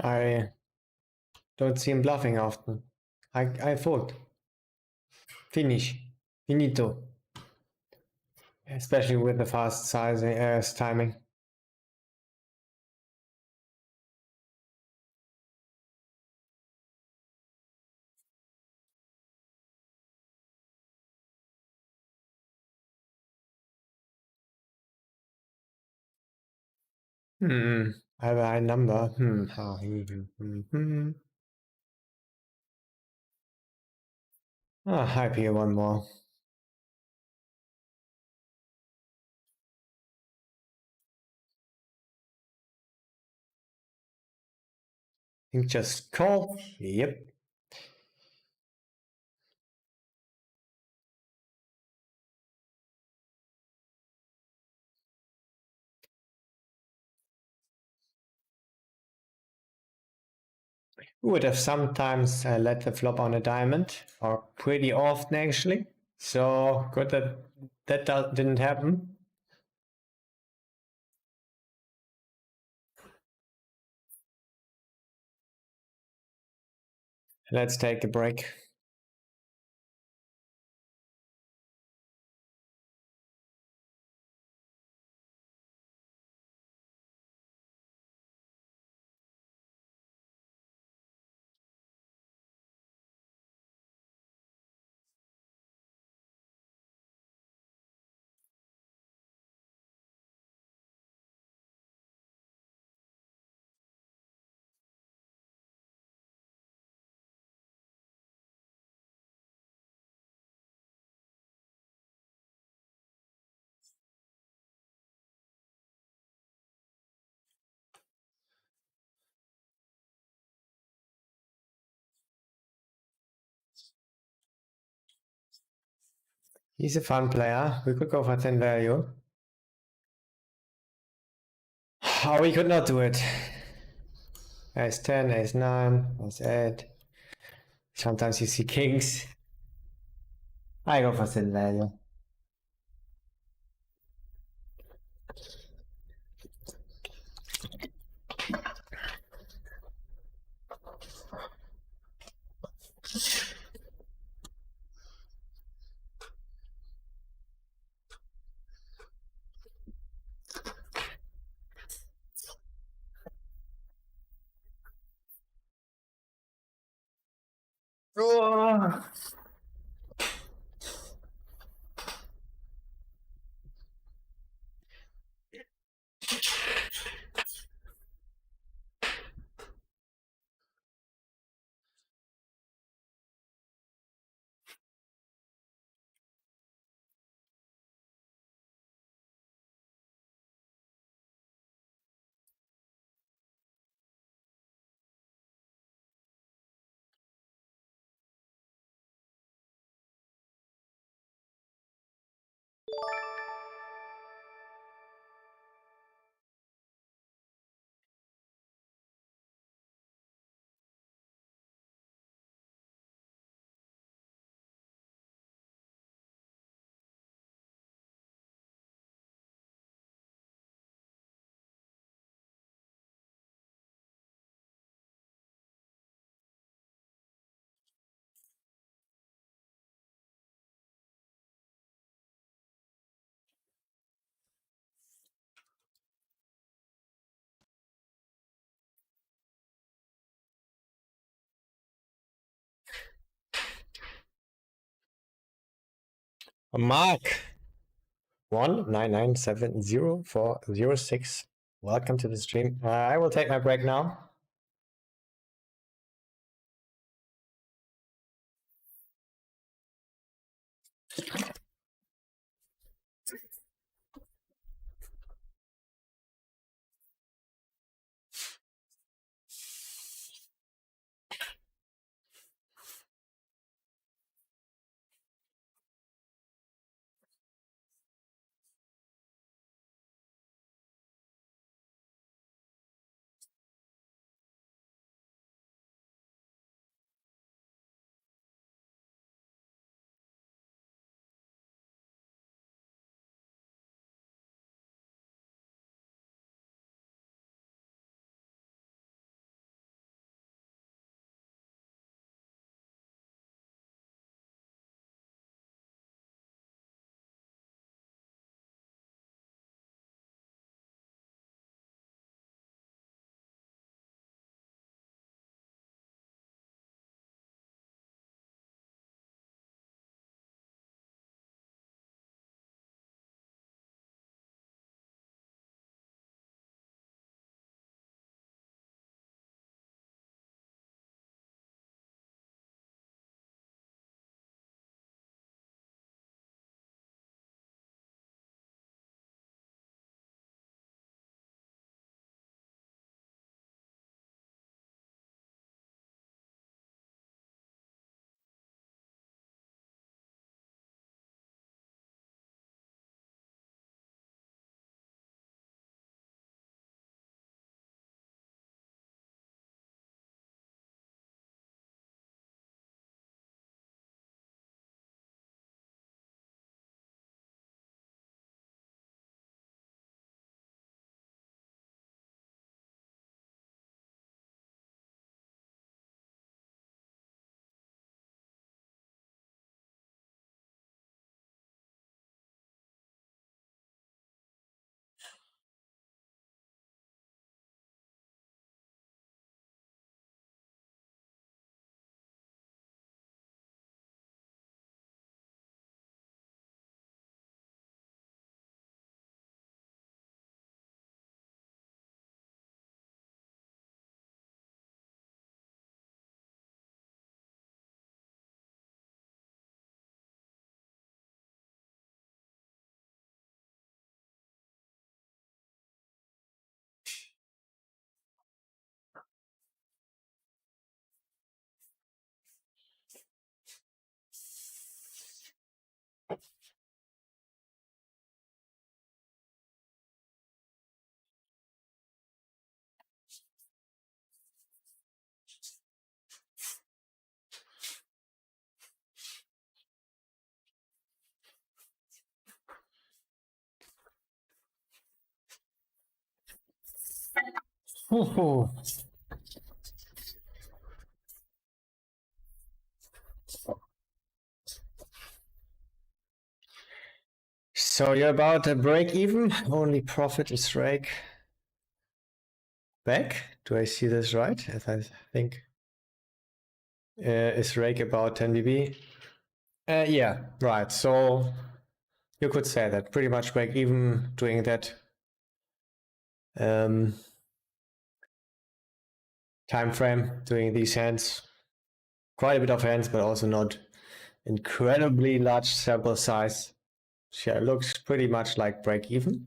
I don't see him bluffing often. I fold. Finish. Finito. Especially with the fast sizing timing. I have a high number. Hype here one more. I think just call. Yep. Would have sometimes let the flop on a diamond, or pretty often actually. So good that didn't happen. Let's take a break. He's a fun player. We could go for 10 value. Oh, we could not do it. Ace 10, ace 9, ace 8. Sometimes you see kings. I go for 10 value. Mark 199700406. Welcome to the stream. I will take my break now. Woohoo. So you're about to break even. Only profit is rake back. Do I see this right? As I think is rake about 10 dB. Yeah, right. So you could say that pretty much break even doing that time frame, doing these hands. Quite a bit of hands, but also not incredibly large sample size. Yeah, it looks pretty much like break even.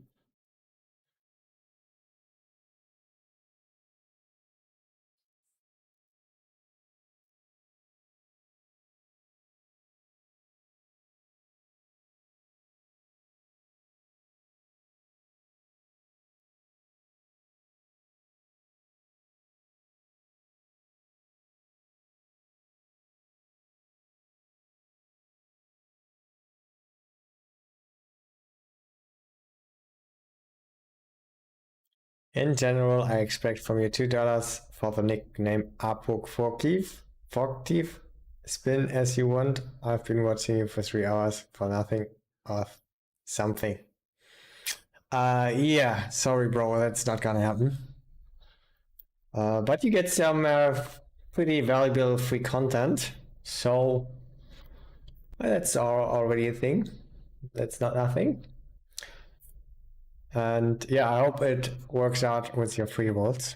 In general, I expect from you $2 for the nickname Apuk Forktief. Spin as you want. I've been watching you for 3 hours for nothing of something. Yeah, sorry, bro, that's not gonna happen. But you get some pretty valuable free content, so that's already a thing. That's not nothing. And yeah, I hope it works out with your free vaults.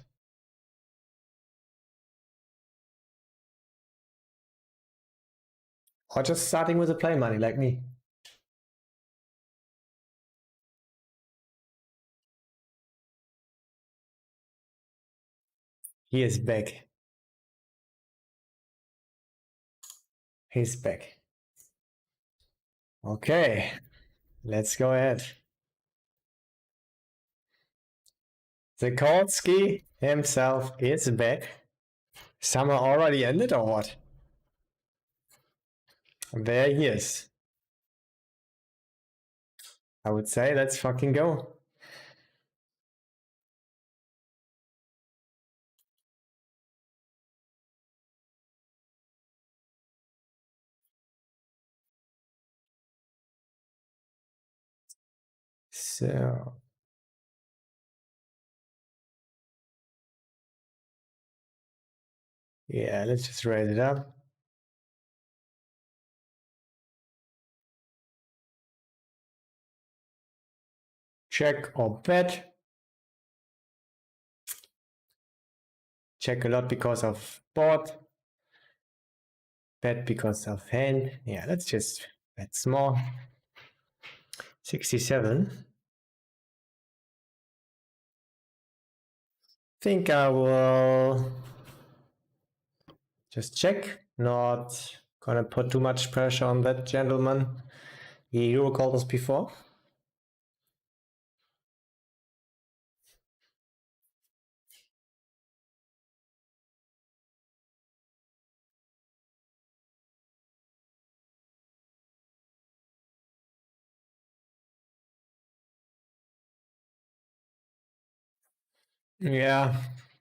Or just starting with the play money like me. He is back. He's back. Okay, let's go ahead. Sikorski himself is back. Summer already ended or what? There he is. I would say let's fucking go. So yeah, let's just raise it up. Check or bet. Check a lot because of board. Bet because of hand. Yeah, let's just bet small. 67. Think I will just check. Not gonna put too much pressure on that gentleman. He Euro called us before. Yeah,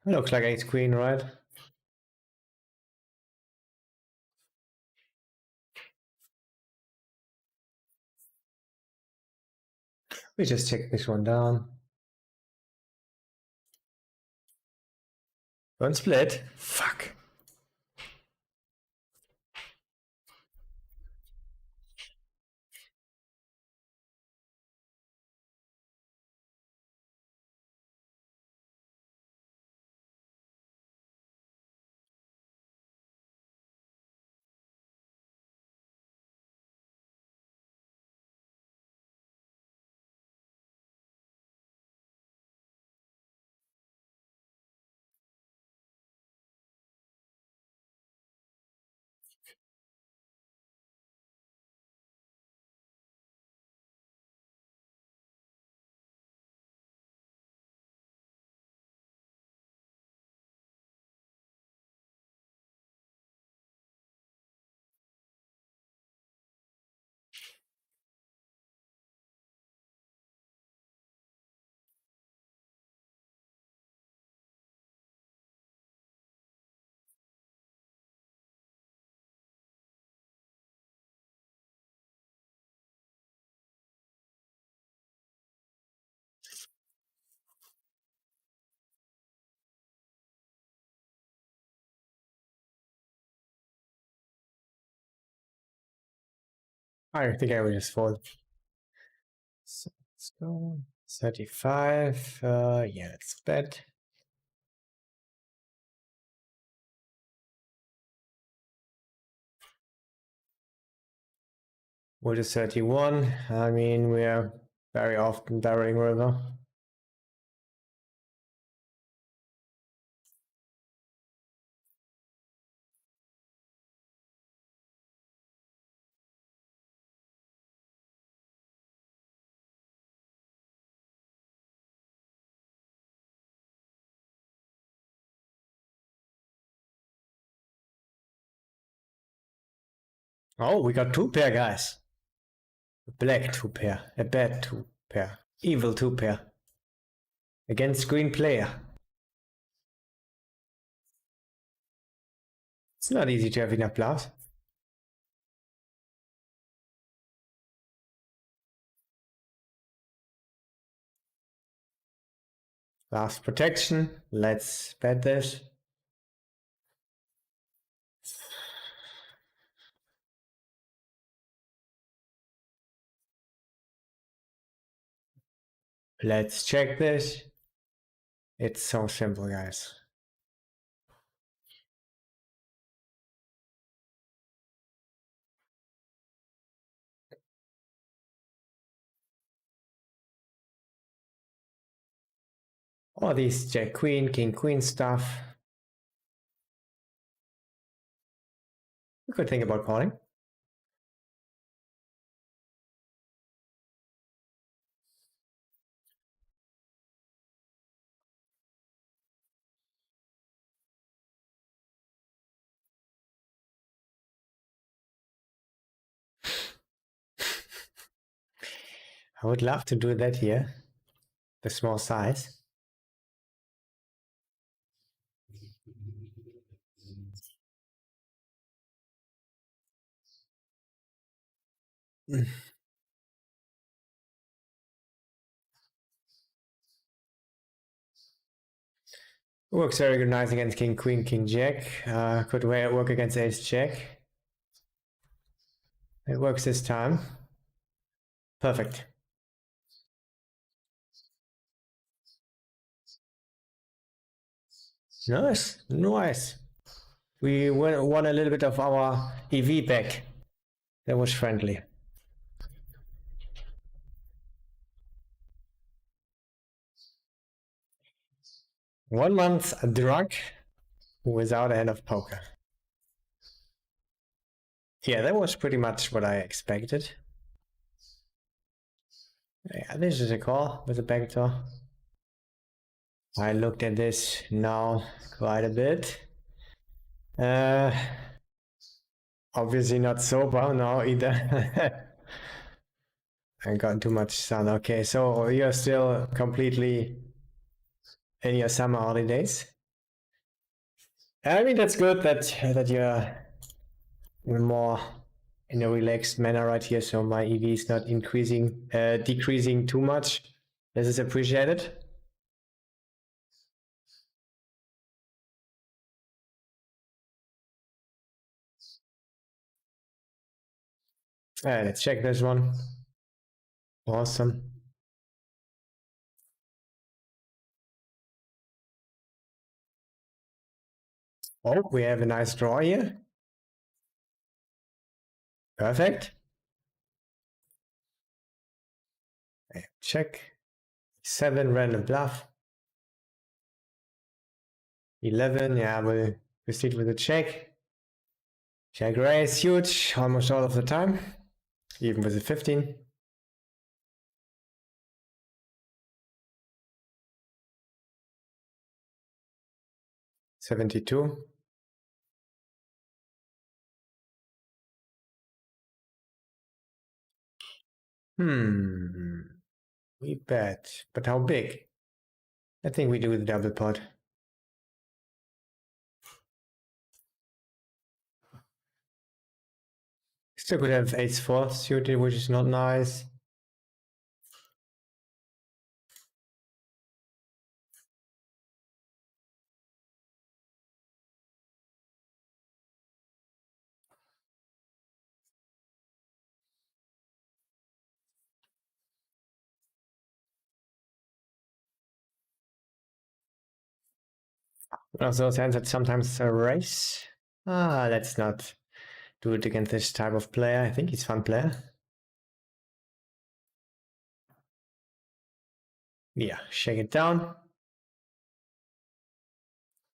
looks like ace queen, right? We just check this one down. Don't split. Fuck. I think I will just fold. So let's go. 35. Yeah, it's bet. With a 31. I mean, we are very often barreling river. Oh, we got two pair, guys. A black two pair, a bad two pair, evil two pair. Against green player. It's not easy to have enough bluffs. Last protection. Let's bet this. Let's check this. It's so simple, guys. All these jack queen, king queen stuff. We could think about calling. I would love to do that here. The small size. Works very good, nice against king, queen, king, jack. Could work against ace, jack. It works this time. Perfect. Nice, nice. We won a little bit of our EV back. That was friendly. One month drunk without a hand of poker. Yeah, that was pretty much what I expected. Yeah, this is a call with a backdoor. I looked at this now quite a bit. Obviously not sober now either. I got too much sun. Okay, so you're still completely in your summer holidays. I mean, that's good that you're more in a relaxed manner right here. So my EV is not decreasing too much. This is appreciated. Let's check this one. Awesome. Oh, we have a nice draw here. Perfect. Check. 7 random bluff. 11, yeah, we'll proceed with a check. Check raise, huge, almost all of the time, even with a 15. $72. We bet, but how big? I think we do the double pot. Still could have ace-4 suited, which is not nice. of those hands that sometimes race. Let's not do it against this type of player. I think he's a fun player. Yeah, shake it down.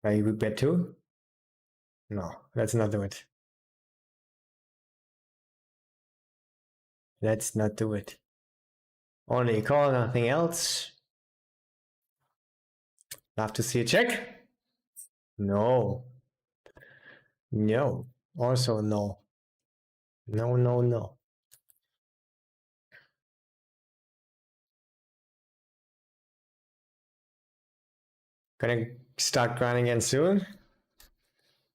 Maybe we bet two. No, let's not do it. Let's not do it. Only a call, nothing else. Love to see a check. No. No. Also no. No, no, no. Gonna start grinding again soon.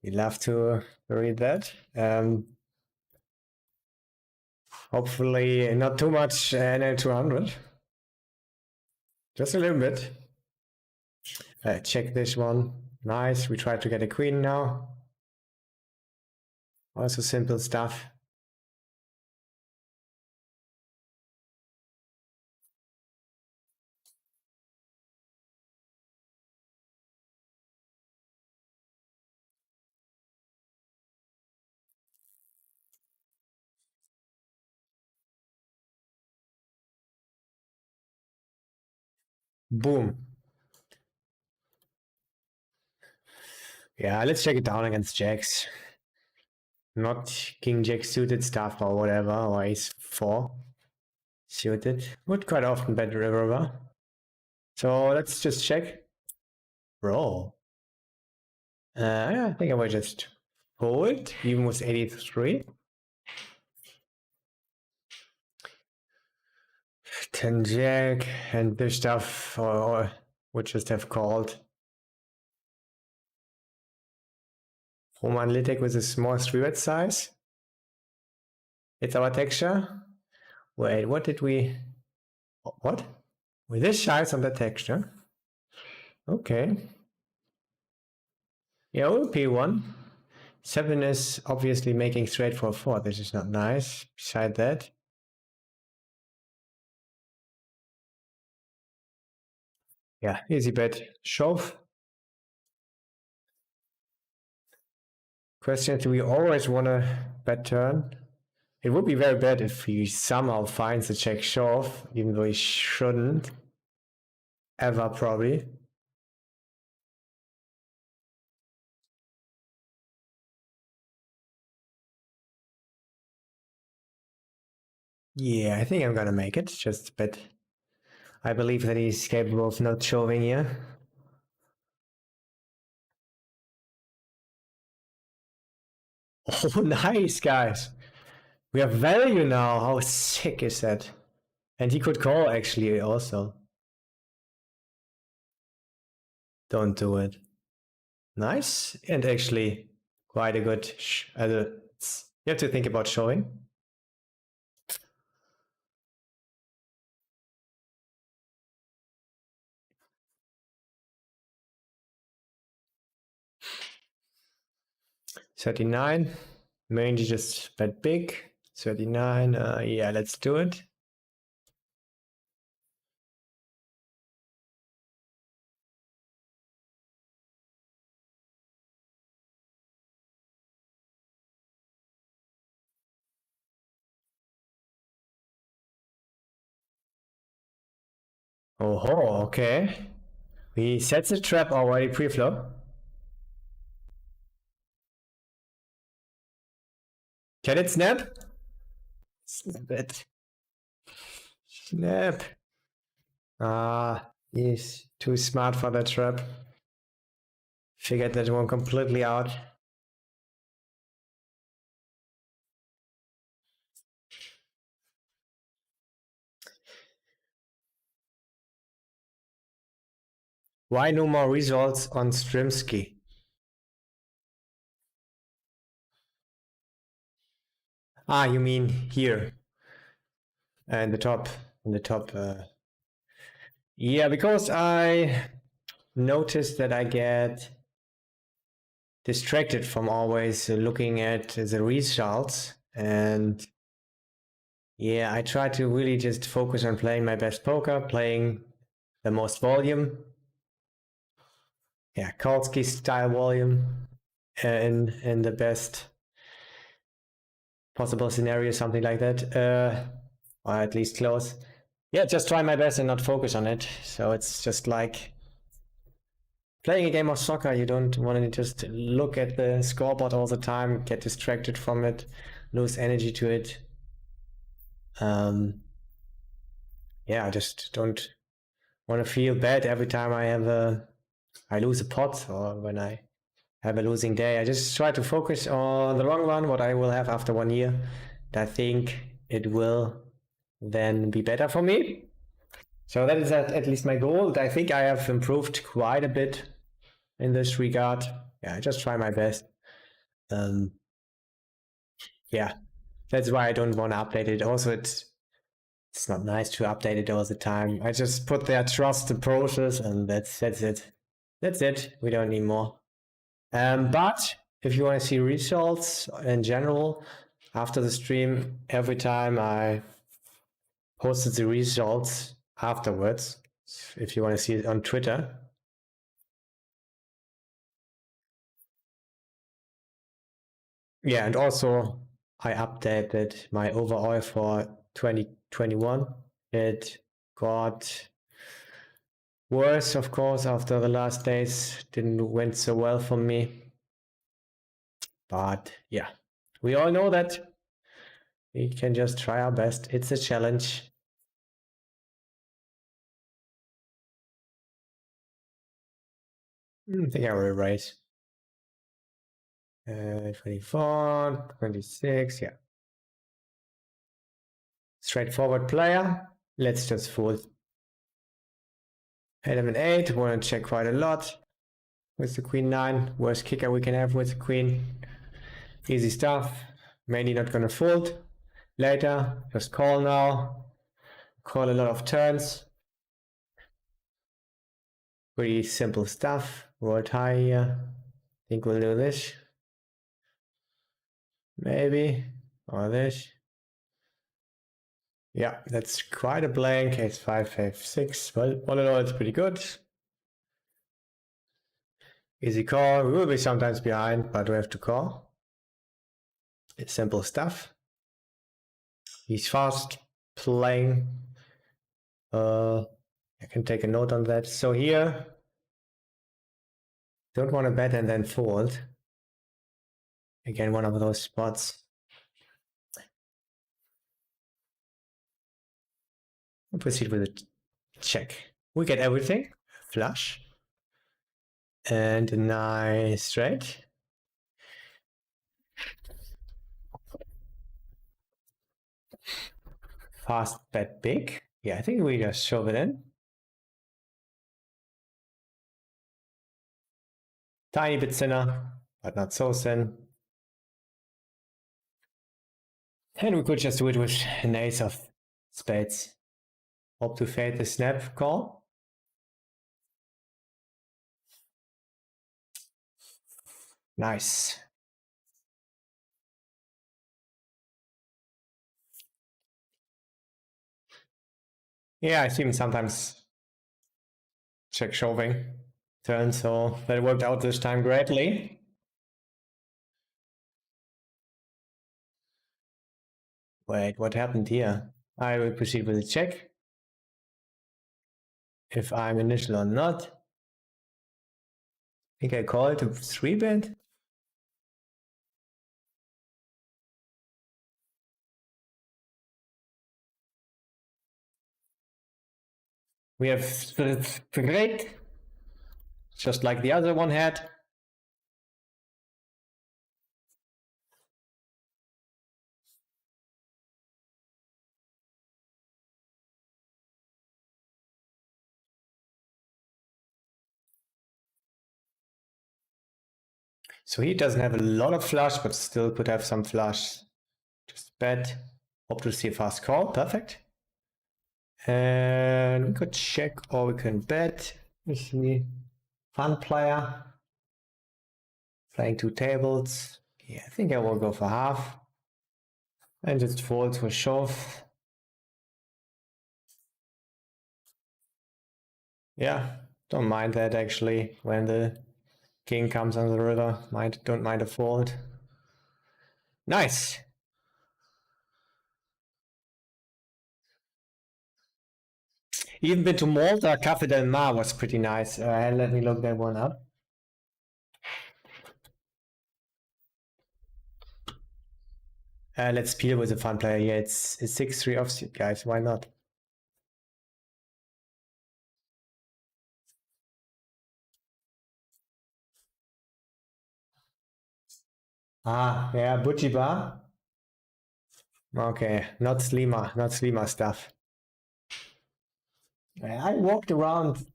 We love to read that. Hopefully not too much NL200. Just a little bit. Check this one. Nice. We try to get a queen now. Also simple stuff. Boom. Yeah, let's check it down against jacks. Not king jack suited stuff or whatever, or ace 4 suited. Would quite often bet river. So let's just check. Bro. Yeah, I think I will just fold, even with 83. 10 jack, and this stuff, or would just have called. Roman Litek with a small 3-bet size. It's our texture. Wait, what did we... What? With this size on the texture? Okay. Yeah, OP1. 7 is obviously making straight for a 4. This is not nice. Beside that. Yeah, easy bet. Shove. Question, do we always want to bet turn? It would be very bad if he somehow finds a check shove, even though he shouldn't. Ever, probably. Yeah, I think I'm gonna make it, just a bit. I believe that he's capable of not shoving here. Oh, nice, guys. We have value now. How sick is that? And he could call, actually, also. Don't do it. Nice. And actually, quite a good... you have to think about showing. $39. Mainly just bet big. 39. Yeah, let's do it. Oh, okay. We set the trap already pre-flop. Can it snap? Snap it. Snap. He's too smart for that trap. Figured that one completely out. Why no more results on Strimsky? You mean here? In the top. Yeah, because I noticed that I get distracted from always looking at the results, and yeah, I try to really just focus on playing my best poker, playing the most volume. yeah, Kautsky style volume in the best possible scenario, something like that, or at least close. Yeah, just try my best and not focus on it. So it's just like playing a game of soccer. You don't want to just look at the scoreboard all the time, get distracted from it, lose energy to it. Yeah, I just don't want to feel bad every time I lose a pot or when I have a losing day. I just try to focus on the long run, what I will have after 1 year. And I think it will then be better for me. So that is at least my goal. I think I have improved quite a bit in this regard. Yeah, I just try my best. Yeah, that's why I don't want to update it. Also, it's not nice to update it all the time. I just put there trust the process, and that's it. That's it. We don't need more. But if you want to see results in general after the stream, every time I posted the results afterwards, if you want to see it on Twitter. Yeah, and also I updated my overall for 2021. It got worse, of course, after the last days. Didn't went so well for me. But yeah, we all know that we can just try our best. It's a challenge. I think I will raise 24, 26, yeah. Straightforward player. Let's just fold. Element 8, want to check quite a lot with the queen 9. Worst kicker we can have with the queen. Easy stuff. Mainly not going to fold. Later, just call now. Call a lot of turns. Pretty simple stuff. Rolled high here. Think we'll do this. Maybe. Or this. Yeah, that's quite a blank. Ace 5, 5, 6. Well, all in all, it's pretty good. Easy call. We will be sometimes behind, but we have to call. It's simple stuff. He's fast playing. I can take a note on that. So here, don't want to bet and then fold. Again, one of those spots. We'll proceed with a check. We get everything. Flush. And a nice straight. Fast bet big. Yeah, I think we just shove it in. Tiny bit thinner, but not so thin. And we could just do it with an ace of spades. Hope to fade the snap call. Nice. Yeah, I see him sometimes check shoving turn, so that worked out this time greatly. Wait, what happened here? I will proceed with a check. If I'm initial or not. I think I call it a 3-bet. We have great, just like the other one had. So he doesn't have a lot of flush, but still could have some flush. Just bet. Hope to see a fast call. Perfect. And we could check or we can bet. You see, fun player. Playing 2 tables. Yeah, I think I will go for half. And just fold for shove. Yeah, Don't mind that actually when the king comes on the river. Don't mind a fold. Nice. Even been to Malta. Cafe del Mar was pretty nice. Let me look that one up. Let's peel with a fun player. Yeah, it's 6-3 offsuit, guys. Why not? Ah, yeah, Butchie Bar. Okay, not Slima stuff. I walked around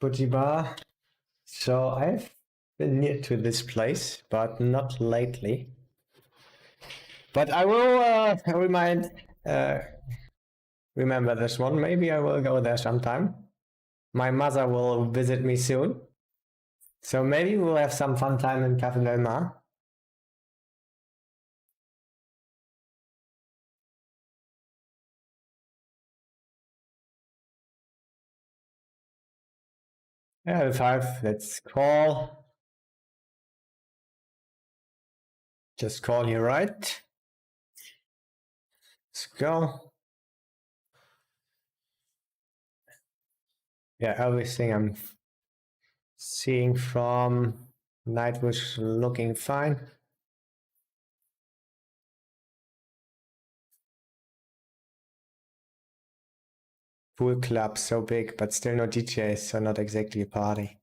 Butchie Bar, so I've been near to this place, but not lately. But I will remember this one. Maybe I will go there sometime. My mother will visit me soon, so maybe we'll have some fun time in Cafe Del Mar. Yeah, 5. Let's call. Just call here, right? Let's go. Yeah, everything I'm seeing from night was looking fine. Pool club so big, but still no DJs, so not exactly a party.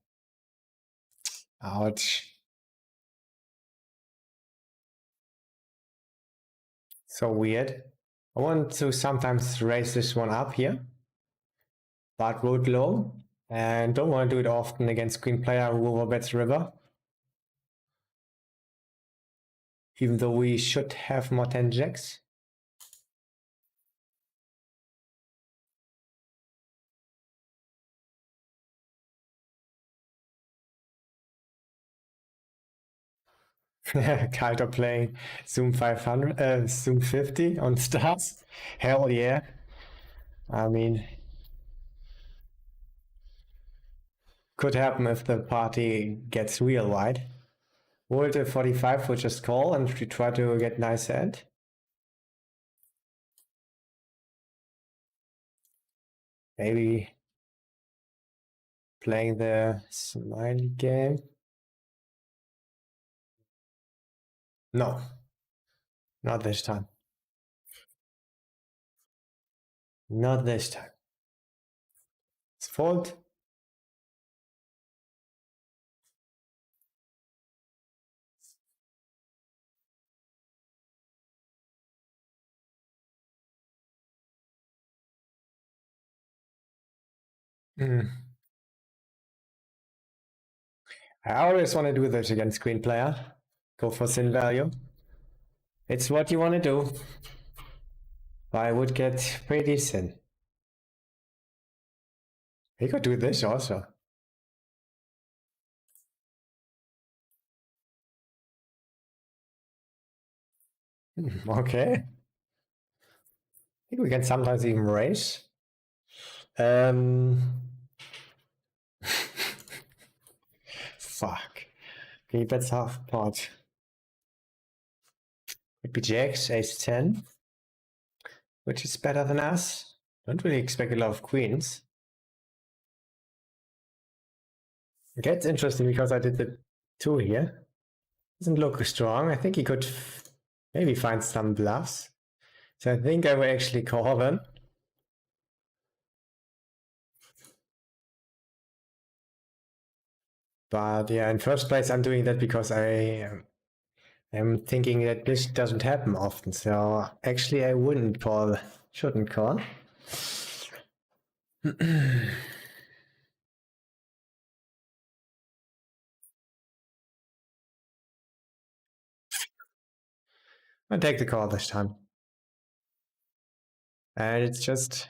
Ouch. So weird. I want to sometimes raise this one up here, but root low, and don't want to do it often against queen player who overbets river. Even though we should have more 10 jacks. Kind of playing Zoom 500, Zoom 50 on stars. Hell yeah. I mean, could happen if the party gets real wide. Would a 45 would just call and try to get nice hand. Maybe playing the smiley game. No, not this time. Not this time. It's fold. I always want to do this against queen player. Go for sin value. It's what you want to do. I would get pretty sin. He could do this also. Okay. I think we can sometimes even raise. Fuck. Okay, that's half pot. Could be jacks, ace 10, which is better than us. Don't really expect a lot of queens. Okay, it's interesting because I did the 2 here. Doesn't look strong. I think he could maybe find some bluffs. So I think I will actually call them. But yeah, in first place, I'm doing that because I am thinking that this doesn't happen often. So actually, I wouldn't call, shouldn't call. I'll take the call this time. And it's just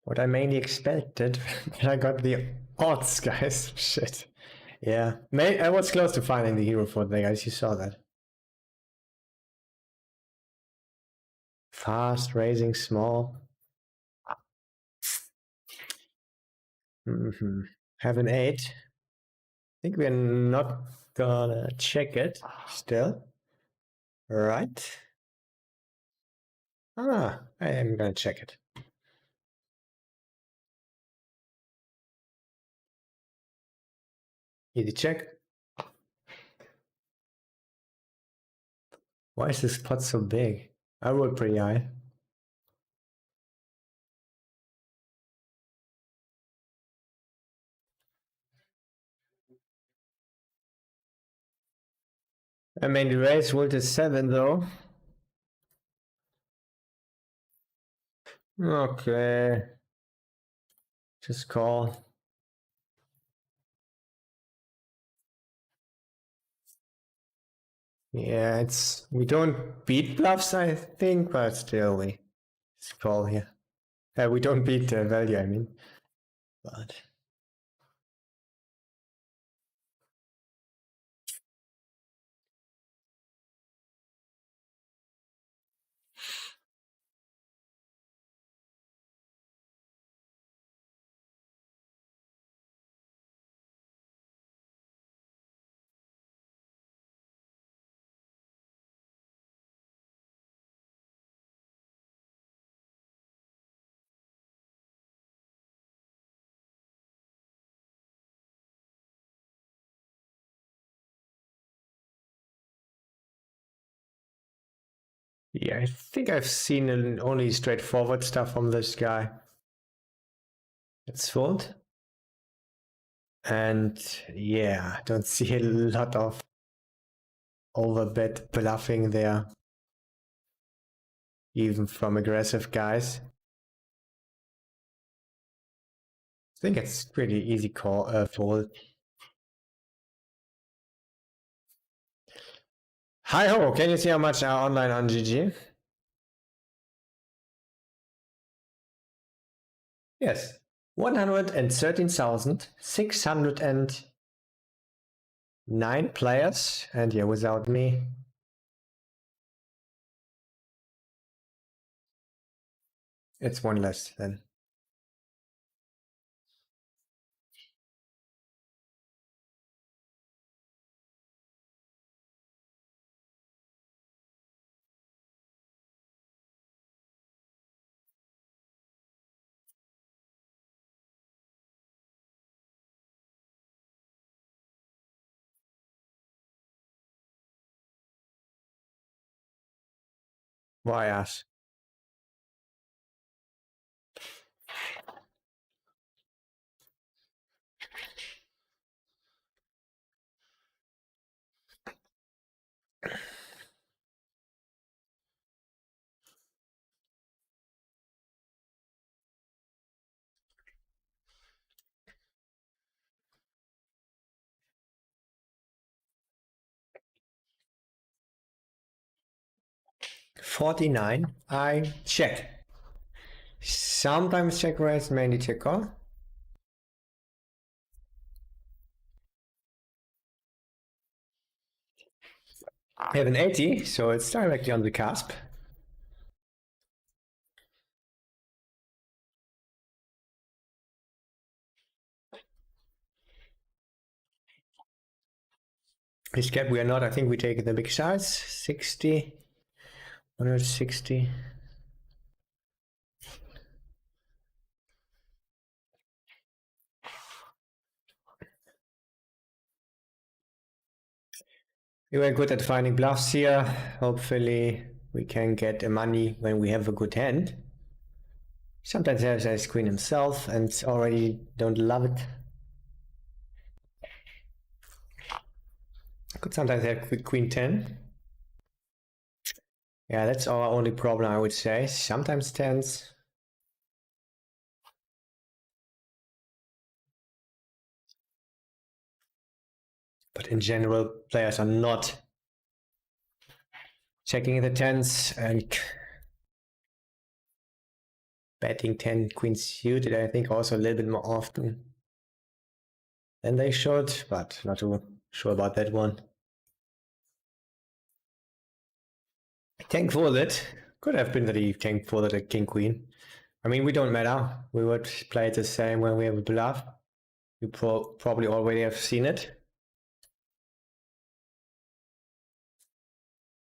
what I mainly expected. But I got the odds, guys. Shit. Yeah. I was close to finding the hero for the guys. You saw that. Fast, raising small. Have an 8. I think we're not gonna check it still. Right. I am gonna check it. Easy check. Why is this pot so big? I rolled pretty high. I mean, the raise rolled a 7 though. Okay. Just call. Yeah, we don't beat bluffs, I think, but still we just call here. We don't beat value, I mean. But yeah, I think I've seen only straightforward stuff from this guy. It's fold. And yeah, I don't see a lot of overbet bluffing there, even from aggressive guys. I think it's pretty easy call fold. Hi ho! Can you see how much are online on GG? Yes, 113,609 players, and yeah, without me. It's one less then. Why ask? $49. I check. Sometimes check raise, mainly check call. I have an 80, so it's directly on the cusp. This cap we are not, I think we take the big size, 60, 160. We were good at finding bluffs here. Hopefully we can get the money when we have a good hand. Sometimes there's a queen himself and already don't love it. I could sometimes have queen 10. Yeah, that's our only problem, I would say. Sometimes 10s. But in general, players are not checking the 10s and betting 10 queen suited, I think, also a little bit more often than they should, but not too sure about that one. Tank folded. Could have been that he tank folded a king queen. I mean, we don't matter. We would play it the same when we have a bluff. You probably already have seen it.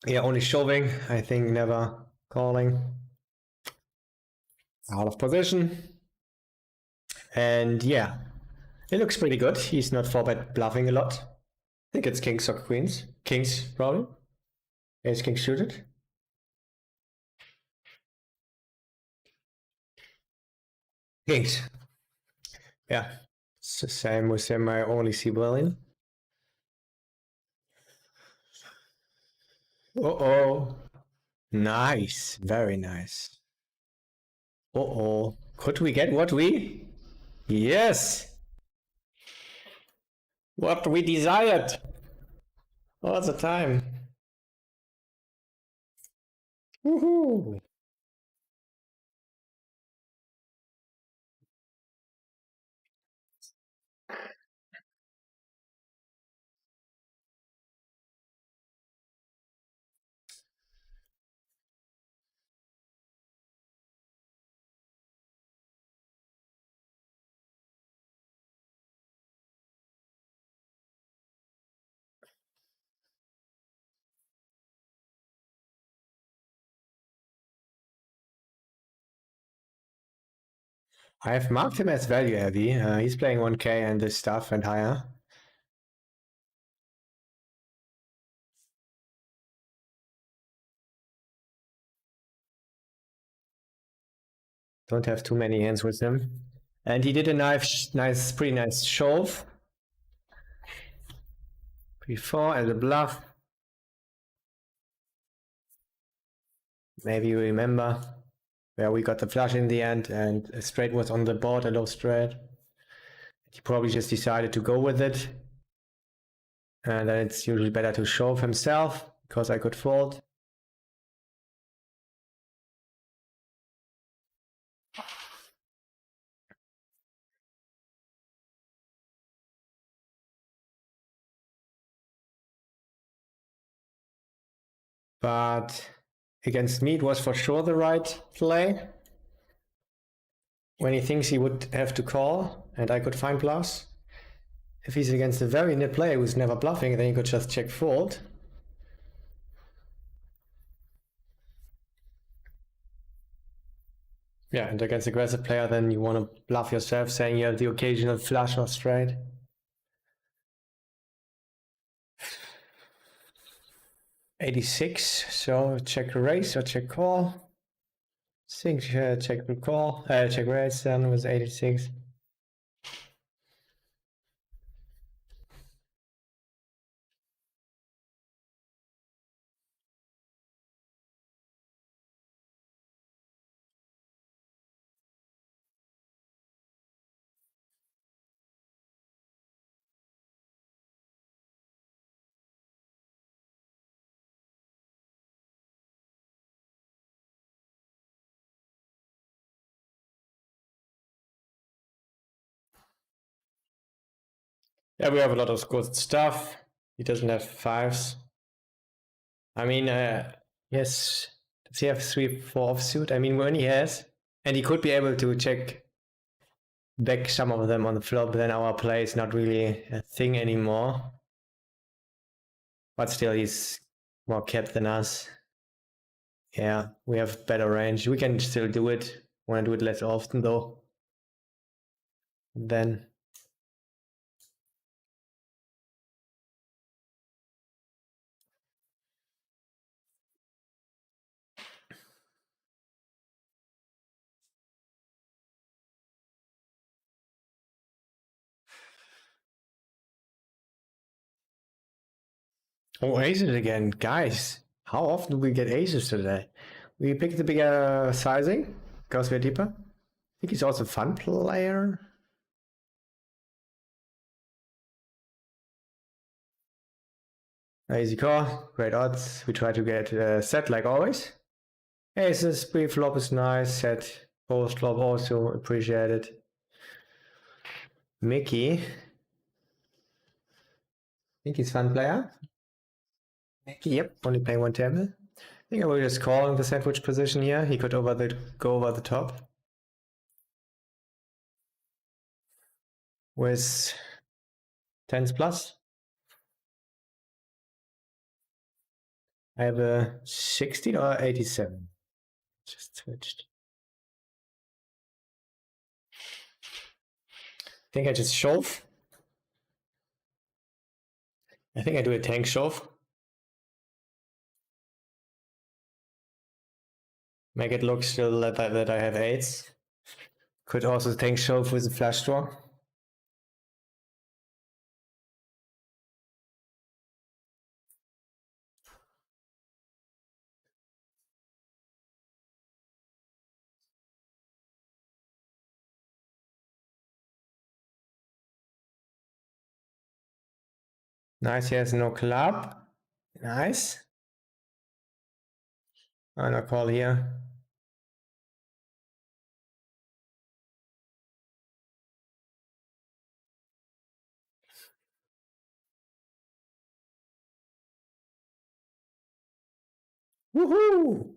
Yeah, only shoving, I think, never calling. Out of position. And yeah, it looks pretty good. He's not for bad bluffing a lot. I think it's kings or queens. Kings, probably. Ace king suited. Kings. Yeah. It's the same with him. I only see Berlin. Uh-oh. Nice. Very nice. Uh-oh. Could we get what we? Yes. What we desired. All the time. Woohoo. I have marked him as value heavy. He's playing 1k and this stuff and higher. Don't have too many hands with him. And he did a pretty nice shove. Before as a bluff. Maybe you remember where we got the flush in the end and a straight was on the board, a low straight. He probably just decided to go with it. And then it's usually better to shove himself because I could fold. But against me, it was for sure the right play. When he thinks he would have to call and I could find bluffs. If he's against a very nip player who's never bluffing, then he could just check fold. Yeah, and against aggressive player, then you want to bluff yourself, saying you have the occasional flush or straight. $86, so check raise or check call. Think check call, check raise then was 86. Yeah, we have a lot of good stuff. He doesn't have fives. I mean, yes, does he have 3-4 offsuit? I mean, when he has, and he could be able to check back some of them on the flop, then our play is not really a thing anymore. But still, he's more capped than us. Yeah, we have better range. We can still do it. Want to do it less often though. Then oh, aces again, guys. How often do we get aces today? We picked the bigger sizing because we're deeper. I think he's also a fun player. Easy call, great odds. We try to get set like always. Aces, pre-flop is nice. Set, post-flop also appreciated. Mickey. I think he's a fun player. Mickey, yep, only playing one table. I think I will just call in the sandwich position here. He could go over the top. with tens plus. I have a 16 or 87. Just switched. I think I just shove. I think I do a tank shove. Make it look still that I have eights. Could also tank shove with a flush draw. Nice, he has no club. Nice. And a call here. Woohoo!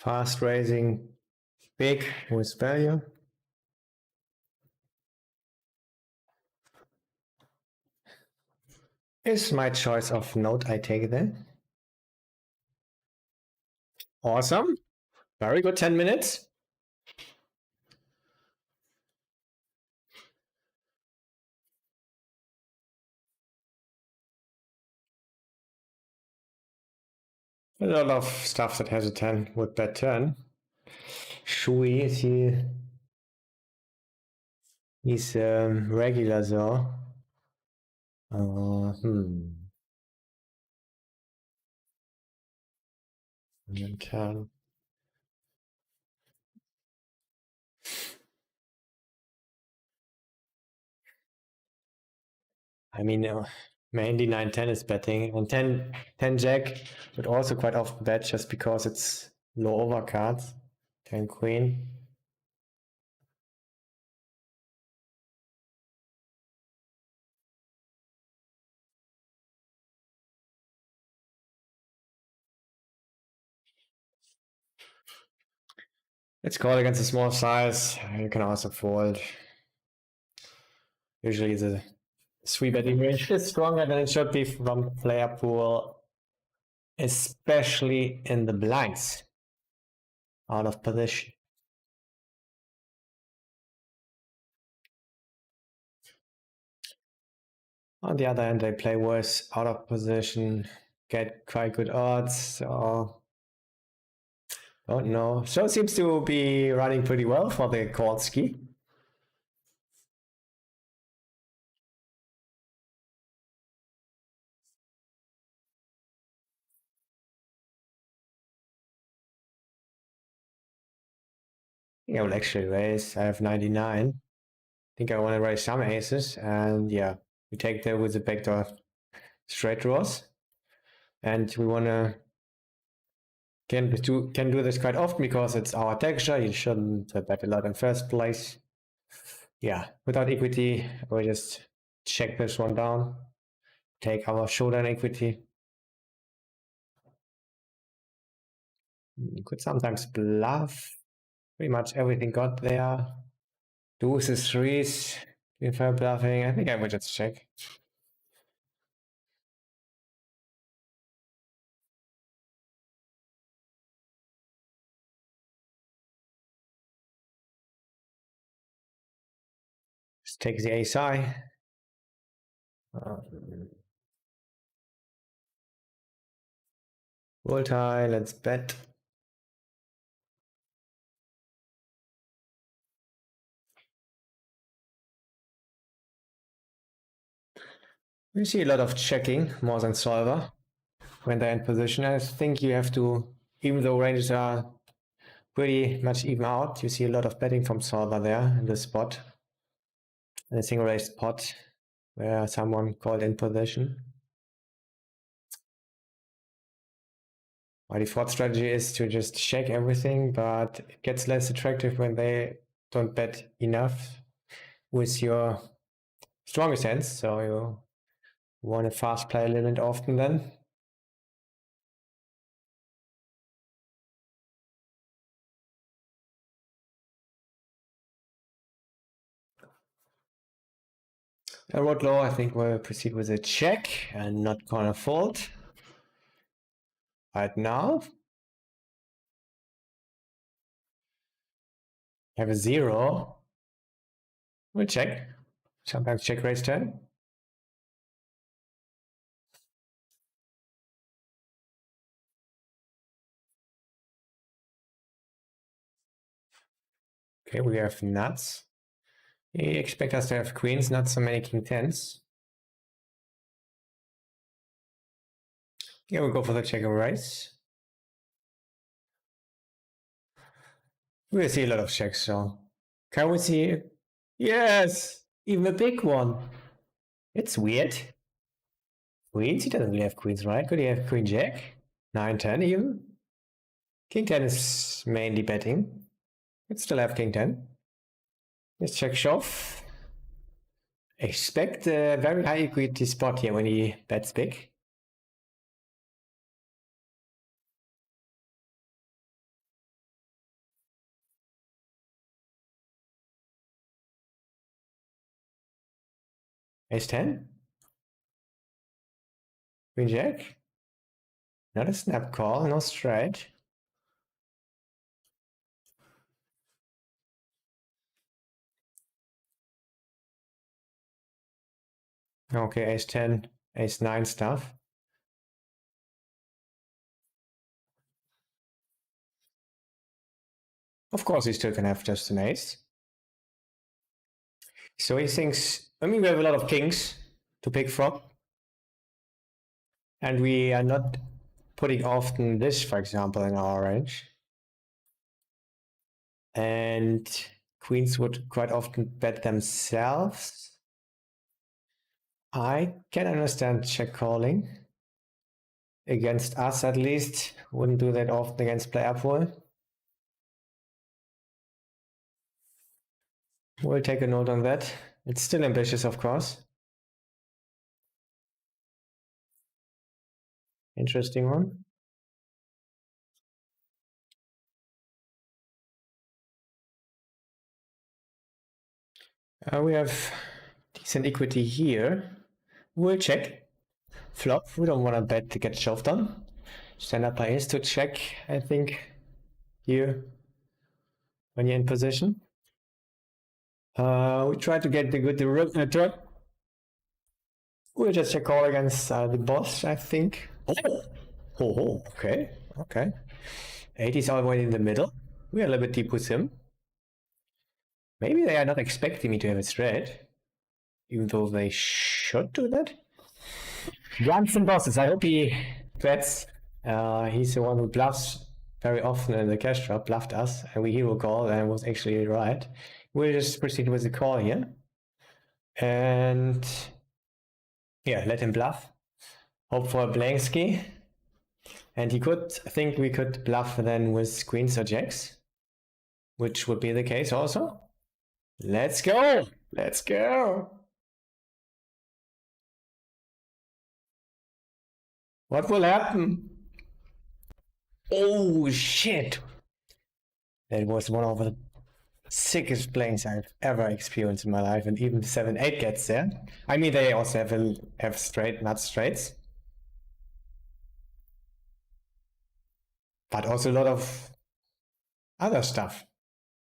Fast raising big with value. Is my choice of note I take then. Awesome. Very good 10 minutes. A lot of stuff that has a 10 with bet 10. Shui is he's regular though. And then 10. I mean, mainly 9-10 is betting, and 10 jack would also quite often bet just because it's low over cards. 10 queen. It's called against a small size. You can also fold. Usually the 3-betting range is stronger than it should be from player pool, especially in the blinds. Out of position. On the other hand, they play worse out of position, get quite good odds, so don't know. Show seems to be running pretty well for the Kortsky. I think I will actually raise. I have 99. I think I want to raise some aces, and yeah, we take that with the backdoor straight draws, and we want to can do this quite often because it's our texture. You shouldn't bet a lot in first place. Yeah, without equity, we just check this one down, take our showdown equity. You could sometimes bluff. Pretty much everything got there. Deuces, threes, prefer bluffing. I think I would just check. Just take the ace high. Multi, let's bet. We see a lot of checking more than solver when they're in position. I think you have to, even though ranges are pretty much even out, you see a lot of betting from solver there in the spot. In a single raised pot where someone called in position. My default strategy is to just shake everything, but it gets less attractive when they don't bet enough with your strongest hands. So you want to fast play a little bit often then. I wrote low. I think we'll proceed with a check and not gonna fold. Right now. Have a 0. We'll check. Sometimes check raise turn. Okay, we have nuts. You expect us to have queens, not so many king tens. Yeah, we'll go for the check raise. We'll see a lot of checks, so. Can we see? Yes! Even a big one. It's weird. Queens? He doesn't really have queens, right? Could he have queen jack? 9, 10 even? King 10 is mainly betting. Could still have king 10. Let's check shove. Expect a very high equity spot here when he bets big. Ace 10. Queen jack. Not a snap call, no straight. Okay, ace 10, ace 9 stuff. Of course, he still can have just an ace. So he thinks, I mean, we have a lot of kings to pick from. And we are not putting often this, for example, in our range. And queens would quite often bet themselves. I can understand check calling. Against us, at least. Wouldn't do that often against player pool. We'll take a note on that. It's still ambitious, of course. Interesting one. We have decent equity here. We'll check. Flop. We don't want to bet to get shoved on. Standard play is to check, I think, here when you're in position. We try to get the good turn. We'll just check call against the boss, I think. Oh, okay, okay. 80 is already in the middle. We are a little bit deep with him. Maybe they are not expecting me to have it straight, even though they should do that. Johnson bosses, I hope he bets. He's the one who bluffs very often in the cash drop, bluffed us, and we hero call, and was actually right. We'll just proceed with the call here. And yeah, let him bluff. Hope for a blank ski. And he could, I think we could bluff then with queens or jacks, which would be the case also. Let's go! Let's go! What will happen? Oh shit! That was one of the sickest planes I've ever experienced in my life, and even 7-8 gets there. I mean, they also have straight, not straights. But also a lot of other stuff.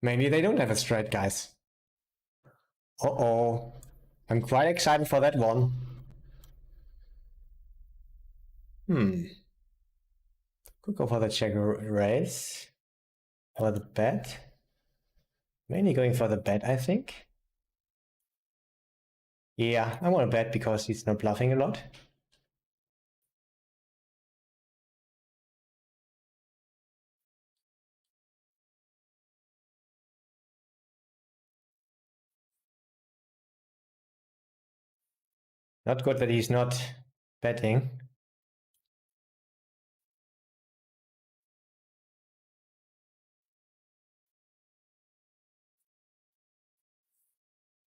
Maybe they don't have a straight, guys. Uh-oh. I'm quite excited for that one. Could go for the check raise. Or the bet. Mainly going for the bet, I think. Yeah, I want to bet because he's not bluffing a lot. Not good that he's not betting.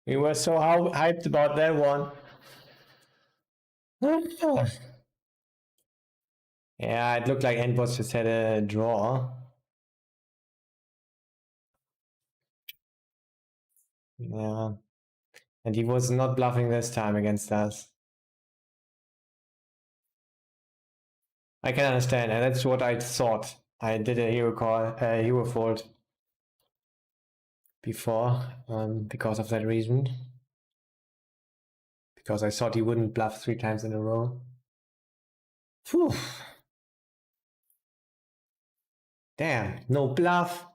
We were so hyped about that one. Yeah, it looked like Endboss just had a draw. Yeah. And he was not bluffing this time against us. I can understand, and that's what I thought. I did a hero call, hero fold before, because of that reason. Because I thought he wouldn't bluff 3 times in a row. Phew. Damn, no bluff,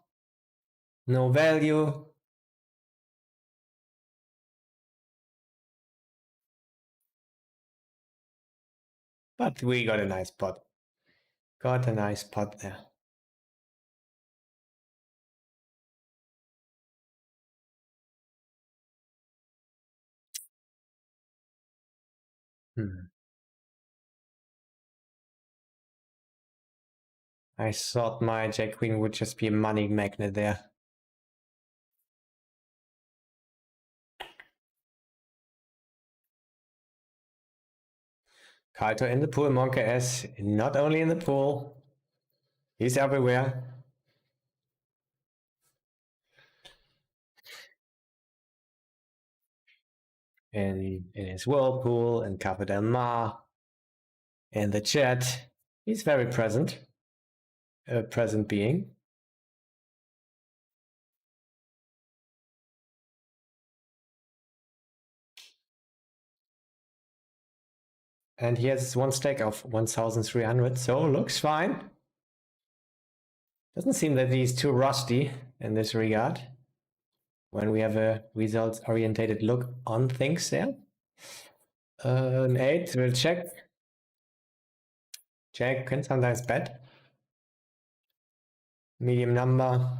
no value. But we got a nice pot. Got a nice pot there. I thought my Jack Queen would just be a money magnet there. Kaito in the pool, Monka S not only in the pool, he's everywhere. In his whirlpool, in Cafe Del Mar, in the chat. He's very present. A present being. And he has one stack of 1,300, so looks fine. Doesn't seem that he's too rusty in this regard. When we have a results-orientated look on things there. An 8, we'll check. Jack can sometimes bet. Medium number.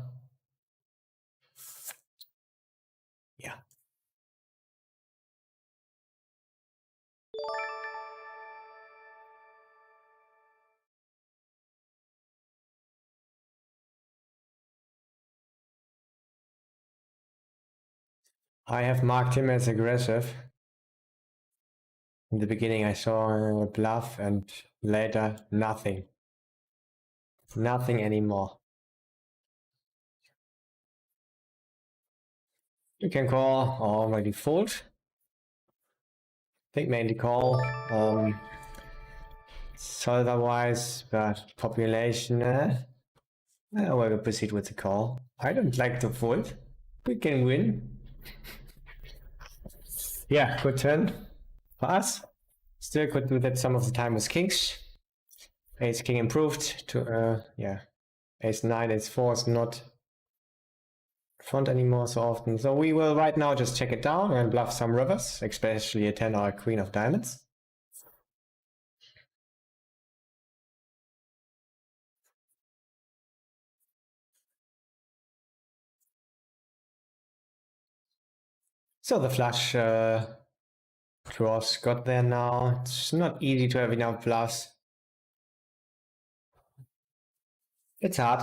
Yeah. I have marked him as aggressive. In the beginning I saw a bluff and later nothing. Nothing anymore. You can call or by default. I think mainly call. So otherwise, but population. We'll proceed with the call. I don't like to fold. We can win. Yeah, good turn for us. Still could do that some of the time with kings. Ace king improved to yeah. Ace 9, ace 4 is not front anymore so often. So we will right now just check it down and bluff some rivers, especially a 10 or a queen of diamonds. So the flush draws got there now. It's not easy to have enough bluffs. It's hard.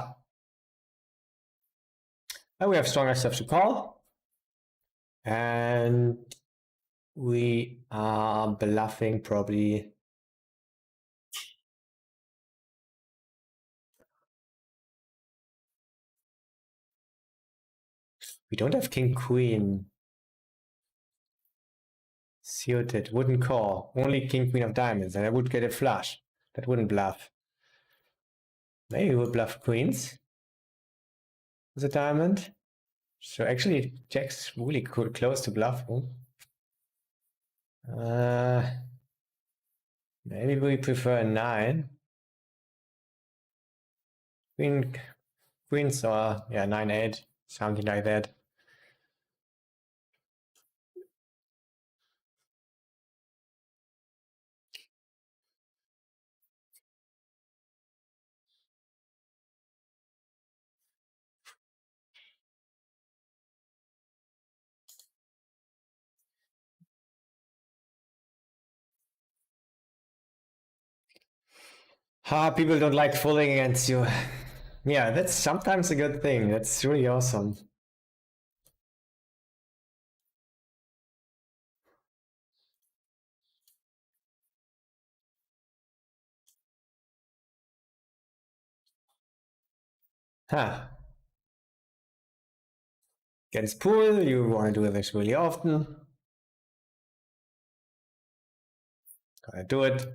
And we have stronger stuff to call. And we are bluffing probably. We don't have king queen. Suited, wouldn't call. Only king queen of diamonds, and I would get a flush. That wouldn't bluff. Maybe we would bluff queens with a diamond. So actually, Jack's really close to bluff. Maybe we prefer a 9. Queens or yeah, 9-8, something like that. People don't like falling against you. Yeah, that's sometimes a good thing. That's really awesome. Huh. Against pool, you want to do this really often. Gotta do it.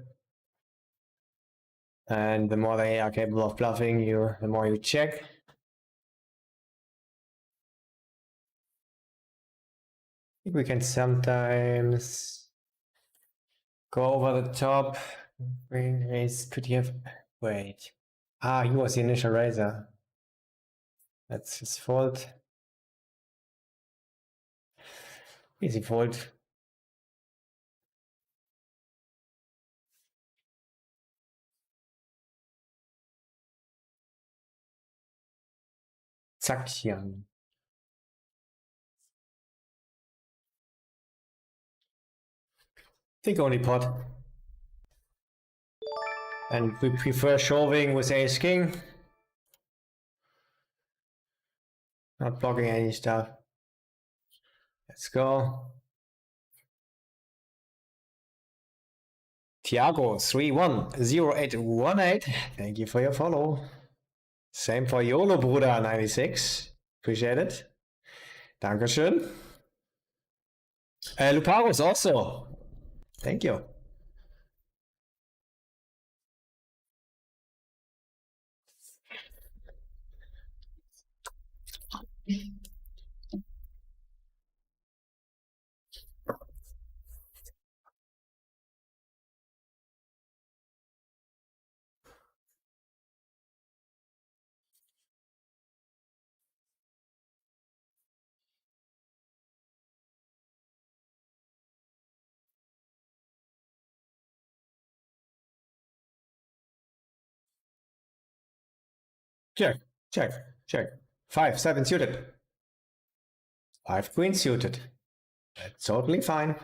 And the more they are capable of bluffing you, the more you check. I think we can sometimes go over the top. Raise, could you have... Wait. Ah, he was the initial raiser. That's his fault. Easy fault. Zackchen. Think only pot. And we prefer shoving with ace king. Not blocking any stuff. Let's go. Tiago 310818. Thank you for your follow. Same for YOLO Bruder 96. Appreciate it. Dankeschön. Luparus also. Thank you. Check, check, check. 5-7 suited. 5 queen suited. That's totally fine.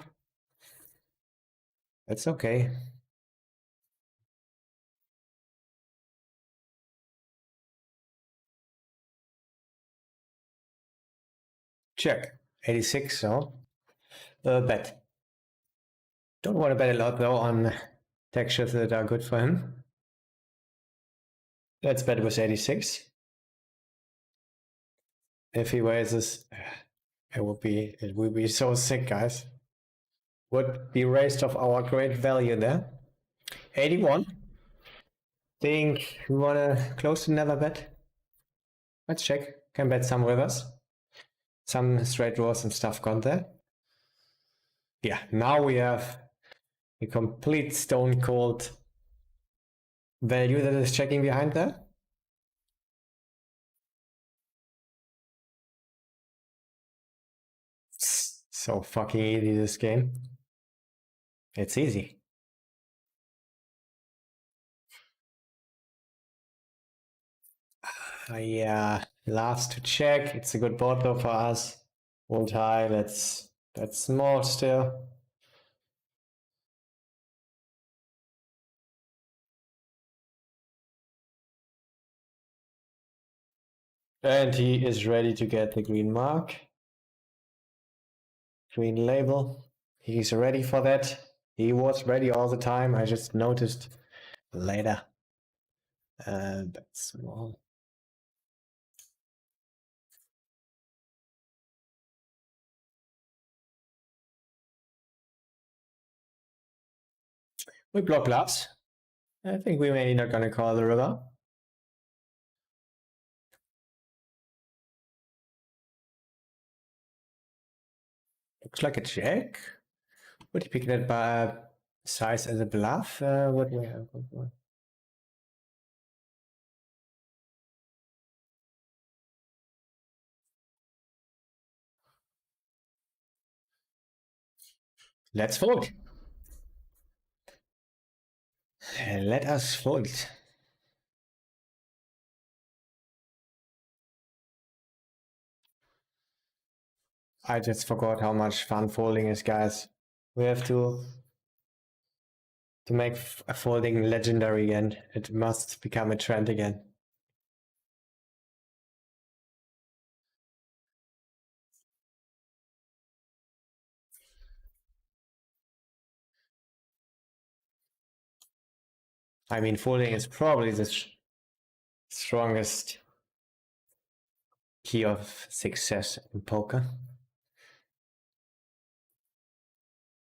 That's okay. Check. 86, so bet. Don't want to bet a lot though on textures that are good for him. Let's bet with 86. If he raises, it will be so sick, guys. Would be raised of our great value there. 81. Think we wanna close to never bet. Let's check. Can bet some rivers. Some straight draws and stuff gone there. Yeah, now we have a complete stone cold value that is checking behind there. So fucking easy, this game. It's easy. Yeah, last to check. It's a good board though for us. Hold high, that's small still. And he is ready to get the green mark. Green label. He's ready for that. He was ready all the time. I just noticed later. That's small. We block bluffs. I think we may not gonna call the river. Looks like a check. Would he pick that by size as a bluff? What do we have? Let's fold. Let us fold. I just forgot how much fun folding is, guys. We have to make folding legendary again. It must become a trend again. I mean, folding is probably the strongest key of success in poker.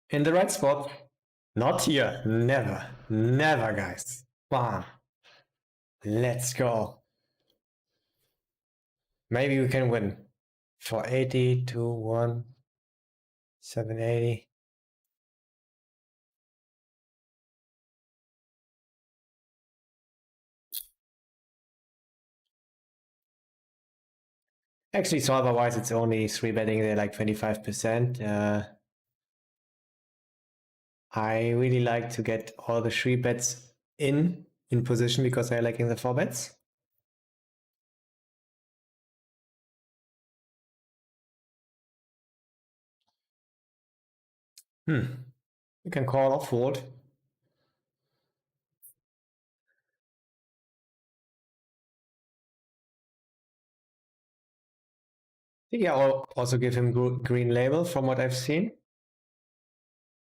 In the right spot, Not here. Never. Never, guys. Bam. Let's go. Maybe we can win. 480 to 1. 780. Actually, solver wise, it's only 3-betting there like 25%. I really like to get all the 3-bets in position because I like in the 4-bets. You can call or fold. I think I'll also give him green label from what I've seen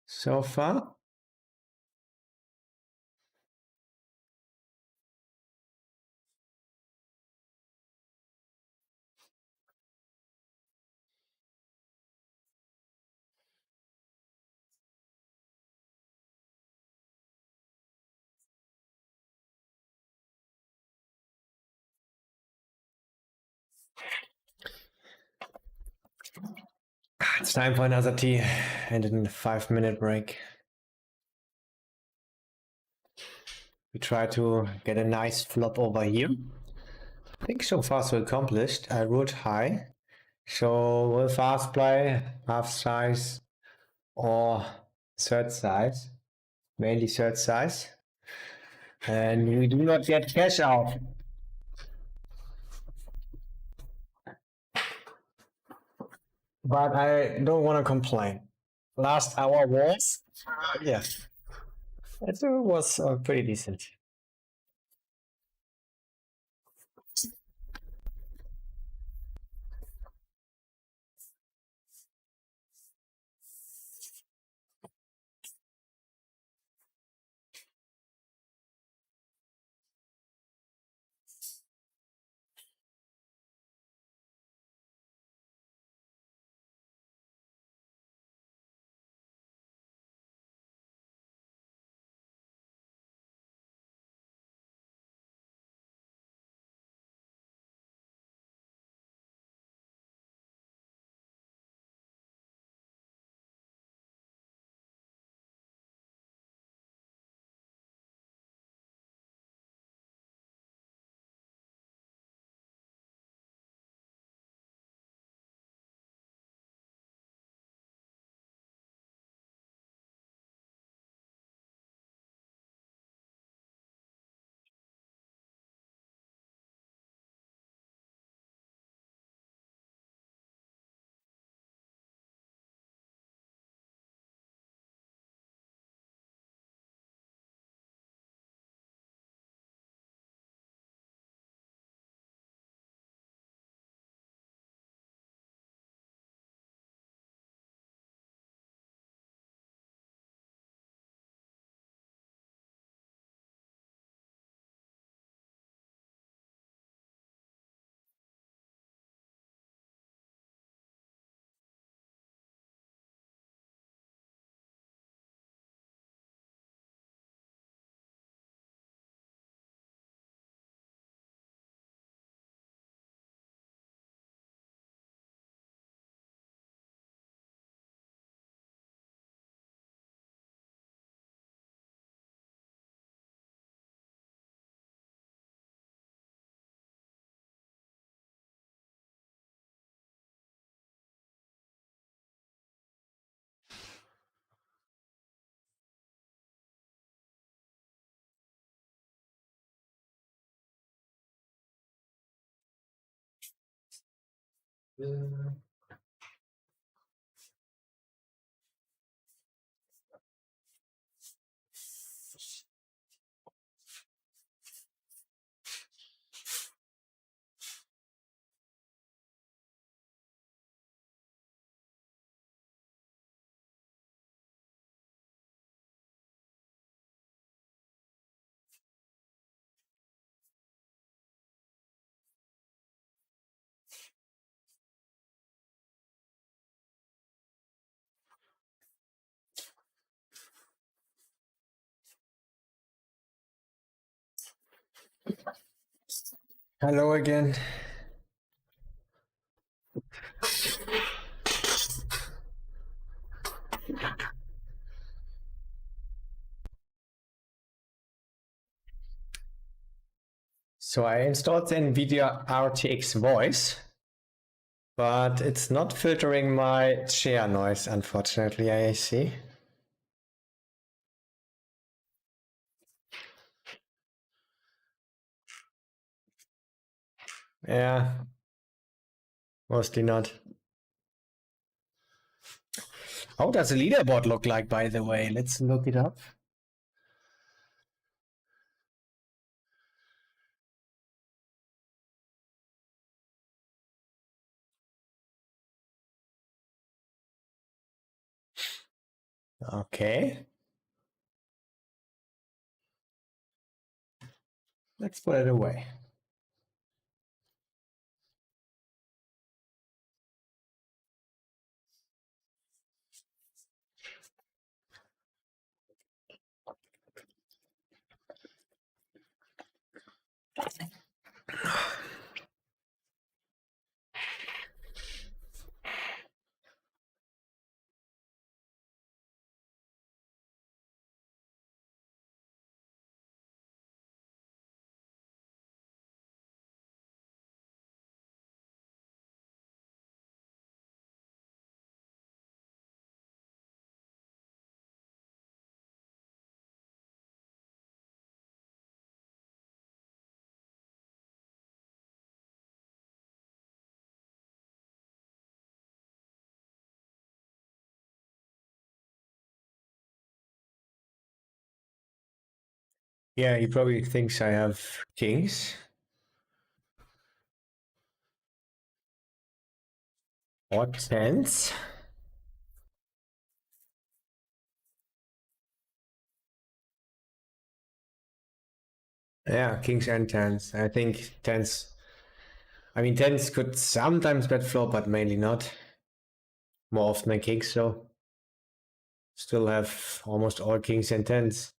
so far. It's time for another tea and a 5-minute break. We try to get a nice flop over here. I think so far so accomplished. I ruled high. So we'll fast play, half size or third size. Mainly third size. And we do not get cash out. But I don't want to complain. Last hour was, yeah, it was pretty decent. Hello again. So I installed the NVIDIA RTX voice, but it's not filtering my chair noise, unfortunately, I see. Yeah, mostly not. How does the leaderboard look like, by the way? Let's look it up. Okay. Let's put it away. Yeah, he probably thinks I have kings or tens. Yeah, kings and tens. I think tens. I mean, tens could sometimes bet flop, but mainly not. More often than kings, so still have almost all kings and tens.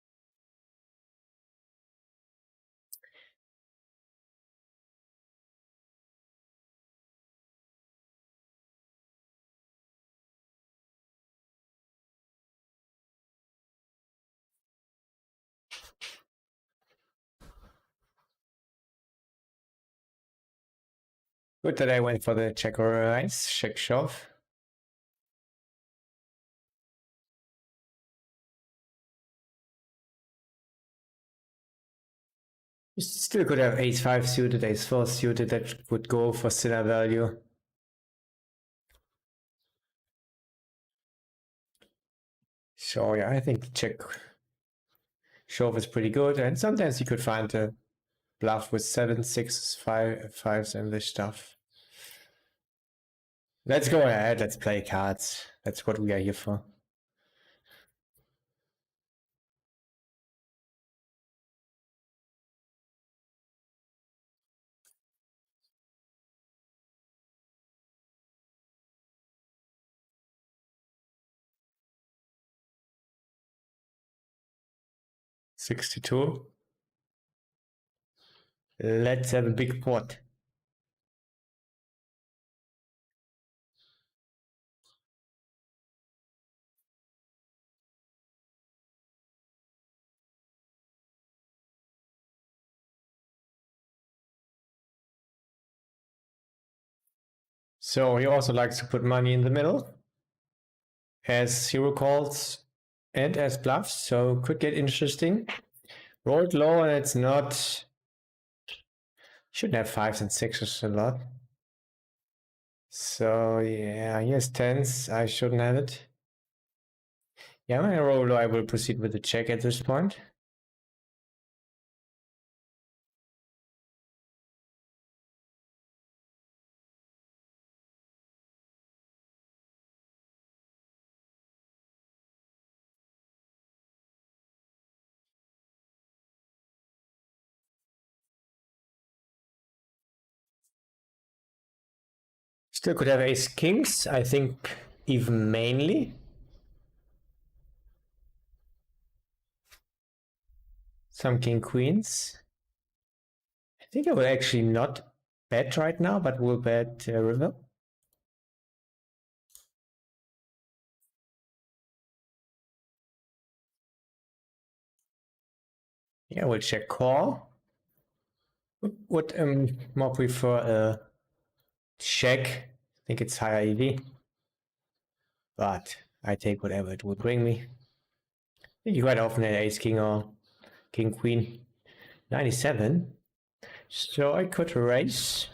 Good that I went for the check or rise, check shove. You still could have ace 5 suited, ace 4 suited that would go for similar value. So yeah, I think check shove is pretty good, and sometimes you could find a bluff with 7, 6, 5, 5s and this stuff. Let's go ahead, let's play cards. That's what we are here for. $62. Let's have a big pot. So he also likes to put money in the middle as hero calls and as bluffs, so could get interesting. Rolled low and it's not. Shouldn't have 5s and 6s a lot. So yeah, he has 10s. I shouldn't have it. Yeah, when I roll low, I will proceed with the check at this point. Still could have ace kings, I think even mainly. Some king queens. think I will actually not bet right now, but we'll bet river. Yeah, we'll check call. Would more prefer a check. I think it's higher EV, but I take whatever it would bring me. I think you quite often had ace king or king queen. 97. So I could raise.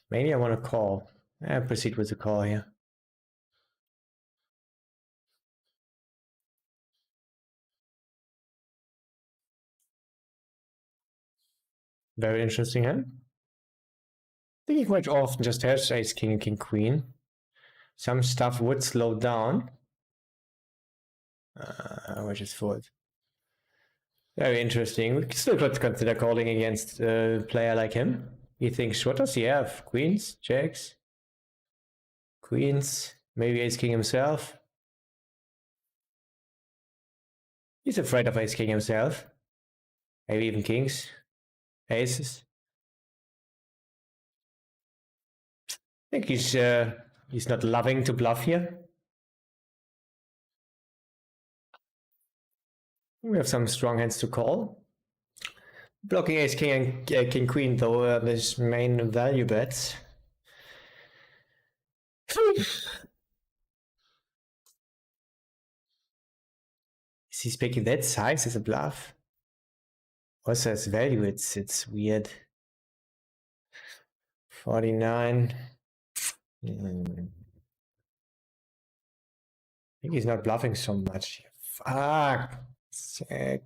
Maybe I want to call. I proceed with the call here. Very interesting hand. I think he quite often just has ace king and king queen. Some stuff would slow down, which is fold. Very interesting. We still could consider calling against a player like him. He thinks, what does he have? Queens? Jacks? Queens? Maybe ace king himself? He's afraid of ace king himself. Maybe even kings. Aces. I think he's not loving to bluff here. We have some strong hands to call. Blocking ace king and king queen though his main value bets. Is he picking that size as a bluff? Also as value, it's weird. 49. I think he's not bluffing so much. Fuck. Sick.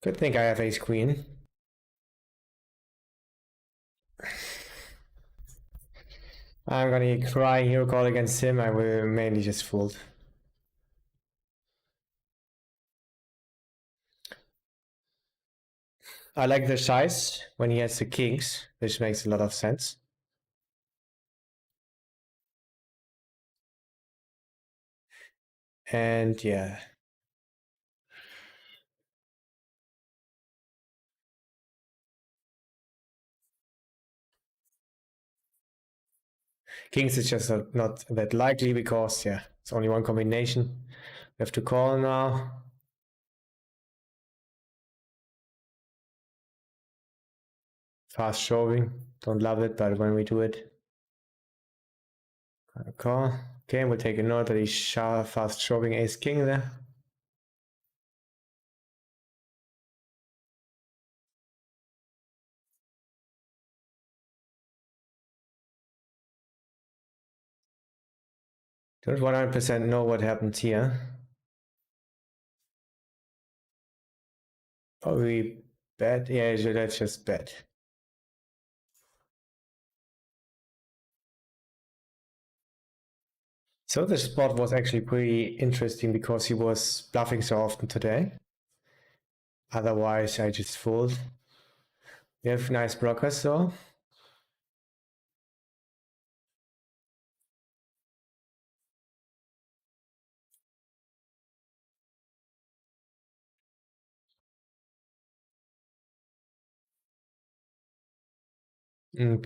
Good think I have ace queen. I'm gonna try hero call against him. I will mainly just fold. I like the size when he has the kings, which makes a lot of sense. And yeah. Kings is just not that likely because, yeah, it's only one combination. We have to call now. Fast showing. Don't love it, but when we do it, call. Okay, we'll take a note that he's fast showing ace king there. Don't 100% know what happened here. Probably bet. Yeah, so that's just bet. So the spot was actually pretty interesting because he was bluffing so often today. Otherwise, I just fold. We have nice blockers though.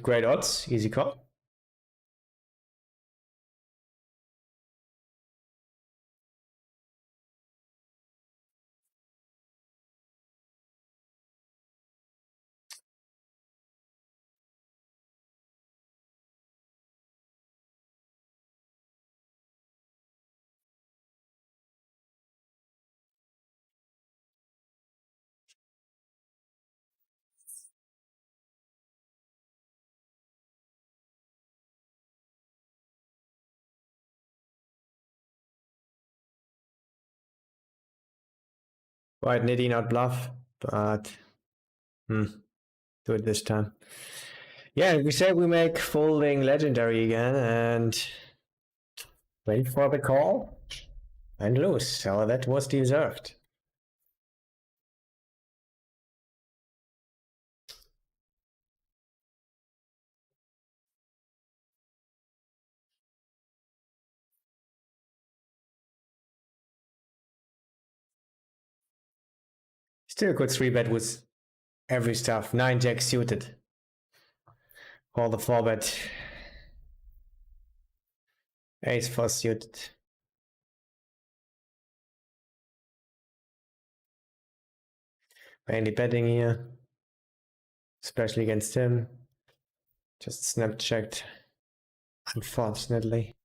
Great odds, easy call. Quite nitty, not bluff, but do it this time. Yeah, we said we make folding legendary again and wait for the call and lose. So that was deserved. Still could 3-bet with every stuff. 9 jack suited. All the 4-bet. Ace 4 suited. Mainly betting here. Especially against him. Just snap checked. Unfortunately.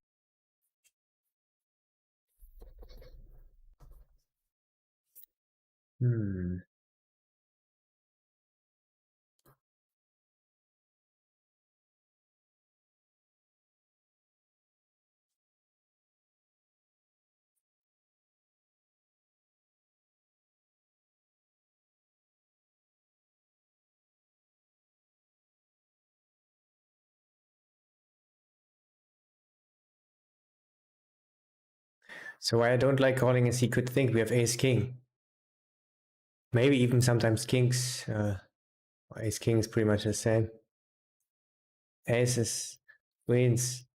So why I don't like calling is he could think we have ace king. Maybe even sometimes kings. Ace king is pretty much the same. Aces, queens.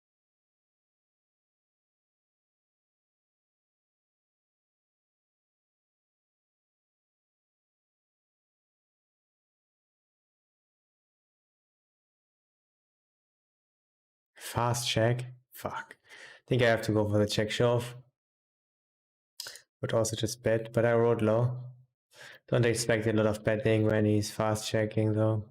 Fast check. Fuck. I think I have to go for the check shove. Would also just bet, but I wrote low. Don't expect a lot of betting when he's fast checking though.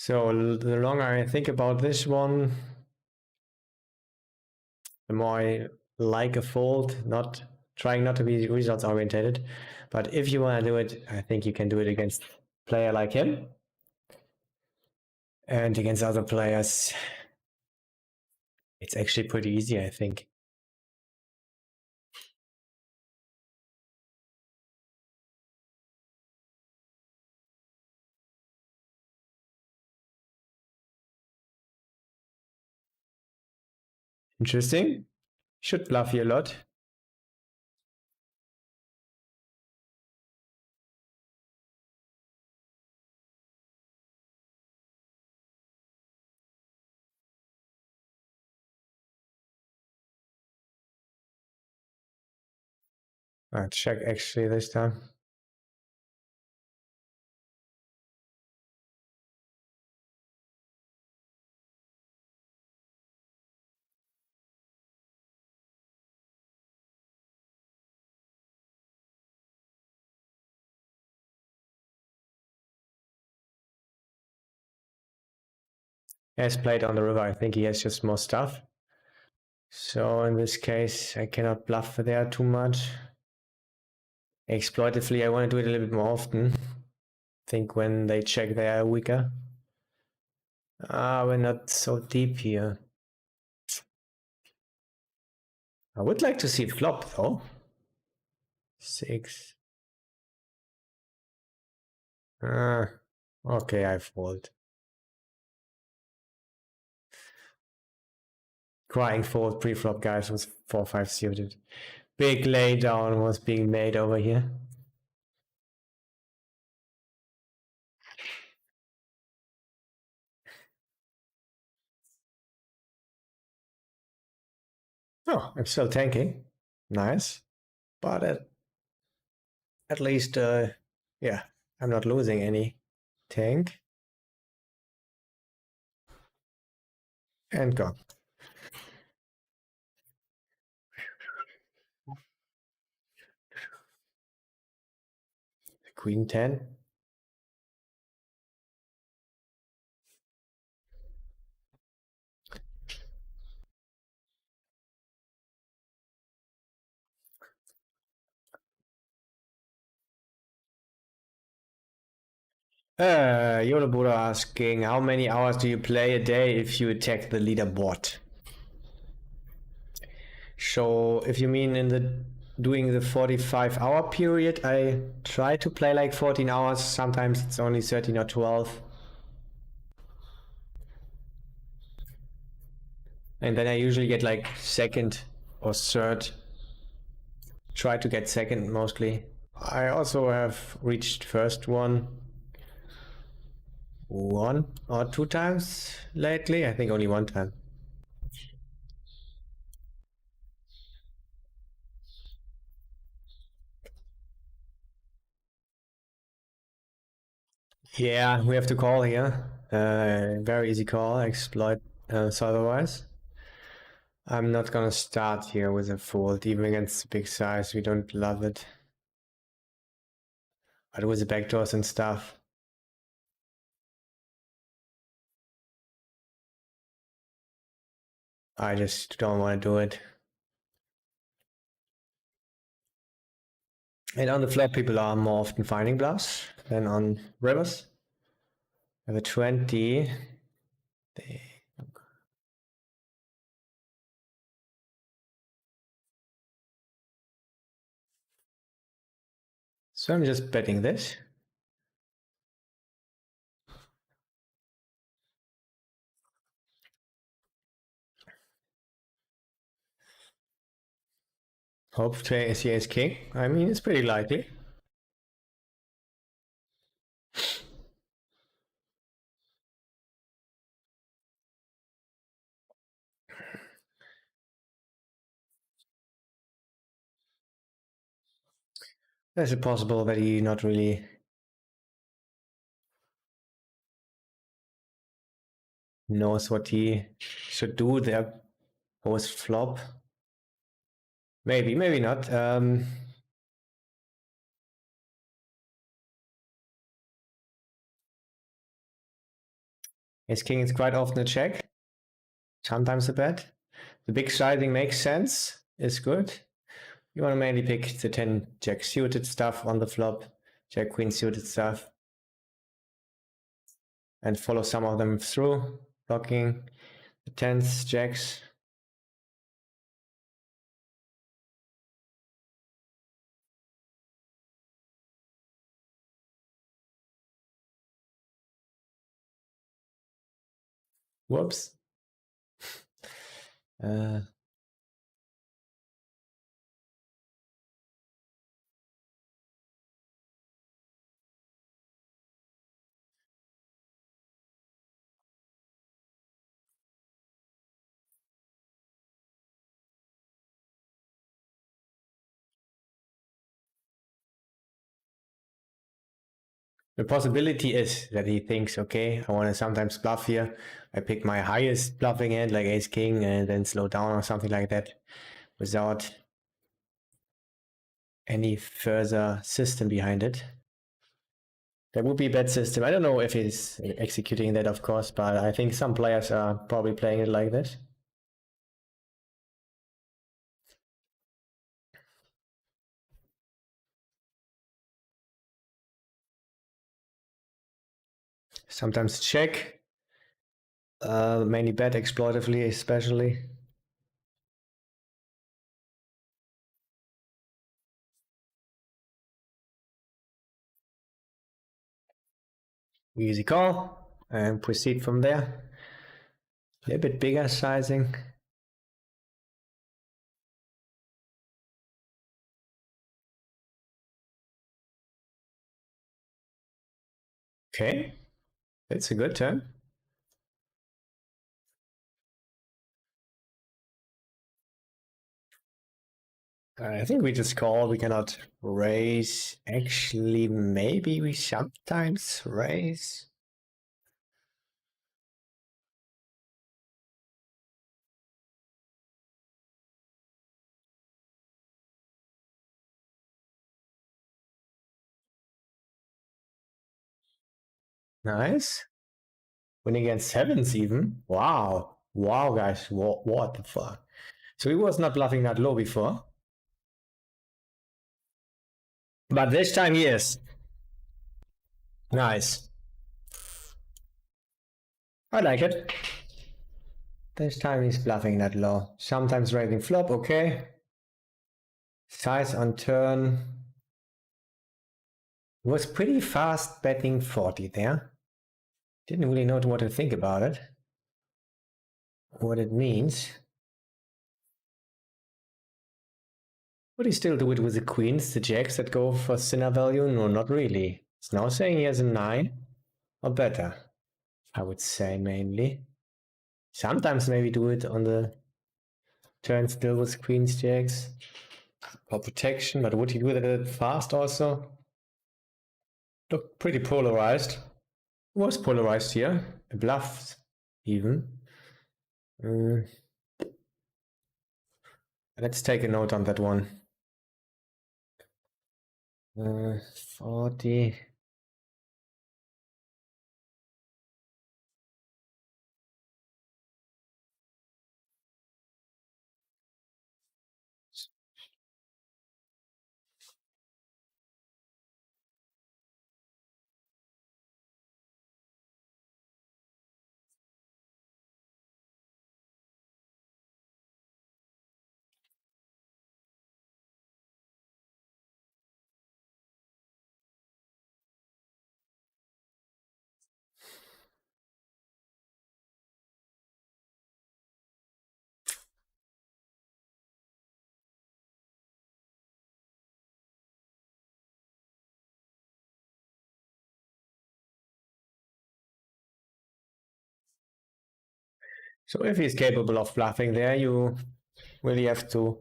So the longer I think about this one, the more I like a fold, not trying not to be results oriented. But if you want to do it, I think you can do it against a player like him. And against other players, it's actually pretty easy, I think. Interesting. Should bluff you a lot. Check actually this time. Has played on the river, I think he has just more stuff. So in this case, I cannot bluff there too much. Exploitatively, I want to do it a little bit more often. I think when they check, they are weaker. We're not so deep here. I would like to see it flop though. 6. Okay, I fold. Crying fold pre-flop, guys, was 4-5 suited. Big laydown was being made over here. Oh, I'm still tanking. Nice. But at least, yeah, I'm not losing any tank. And gone. Queen 10. Yoda asking, how many hours do you play a day if you attack the leaderboard? So if you mean in the doing the 45-hour period, I try to play like 14 hours. Sometimes it's only 13 or 12. And then I usually get like second or third. Try to get second mostly. I also have reached first one or two times lately. I think only one time. Yeah, we have to call here. Very easy call, exploit otherwise. I'm not gonna start here with a fold, even against big size. We don't love it. But with the backdoors and stuff, I just don't want to do it. And on the flop, people are more often finding bluffs than on rivers. I have a 20. So I'm just betting this. Hope to is king. I mean, it's pretty likely. There's a possible that he not really knows what he should do there post flop. Maybe, maybe not. Ace king is quite often a check, sometimes a bet. The big sizing makes sense, is good. You want to mainly pick the 10 jack suited stuff on the flop, jack queen suited stuff, and follow some of them through, blocking the 10s, jacks. Whoops. The possibility is that he thinks, okay, I want to sometimes bluff here. I pick my highest bluffing hand, like ace king, and then slow down or something like that without any further system behind it. That would be a bad system. I don't know if he's executing that, of course, but I think some players are probably playing it like this. Sometimes check, mainly bet exploitively, especially. Easy call and proceed from there. A little bit bigger sizing. Okay, that's a good turn. I think we just call. We cannot raise. Actually, maybe we sometimes raise. Nice. Winning against sevens even. Wow. Wow, guys. What the fuck? So he was not bluffing that low before. But this time he is. Nice. I like it. This time he's bluffing that low. Sometimes raising flop, okay. Size on turn. Was pretty fast betting 40 there. Didn't really know what to think about it. What it means. Would he still do it with the queens, the jacks that go for thinner value? No, not really. It's now saying he has a 9 or better, I would say mainly. Sometimes maybe do it on the turn still with queens, jacks for protection, but would he do that fast also? Looked pretty polarized. Was polarized here. A bluff even. Let's take a note on that one. 40. So if he's capable of bluffing there, you really have to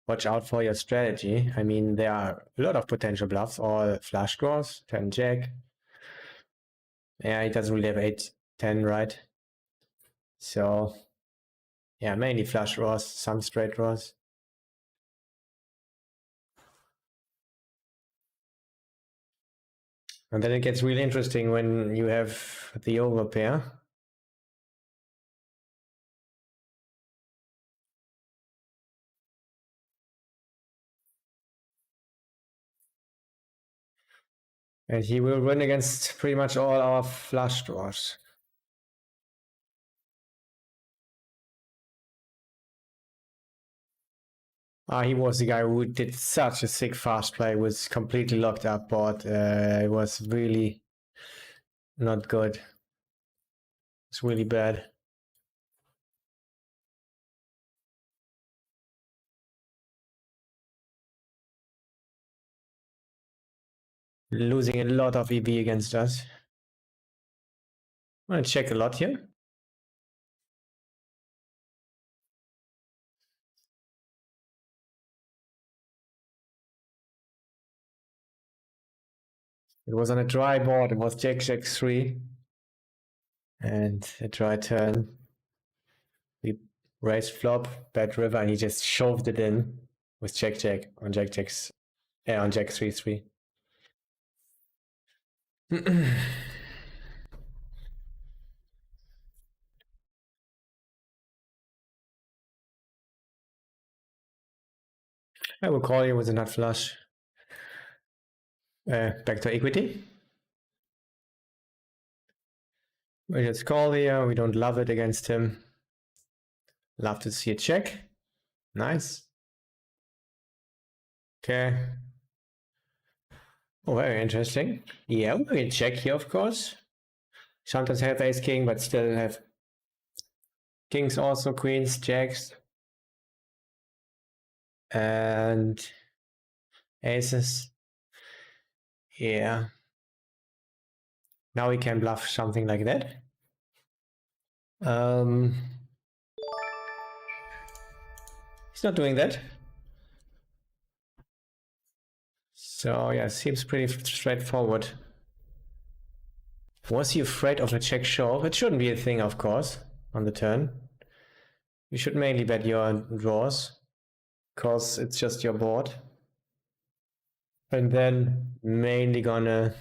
watch out for your strategy. I mean, there are a lot of potential bluffs, all flush draws, 10 jack. Yeah, he doesn't really have 8, 10, right? So, yeah, mainly flush draws, some straight draws. And then it gets really interesting when you have the overpair. And he will win against pretty much all our flush draws. He was the guy who did such a sick fast play, was completely locked up board. It was really not good. It's really bad. Losing a lot of EV against us. I'm gonna check a lot here. It was on a dry board. It was Jack Jack 3. And a dry turn. We raised flop, bad river, and he just shoved it in with Jack Jack on Jack Jack's. Yeah, on Jack 3 3. I will call you with a nut flush. Back to equity. We just call here. We don't love it against him. Love to see a check. Nice. Okay. Oh, very interesting. Yeah, we can check here, of course. Sometimes have ace king, but still have kings also, queens, jacks, and aces. Yeah. Now we can bluff something like that. He's not doing that. So yeah, seems pretty straightforward. Was he afraid of a check shove? It shouldn't be a thing, of course, on the turn. You should mainly bet your draws, because it's just your board. And then mainly gonna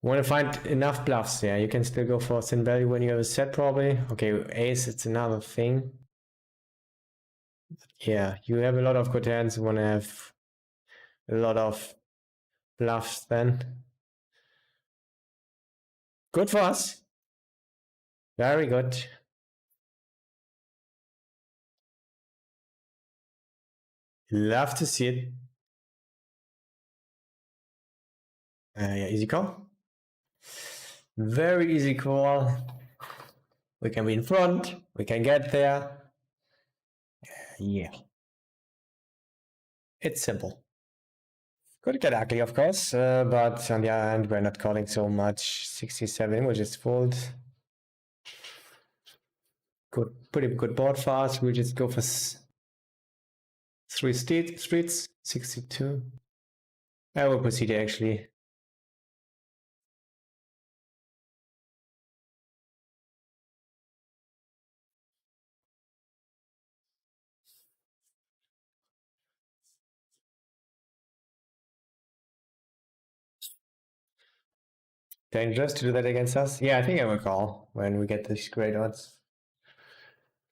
want to find enough bluffs there. You can still go for thin value when you have a set, probably. Okay, ace, it's another thing. Yeah, you have a lot of good hands. You want to have a lot of bluffs then. Good for us. Very good. Love to see it. Yeah, easy call. Very easy call. We can be in front. We can get there. Yeah. It's simple. Could get ugly, of course, but on the other hand, we're not calling so much. 67, which is fold. Good, pretty good board for us. We'll just go for three streets, 62. I will proceed actually. Dangerous to do that against us? Yeah, I think I will call when we get these great odds.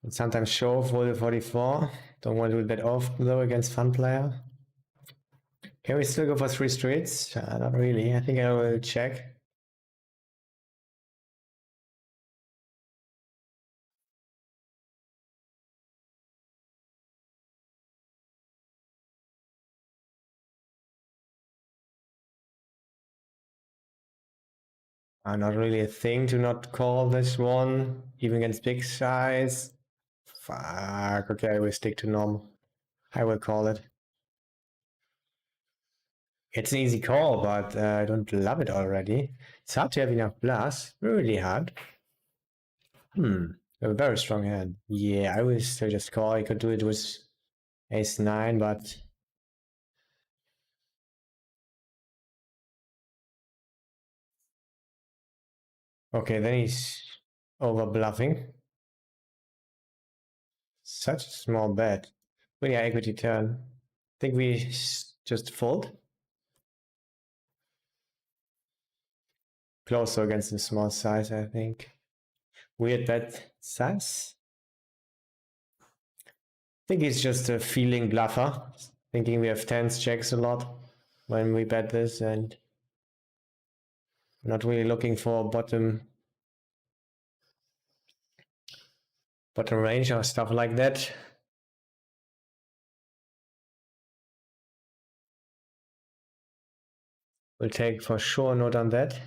And sometimes show for the 44. Don't want to do it that often though against fun player. Can we still go for three streets? Not really. I think I will check. Not really a thing to not call this one, even against big size. Fuck, okay, I will stick to normal. I will call it. It's an easy call, but I don't love it already. It's hard to have enough bluffs. Really hard. A very strong hand. Yeah, I will still just call. I could do it with ace 9, but okay, then he's over bluffing. Such a small bet. But yeah, equity turn. Think we just fold. Closer against the small size, I think. Weird bet size. I think he's just a feeling bluffer, thinking we have tens checks a lot when we bet this, and not really looking for bottom range or stuff like that. We'll take for sure note on that.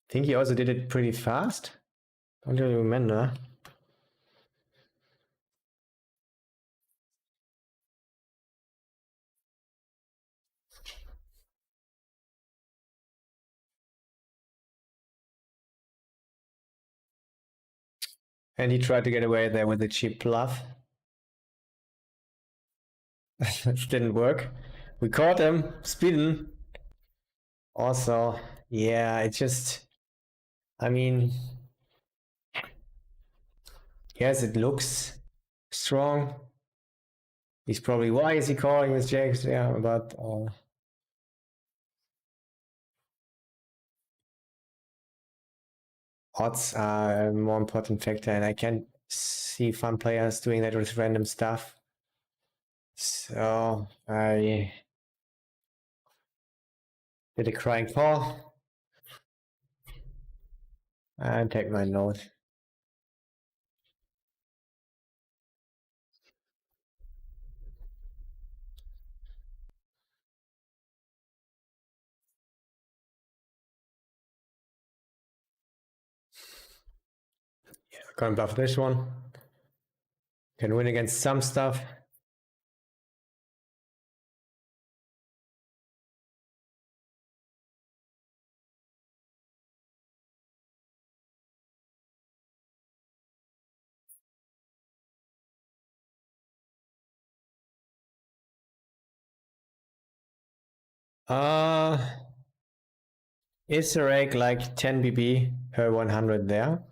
I think he also did it pretty fast. Don't really remember. And he tried to get away there with a cheap bluff. It didn't work. We caught him, speeding. Also, yeah, it just, I mean, yes, it looks strong. He's probably, why is he calling with jacks? Yeah, but odds are a more important factor, and I can't see fun players doing that with random stuff. So I did a crying call and take my note. Yeah, can't bluff this one. Can win against some stuff. Is the rake like 10 BB per 100 there?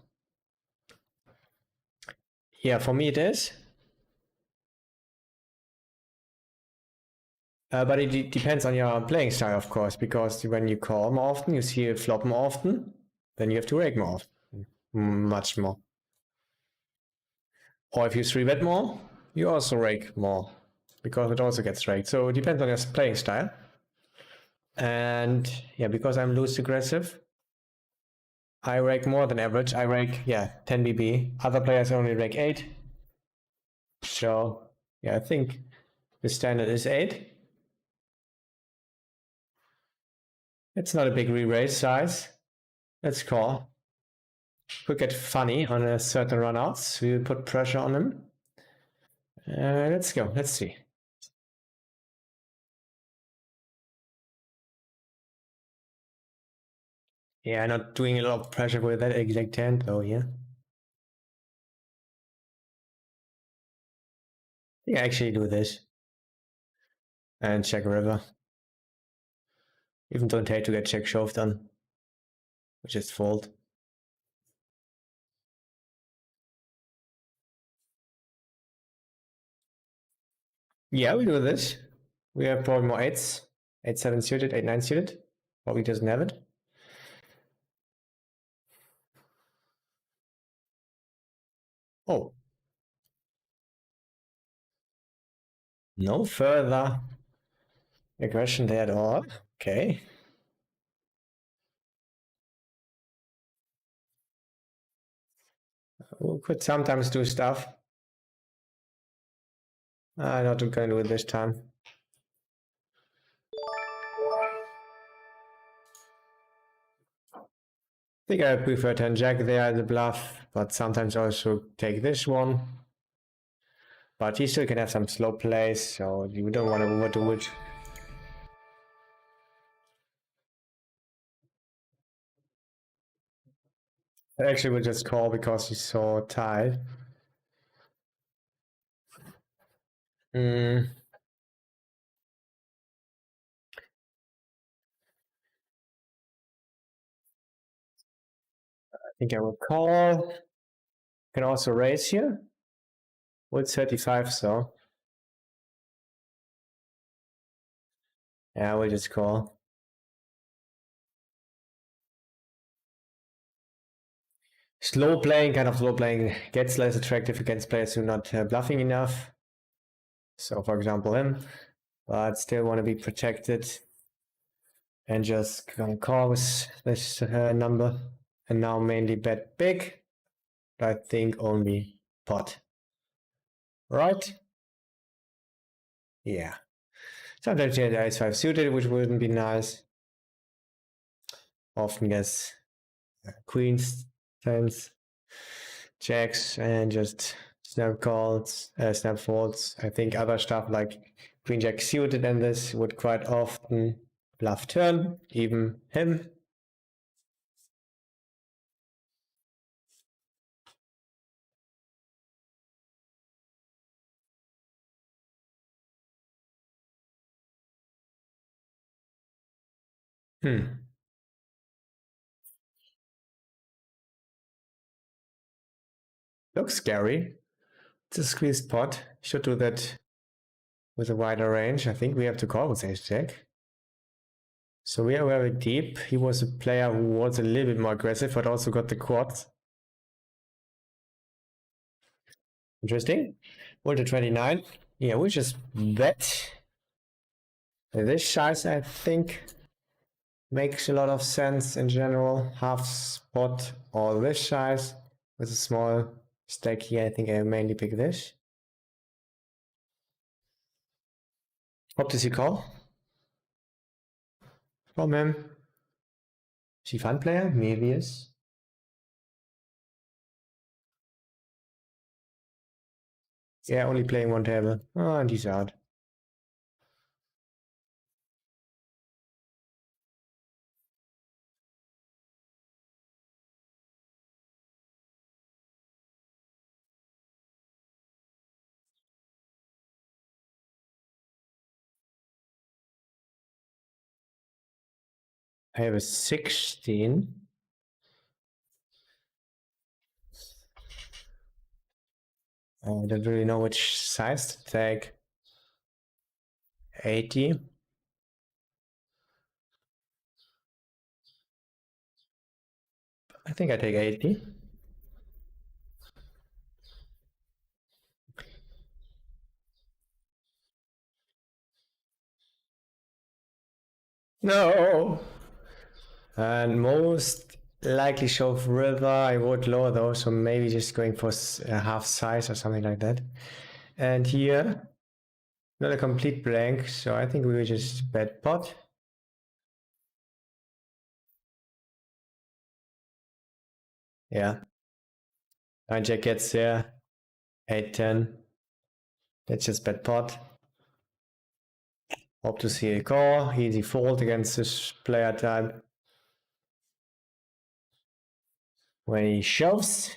Yeah, for me it is. But it depends on your playing style, of course, because when you call more often, you see it flop more often, then you have to rake more often. much more. Or if you 3-bet more, you also rake more, because it also gets raked. So it depends on your playing style. And yeah, because I'm loose aggressive, I rake more than average. I rake, yeah, 10 BB. Other players only rake 8. So yeah, I think the standard is 8. It's not a big re-raise size. Let's call. Could get funny on a certain runouts. We will put pressure on him. Let's go. Let's see. Yeah, not doing a lot of pressure with that exact hand though. Yeah. Yeah, actually do this and check river. Even don't hate to get check shove done, which is fold. Yeah, we do this. We have probably more 8s. 8-7 suited, 8-9 suited. Probably doesn't have it. Oh. No further aggression there at all. Okay. We could sometimes do stuff. I'm not going to do it this time. I think I prefer 10 jack there as a bluff, but sometimes also take this one. But he still can have some slow plays, so you don't want to overdo it. Actually, we'll just call because he's so tight. I think I will call. Can also raise here. What's 35, so yeah, we'll just call. Slow playing, kind of slow playing, gets less attractive against players who are not bluffing enough. So, for example, him, but still want to be protected and just gonna call with this number. And now mainly bet big. I think only pot. Right? Yeah. Sometimes you have the ace-5 suited, which wouldn't be nice. Often gets queens, tens, jacks, and just snap calls, snap folds. I think other stuff like queen jack suited and this would quite often bluff turn, even him. Looks scary. It's a squeezed pot. Should do that with a wider range. I think we have to call with ace jack. So we are very deep. He was a player who was a little bit more aggressive, but also got the quads. Interesting. Went to 29. Yeah, we just bet. This size, I think, makes a lot of sense in general. Half spot or this size with a small stack here. I think I mainly pick this. What does he call? From him. Is he fun player? Maybe is. Yeah, only playing one table. Oh, and he's out. I have a 16. I don't really know which size to take. 80. I think I take 80. No! And most likely shove river, I would lower those, so maybe just going for a half size or something like that. And here, not a complete blank, so I think we will just bet pot. Yeah. 9 jack gets there. 8 10. Let's just bet pot. Hope to see a call. Easy fold against this player type. When he shoves.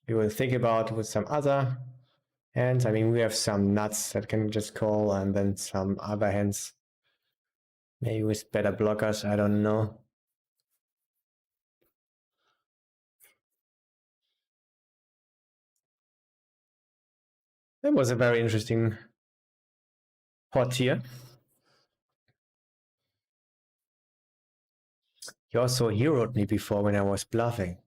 We will think about with some other hands. I mean, we have some nuts that can just call, and then some other hands. Maybe with better blockers, I don't know. That was a very interesting pot here. He also heroed me before when I was bluffing.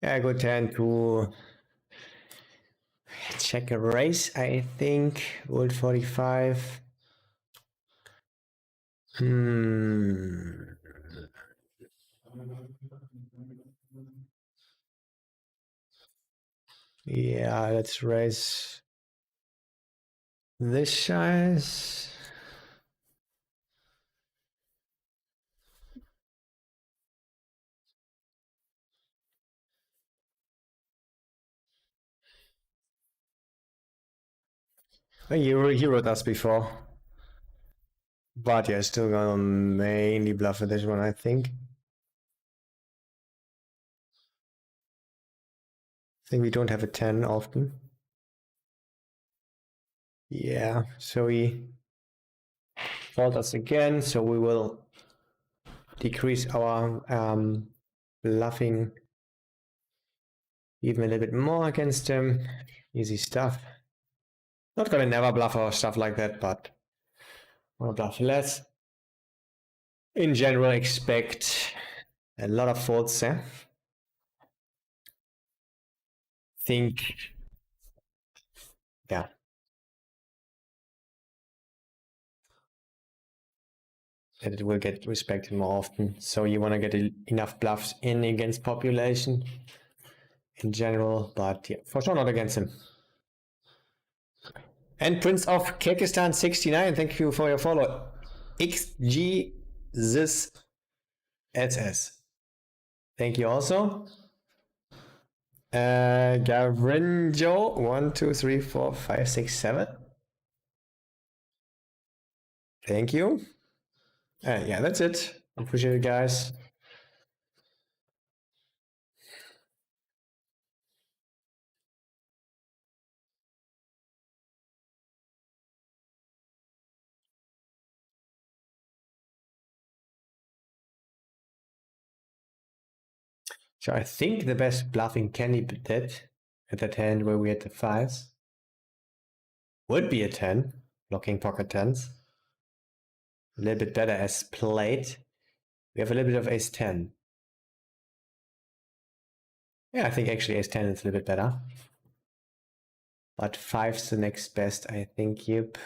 Yeah, good hand to check a race, I think. Old 45. Yeah, let's raise this size. You wrote us before. But yeah, still gonna mainly bluff with this one, I think. I think we don't have a 10 often. Yeah, so he fault us again, so we will decrease our bluffing even a little bit more against him. Easy stuff. Not gonna never bluff or stuff like that, but wanna bluff less. In general, expect a lot of faults there. Think, yeah, that it will get respected more often. So you want to get enough bluffs in against population in general, but yeah, for sure not against him. And Prince of Kyrgyzstan 69, thank you for your follow. XG this SS. Thank you also. Garinjo 1, 2, 3, 4, 5, 6, 7. Thank you. Yeah, that's it. Appreciate it, guys. So I think the best bluffing candidate at that hand where we had the 5s would be a 10, blocking pocket 10s. A little bit better as played. We have a little bit of ace 10. Yeah, I think actually ace 10 is a little bit better. But 5's the next best, I think. Yep.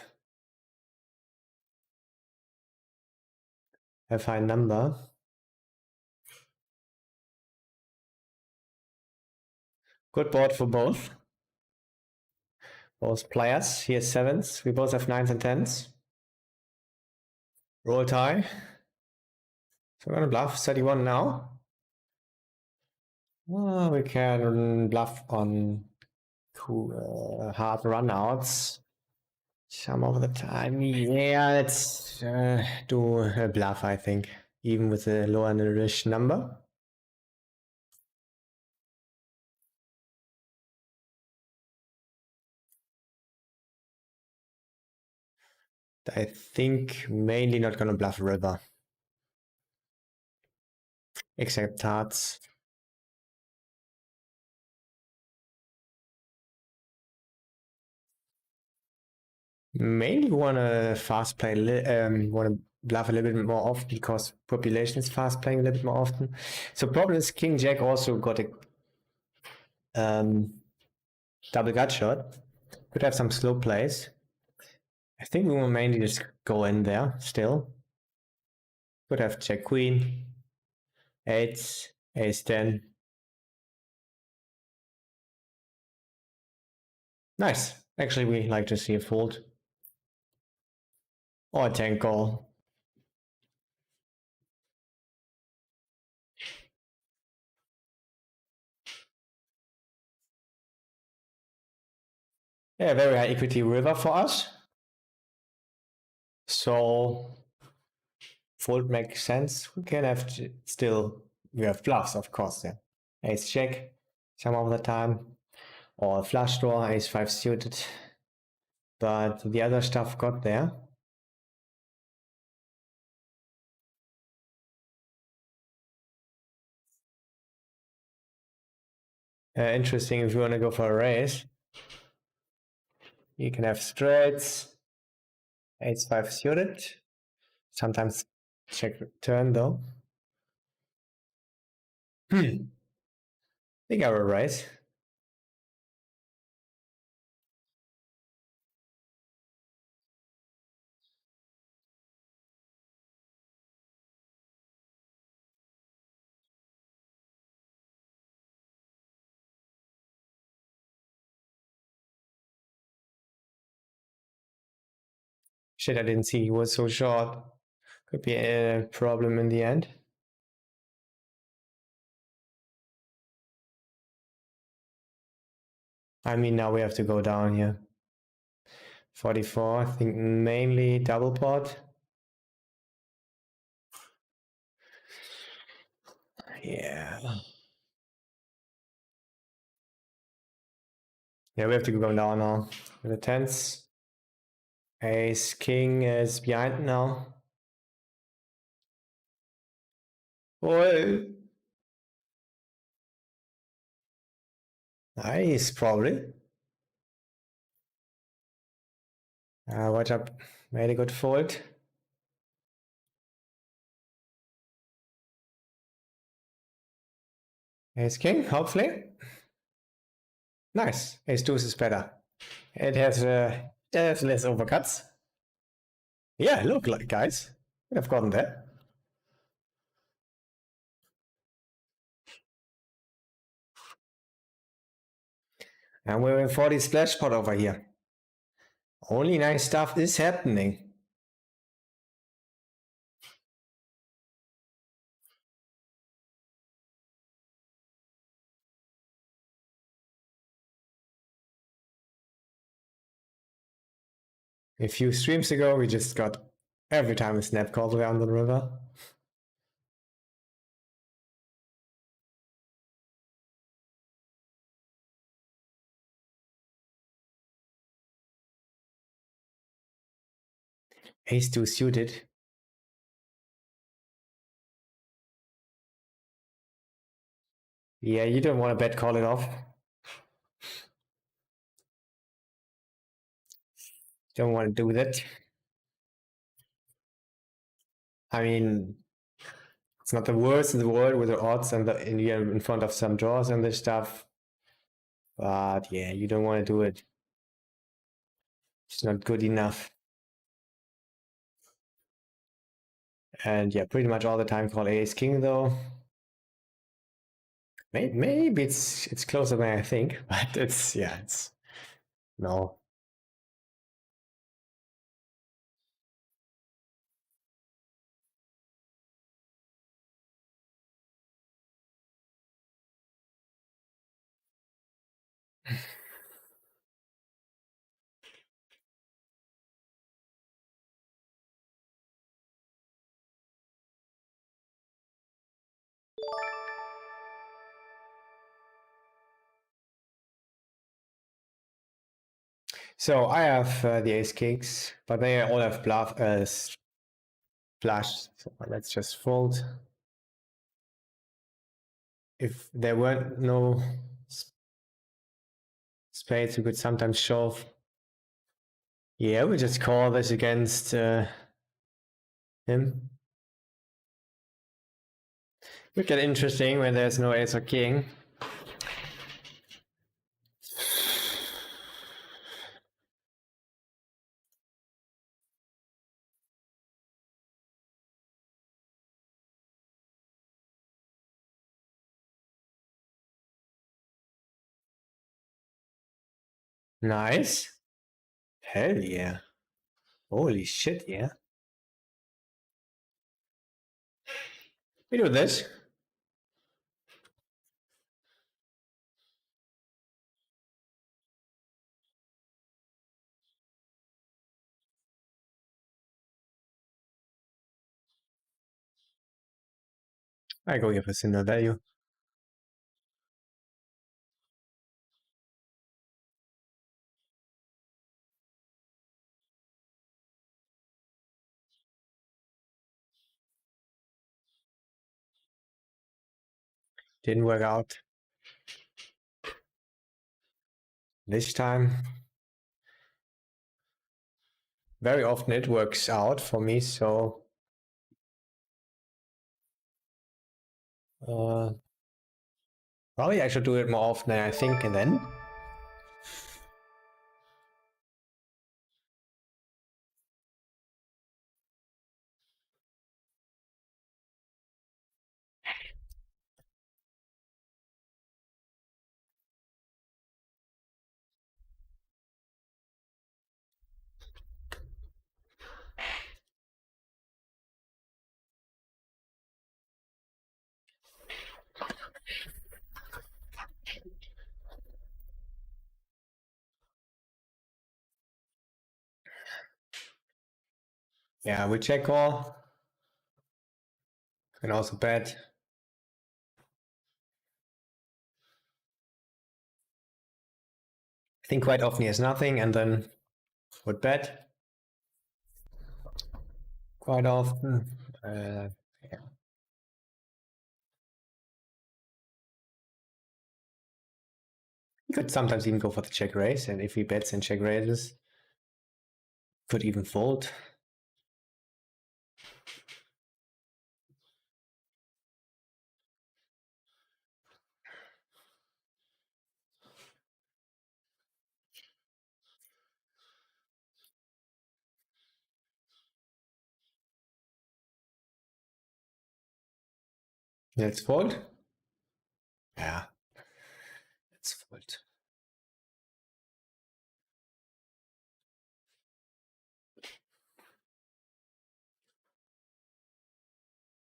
A fine number. Good board for both. Both players. Here's 7s. We both have 9s and 10s. Roll tie. So we're gonna bluff 31 now. Well, we can bluff on hard runouts some of the time. Yeah, let's do a bluff, I think, even with a lower risk number. I think mainly not gonna bluff river. except hearts. Mainly want to fast play, want to bluff a little bit more often because population is fast playing a little bit more often. So problem is King Jack also got a double gut shot. Could have some slow plays. I think we will mainly just go in there still. Could have Jack Queen, Eights, Ace 10. Nice. Actually, we like to see a fold. Or a tank call. Yeah, very high equity river for us. So fold makes sense. We can have still, we have bluffs, of course, yeah. Ace check some of the time, or flush draw, ace 5 suited. But the other stuff got there. Interesting if you want to go for a raise. You can have straights, ace 5 suited. Sometimes check turn though. I think I will raise. Shit, I didn't see he was so short. Could be a problem in the end. I mean, now we have to go down here. 44, I think mainly double pot. Yeah. Yeah, we have to go down now. The tens. Ace king is behind now. Oh, nice, probably. Watch up. Made a good fold. Ace king, hopefully. Nice. Ace deuce is better. It has less overcuts. Yeah, look, like guys, we have gotten there. And we're in 40 splash pot over here. Only nice stuff is happening. A few streams ago, we just got every time a snap called around the river. Ace 2 suited. Yeah, you don't want to bet call it off. Don't want to do that. I mean, it's not the worst in the world with the odds and you're in front of some draws and this stuff. But yeah, you don't want to do it. It's not good enough. And yeah, pretty much all the time call ace king though. Maybe it's closer than I think, but it's no. So I have the ace kings, but they all have bluff flush. So let's just fold. if there weren't no spades, we could sometimes shove. Yeah, we just call this against him. Would get interesting when there's no ace or king. Nice. Hell yeah. Holy shit, yeah. We do this. I go here for similar value. Didn't work out this time. Very often it works out for me, so probably I should do it more often than I think, and then yeah, we check call. Can also bet. I think quite often he has nothing, and then would bet. Quite often. Yeah. You could sometimes even go for the check raise, and if he bets and check raises, could even fold. Let's fold. Yeah, let's fold.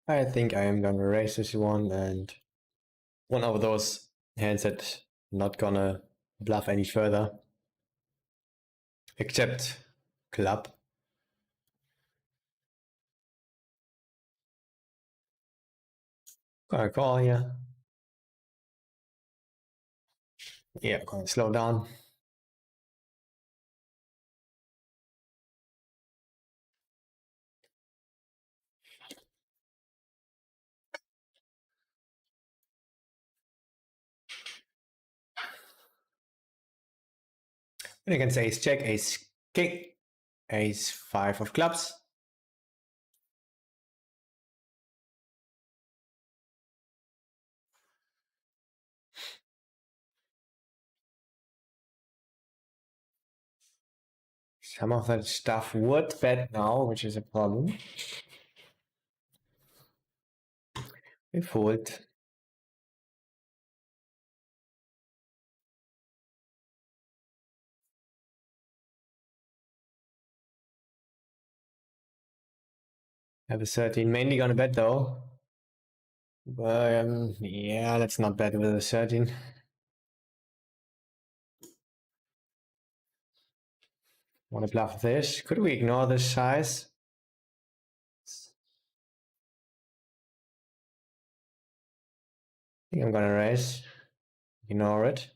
I think I am gonna raise this one, and one of those hands that not gonna bluff any further, except club. Gonna call here. Yeah, gonna slow down. And against ace check, ace king, ace five of clubs. Some of that stuff would bet now, which is a problem. We fold. Have a 13. Mainly gonna bet though. Yeah, let's not bet with a 13. Wanna bluff this? Could we ignore this size? I think I'm gonna raise. Ignore it.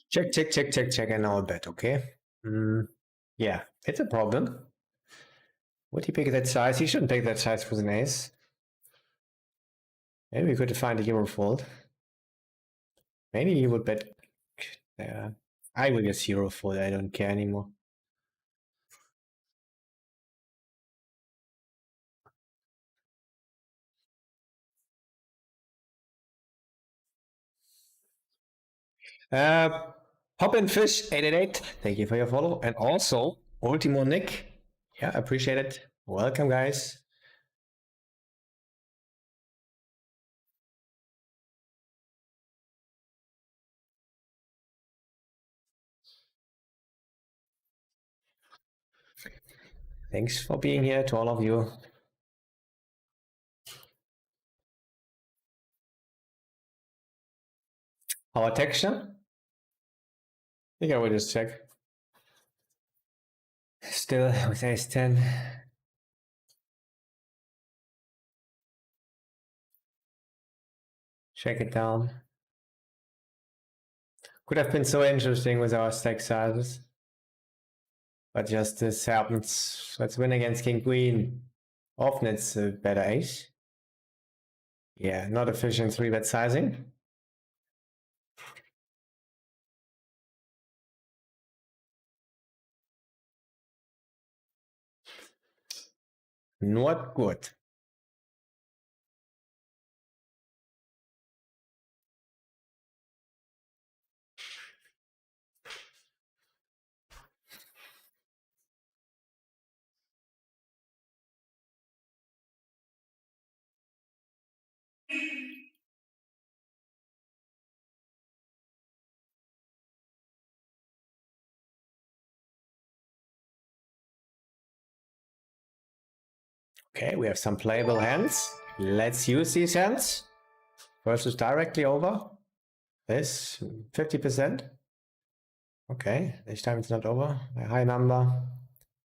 Check, check, check, check, check, and now a bet, okay? Mm, yeah, it's a problem. Would he pick that size? He shouldn't take that size with an ace. Maybe we could find a hero fold. Maybe he would bet there. I will just hero fold, I don't care anymore. Uh, Hop and Fish 888, thank you for your follow. And also, Ultimo Nick, yeah, appreciate it. Welcome, guys. Thanks for being here to all of you. Our texture? I think I will just check. Still with ace 10. Check it down. Could have been so interesting with our stack sizes. But just this happens. Let's win against King Queen. Often it's a better ace. Yeah, not efficient 3-bet sizing. Not good. Okay, we have some playable hands. Let's use these hands. Versus directly over. This 50%. Okay, this time it's not over. A high number.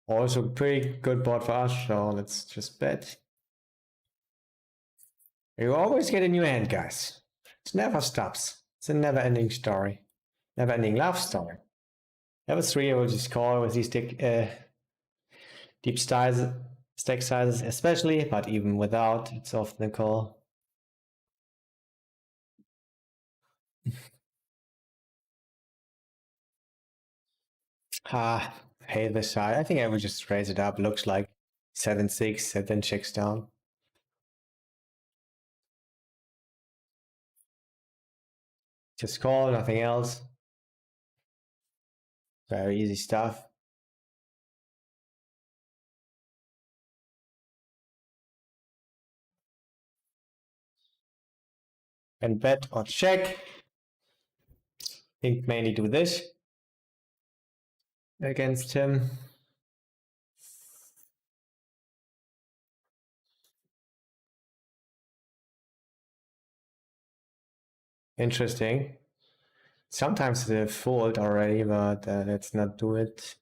Also pretty good board for us, so let's just bet. You always get a new hand, guys. It never stops. It's a never-ending story. Never-ending love story. Level 3, I will just call with these deep stack sizes especially, but even without, it's often a call. Hey, this side. I think I will just raise it up. Looks like 7-6, and then checks down. Just call, nothing else. Very easy stuff. And bet or check. Think mainly do this against him. Interesting. Sometimes they fold already, but let's not do it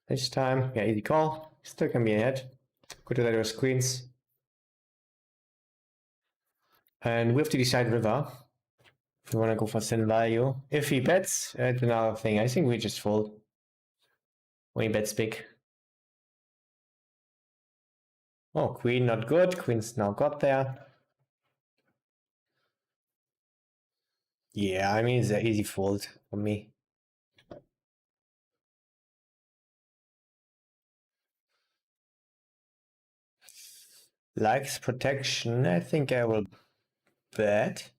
this time. Yeah, easy call. Still can be ahead. Go to the screens. And we have to decide river. If we want to go for thin value. If he bets, it's another thing. I think we just fold. When he bets big. Oh, queen not good. Queen's now got there. Yeah, I mean, it's an easy fold for me. Likes protection. I think I will bet.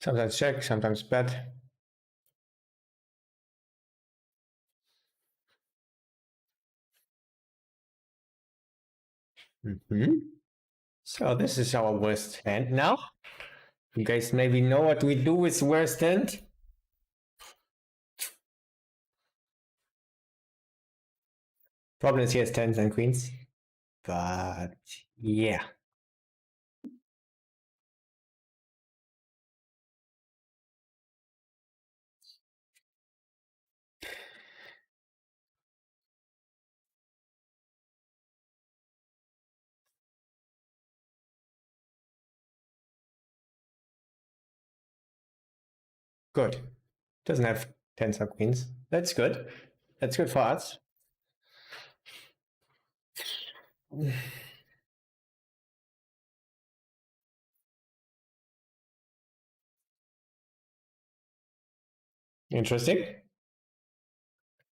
Sometimes check, sometimes bet. So this is our worst hand now. You guys maybe know what we do with worst hand. Problem is he has tens and queens. But yeah. Good. Doesn't have 10 sub queens. That's good. That's good for us. Interesting.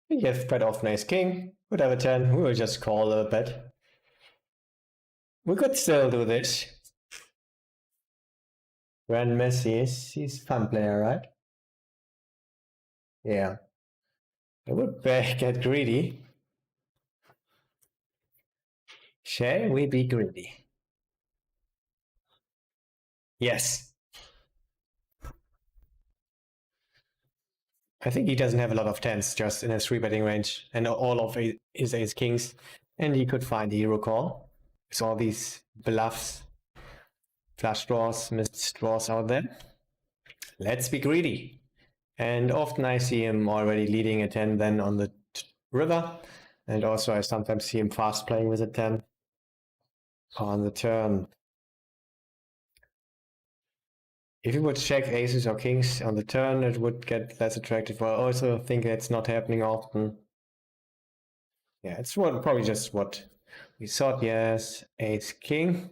We have quite often ace king. Would have a 10. We will just call a bet. We could still do this. Grand Messi he's a fun player, right? Yeah. I would get greedy. Shall we be greedy? Yes. I think he doesn't have a lot of tens just in his three betting range and all of his ace kings. And he could find the hero call. With all these bluffs, flush draws, missed draws out there. Let's be greedy. And often I see him already leading a 10 then on the river. And also I sometimes see him fast playing with a 10 on the turn. If you would check aces or kings on the turn, it would get less attractive. But I also think it's not happening often. Yeah, it's probably just what we thought. Yes, ace king.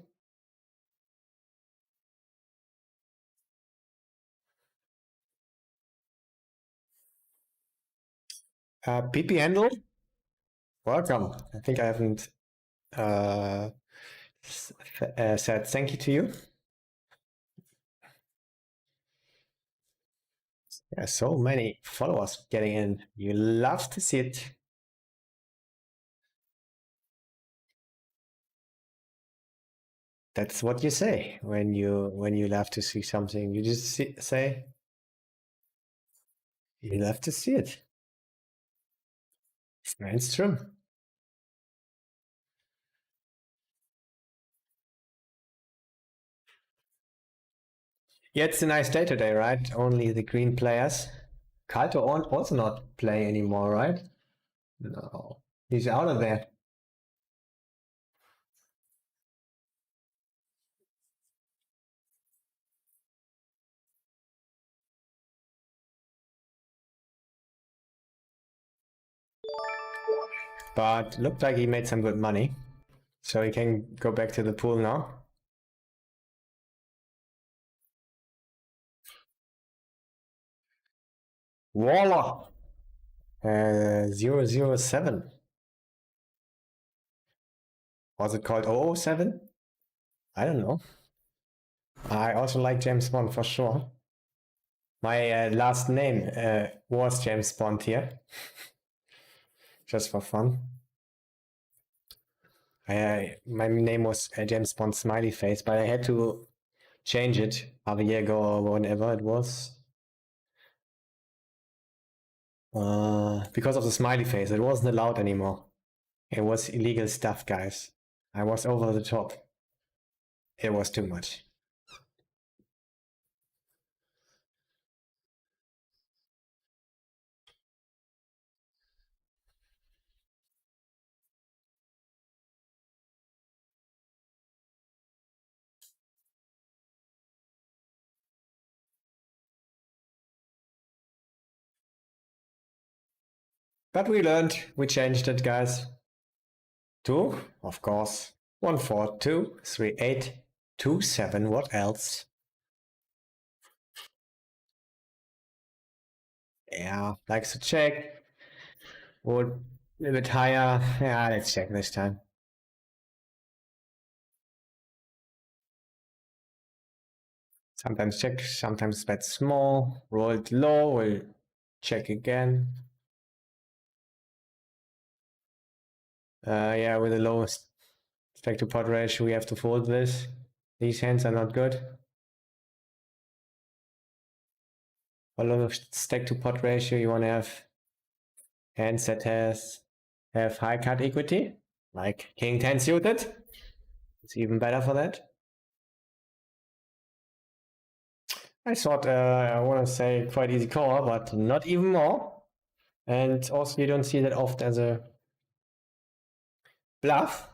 PP handle. Welcome. I think I haven't said thank you to you. Yeah, so many followers getting in. You love to see it. That's what you say when you love to see something. You just say you love to see it. It's true. Yeah, it's a nice day today, right? Only the green players. Kaito also not playing anymore, right? No, he's out of there. But looked like he made some good money. So he can go back to the pool now. Waller. 007. Was it called 007? I don't know. I also like James Bond for sure. My last name was James Bond here. Just for fun. My name was James Bond Smiley Face, but I had to change it half a year ago or whenever it was. Because of the smiley face, it wasn't allowed anymore. It was illegal stuff, guys. I was over the top. It was too much. But we learned, we changed it, guys. 2, of course. 1, 4, 2, 3, 8, 2, 7, what else? Yeah, likes to check. Or a little bit higher. Yeah, let's check this time. Sometimes check, sometimes bet small. Roll it low, we'll check again. Yeah, with the lowest stack to pot ratio, we have to fold this. These hands are not good. A lot of stack to pot ratio, you want to have hands that have high card equity, like King 10 suited. It's even better for that. I thought I want to say quite easy call, but not even more. And also, you don't see that often as a bluff.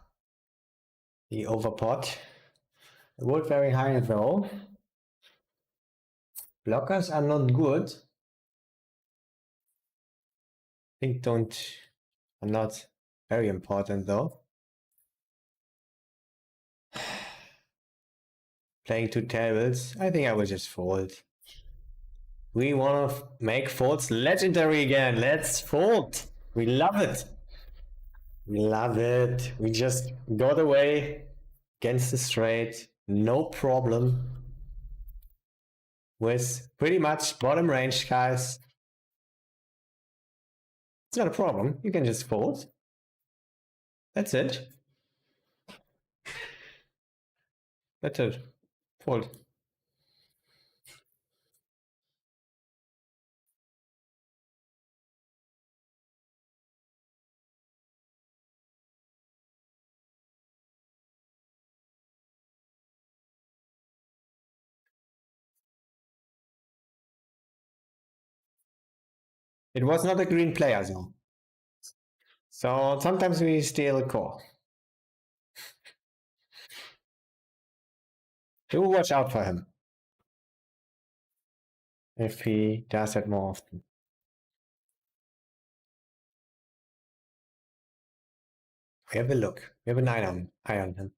The overpot. It worked very high though. Blockers are not good. I think are not very important though. Playing two tables. I think I will just fold. We want to make folds legendary again. Let's fold. We love it. We love it. We just got away against the straight. No problem. With pretty much bottom range guys. It's not a problem. You can just fold. That's it. That's it. Fold. It was not a green player though. So sometimes we steal a call. Do watch out for him. If he does that more often. We have a look. We have an eye on him.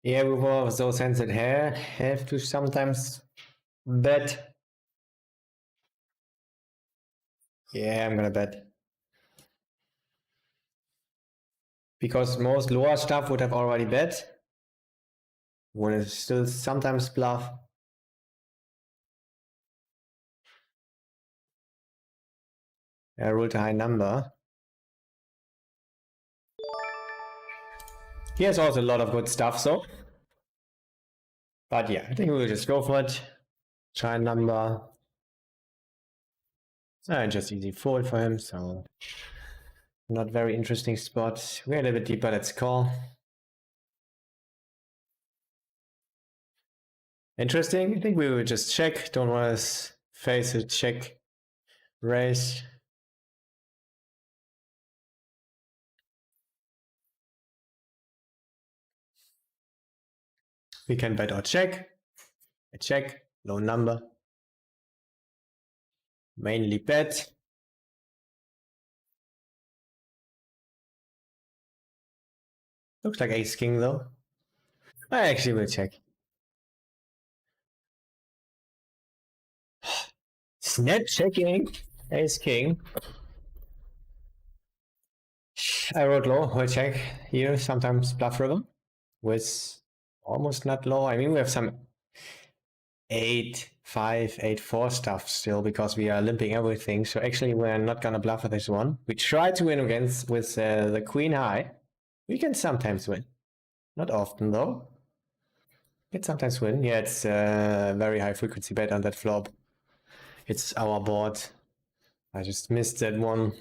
Yeah, we were those hands that have to sometimes bet. Yeah, I'm gonna bet. Because most lower stuff would have already bet. Would still sometimes bluff. I rolled a high number. He has also a lot of good stuff, so. But yeah, I think we'll just go for it. Try number. And just easy fold for him, so not very interesting spot. We're a little bit deeper, let's call. Interesting. I think we will just check. Don't want to face a check raise. We can bet or check. A check, low number. Mainly bet. Looks like ace king though. I actually will check. Snap checking. Ace king. I wrote low. We'll check here. Sometimes bluff river with almost not low. I mean, we have some 8-5, 8-4 stuff still because we are limping everything. So actually, we're not gonna bluff with this one. We try to win against with the queen high. We can sometimes win. Not often though. Can sometimes win. Yeah, it's a very high frequency bet on that flop. It's our board. I just missed that one.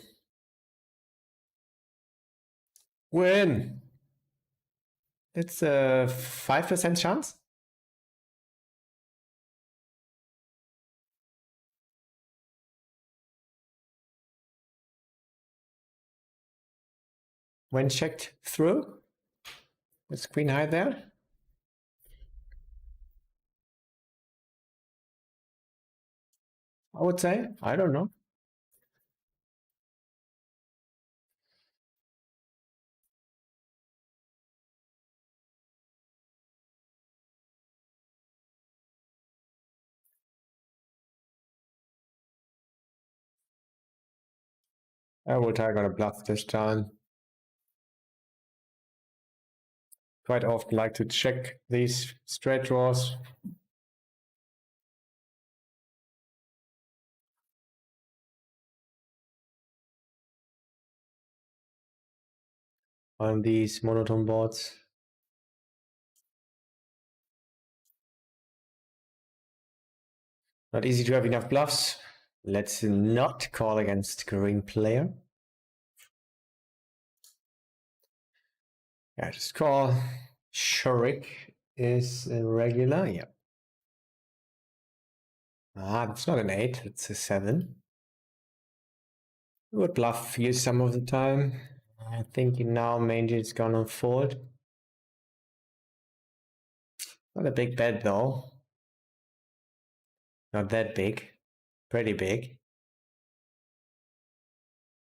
Win! It's a 5% chance? When checked through? With queen high there? I would say. I don't know. I will try gonna bluff this time. Quite often like to check these straight draws. On these monotone boards. Not easy to have enough bluffs. Let's not call against green player. Yeah, just call. Shurik is a regular, yeah. Ah, it's not an 8, it's a 7. We would bluff here some of the time. I think now mainly it's gonna fold. Not a big bet though. Not that big. Pretty big.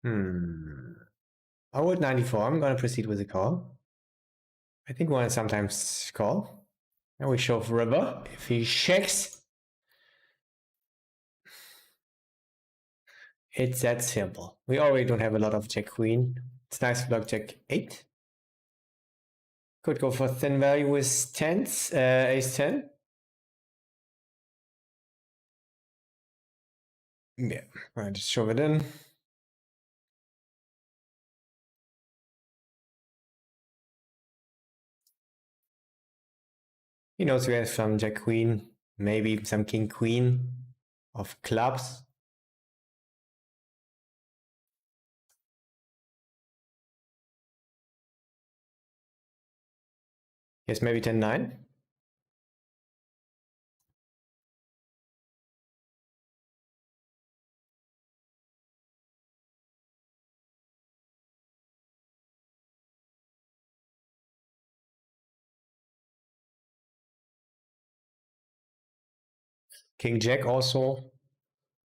I would 94. I'm gonna proceed with the call. I think we want to sometimes call. And we shove river. If he checks, it's that simple. We already don't have a lot of jack queen. It's nice to block jack 8. Could go for thin value with tens, ace 10. Yeah, I just shove it in. He knows we have some jack queen, maybe some king queen of clubs. Yes, maybe 10-9. King jack also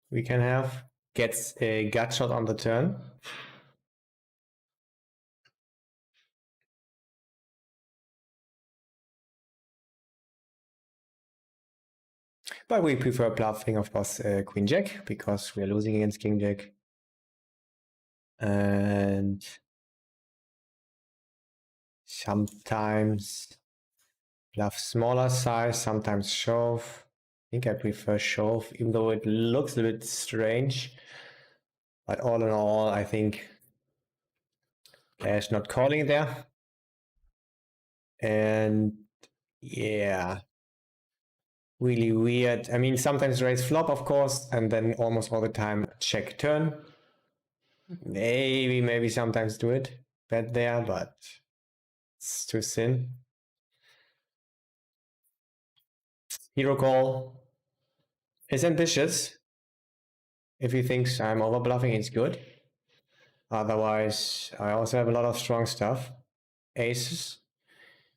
we can have. Gets a gut shot on the turn. But we prefer bluffing, of course, queen jack because we are losing against king jack. And sometimes bluff smaller size, sometimes shove. I think I prefer shove, even though it looks a bit strange. But all in all, I think there's not calling there. And yeah, really weird. I mean, sometimes raise flop, of course, and then almost all the time check turn. Maybe sometimes do it. Bet there, but it's too thin. Hero call is ambitious. If he thinks I'm over bluffing, it's good. Otherwise, I also have a lot of strong stuff. Aces,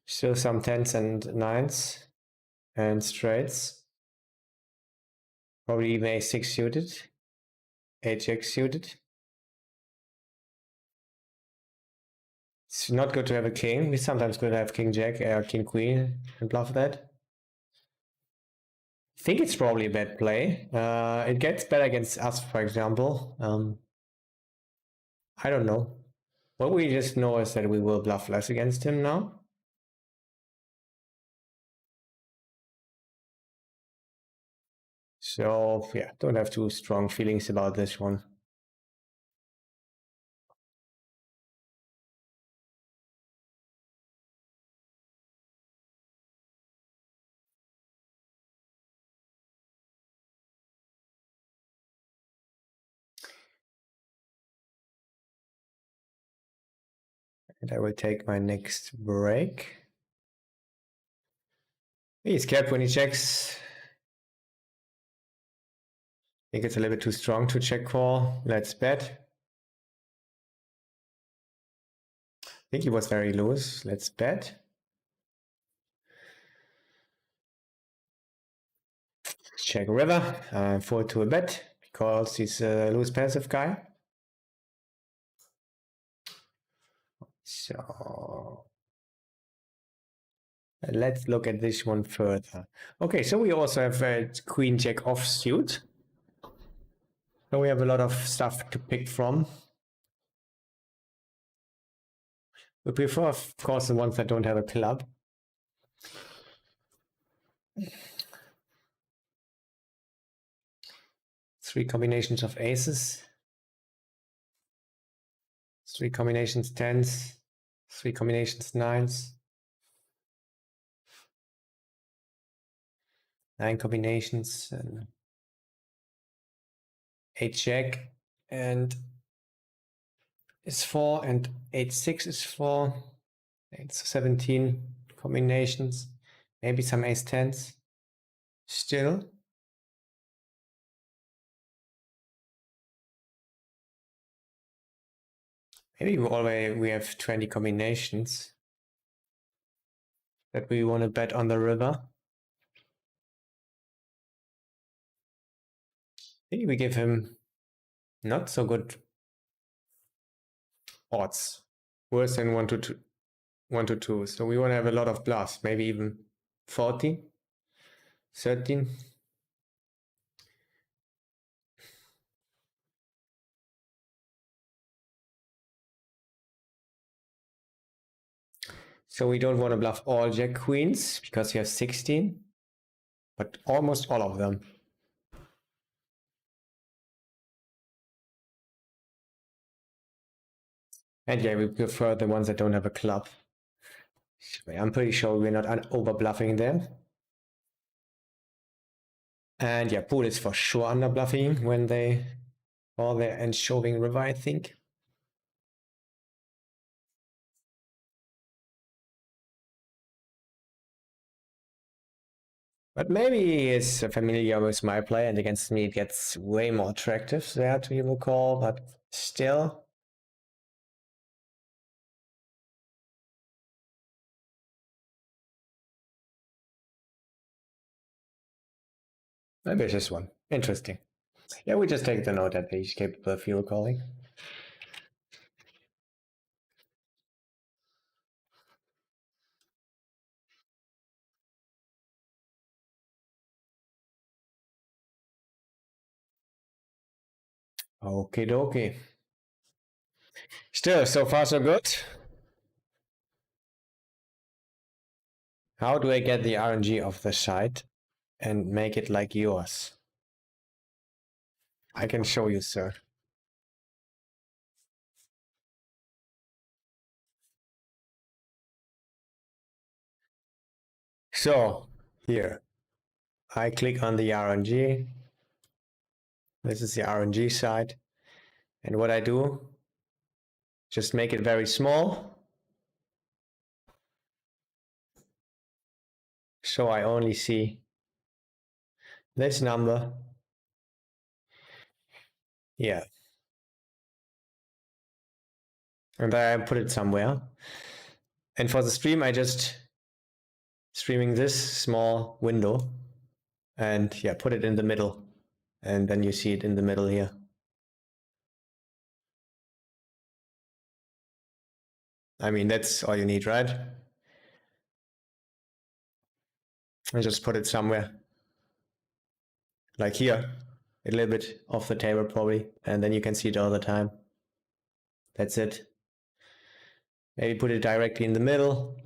still some tens and nines, and straights. Probably even a6 suited, a6 suited. It's not good to have a king. We sometimes could have king jack or king queen and bluff that. I think it's probably a bad play. It gets better against us, for example. I don't know. What we just know is that we will bluff less against him now. So yeah, don't have too strong feelings about this one. And I will take my next break. He's capped when he checks. I think it's a little bit too strong to check call. Let's bet. I think he was very loose. Let's bet. Check river. Fold to a bet because he's a loose passive guy. So let's look at this one further. Okay, so we also have a queen jack offsuit. So we have a lot of stuff to pick from. We prefer, of course, the ones that don't have a club. Three combinations of aces. Three combinations tens. Three combinations nines. 9 combinations. 8 jack and is 4 and 8 6 is 4. It's 17 combinations. Maybe some ace 10s. Still. Maybe we have 20 combinations that we want to bet on the river. Maybe we give him not so good odds. Worse than 1 to 2. 1 to 2. So we want to have a lot of bluffs. Maybe even 14, 13. So we don't want to bluff all jack queens because he has 16, but almost all of them. And yeah, we prefer the ones that don't have a club. I'm pretty sure we're not over bluffing them. And yeah, pool is for sure under bluffing when they call their end shoving river, I think. But maybe he is familiar with my play, and against me it gets way more attractive there to even call, but still. Maybe it's this one. Interesting. Yeah, we just take the note that he's capable of hero calling. Okie dokie. Still, so far so good. How do I get the RNG off the side and make it like yours? I can show you, sir. So, here, I click on the RNG. This is the RNG side. And what I do, just make it very small. So I only see this number. Yeah. And then I put it somewhere. And for the stream, I just streaming this small window and yeah, put it in the middle. And then you see it in the middle here. I mean, that's all you need, right? I just put it somewhere. Like here, a little bit off the table probably, and then you can see it all the time. That's it. Maybe put it directly in the middle.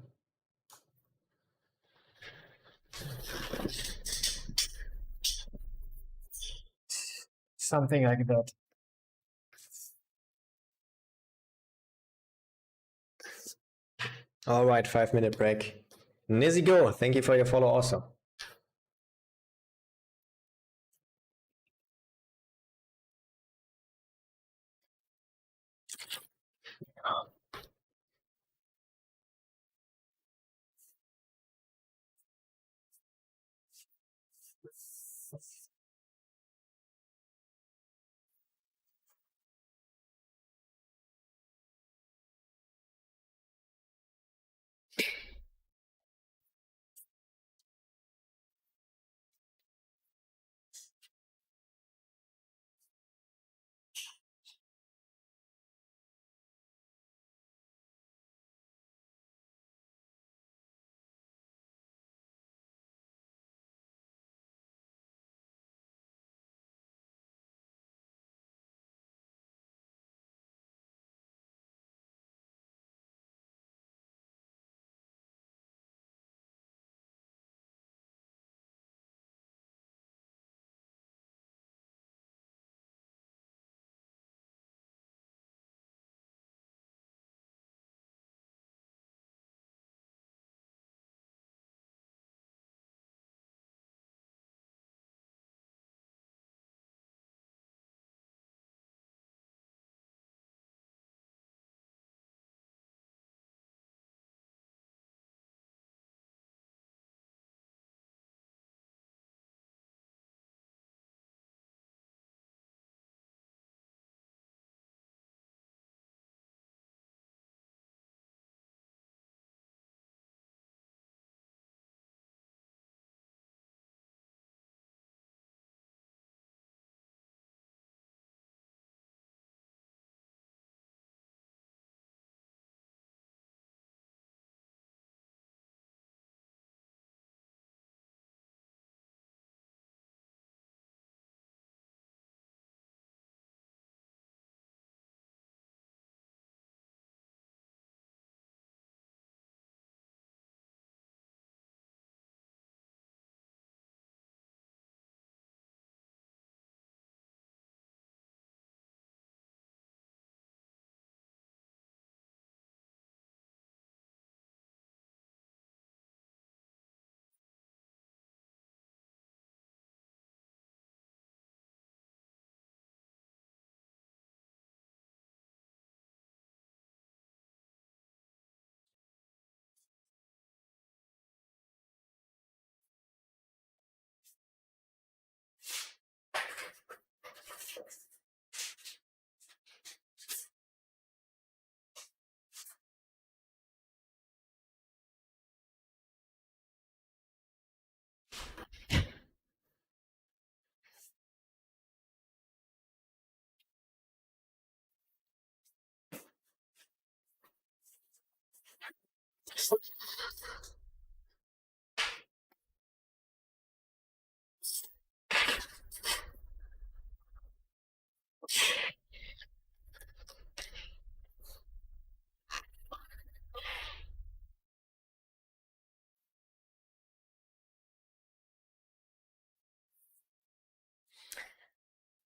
Something like that. All right, 5-minute break. Nizzy go. Thank you for your follow also.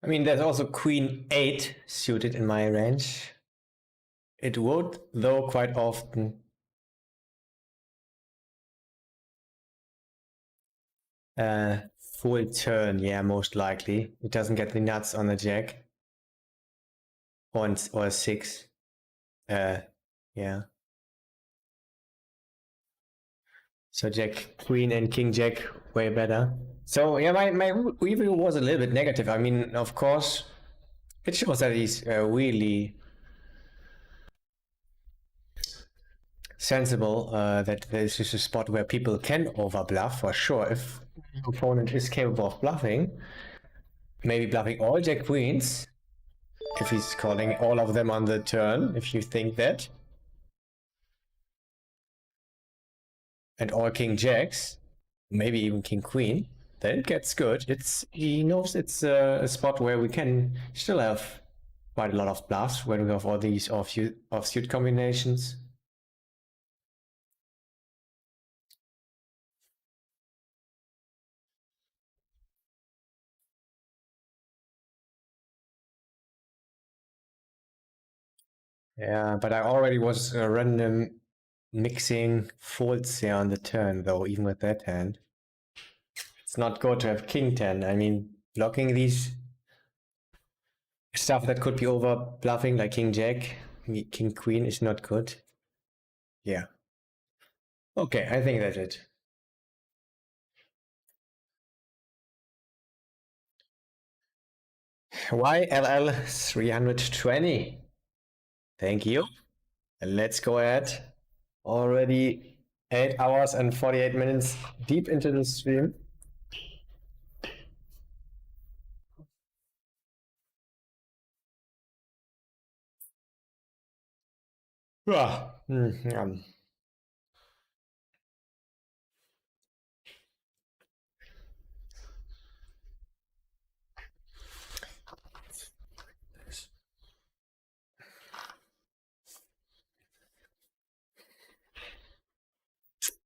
I mean, there's also Queen 8 suited in my range. It would, though, quite often full turn, yeah, most likely. It doesn't get the nuts on the jack. Or a 6. Yeah. So jack, queen, and king jack way better. So yeah, my review was a little bit negative. I mean, of course, it shows that he's really sensible. That this is a spot where people can overbluff for sure. If your opponent is capable of bluffing, maybe bluffing all jack queens. If he's calling all of them on the turn, if you think that, and all king jacks, maybe even king queen, then it gets good. He knows it's a spot where we can still have quite a lot of bluffs when we have all these offsuit combinations. Yeah, but I already was random mixing folds here on the turn, though, even with that hand. It's not good to have king 10. I mean, blocking these stuff that could be over bluffing, like king jack, king queen, is not good. Yeah. Okay, I think that's it. YLL 320. Thank you. Let's go ahead. Already 8 hours and 48 minutes deep into the stream. Yeah.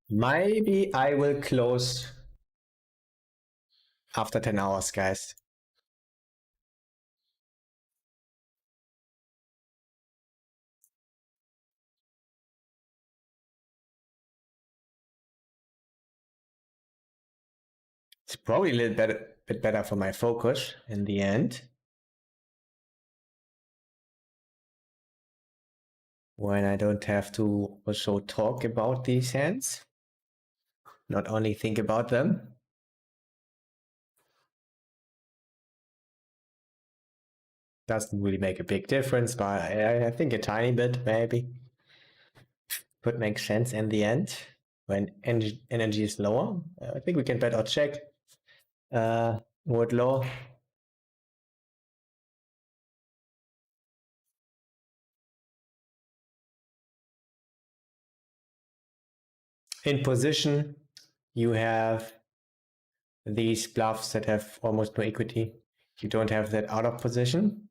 Maybe I will close after 10 hours, guys. It's probably a little bit better for my focus in the end. When I don't have to also talk about these hands, not only think about them. Doesn't really make a big difference, but I think a tiny bit maybe could make sense in the end when energy is lower. I think we can bet or check. Word low. In position, you have these bluffs that have almost no equity. You don't have that out of position.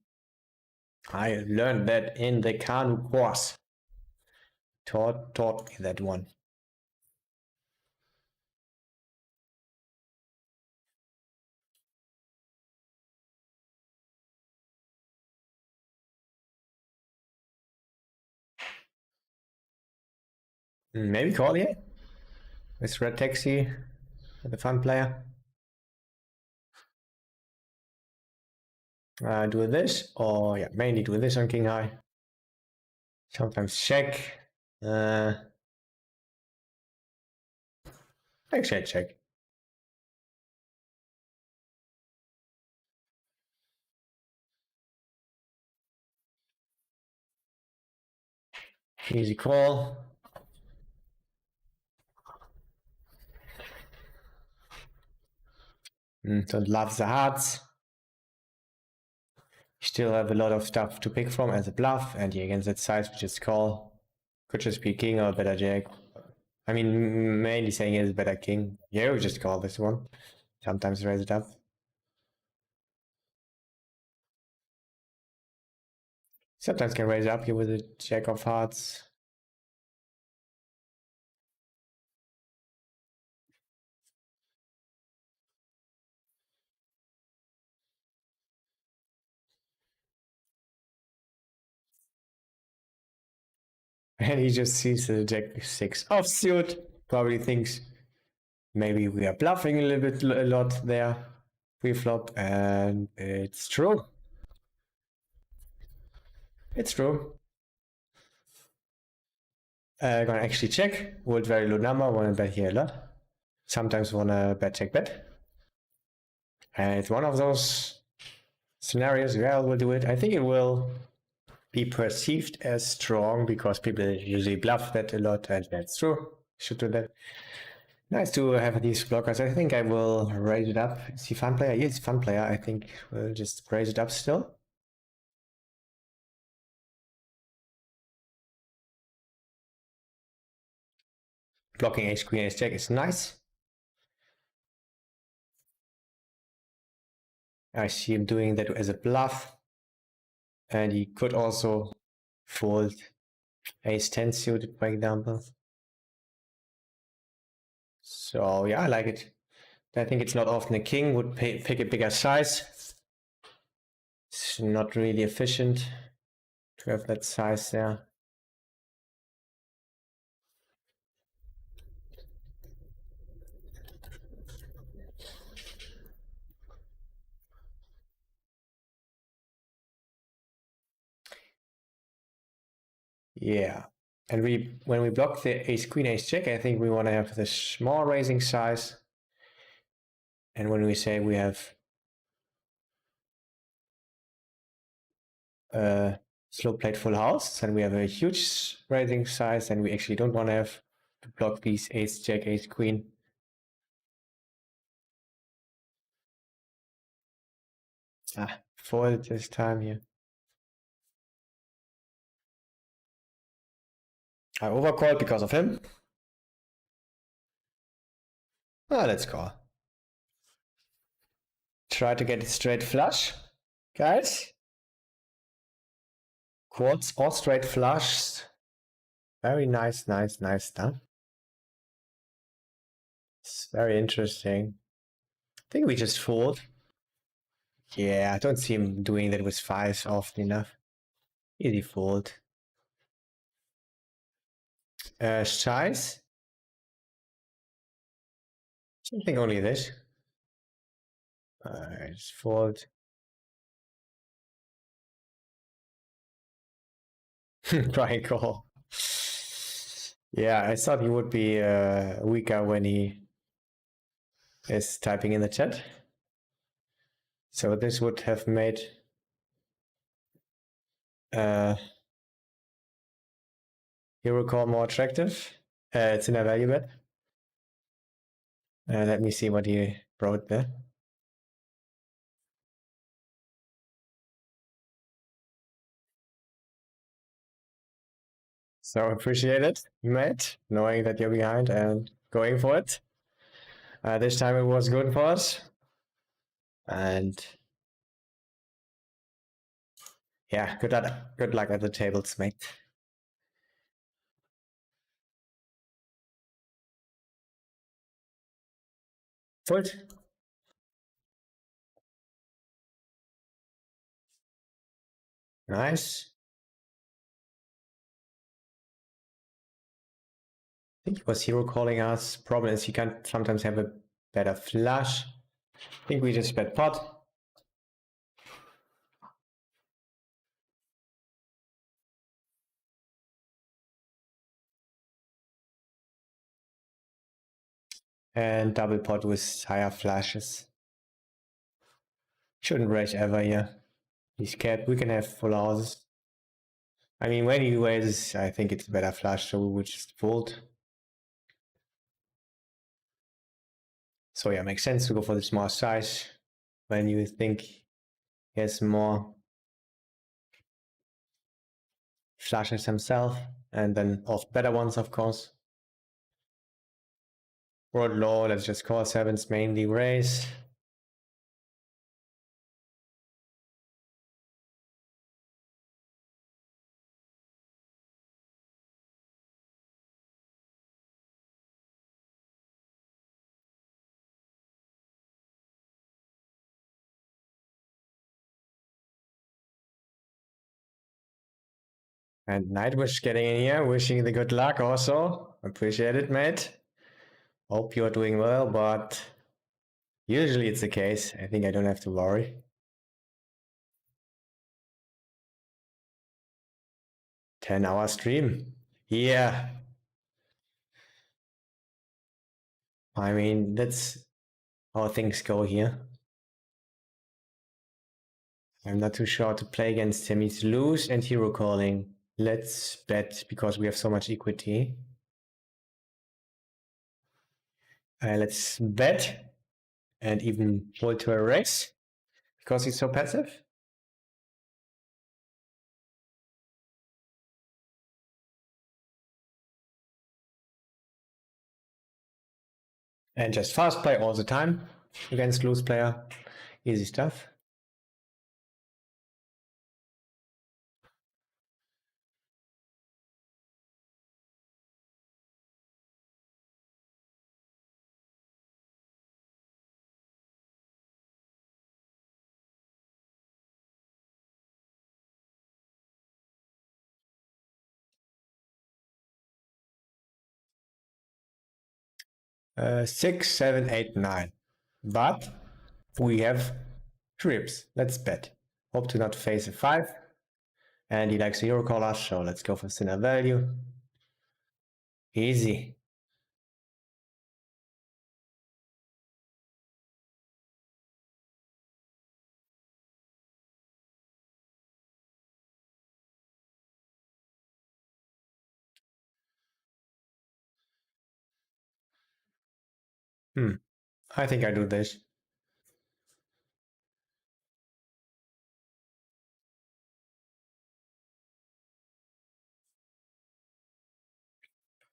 I learned that in the Kanu course. Taught me that one. Maybe call here with Red Taxi, the fun player. Do this, or yeah, mainly do this on King High. Sometimes check. Actually, check. Easy call. Don't love the hearts. Still have a lot of stuff to pick from as a bluff, and against that size, we just call. Could just be king or better jack. I mean, mainly saying it's better king. Yeah, we just call this one. Sometimes raise it up. Sometimes can raise it up here with a jack of hearts. And he just sees the jack six offsuit. Probably thinks maybe we are bluffing a lot there pre-flop, and it's true. It's true. Gonna actually check. Would very low number. Wanna bet here a lot. Sometimes wanna bet check bet. And it's one of those scenarios where we'll do it. I think it will be perceived as strong because people usually bluff that a lot, and that's true. Should do that. Nice to have these blockers. I think I will raise it up. Is he fun player? Yes, fun player. I think we'll just raise it up still. Blocking ace queen ace jack is nice. I see him doing that as a bluff. And he could also fold ace 10 suited, for example. So yeah, I like it. I think it's not often a king would pick a bigger size. It's not really efficient to have that size there. Yeah. And when we block the ace queen ace jack, I think we want to have the small raising size. And when we say we have slow played full house, and we have a huge raising size, and we actually don't want to have to block these ace jack ace queen. Fold this time here. I overcalled because of him. Let's call. Try to get it straight flush, guys. Quads or straight flush. Very nice, nice, nice stuff. It's very interesting. I think we just fold. Yeah, I don't see him doing that with fives often enough. Easy fold. Size? I think only this. Just fold. Try and call. Yeah, I thought he would be weaker when he is typing in the chat. So this would have made hero call more attractive. It's in a value bet. Let me see what he wrote there. So appreciate it, mate, knowing that you're behind and going for it. This time it was good for us. And yeah, good luck at the tables, mate. Fold. Nice. I think he was hero calling us. Problem is he can sometimes have a better flush. I think we just bet pot. And double pot with higher flashes. Shouldn't raise ever here. He's capped. We can have full houses. I mean, when he raises, I think it's a better flush, so we would just fold. So yeah, makes sense to go for the small size when you think he has more flashes himself, and then off better ones, of course. Board low, let's just call sevens mainly raise. And Nightwish getting in here, wishing you the good luck also. Appreciate it, mate. Hope you're doing well, but usually it's the case. I think I don't have to worry. 10-hour stream. Yeah. I mean, that's how things go here. I'm not too sure how to play against him. He's loose and hero calling. Let's bet because we have so much equity. Let's bet and even hold to a race because he's so passive. And just fast play all the time against loose player. Easy stuff. Six, seven, eight, nine. But we have trips. Let's bet. Hope to not face a five. And he likes a hero caller, so let's go for thinner value. Easy. I think I do this.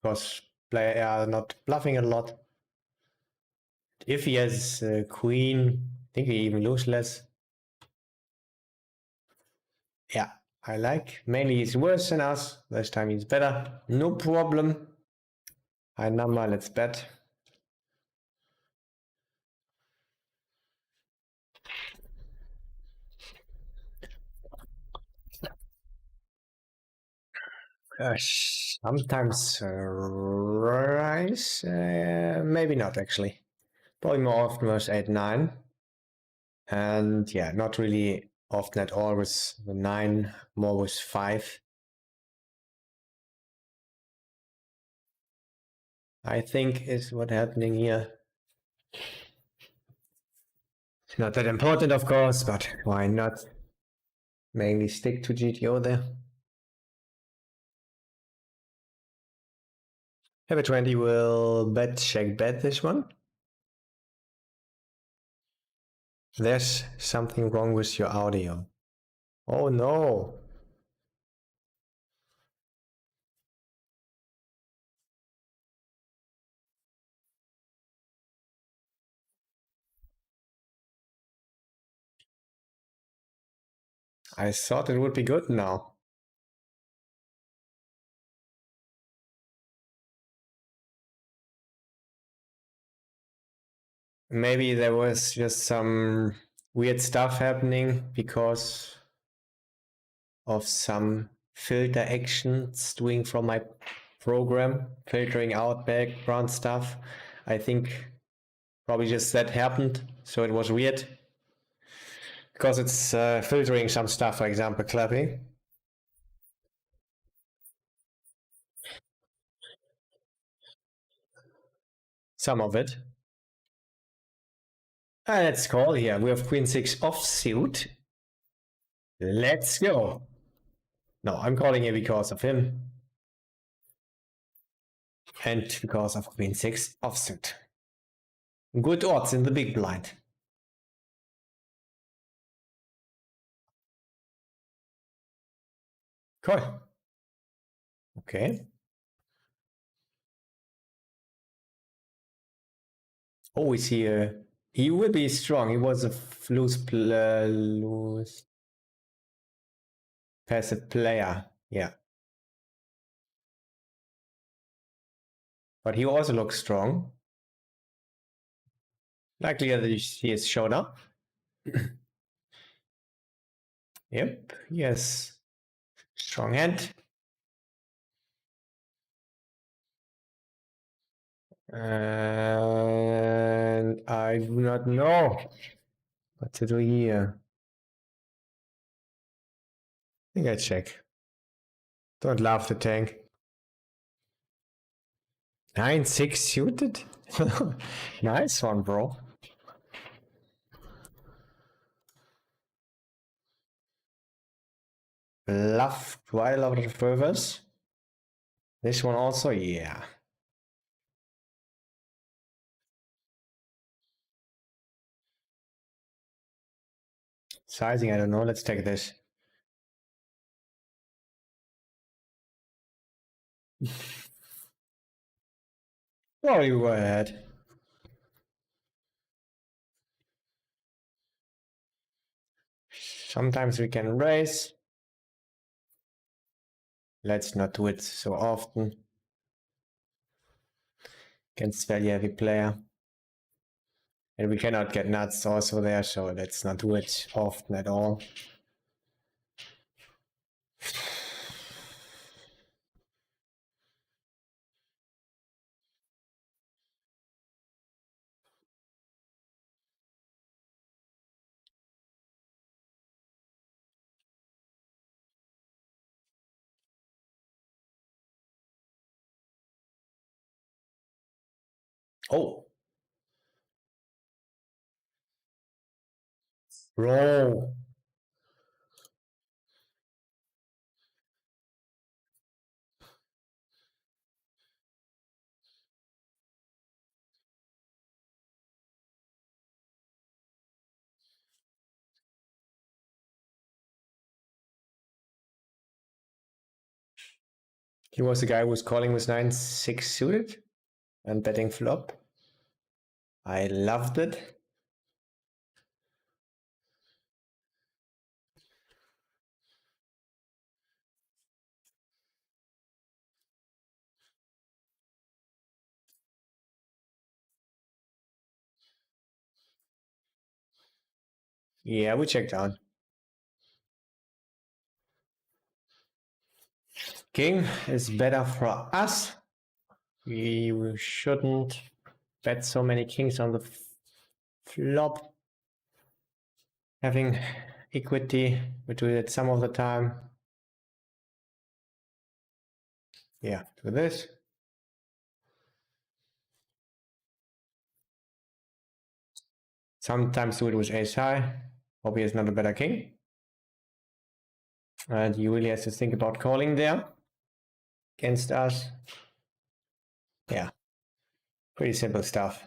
Because player are not bluffing a lot. If he has queen, I think he even lose less. Yeah, I like. Mainly he's worse than us. This time he's better. No problem. High number, let's bet. Sometimes rise. Maybe not actually. Probably more often was 8, 9. And yeah, not really often at all with the 9, more with 5. I think is what happening here. It's not that important, of course, but why not? Mainly stick to GTO there. Have a 20 will bet, check, bet this one. There's something wrong with your audio. Oh no. I thought it would be good now. Maybe there was just some weird stuff happening because of some filter actions doing from my program, filtering out background stuff. I think probably just that happened, so it was weird. Because it's filtering some stuff, for example, clapping. Some of it. Let's call here. We have Queen 6 offsuit. Let's go. No, I'm calling here because of him. And because of Queen 6 offsuit. Good odds in the big blind. Cool. Okay. Oh, is he a... He will be strong. He was a loose passive player. Yeah. But he also looks strong. Likely that he has shown up. Yep. Yes. Strong hand. And I do not know what to do here. I think I check. Don't love the tank. 9-6 suited? Nice one, bro. Love quite a lot of rivers. This one also, yeah. Sizing, I don't know. Let's take this. Oh, you go ahead. Sometimes we can raise. Let's not do it so often. Against very heavy player. And we cannot get nuts also there, so let's not do it often at all. Oh, bro. He was the guy who was calling with 9-6 suited and betting flop. I loved it. Yeah, we checked out. King is better for us. We shouldn't bet so many kings on the flop. Having equity, we do it some of the time. Yeah, do this. Sometimes do it with ace high. Hope he is not a better king. And he really has to think about calling there against us. Yeah, pretty simple stuff.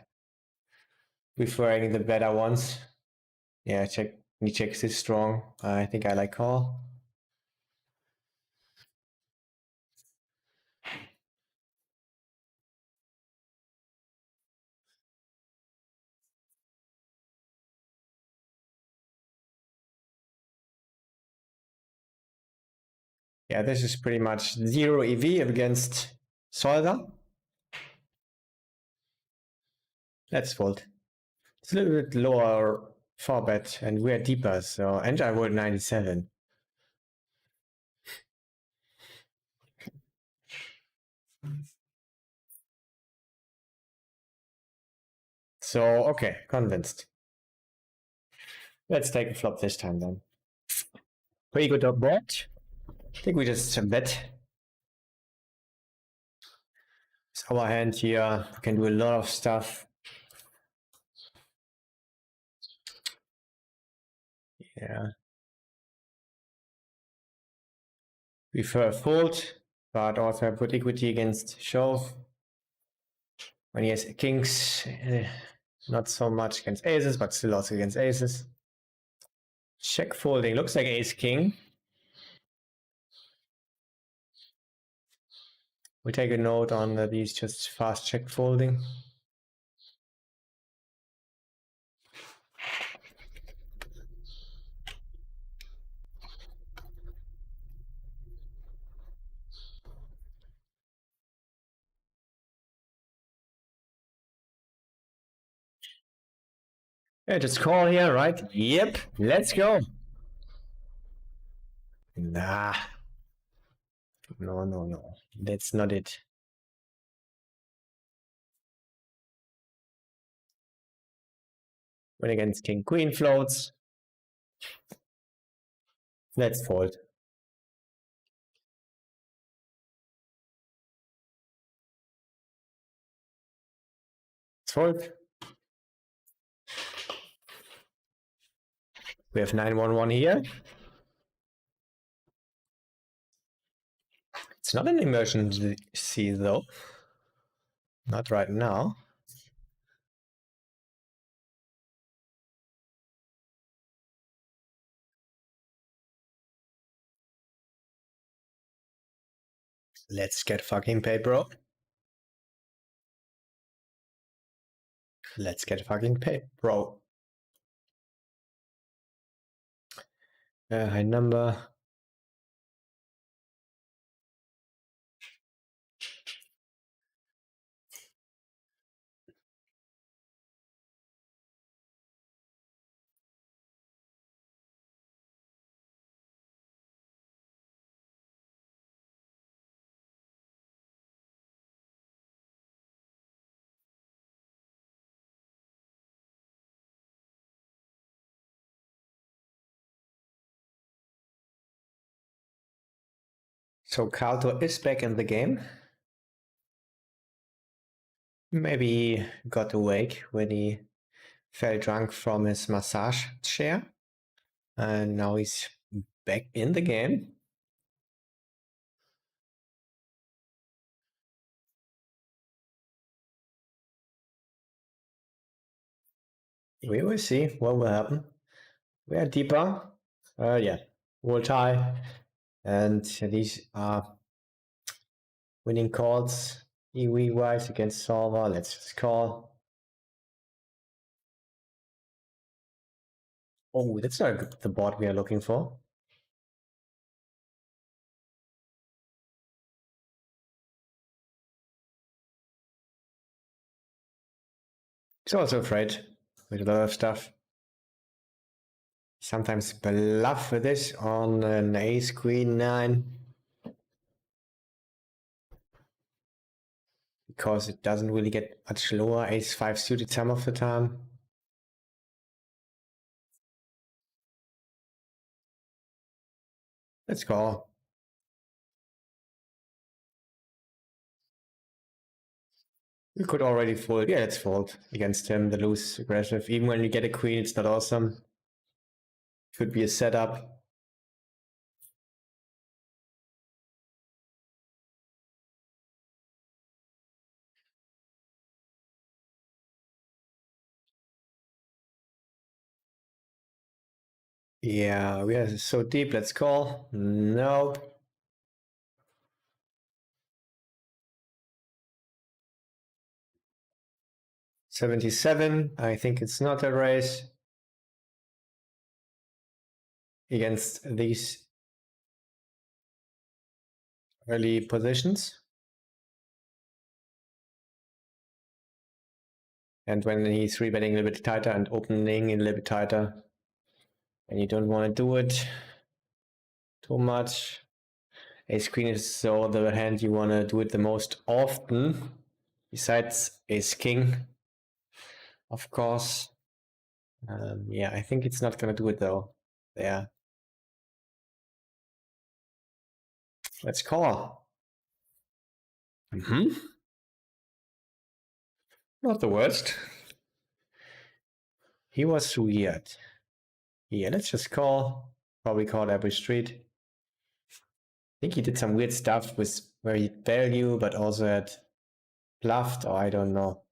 Preferring the better ones. Yeah, check. He checks this strong. I think I like call. Yeah, this is pretty much 0 EV against Solver. Let's fold. It's a little bit lower 4-bet and we're deeper, so and I rolled 97. So okay, convinced. Let's take a flop this time then. Pretty good board. I think we just bet. It's our hand here. We can do a lot of stuff. Yeah. Prefer fold, but also put equity against shove. When he has kings, not so much against aces, but still also against aces. Check folding. Looks like ace king. We take a note on that he's just fast check folding. Yeah, just call here, right? Yep, let's go. Nah. No, no, no. That's not it. When against King Queen floats. Let's fold. Let's fold. We have 9-1-1 here. It's not an emergency though. Not right now. Let's get fucking paid, bro. Let's get fucking paid, bro. High number. So Kalto is back in the game. Maybe he got awake when he fell drunk from his massage chair. And now he's back in the game. We will see what will happen. We are deeper. Yeah, we'll tie. And these are winning calls. EV wise against solver. Let's just call. Oh, that's not the board we are looking for. He's also afraid with a lot of stuff. Sometimes bluff with this on an ace queen 9. Because it doesn't really get much lower. Ace 5 suited some of the time. Let's call. We could already fold. Yeah, let's fold against him. The loose aggressive. Even when you get a queen, it's not awesome. Could be a setup. Yeah, we are so deep. Let's call. No. $77. I think it's not a race against these early positions. And when he's rebetting a little bit tighter and opening a little bit tighter, and you don't want to do it too much. Ace queen is so the hand you want to do it the most often, besides ace king, of course. Yeah, I think it's not going to do it though. There. Let's call. Not the worst. He was weird. Yeah, let's just call. Probably call every street. I think he did some weird stuff with where he value, but also had bluffed, or I don't know.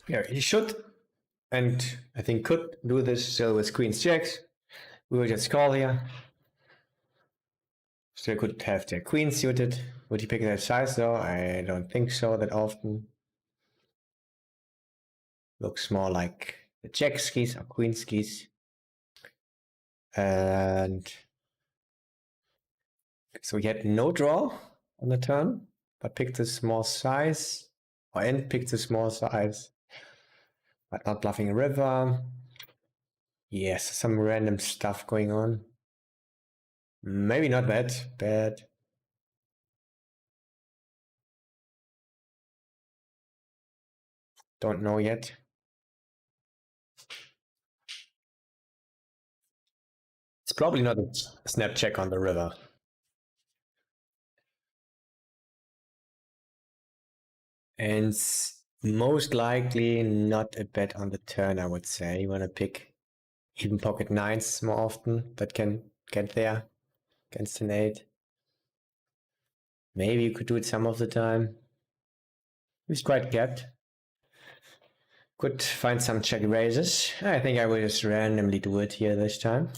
Yeah, he should, and I think could do this still with queens jacks. We will just call here. Still could have their queen suited. Would he pick that size though? I don't think so that often. Looks more like the jack skis or queen skis. And so we had no draw on the turn, but picked a small size. And picked a small size, but not bluffing a river. Yes, some random stuff going on. Maybe not that bad. Don't know yet. It's probably not a snap check on the river. And most likely not a bet on the turn, I would say. You want to pick even pocket nines more often that can get there against an eight. Maybe you could do it some of the time. He's quite capped. Could find some check raises. I think I will just randomly do it here this time.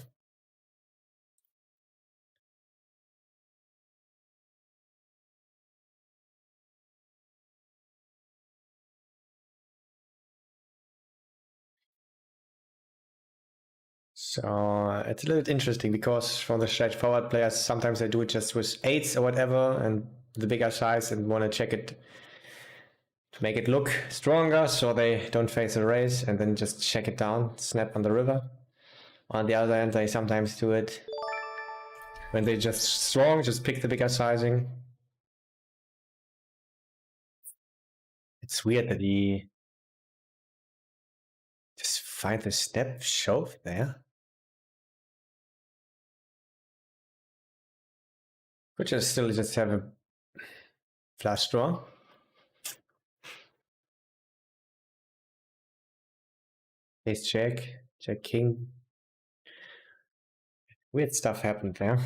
So it's a little bit interesting because for the straightforward players, sometimes they do it just with eights or whatever and the bigger size and want to check it to make it look stronger so they don't face a raise and then just check it down, snap on the river. On the other hand, they sometimes do it when they're just strong, just pick the bigger sizing. It's weird that he just find the step shove there. Could just still just have a flush draw. Ace check, check king. Weird stuff happened there.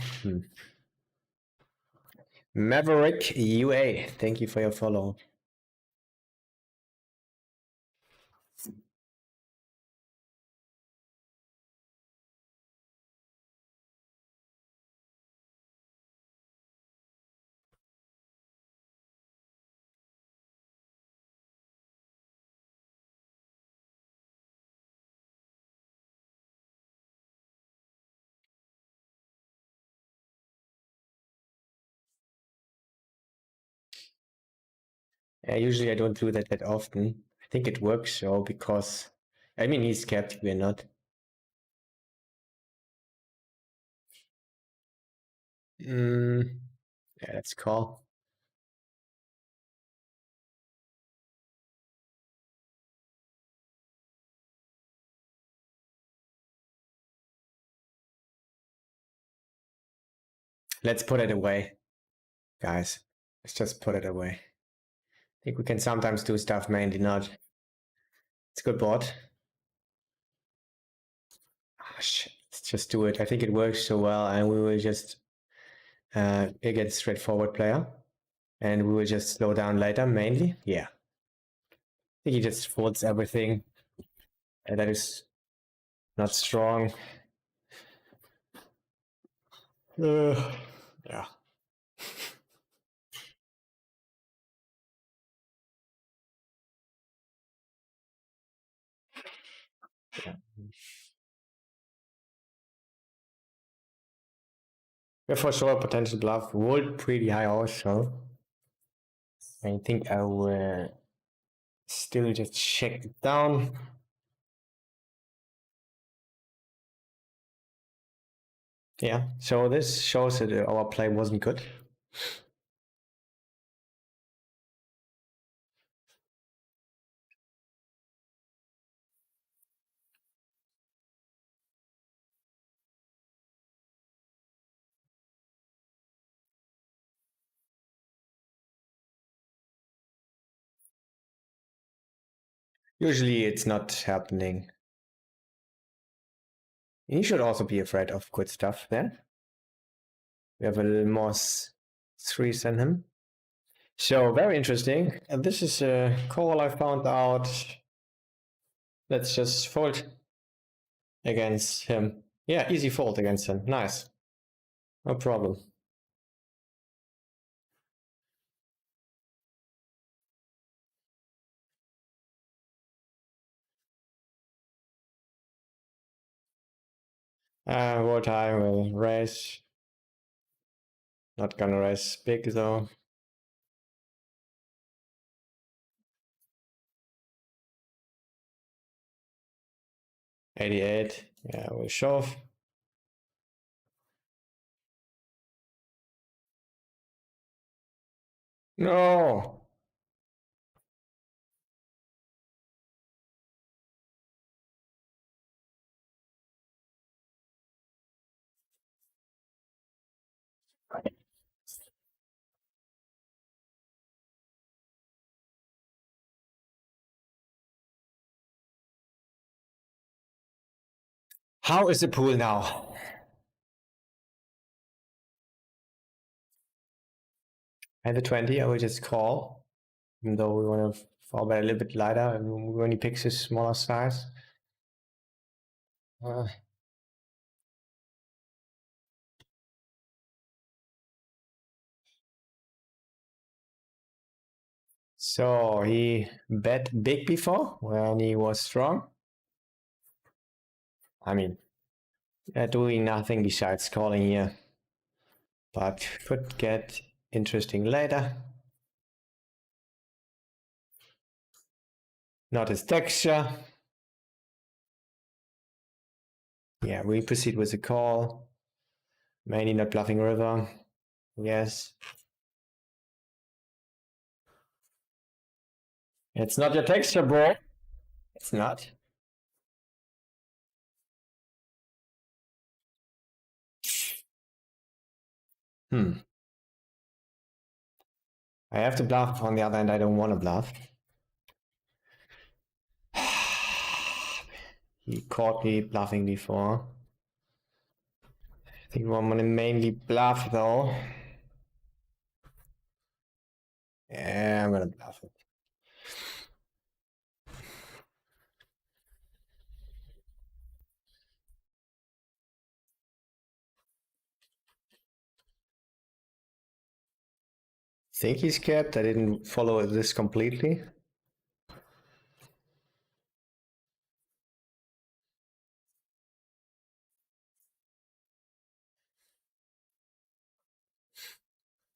Maverick UA, thank you for your follow. Usually I don't do that often. I think it works though because I mean he's capped, we're not. Yeah, let's call. Let's put it away, guys. Let's just put it away. I think we can sometimes do stuff, mainly not. It's a good board. Oh, shit. Let's just do it. I think it works so well, and we will just against straightforward player, and we will just slow down later, mainly. Yeah. I think he just folds everything, and that is not strong. Yeah. Yeah, for sure, potential bluff rolled pretty high also. I think I will still just check it down. Yeah, so this shows that our play wasn't good. Usually it's not happening. You should also be afraid of good stuff there. We have a little more threes than him. So very interesting. And this is a call I found out. Let's just fold against him. Yeah, easy fold against him. Nice. No problem. What I will raise. Not gonna raise big though. 88. Yeah, we'll shove. No. How is the pool now? At the 20, I will just call. Even though we want to fall back a little bit lighter, and we only picks a smaller size. Uh, so he bet big before when he was strong. I mean, doing nothing besides calling here, but could get interesting later. Not his texture. Yeah, we proceed with the call. Mainly not bluffing river. Yes. It's not your texture, bro. It's not. I have to bluff. On the other hand, I don't want to bluff. He caught me bluffing before. I think I'm gonna mainly bluff though. Yeah, I'm gonna bluff it. Think he's capped. I didn't follow this completely.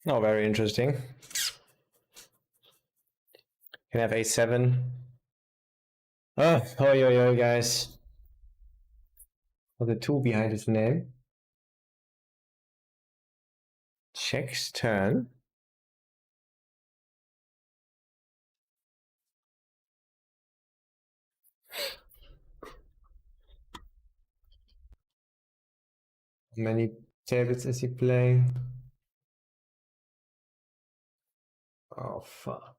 Oh, very interesting. Can have a7. Oh, yo, guys. For the 2 behind his name. Checks turn. How many tables is he playing? Oh, fuck.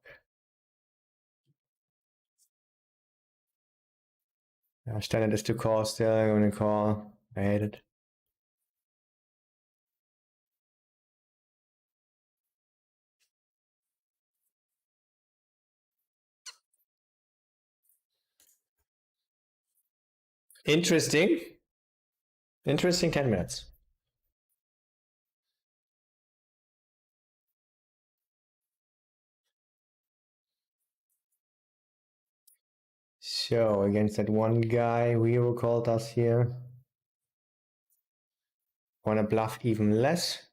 Standard is to call still. I'm gonna call. I hate it. Interesting. Interesting 10 minutes. So, against that one guy, Hero called us here. Wanna bluff even less?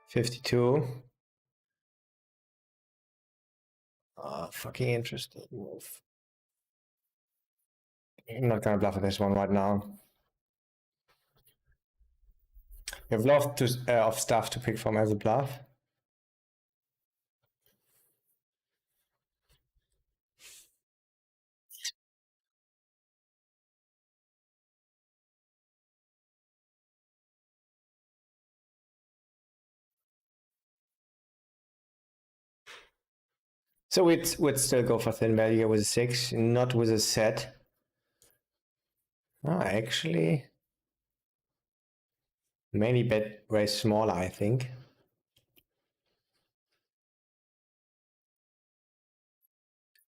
$52. Fucking interesting move. I'm not gonna bluff with this one right now. We have lots of stuff to pick from as a bluff. So we'd still go for thin value with a 6, not with a set. Actually, mainly bet way smaller, I think.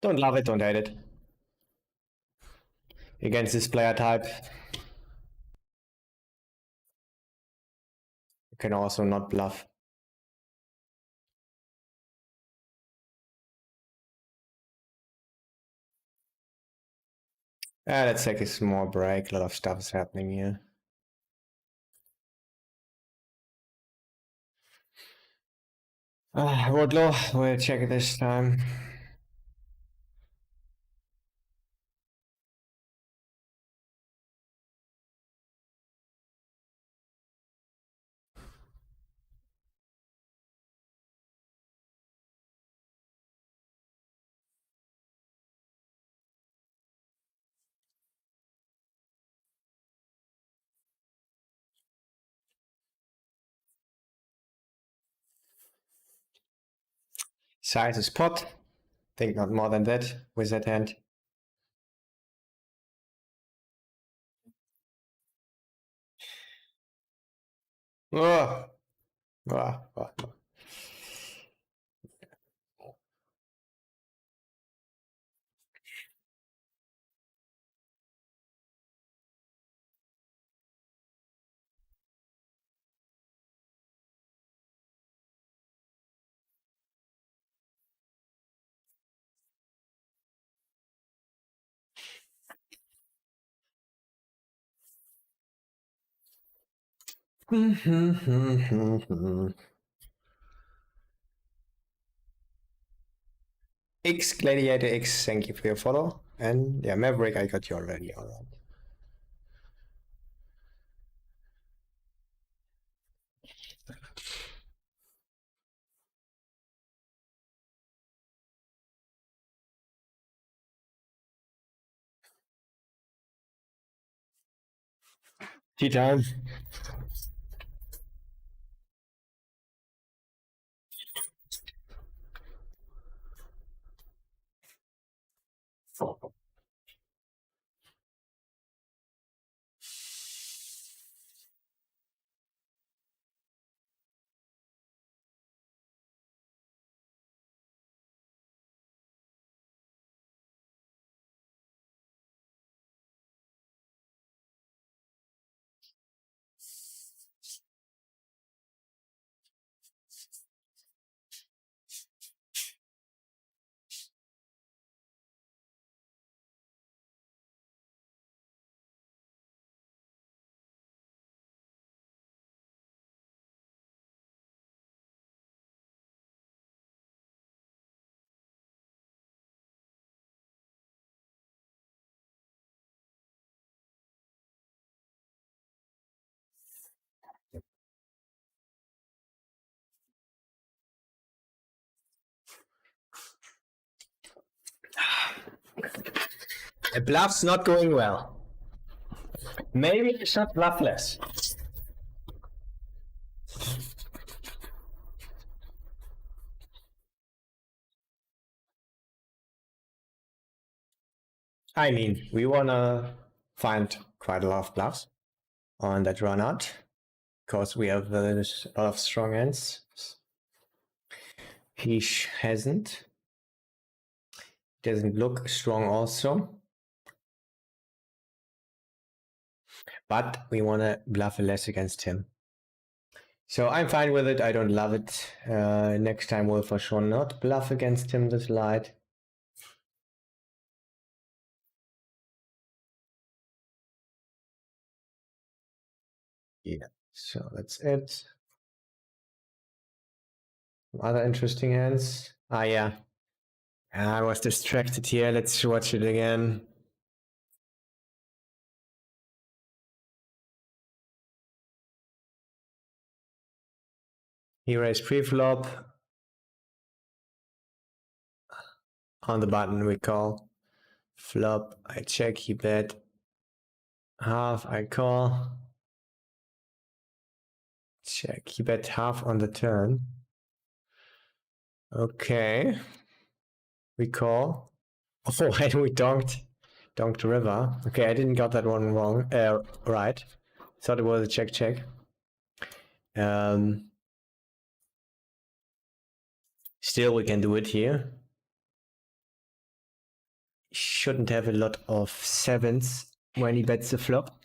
Don't love it, don't hate it. Against this player type, you can also not bluff. Let's take a small break. A lot of stuff is happening here. Wardlow, we'll check it this time. Size is pot. Think not more than that with that hand. Oh, oh, oh. X Gladiator X, thank you for your follow. And yeah, Maverick, I got you already. All right. Tea time. The bluff's not going well. Maybe I should bluff less. I mean, we wanna find quite a lot of bluffs on that run out because we have a lot of strong hands. He hasn't. Doesn't look strong also. But we wanna bluff less against him. So I'm fine with it. I don't love it. Next time we'll for sure not bluff against him this light. Yeah, so that's it. Some other interesting hands. Ah, yeah. I was distracted here. Let's watch it again. He raised pre-flop. On the button we call. Flop, I check, he bet. Half, I call. Check, he bet half on the turn. Okay. We call. Oh, and we donked river. Okay, I didn't got that one wrong. Right. Thought it was a check. Still, we can do it here. Shouldn't have a lot of sevens when he bets the flop.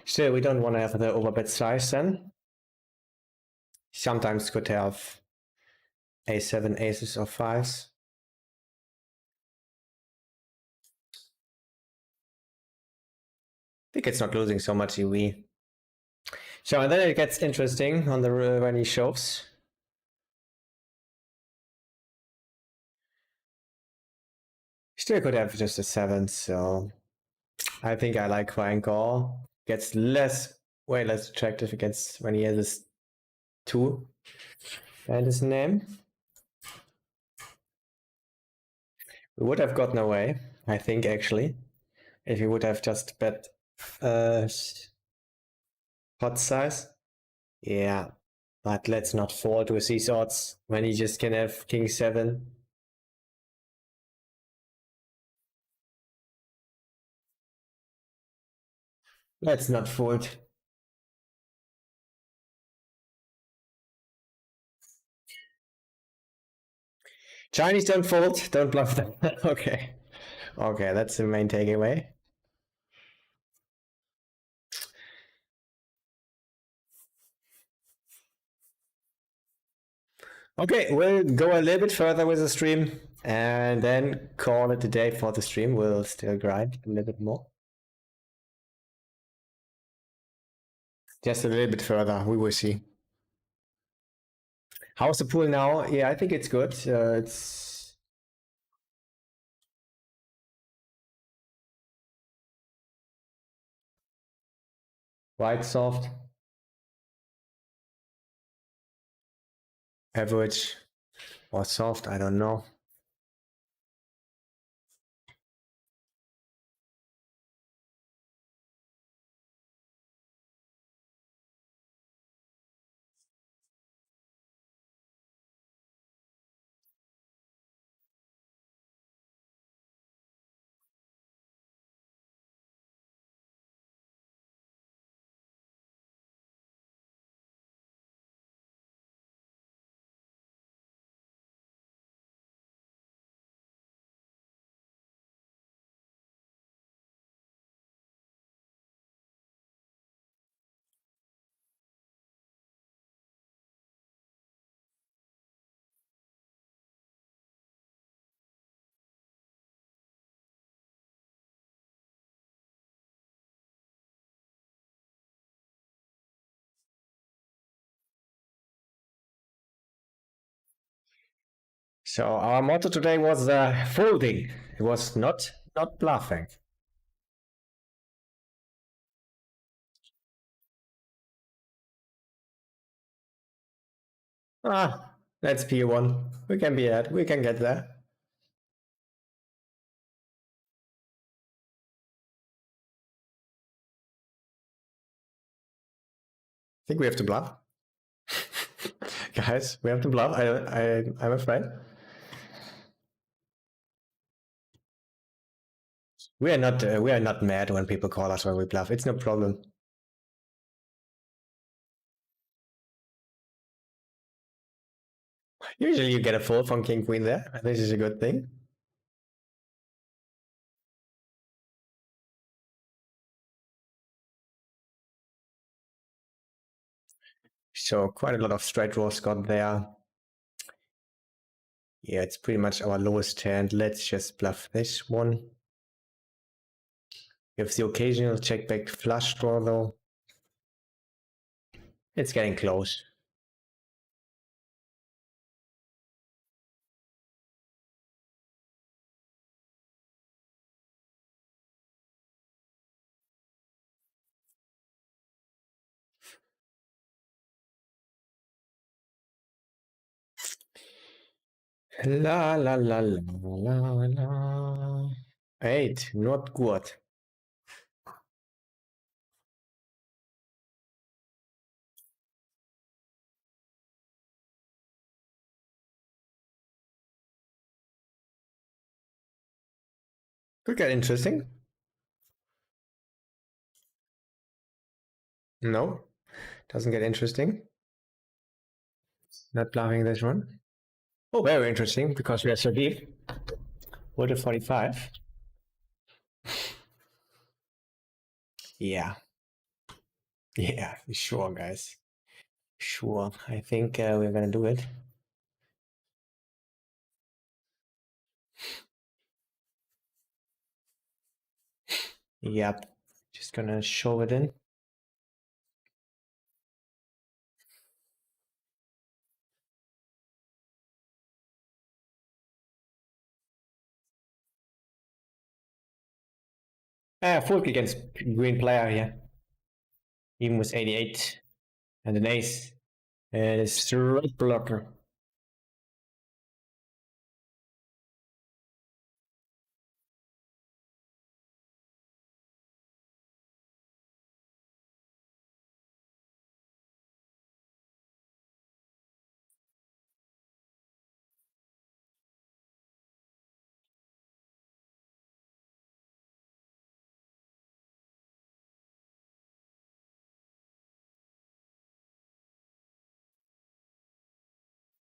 Still, we don't want to have the overbet size then. Sometimes could have a7, aces, or fives. I think it's not losing so much EV. So and then it gets interesting on the when he shoves. Still could have just a 7, so I think I like Ryan call. Gets way less attractive against when he has his 2 and his name. We would have gotten away, I think, actually, if he would have just bet pot size. Yeah, But let's not fold with these odds when he just can have king 7. Let's not fold. Chinese don't fold, don't bluff them. Okay. Okay, that's the main takeaway. Okay, we'll go a little bit further with the stream and then call it a day for the stream. We'll still grind a little bit more. Just a little bit further, we will see. How's the pool now? Yeah, I think it's good. It's quite soft. Average or soft, I don't know. So our motto today was folding. It was not bluffing. Ah, that's P1. We can be at. We can get there. I think we have to bluff. Guys, we have to bluff. I'm afraid. We are not mad when people call us when we bluff. It's no problem. Usually you get a fold from king queen there. This is a good thing. So quite a lot of straight draws got there. Yeah, it's pretty much our lowest hand. Let's just bluff this one. We have the occasional check back flush draw though. It's getting close. La la la la la la. 8, not good. Could get interesting. No, doesn't get interesting. Not bluffing this one. Oh, very interesting because we are so deep. What a 45. Yeah. Yeah, sure, guys. Sure. I think we're gonna do it. Yep. Just gonna show it in. Full against green player here. Even with 88 and an ace. And a straight blocker.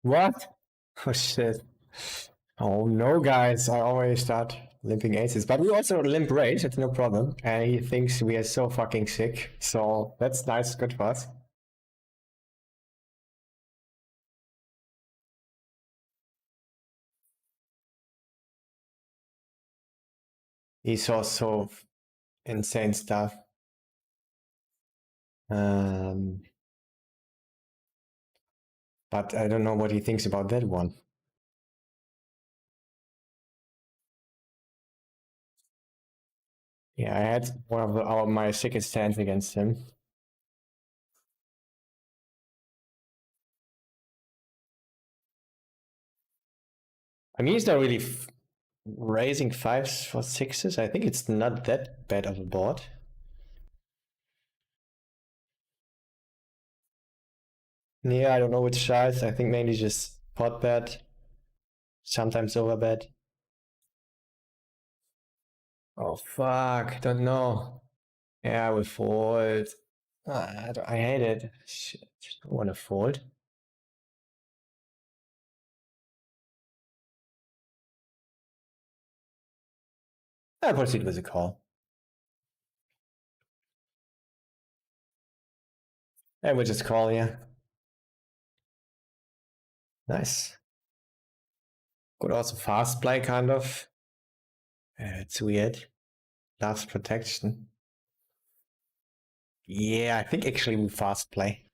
What? Oh shit. Oh no, guys. I always start limping aces. But we also limp raise, it's no problem. And he thinks we are so fucking sick. So that's nice, good for us. He saw so insane stuff. Um, but I don't know what he thinks about that one. Yeah, I had one of my sickest stands against him. I mean, he's not really raising fives for sixes. I think it's not that bad of a board. Yeah, I don't know which size. I think mainly just pot bet, sometimes over bet. Oh fuck, don't know. Yeah, I will fold. I hate it. Shit, I don't want to fold. I proceed with a call. And we just call, yeah. Nice. Could also fast play, kind of. It's weird. Loves protection. Yeah, I think actually we fast play.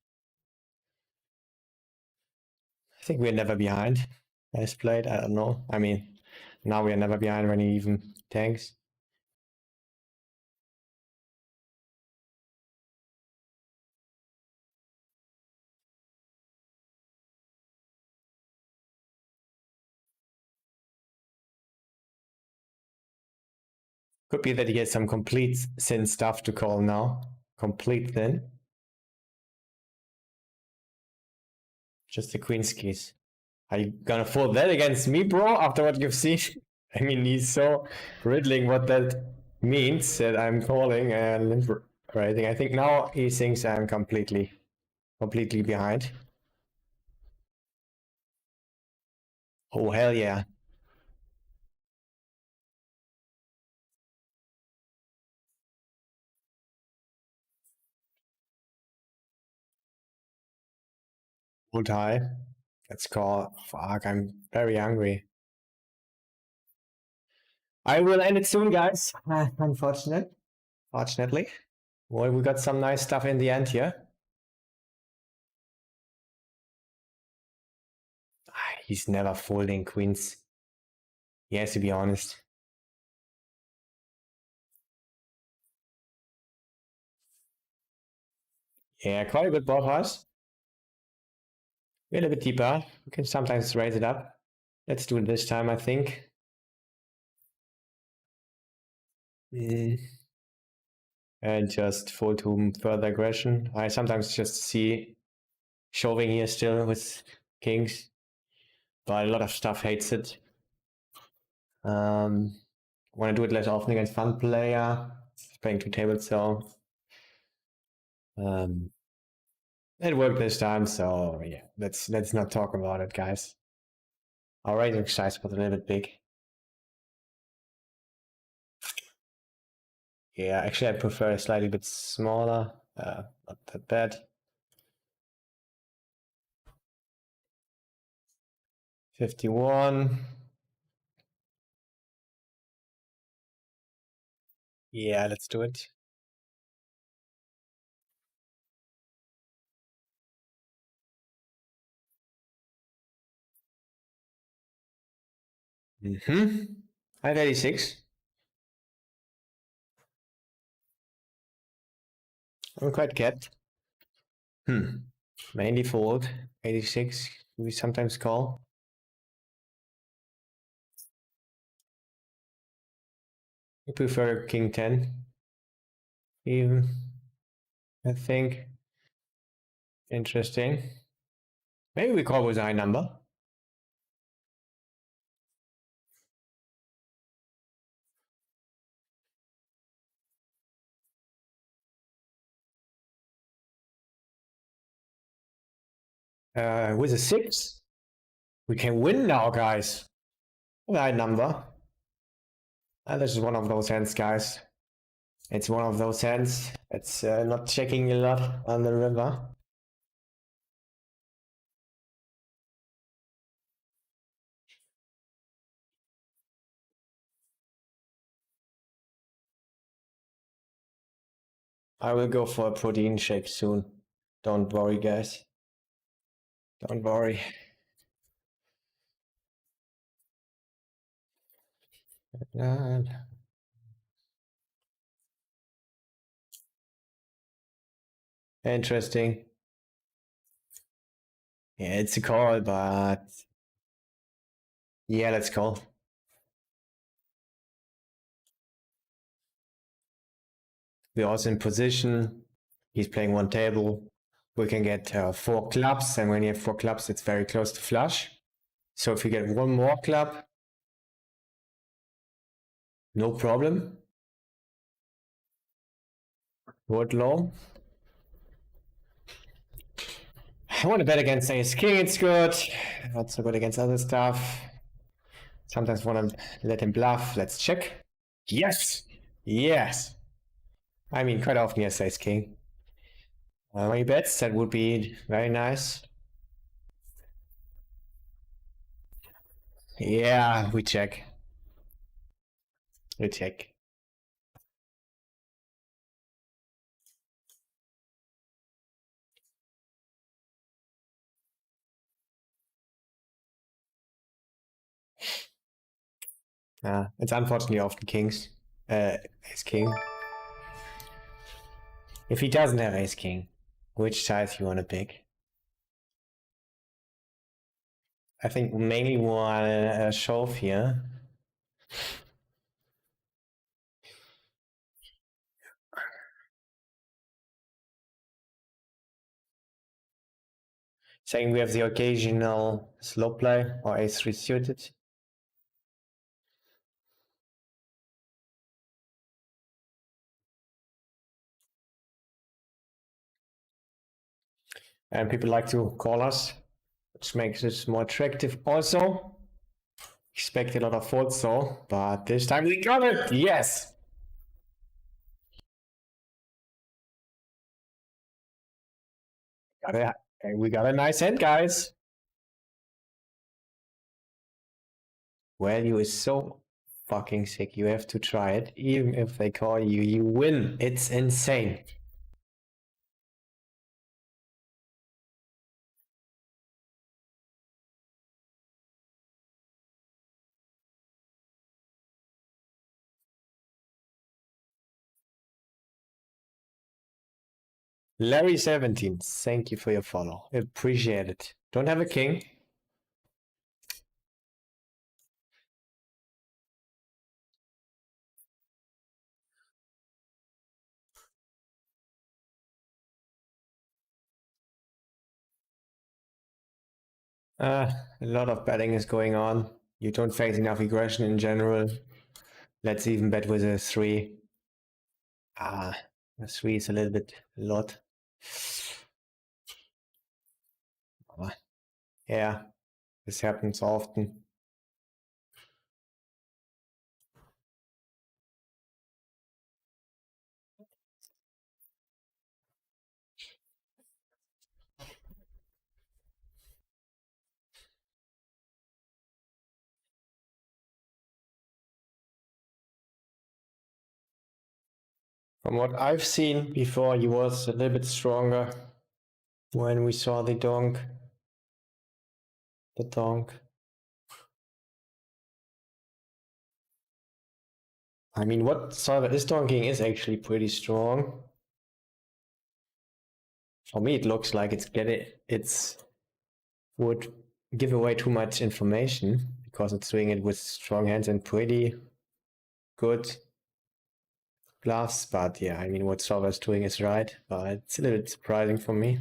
I think we're never behind. As played, I don't know. I mean, now we're never behind when he even tanks. Could be that he has some complete thin stuff to call now. Complete thin. Just the queen's keys. Are you gonna fold that against me, bro? After what you've seen? I mean, he's so riddling what that means that I'm calling and limp raising. I think now he thinks I'm completely behind. Oh, hell yeah. Hold high. Let's call. Fuck, I'm very hungry. I will end it soon, guys. Fortunately. Well, we got some nice stuff in the end here. He's never folding queens. He has to be honest. Yeah, quite a good board house. We're a little bit deeper. We can sometimes raise it up. Let's do it this time, I think. Mm. And just fold to further aggression. I sometimes just see shoving here still with kings, but a lot of stuff hates it. Want to do it less often against fun player, playing two tables, so um, it worked this time. So yeah, let's not talk about it, guys. Our raising size was a little bit big. Yeah, actually, I prefer a slightly bit smaller. Not that bad. 51. Yeah, let's do it. Mm-hmm. I have 86. I'm quite capped. Mainly fold. 86. We sometimes call. I prefer king 10. Even, I think. Interesting. Maybe we call with a high number. With a 6. We can win now, guys. Right number. And this is one of those hands, guys. It's one of those hands. It's not checking a lot on the river. I will go for a protein shake soon. Don't worry, guys. Don't worry. Interesting. Yeah, it's a call, but yeah, let's call. We're also in position. He's playing one table. We can get 4 clubs, and when you have 4 clubs, it's very close to flush. So if we get one more club, no problem. Wood low. I want to bet against ace king, it's good. Not so good against other stuff. Sometimes want to let him bluff. Let's check. Yes! Yes! I mean, quite often he has ace king. When he bets, that would be very nice. Yeah, we check. We check. It's unfortunately often kings. Ace king. If he doesn't have ace king, which side you want to pick? I think mainly one shove here. Saying we have the occasional slow play or ace3 suited. And people like to call us, which makes us more attractive also. Expect a lot of folds though, but this time we got it! Yes! We got a nice hand, guys. Value is so fucking sick. You have to try it. Even if they call you, you win. It's insane. Larry17, thank you for your follow. Appreciate it. Don't have a king. A lot of betting is going on. You don't face enough aggression in general. Let's even bet with a 3. A 3 is a little bit a lot. Yeah, this happens often. From what I've seen before, he was a little bit stronger when we saw the donk. I mean, what solver is donking is actually pretty strong. For me, it looks like it's would give away too much information because it's doing it with strong hands and pretty good bluffs. But yeah, I mean, what solver is doing is right, but it's a little bit surprising for me.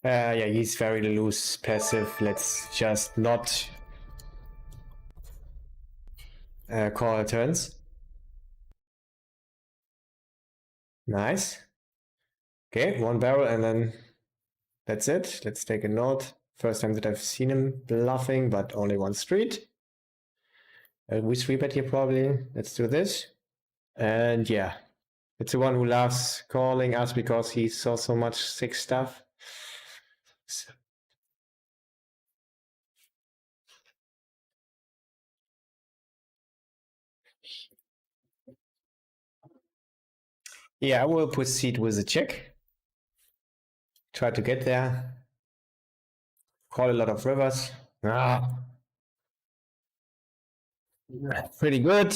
Yeah, he's very loose passive. Let's just not call turns. Nice. Okay, one barrel and then that's it. Let's take a note. First time that I've seen him bluffing, but only one street. We 3-bet here probably. Let's do this. And yeah, it's the one who loves calling us because he saw so much sick stuff. Yeah, I will proceed with a check. Try to get there. Call a lot of rivers. Ah, pretty good.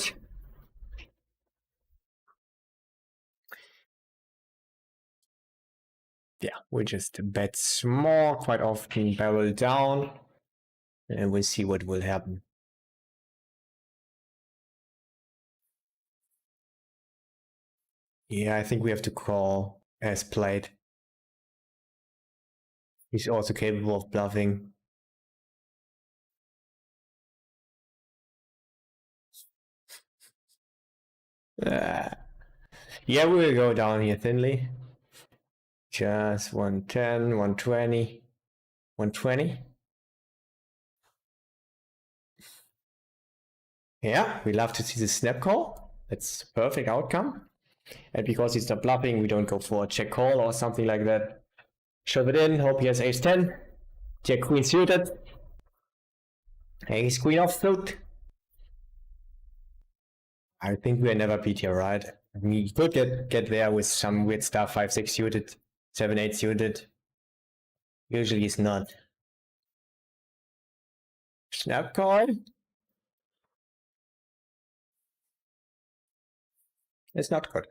Yeah, we just bet small, quite often barrel down, and we'll see what will happen. Yeah, I think we have to call as played. He's also capable of bluffing. Uh, yeah, we will go down here thinly. Just 110, 120, 120. Yeah, we love to see the snap call. That's a perfect outcome. And because he's not bluffing, we don't go for a check call or something like that. Shove it in, hope he has ace 10. Jack queen suited. Ace queen offsuit. I think we'll never beat here, right? We could get there with some weird stuff, 5-6 suited, 7-8 suited. Usually it's not. Snap call. It's not good.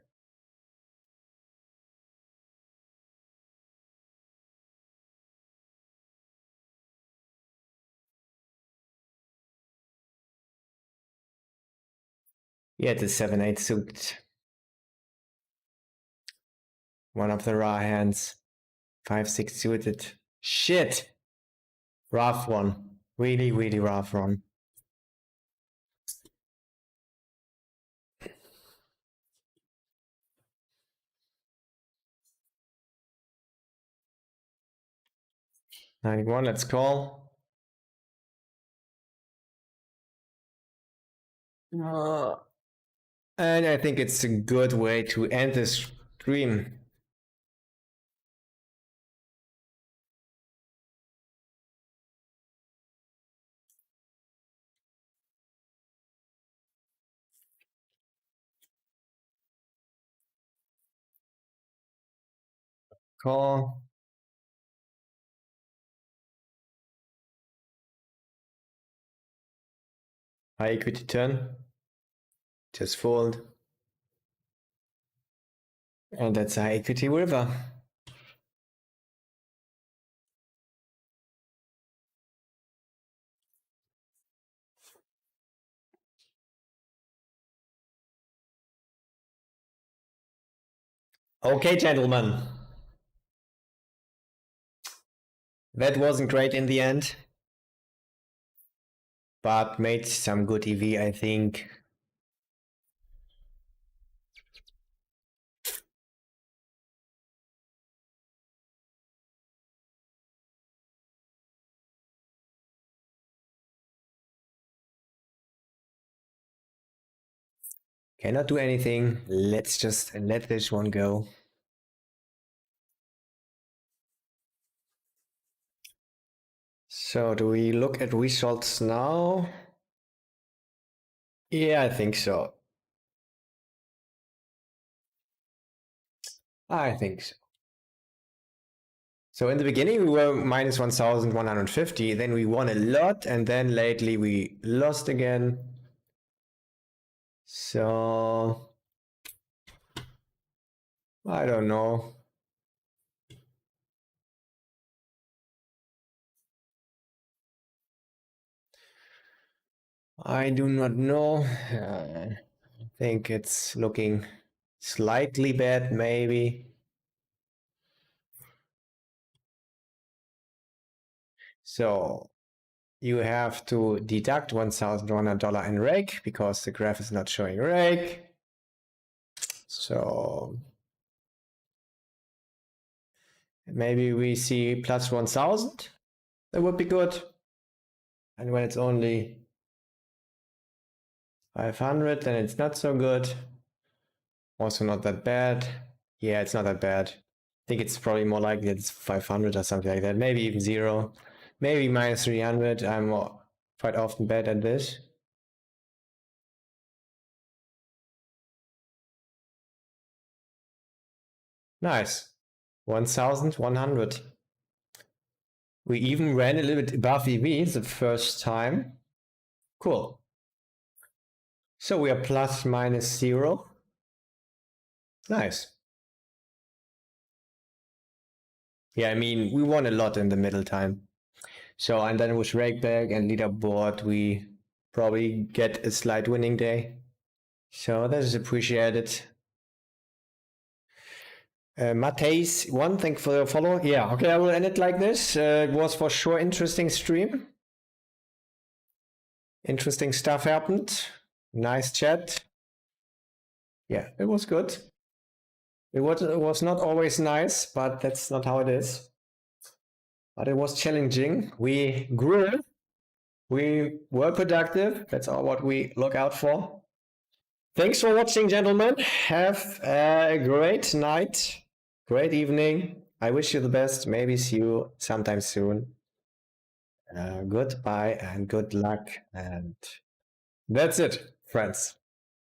Yeah, it's a 7-8 suit. One of the raw hands. 5-6 suited. Shit! Rough one. Really, really rough one. $91, let's call. And I think it's a good way to end this stream. Call. High equity turn. Just fold. And that's a high equity river. Okay, gentlemen. That wasn't great in the end, but made some good EV, I think. Cannot do anything. Let's just let this one go. So do we look at results now? Yeah, I think so. I think so. So in the beginning we were minus 1,150, then we won a lot, and then lately we lost again. So I don't know. I do not know. I think it's looking slightly bad, maybe. So you have to deduct $1,100 in rake because the graph is not showing rake. So Maybe we see plus 1000. That would be good. And when it's only 500, then it's not so good. Also not that bad. Yeah, it's not that bad. I think it's probably more likely it's 500 or something like that. Maybe even 0. Maybe minus 300. I'm quite often bad at this. Nice. 1100. We even ran a little bit above EV the first time. Cool. So we are plus minus 0. Nice. Yeah, I mean, we won a lot in the middle time. So, and then with Rakeback and leaderboard, we probably get a slight winning day. So that is appreciated. Mateis, one, thank you for the follow. Yeah, okay, I will end it like this. It was for sure interesting stream. Interesting stuff happened. Nice chat. Yeah, it was good. It was not always nice, but that's not how it is. But it was challenging. We grew. We were productive. That's all what we look out for. Thanks for watching, gentlemen. Have a great night, great evening. I wish you the best. Maybe see you sometime soon. Goodbye and good luck. And that's it, friends.